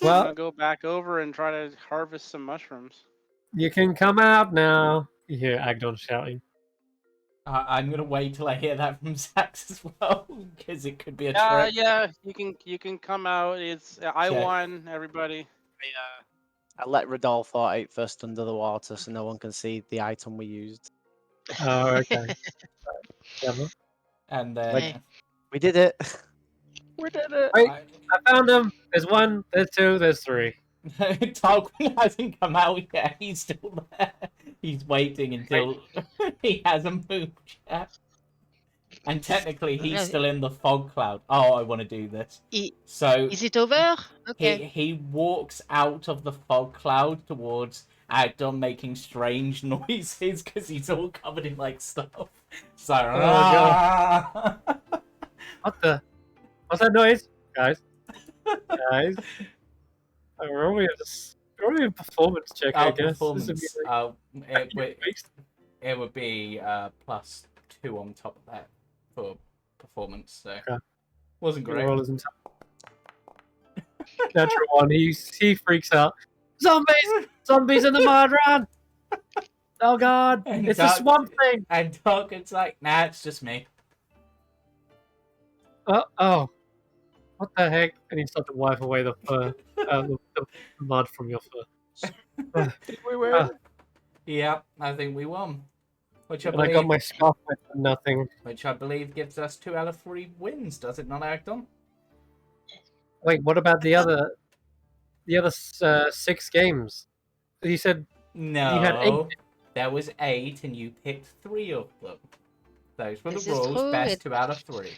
Well, I'm gonna go back over and try to harvest some mushrooms. You can come out now. You hear Agdon shouting. I'm gonna wait till I hear that from Xaxx as well, because it could be a trick. Yeah, you can come out. I won, everybody. I let Rodolfo out first under the water, so no one can see the item we used. Oh, okay. And then we did it. We did it. Wait, I found him. There's 1, there's 2, there's 3. Tarquin hasn't come out yet. He's still there. He's waiting until he hasn't moved yet. And technically, he's still in the fog cloud. Oh, I want to do this. So is it over? Okay. he walks out of the fog cloud towards Agdon, making strange noises because he's all covered in like stuff. So, What's that noise, guys? Guys, roll me a performance check. I guess. Performance. It would be +2 on top of that for performance. So wasn't great. Natural one. He freaks out. Zombies in the mud, run! Oh god, it's a swamp thing. And Tarquin's like, nah, it's just me. Oh, what the heck? And you start to wipe away the fur, the mud from your fur. Did we win? Yeah, I think we won. I got my scarf wet for nothing. Which I believe gives us 2 out of 3 wins, does it not, Agdon? Wait, what about the other 6 games? You said no. You had 8. There was 8, and you picked 3 of them. Those were This the is rules. true. Best 2 out of 3.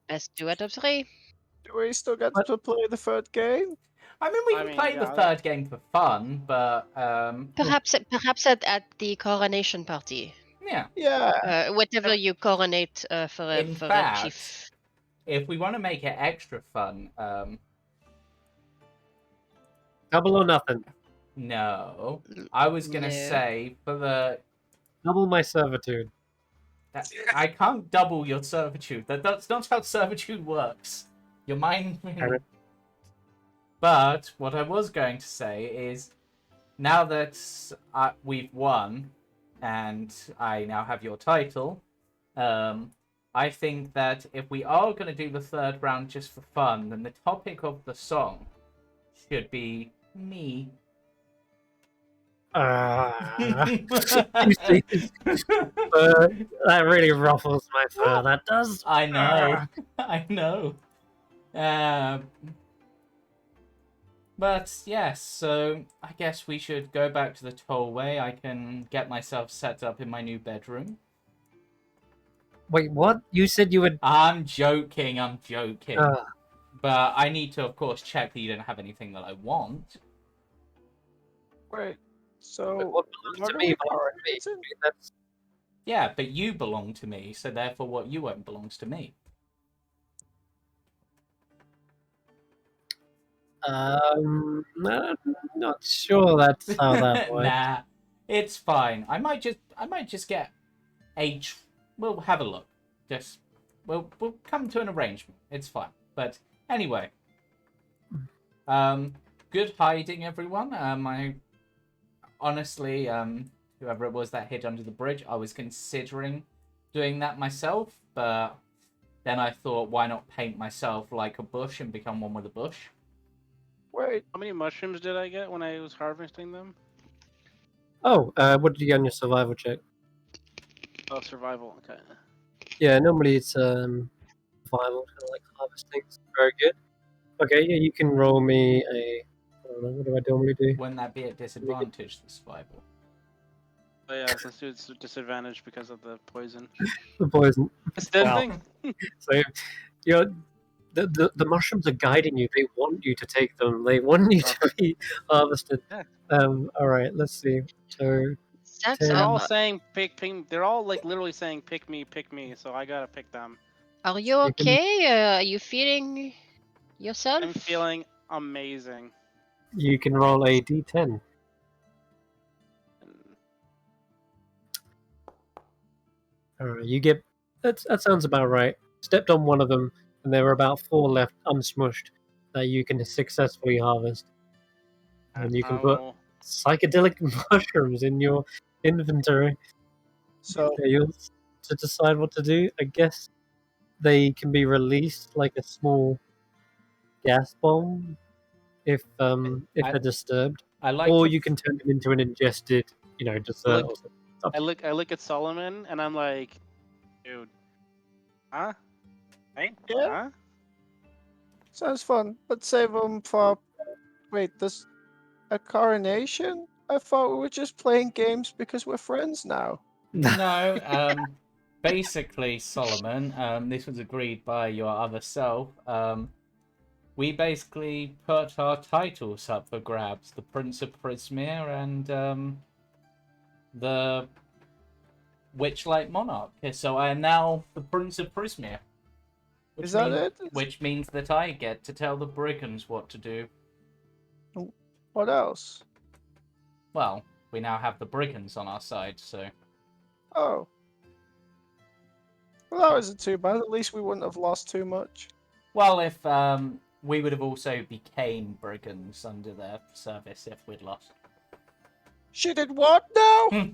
Best 2 out of 3. Do we still get to play the third game? I mean, we can play the third game for fun, but Perhaps at the coronation party. Yeah. Whatever you coronate for a chief. If we want to make it extra fun, double or nothing. No, I was gonna say for the double my servitude. I can't double your servitude. That's not how servitude works. Your mind. But what I was going to say is, now that we've won, and I now have your title, I think that if we are going to do the third round just for fun, then the topic of the song should be me. That really ruffles my fur. That does. I know. I know. But yes, so I guess we should go back to the tollway. I can get myself set up in my new bedroom. Wait, what? You said you would... I'm joking. But I need to, of course, check that you don't have anything that I want. Wait, so... What belongs to me belongs to me. That's... Yeah, but you belong to me, so therefore what you own belongs to me. Not sure that's how that works. Nah, it's fine. I might just get we'll have a look. We'll come to an arrangement. It's fine. But anyway, good hiding, everyone. I honestly, whoever it was that hid under the bridge, I was considering doing that myself, but then I thought, why not paint myself like a bush and become one with a bush? Wait, how many mushrooms did I get when I was harvesting them? Oh, what did you get on your survival check? Oh, survival. Okay. Yeah, normally it's survival, kind of like harvesting. Very good. Okay, yeah, you can roll me a... I don't know, what do I normally do? Wouldn't that be at disadvantage, the survival? Oh yeah, let's do it disadvantage because of the poison. The poison. It's dead thing. So, the mushrooms are guiding you. They want you to take them. They want you to be harvested. Yeah. All right, let's see. So... They're all saying pick. They're all like literally saying pick me. So I gotta pick them. Are you okay? Are you feeling yourself? I'm feeling amazing. You can roll a d10. Alright, you get... That sounds about right. Stepped on one of them, and there were about 4 left unsmushed that you can successfully harvest. And you can put psychedelic mushrooms in your inventory. So okay, you'll to decide what to do. I guess they can be released like a small gas bomb if they're disturbed, or you can turn them into an ingested, dessert. I look at Solomon and I'm like, dude, huh? Hey, yeah. Huh? Sounds fun. Let's save them for. Wait, there's a coronation. I thought we were just playing games because we're friends now. No, basically, Solomon, this was agreed by your other self. We basically put our titles up for grabs: the Prince of Prismere and the Witchlight Monarch. So I am now the Prince of Prismere. Is that it? Which means that I get to tell the brigands what to do. What else? Well, we now have the brigands on our side, so... Oh. Well, that wasn't too bad. At least we wouldn't have lost too much. Well, if we would have also became brigands under their service if we'd lost. She did what now?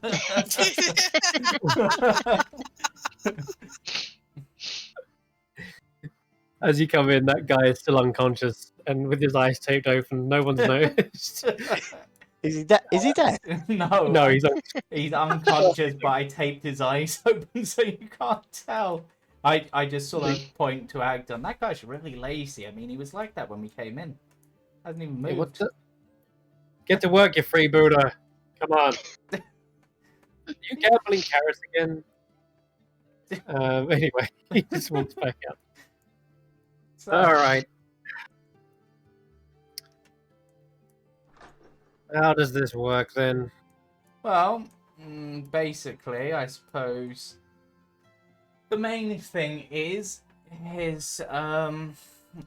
As you come in, that guy is still unconscious and with his eyes taped open. No one's noticed. Is he dead? Is he dead? No, No, he's unconscious, but I taped his eyes open so you can't tell. I just sort of point to Agdon. That guy's really lazy. I mean, he was like that when we came in. Hasn't even moved. Hey, what's it? Get to work, you freebooter. Come on. You gambling carrots again? Anyway, he just walks back out. So, All right. How does this work then? well, basically, I suppose the main thing is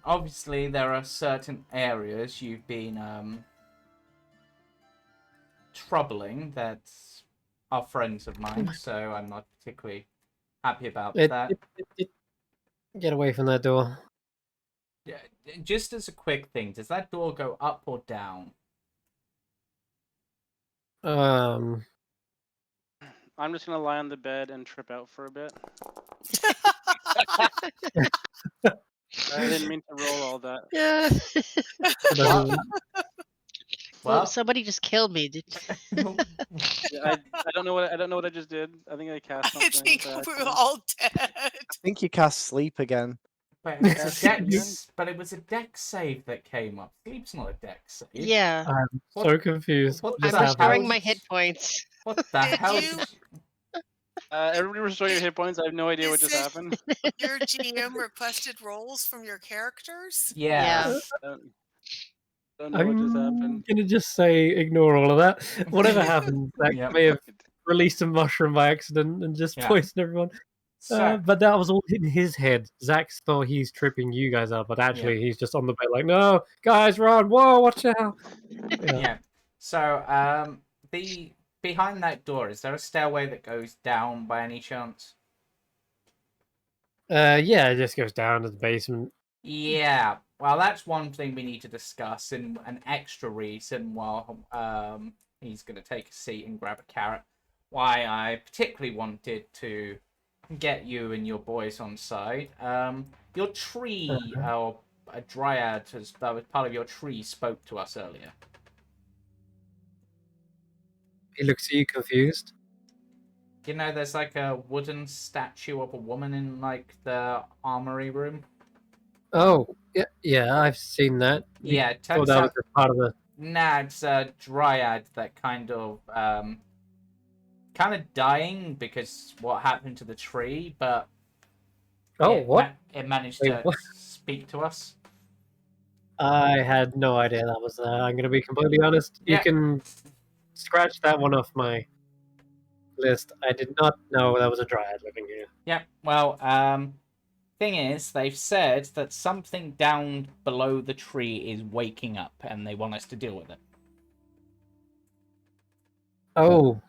obviously there are certain areas you've been troubling that are friends of mine, so I'm not particularly happy about that. Get away from that door. Yeah, just as a quick thing, does that door go up or down? I'm just gonna lie on the bed and trip out for a bit. I didn't mean to roll all that. Yeah. Well, somebody just killed me. Yeah, I don't know what I just did. I think I cast something. I think we're all dead. I think you cast sleep again. but it was a dex save that came up. Sleep's not a dex save. Yeah. I'm so confused. What What the just I'm hell? restoring happened? my hit points. What the hell? you- Everybody restore your hit points. I have no idea what Is just it- happened. Your GM requested rolls from your characters? Yeah. Don't know what just happened. I'm gonna just say ignore all of that. Whatever happened, that Yeah. may have released a mushroom by accident and just Yeah. poisoned everyone. So, But that was all in his head. Xaxx thought he's tripping you guys up, but actually he's just on the bed like, no, guys, run! Whoa, watch out! yeah. So, behind that door, is there a stairway that goes down by any chance? Yeah, it just goes down to the basement. Yeah. Well, that's one thing we need to discuss, and an extra reason while he's going to take a seat and grab a carrot. Why I particularly wanted to get you and your boys on side. Your tree, or a dryad, that was part of your tree, spoke to us earlier. He looks at you confused. You know, there's like a wooden statue of a woman in like the armory room. Oh, yeah, I've seen that. Yeah, it Thought turns that out. was just part of the. Nah, it's a dryad that kind of dying because what happened to the tree, but Oh, it what? It managed Wait, to what? speak to us. I had no idea that was there. I'm gonna be completely honest. Yeah. You can scratch that one off my list. I did not know there was a dryad living here. Yeah. Well, thing is, they've said that something down below the tree is waking up, and they want us to deal with it. Oh,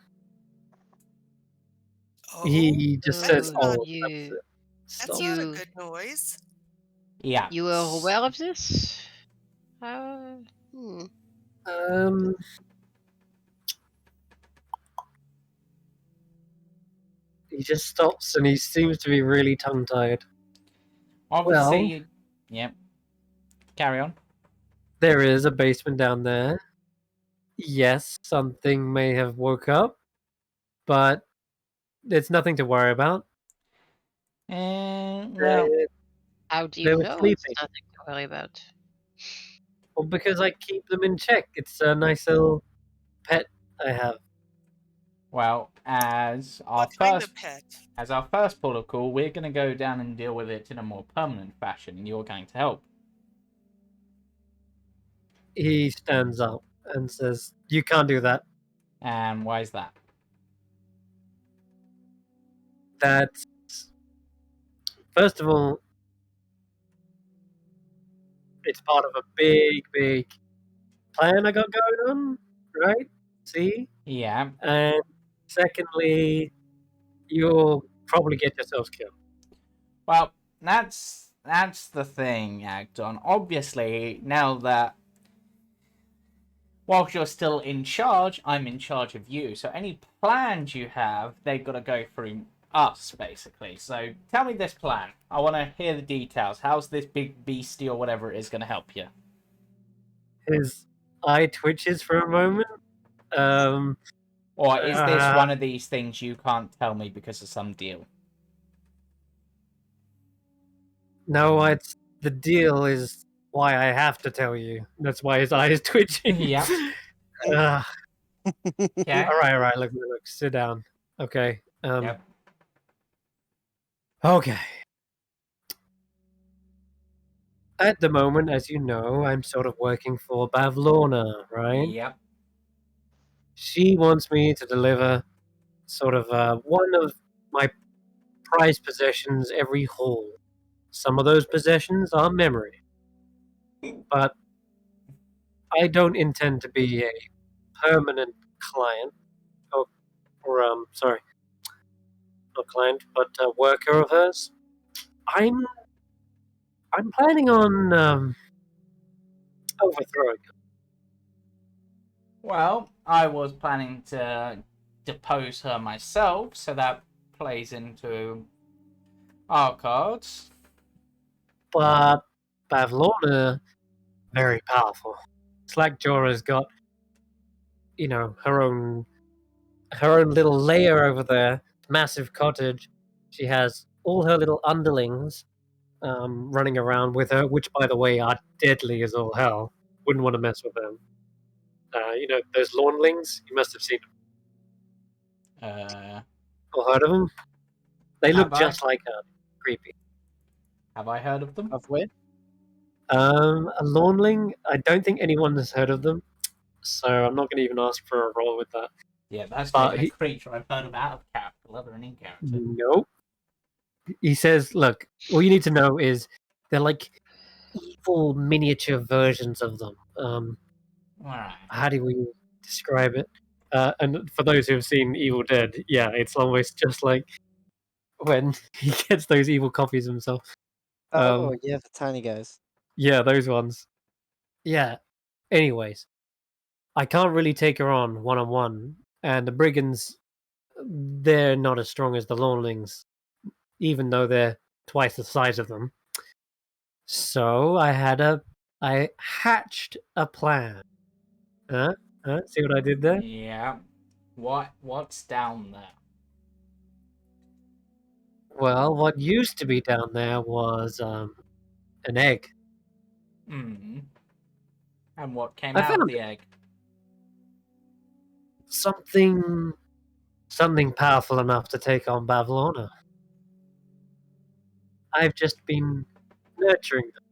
Oh, he just says, that's "Oh, not- you, that's so, not a You- good noise. Yeah. you were aware of this? Hmm. He just stops and he seems to be really tongue-tied. Obviously, yeah. Carry on. There is a basement down there. Yes, something may have woke up, but it's nothing to worry about. Well, How do They you were know sleeping. it's nothing to worry about? Well, because I keep them in check. It's a nice little pet I have. Well, as our What kind of first pet? port of call, we're going to go down and deal with it in a more permanent fashion, and you're going to help. He stands up and says, "You can't do that. And why is that? That's first of all, it's part of a big plan I got going on, right? See? Yeah. And secondly, you'll probably get yourselves killed." Well, that's the thing, Agdon. Obviously, now that whilst you're still in charge, I'm in charge of you. So any plans you have, they've got to go through us, basically. So tell me this plan. I want to hear the details. How's this big beastie or whatever it is going to help you? His eye twitches for a moment. Or is this one of these things you can't tell me because of some deal? No, it's the deal is why I have to tell you. That's why his eye is twitching. Yep. Okay. All right. Look. Sit down. Okay. Yep. Okay. At the moment, as you know, I'm sort of working for Bavlorna, right? Yep. She wants me to deliver sort of one of my prized possessions every haul. Some of those possessions are memory. But I don't intend to be a permanent client, sorry, not client, but a worker of hers. I'm planning on overthrowing her. Well, I was planning to depose her myself, so that plays into our cards. But Bavlorna, very powerful. Slackjaw's got, her own little lair over there, massive cottage. She has all her little underlings running around with her, which, by the way, are deadly as all hell. Wouldn't want to mess with them. Those lawnlings? You must have seen them. Or heard of them? They look just like her. Creepy. Have I heard of them? Have we? A lawnling? I don't think anyone has heard of them, so I'm not going to even ask for a roll with that. Yeah, that's not a creature I've heard of out of character, let alone in character. Nope. He says, look, all you need to know is they're like evil miniature versions of them. Alright. How do we describe it? And for those who have seen Evil Dead, yeah, it's almost just like when he gets those evil copies himself. Oh, yeah, the tiny guys. Yeah, those ones. Yeah. Anyways, I can't really take her on one-on-one, and the brigands, they're not as strong as the lawnlings, even though they're twice the size of them. So I hatched a plan. See what I did there? Yeah. What's down there? Well, what used to be down there was an egg. Hmm. And what came out of the egg? Something powerful enough to take on Bavlorna. I've just been nurturing them.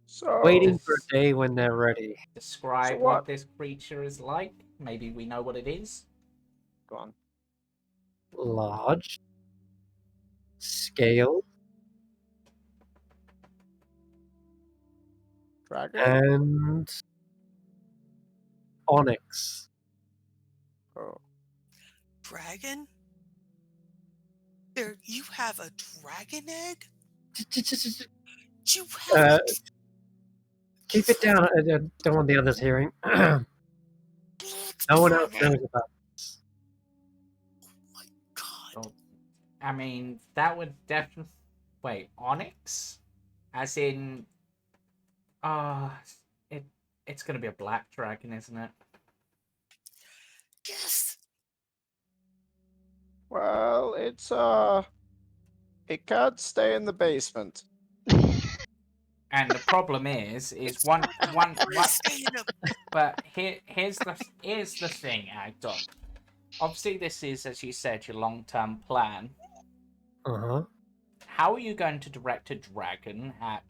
So waiting for a day when they're ready. Describe what this creature is like. Maybe we know what it is. Go on. Large. Scale. Dragon? And onyx. Oh. Dragon? You have a dragon egg? You have keep it down. I don't want the others hearing. No one else knows about this. Oh my god. I mean, that would definitely... Wait, onyx? As in... it's gonna be a black dragon, isn't it? Yes. Well, it's it can't stay in the basement. And the problem is one Stay in a But here's the thing, Agdon. Obviously, this is, as you said, your long-term plan. Uh-huh. How are you going to direct a dragon at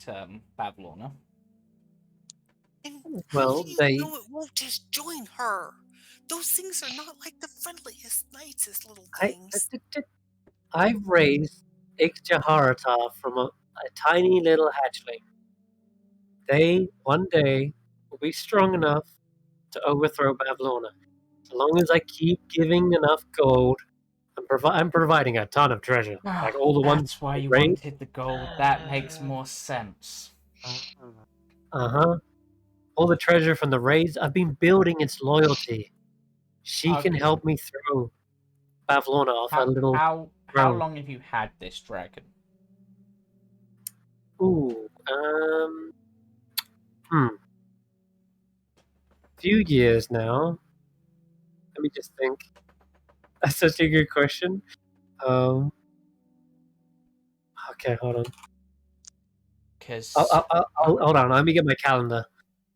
Bavlorna? And Well, how do you know it won't just join her? Those things are not like the friendliest, nicest little things. I've raised Xjaharata from a tiny little hatchling. They, one day, will be strong enough to overthrow Bavlorna. As long as I keep giving enough gold, I'm providing a ton of treasure. Like all the ones That's why you raised. wanted the gold. That makes more sense. Uh-huh. All the treasure from the raids, I've been building its loyalty. She can Okay. help me throw Bavlorna off a little How throne. long have you had this dragon? Ooh, few years now. Let me just think. That's such a good question. Okay, hold on. Because Hold on. Let me get my calendar.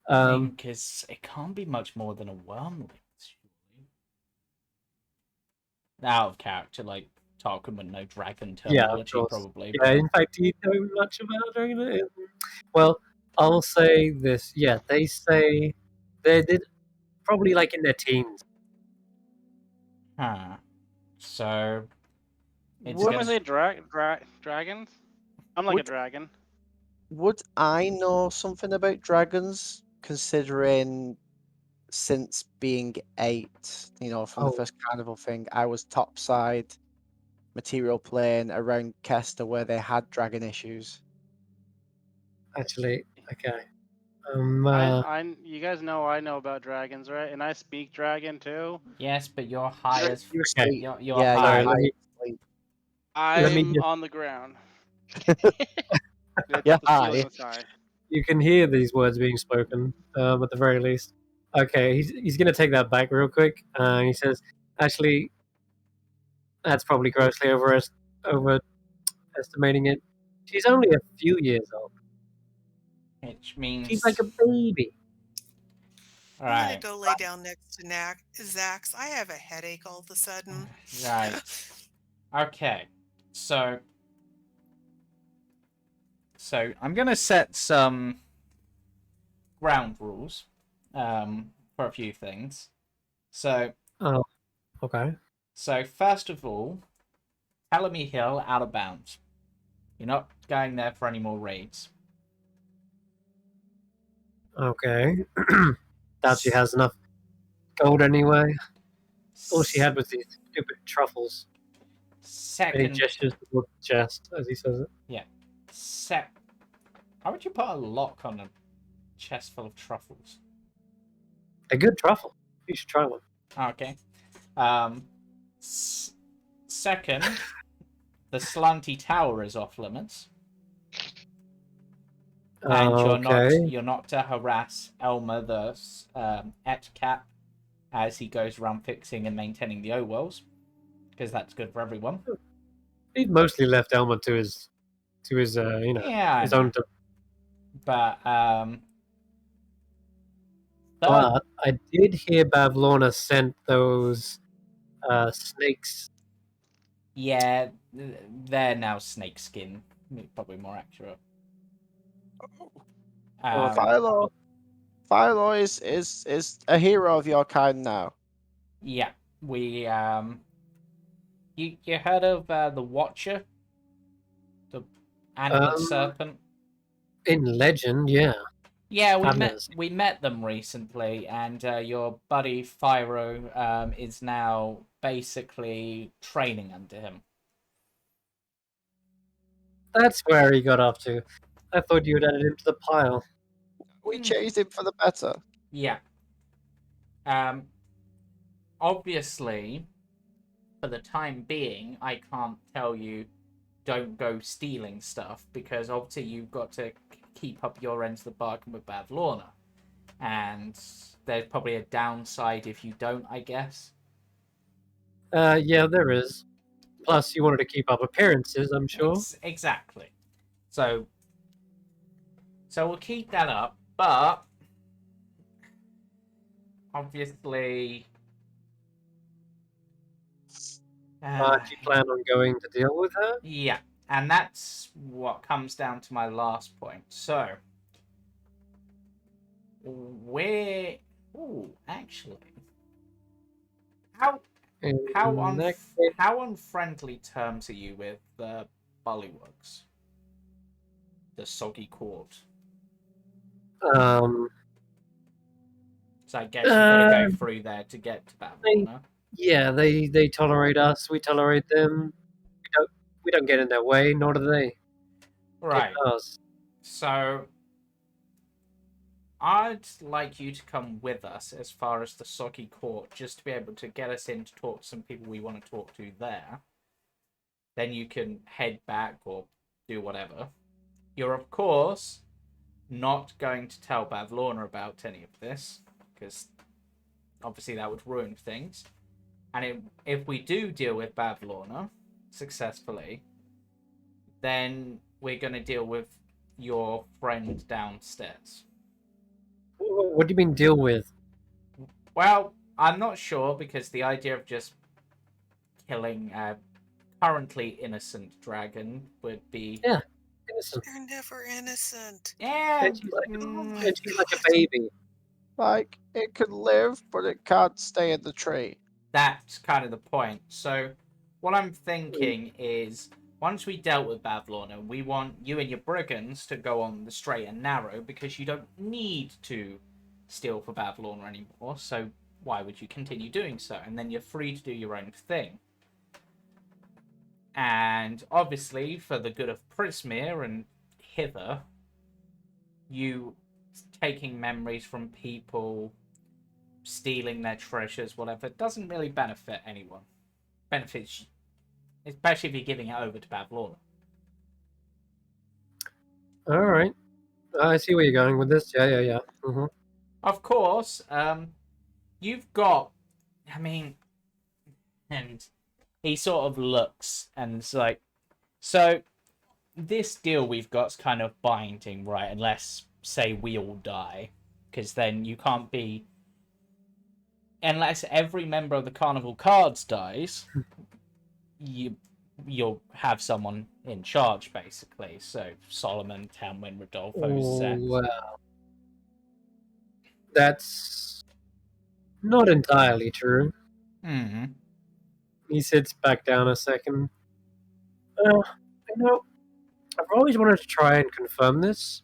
because it can't be much more than a wormling. Surely. Out of character, like Tarquin would know dragon Yeah, of terminology, course. probably. Yeah, in fact, do you know much about Dragon? Well, I'll say this. Yeah, they say they did probably like in their teens. Huh. So it's Some Would say dragons. I'm like a dragon. would I know something about dragons, considering since being 8, from the Oh, first carnival thing, I was topside material plane around Kester where they had dragon issues. actually, okay. You guys know I know about dragons, right? And I speak dragon too. yes, but you're high as You're Okay. asleep. you're Yeah, high. you're Sorry, high asleep. let me I'm just. on the ground. You're The ceiling high. was high. You can hear these words being spoken, at the very least. Okay, he's gonna take that back real quick. He says, actually, that's probably grossly overestimating it. She's only a few years old. Which She's means like a baby. I'm gonna right. go lay down next to Xaxx. I have a headache all of a sudden. Right. Okay. So I'm gonna set some ground rules for a few things. So Oh, okay. first of all, Telemy Hill out of bounds. You're not going there for any more raids. Okay. Doubt she has enough gold anyway. All she had was these stupid truffles. And he Second, gestures towards the chest as he says it. yeah. How would you put a lock on a chest full of truffles? A good truffle. You should try one. Okay. Second, the slanty tower is off limits. And Okay. you're not to harass Elmer the Et Cap as he goes around fixing and maintaining the O-Wells, because that's good for everyone. He'd mostly left Elmer to his his own. But But I did hear Bavlorna sent those snakes. yeah, they're now snakeskin. Probably more accurate. Philo is a hero of your kind now. Yeah, we you heard of the Watcher, the antlered serpent? In legend, yeah. Yeah, we met them recently, and your buddy Fyro is now basically training under him. That's where he got up to. I thought you had added him to the pile. We changed him for the better. Yeah. Obviously, for the time being, I can't tell you don't go stealing stuff, because obviously you've got to keep up your end of the bargain with Bavlorna. And there's probably a downside if you don't, I guess. Yeah, there is. Plus, you wanted to keep up appearances, I'm sure. Exactly. So we'll keep that up, but obviously... Do you plan on going to deal with her? Yeah, and that's what comes down to my last point. So, actually, how how unfriendly terms are you with the Bullywugs? The Soggy Court? So I guess you've got to go through there to get to Babylon. Yeah, they tolerate us. We tolerate them. We don't get in their way, nor do they. Right. Get us. So I'd like you to come with us as far as the Soggy Court, just to be able to get us in to talk to some people we want to talk to there. Then you can head back or do whatever. You're, of course, not going to tell Bavlorna about any of this, because obviously that would ruin things. And if we do deal with Bavlorna successfully, then we're going to deal with your friend downstairs. What do you mean deal with? Well, I'm not sure, because the idea of just killing a currently innocent dragon would be... Yeah, innocent. They're never innocent. Yeah. And she's like a baby. Like, it could live, but it can't stay in the tree. That's kind of the point. So, what I'm thinking is, once we dealt with Bavlorna, we want you and your brigands to go on the straight and narrow, because you don't need to steal for Bavlorna anymore, so why would you continue doing so? And then you're free to do your own thing. And obviously, for the good of Prismere and Hither, you taking memories from people, stealing their treasures, whatever, doesn't really benefit anyone. Benefits, especially if you're giving it over to Bavlorna. All right, I see where you're going with this. Yeah. Mm-hmm. Of course, you've got, I mean, and he sort of looks and it's like, so this deal we've got's kind of binding, right? Unless, say, we all die, because then you can't be, unless every member of the Carnival Cards dies, you'll have someone in charge, basically. So Solomon, Tanwen, Rodolfo, Xaxx. Well, that's not entirely true. Mm-hmm. He sits back down a second. I've always wanted to try and confirm this,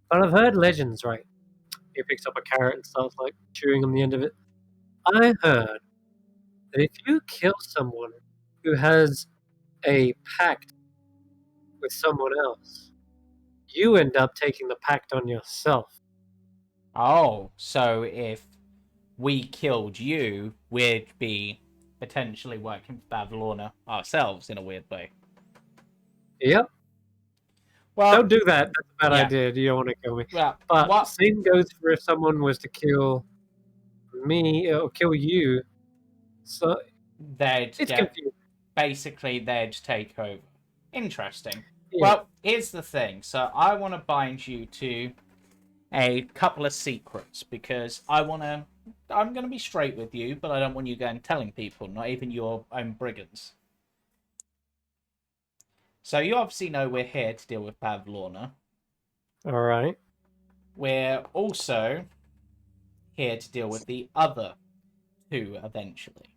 but I've heard legends, right? He picks up a carrot and starts like chewing on the end of it. I heard that if you kill someone who has a pact with someone else, you end up taking the pact on yourself. Oh, so if we killed you, we'd be potentially working for Bavlorna ourselves in a weird way. Yep. Well, don't do that. That's a bad idea. You don't want to kill me. Well, but same goes for if someone was to kill me or kill you. So it's confusing. Basically, they'd take over. Interesting. Yeah. Well, here's the thing. So I want to bind you to a couple of secrets, because I'm going to be straight with you, but I don't want you going telling people, not even your own brigands. So you obviously know we're here to deal with Bavlorna. All right. We're also here to deal with the other two eventually.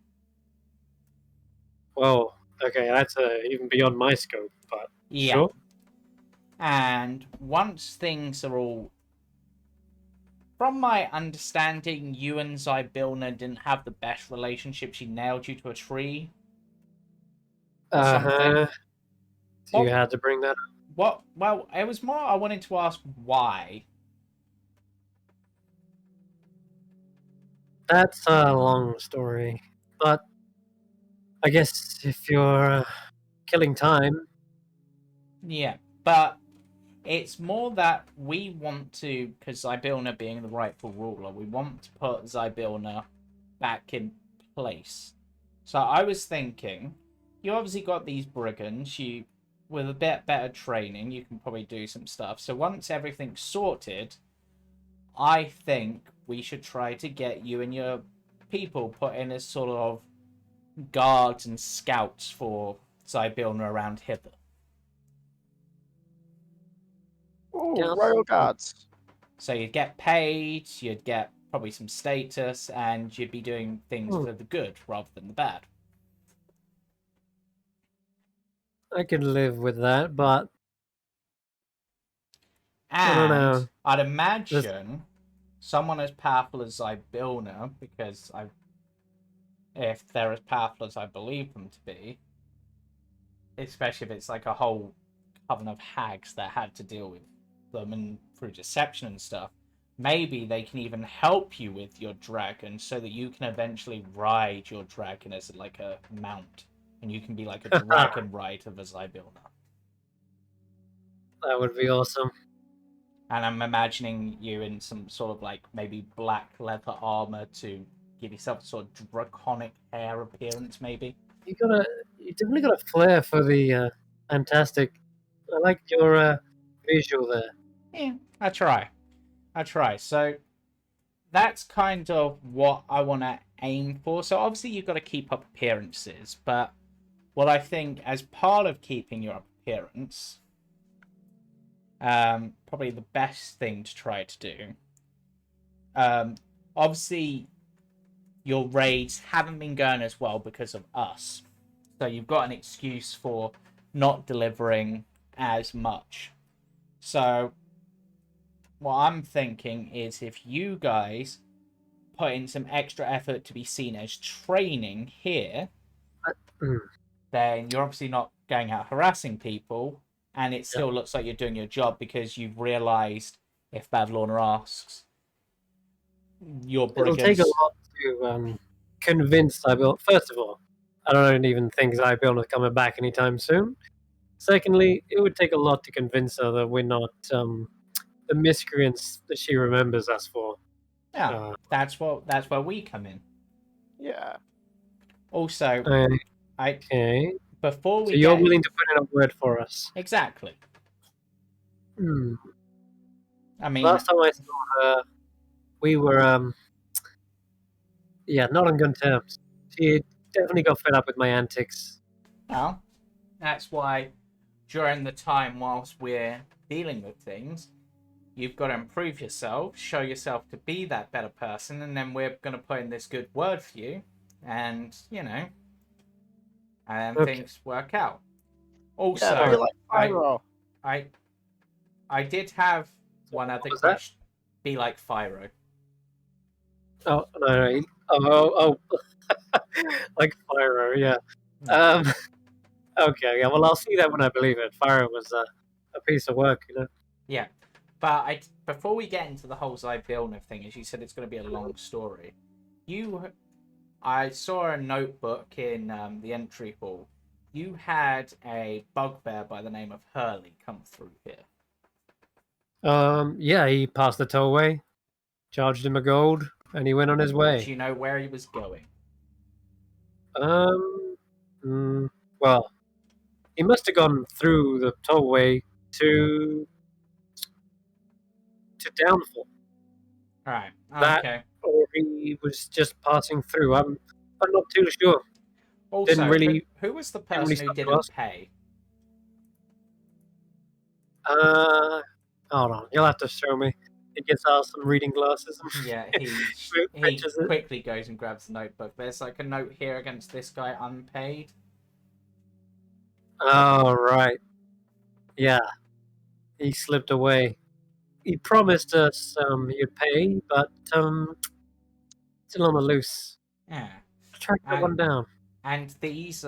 Well, okay, that's even beyond my scope, but yeah. Sure. And once things are all... From my understanding, you and Zybilna didn't have the best relationship. She nailed you to a tree. So you had to bring that up? What? Well, it was more I wanted to ask why. That's a long story, but I guess if you're killing time... Yeah, but it's more that we want to, because Zybilna being the rightful ruler, we want to put Zybilna back in place. So I was thinking, you obviously got these brigands, with a bit better training, you can probably do some stuff. So once everything's sorted, I think we should try to get you and your people put in as sort of guards and scouts for Zybilna around hither. Oh, royal guards. So you'd get paid, you'd get probably some status, and you'd be doing things for the good rather than the bad. I could live with that, but I don't know. And I'd imagine someone as powerful as Zybilna, because if they're as powerful as I believe them to be, especially if it's like a whole coven of hags that had to deal with them and through deception and stuff, maybe they can even help you with your dragon so that you can eventually ride your dragon as like a mount, and you can be like a dragon rider of Zybilna. That would be awesome. And I'm imagining you in some sort of like maybe black leather armor to give yourself a sort of draconic hair appearance, maybe. You definitely got a flair for the fantastic. I like your visual there. Yeah, I try. So that's kind of what I want to aim for. So obviously you've got to keep up appearances, but what I think as part of keeping your appearance, probably the best thing to try to do. Obviously, your raids haven't been going as well because of us, so you've got an excuse for not delivering as much. So what I'm thinking is if you guys put in some extra effort to be seen as training here, then you're obviously not going out harassing people, and it still looks like you're doing your job because you've realised if Bavlorna asks, your brigands... It'll take a lot to convince Zybilna. First of all, I don't even think Zybilna's coming back anytime soon. Secondly, it would take a lot to convince her that we're not the miscreants that she remembers us for. Yeah, that's where we come in. Yeah. Also, okay. Before we so you're willing to put in a word for us? Exactly. I mean, last time I saw her, we were not on good terms. She definitely got fed up with my antics. Well, that's why during the time whilst we're dealing with things, you've got to improve yourself, show yourself to be that better person, and then we're going to put in this good word for you, and things work out. Also, I did have one other question. Be like Fyro. Oh no! Oh, like Fyro, yeah. Okay, yeah. Well, I'll see that when I believe it. Fyro was a piece of work, Yeah, but before we get into the whole Zybilna thing, as you said, it's going to be a long story. I saw a notebook in the entry hall. You had a bugbear by the name of Hurley come through here. Yeah, he passed the tollway, charged him a gold, and he went on his way. Do you know where he was going? Well, he must have gone through the tollway to Downfall. Right. Okay. Or he was just passing through. I'm not too sure. Also, who was the person who didn't pay? Hold on. You'll have to show me. He gets out some reading glasses. Yeah, he quickly goes and grabs the notebook. There's like a note here against this guy, unpaid. Oh, right. Yeah. He slipped away. He promised us he'd pay, but still on the loose. Yeah. Track that one down. And these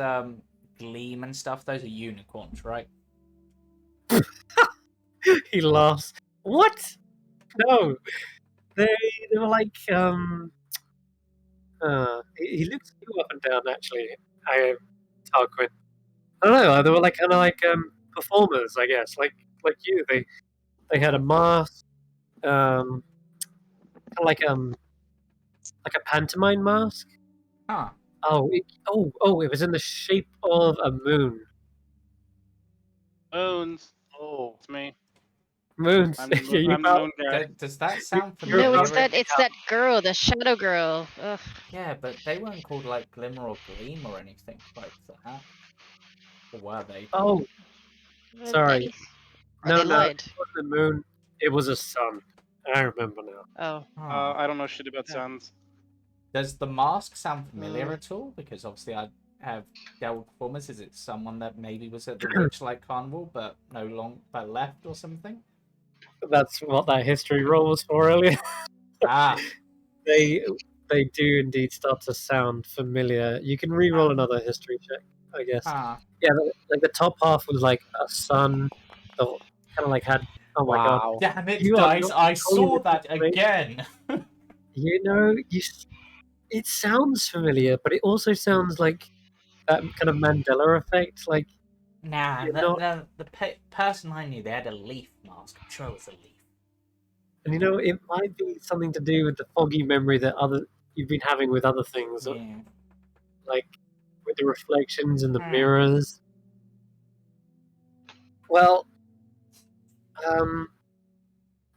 gleam and stuff, those are unicorns, right? He laughs. What? No. They were like he looks you up and down actually. Tarquin. I don't know, they were like kinda like performers, I guess. Like you. They had a mask, kinda like a pantomime mask. Huh. It was in the shape of a moon. Moons. Oh, it's me. Moons. I'm Yeah, you the found- moon guy. Does that sound You're No, familiar? it's that girl, the shadow girl. Ugh. Yeah, but they weren't called like Glimmer or Gleam or anything like that. Or were they? Oh, sorry. Or they lied. It wasn't a moon. It was a sun. I remember now. Oh. Oh. I don't know shit about Oh. suns. Does the mask sound familiar at all? Because obviously I have dealt with performers. Is it someone that maybe was at the Witchlight Carnival but but left or something? That's what that history roll was for earlier. Ah. They do indeed start to sound familiar. You can re-roll another history check, I guess. Yeah, like the top half was like a sun, kind of like had. Oh my god! Wow. Damn it, You are dice! not I controlling saw this that information. again. You know, it sounds familiar, but it also sounds like that kind of Mandela effect. Like, Nah, you're the person I knew, they had a leaf mask. I'm sure it was a leaf. and you know, it might be something to do with the foggy memory that you've been having with other things, Yeah. like with the reflections and the Hmm. mirrors. Well,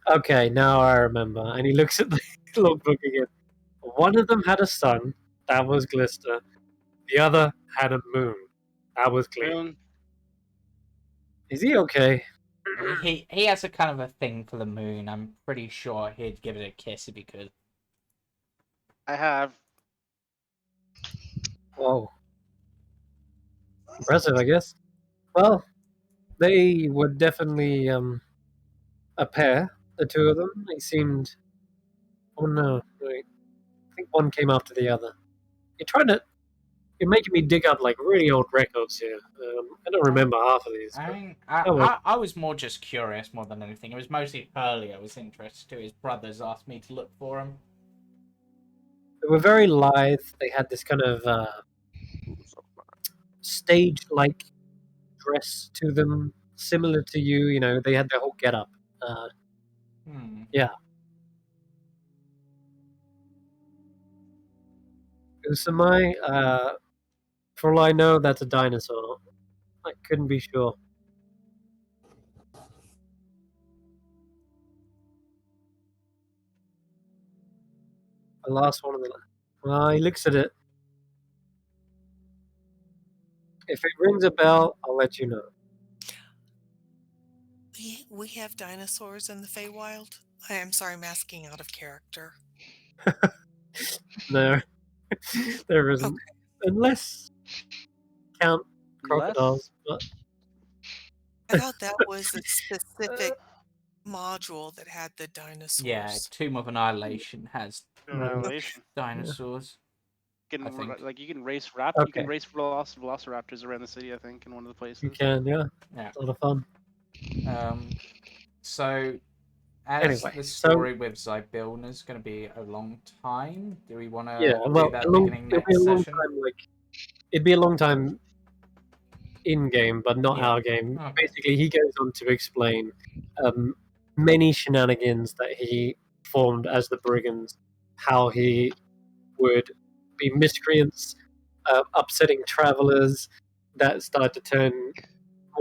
okay, now I remember. And he looks at the logbook again. One of them had a sun, that was Glister. The other had a moon, that was Gleam. Moon. Is he okay? He has a kind of a thing for the moon. I'm pretty sure he'd give it a kiss if he could. I have. Whoa. Impressive, I guess. Well, they were definitely a pair, the two of them. They seemed. Oh no, wait. I think one came after the other. You're making me dig up like really old records here. I don't remember half of these. I was more just curious more than anything. It was mostly Pearly I was interested to. His brothers asked me to look for him. They were very lithe. They had this kind of stage-like dress to them, similar to you. You know, they had their whole get-up. Yeah. Usamai, for all I know, that's a dinosaur. I couldn't be sure. The last one of the. Well, he looks at it. If it rings a bell, I'll let you know. We have dinosaurs in the Feywild. I am sorry, I'm asking out of character. No, there isn't. Okay. Unless count crocodiles. But I thought that was a specific module that had the dinosaurs. Yeah, Tomb of Annihilation has Annihilation. dinosaurs. I think. Like you can race Okay. You can race velociraptors around the city. I think in one of the places. You can, yeah. It's a lot of fun. So, as Anyway, the story with Zybilna is going to be a long time, do we want to do that beginning next session? It'd be a long time in game, but not our game. Okay. Basically, he goes on to explain many shenanigans that he formed as the Brigands, how he would be miscreants, upsetting travelers that started to turn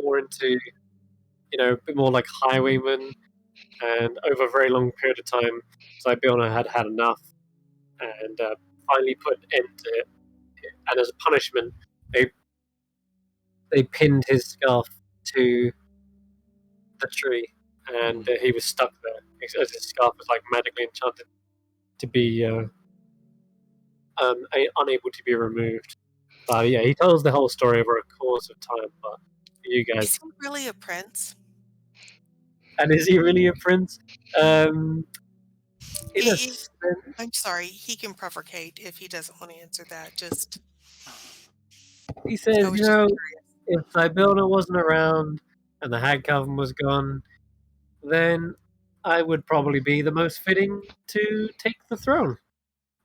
more into, a bit more like highwaymen. And over a very long period of time, Zybilna had had enough and finally put an end to it. And as a punishment, they pinned his scarf to the tree, and he was stuck there. As his scarf was like magically enchanted to be unable to be removed. But yeah, he tells the whole story over a course of time. But you guys, is he really a prince? And is he really a prince? I'm sorry, he can provocate if he doesn't want to answer that. He says, if Zybilna wasn't around and the Hag Coven was gone, then I would probably be the most fitting to take the throne.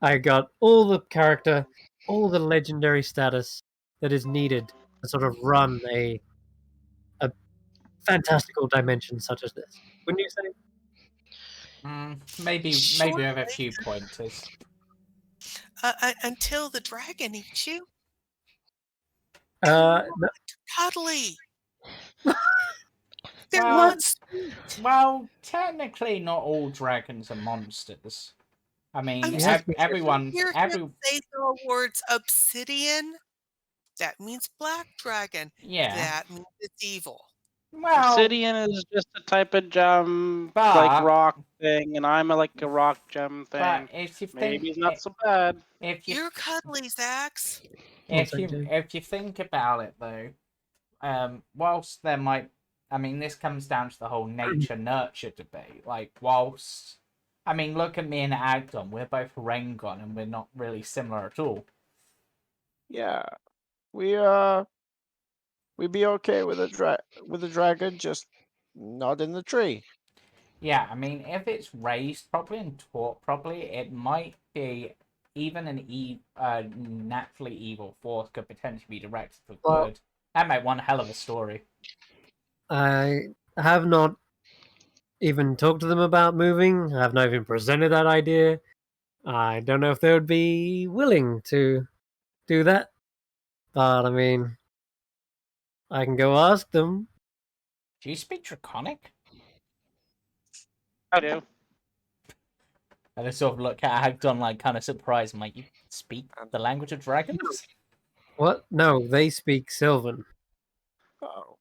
I got all the character, all the legendary status that is needed to sort of run a fantastical dimension such as this. Wouldn't you say? Maybe we have a few pointers. Until the dragon eats you. No. Cuddly. They're Well, not sweet. Well, technically, not all dragons are monsters. I mean, I'm Yes, sorry, because did you hear him say the words obsidian? That means black dragon. Yeah. That means it's evil. Well, Obsidian is just a type of gem, like But- rock thing, and I'm like a rock gem but thing. if you Maybe think it's not so bad. if you You're cuddly, Xaxx. if you think about it though, whilst there might, I mean, this comes down to the whole nature nurture debate. Like, whilst, I mean, look at me and Agdon. We're both Rengon, and we're not really similar at all. Yeah, we'd be okay with a dragon just not in the tree. Yeah, I mean, if it's raised properly and taught properly, it might be even an naturally evil force could potentially be directed for Well- good. That make one hell of a story. I have not even talked to them about moving. I have not even presented that idea. I don't know if they would be willing to do that. But I mean, I can go ask them. Do you speak Draconic? I do. I just sort of look at Agdon like kind of surprised. I'm like, you speak the language of dragons? What? No, they speak Sylvan. Oh,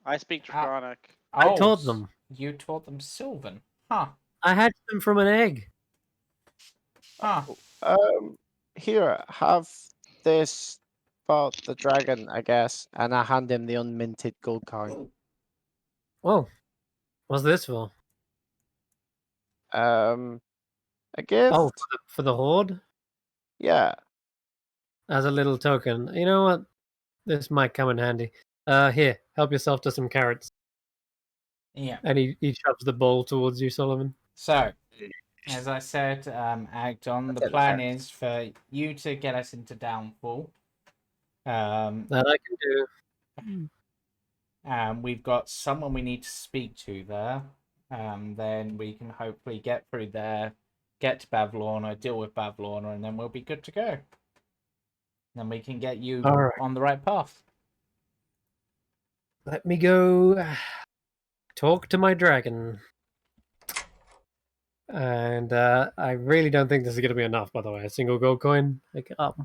I speak Draconic. I taught them. You taught them Sylvan? Huh. I hatched them from an egg. Huh. here, have this for the dragon, I guess, and I hand him the unminted gold coin. Whoa. What's this for? A gift. Oh, for the horde? Yeah. As a little token. You know what? This might come in handy. Here, help yourself to some carrots. Yeah. And he shoves the bowl towards you, Solomon. So, as I said, Agdon, the plan is for you to get us into Downfall. That I can do. We've got someone we need to speak to there. Then we can hopefully get through there, get to Bavlorna, deal with Bavlorna, and then we'll be good to go. Then we can get you All right. on the right path. Let me go talk to my dragon. And I really don't think this is going to be enough, by the way. A single gold coin? Like, Well,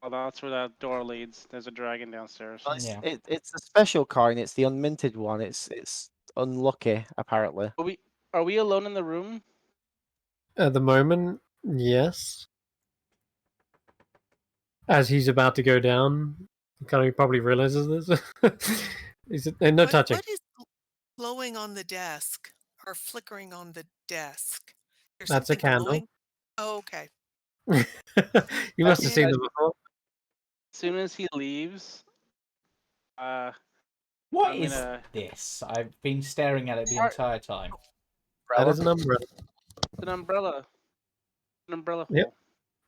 that's where that door leads. There's a dragon downstairs. Well, Yeah. it's a special coin. It's the unminted one. It's unlucky, apparently. Are we alone in the room? At the moment, yes. As he's about to go down, he probably realizes this. And no touching. What is glowing on the desk or flickering on the desk? There's That's a something candle. glowing? Oh, okay. You must have seen them before. As soon as he leaves, What I'm is gonna- this? I've been staring at it the entire time. That is an umbrella. it's an umbrella. An umbrella Yep. hole.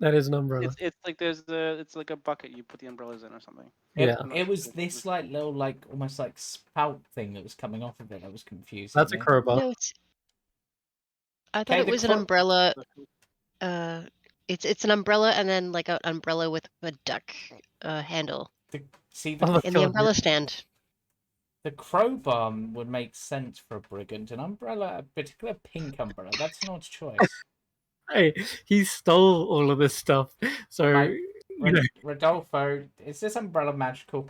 That is an umbrella. It's like it's like a bucket you put the umbrellas in or something. Yeah. It was this like little like almost like spout thing that was coming off of it that was confusing. That's a me. crowbar. No, I thought Okay, it the was an cro- umbrella. It's an umbrella and then like an umbrella with a duck handle See, Oh, in the God, umbrella stand. the crowbar would make sense for a brigand. An umbrella, a particular pink umbrella, that's an odd choice. Hey, he stole all of this stuff. So, Like, you know, Rodolfo, is this umbrella magical?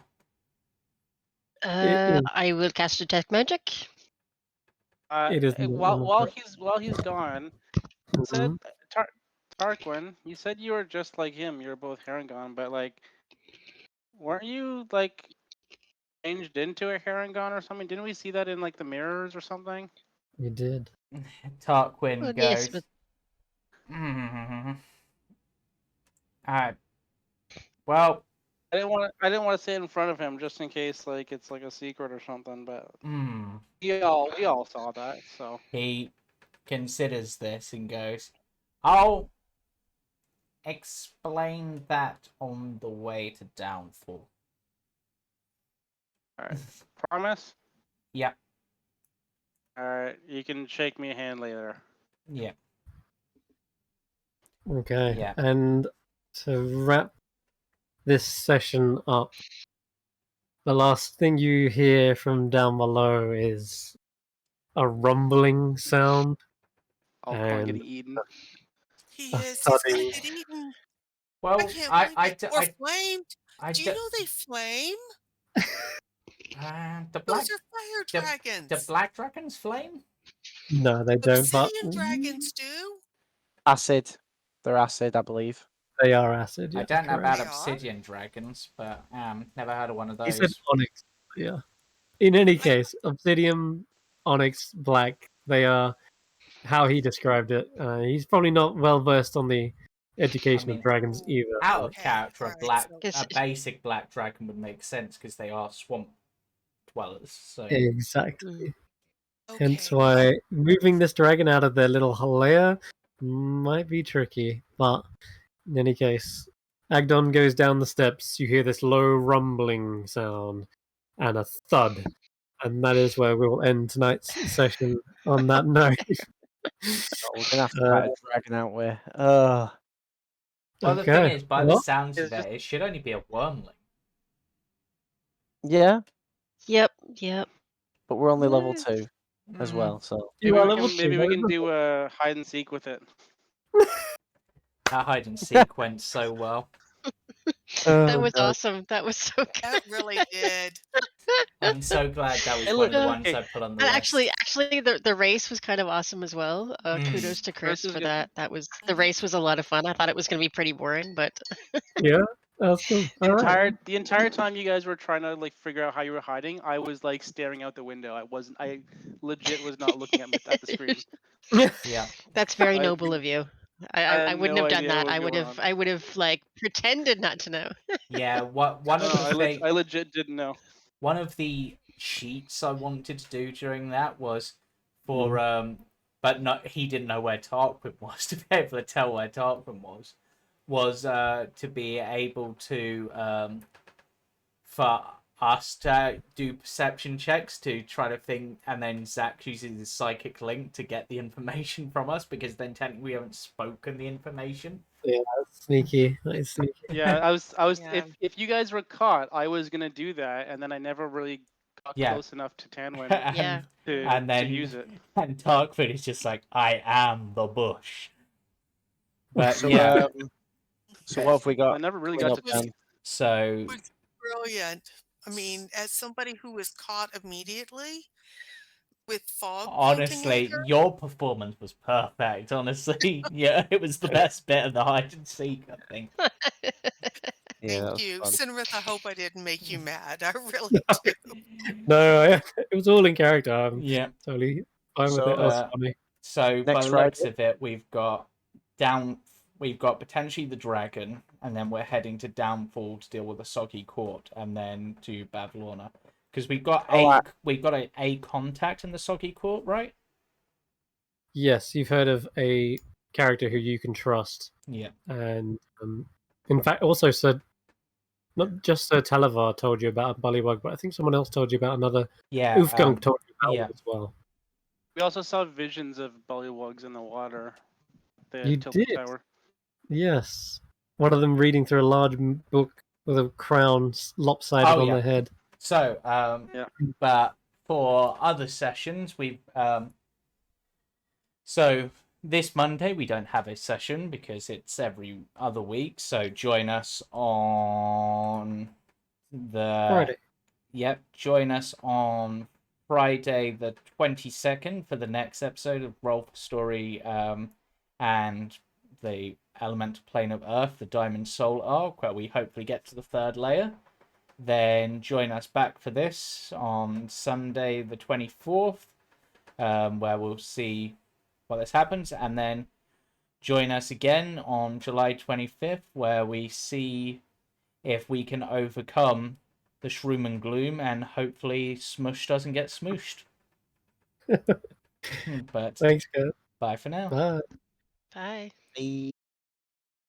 is. I will cast detect magic. It is not while he's gone, Mhm. said Tarquin, you said you were just like him. You were both Harengon, but like, weren't you like changed into a Harengon or something? Didn't we see that in like the mirrors or something? You did. Tarquin Well, goes. yes, but Alright. Well, I didn't want to say it in front of him just in case like it's like a secret or something. But we all saw that. So he considers this and goes, I'll explain that on the way to Downfall. all right, promise. Yep. All right, you can shake me a hand later. Yeah. Okay. Yeah. And to wrap this session up, the last thing you hear from down below is a rumbling sound Alcon and getting eaten. He a is. He's gonna thudding. get eaten. I Well, can't believe it. Or flamed. I Do you know they flame? the Those black are fire the dragons. black dragons flame. No, they don't. But Obsidian dragons do. Acid. They're acid, I believe. they are acid. I Yeah, don't know about They are? obsidian dragons, but never heard of one of He said those. onyx. Yeah. In any case, obsidian, onyx, black. They are how he described it. He's probably not well versed on the education of mean, dragons either. Out but- of character, alright, a basic black dragon would make sense because they are swamp dwellers. So Exactly. Hence Okay. why moving this dragon out of their little lair might be tricky. But in any case, Agdon goes down the steps. You hear this low rumbling sound and a thud. And that is where we will end tonight's session on that note. So we're gonna have to fight a dragon out with. well, the thing Okay. is, by the Well, sounds it's of it, it should only be a wormling. Yeah, Yep. but we're only level 2 as Mm. well, so you are level 2. Maybe we that is can nothing. do a hide and seek with it. That hide and seek went so well. That Oh, was God. awesome. That was so good. That really did. I'm so glad that was Hey, one of the look, ones okay. I put on the And list. actually, the race was kind of awesome as well. Kudos to Chris is for good. that. The race was a lot of fun. I thought it was going to be pretty boring, but Yeah, that's cool. The entire time you guys were trying to figure out how you were hiding, I was staring out the window. I legit was not looking at the screen. Yeah. that's very I- noble of you. I I had wouldn't no have done idea that. what was going on. I would have pretended not to know. Yeah, one of the things I legit didn't know. one of the cheats I wanted to do during that was for but not he didn't know where Tarquin was to be able to tell where Tarquin was to be able to for us to do perception checks to try to think, and then Xaxx uses his psychic link to get the information from us, because then technically we haven't spoken the information. Yeah, that's sneaky. That is sneaky. Yeah, I was. Yeah. If you guys were caught, I was gonna do that, and then I never really got close enough to Tanwen Yeah. to use it. And Tarquin is just like, I am the bush. But so, yeah, so what have we got? I never really coming got up to. then? so It was brilliant. I mean, as somebody who was caught immediately with fog painting honestly, over, your performance was perfect. Honestly, yeah, it was the best bit of the hide and seek, I think. Yeah, that thank was you. fun. Sinrith, I hope I didn't make you mad. I really do. No, it was all in character. I'm Yeah. totally fine with So, it. That was funny. So by Next the looks Friday? of it, we've got potentially the dragon, and then we're heading to Downfall to deal with the Soggy Court, and then to Bavlorna. Because we've got a contact in the Soggy Court, right? Yes, you've heard of a character who you can trust, Yeah. and in fact, also said not just Sir Talavar told you about a bullywug, but I think someone else told you about another. Yeah. Ulfgang told you about yeah. one as well. We also saw visions of bullywugs in the water. The You Tilted did? Tower. Yes, one of them reading through a large book with a crown lopsided Oh, on yeah. their head. So, Yeah. but for other sessions, we've so this Monday we don't have a session because it's every other week. So join us on the Friday. Yep, join us on Friday the 22nd for the next episode of Rolf Story and the Elemental Plane of Earth, the Diamond Soul arc, where we hopefully get to the 3rd layer. Then join us back for this on Sunday the 24th, where we'll see what this happens. And then join us again on July 25th, where we see if we can overcome the Shroom and Gloom, and hopefully Smush doesn't get smooshed. But Thanks, Kurt. bye for now. Bye. Bye. Bye.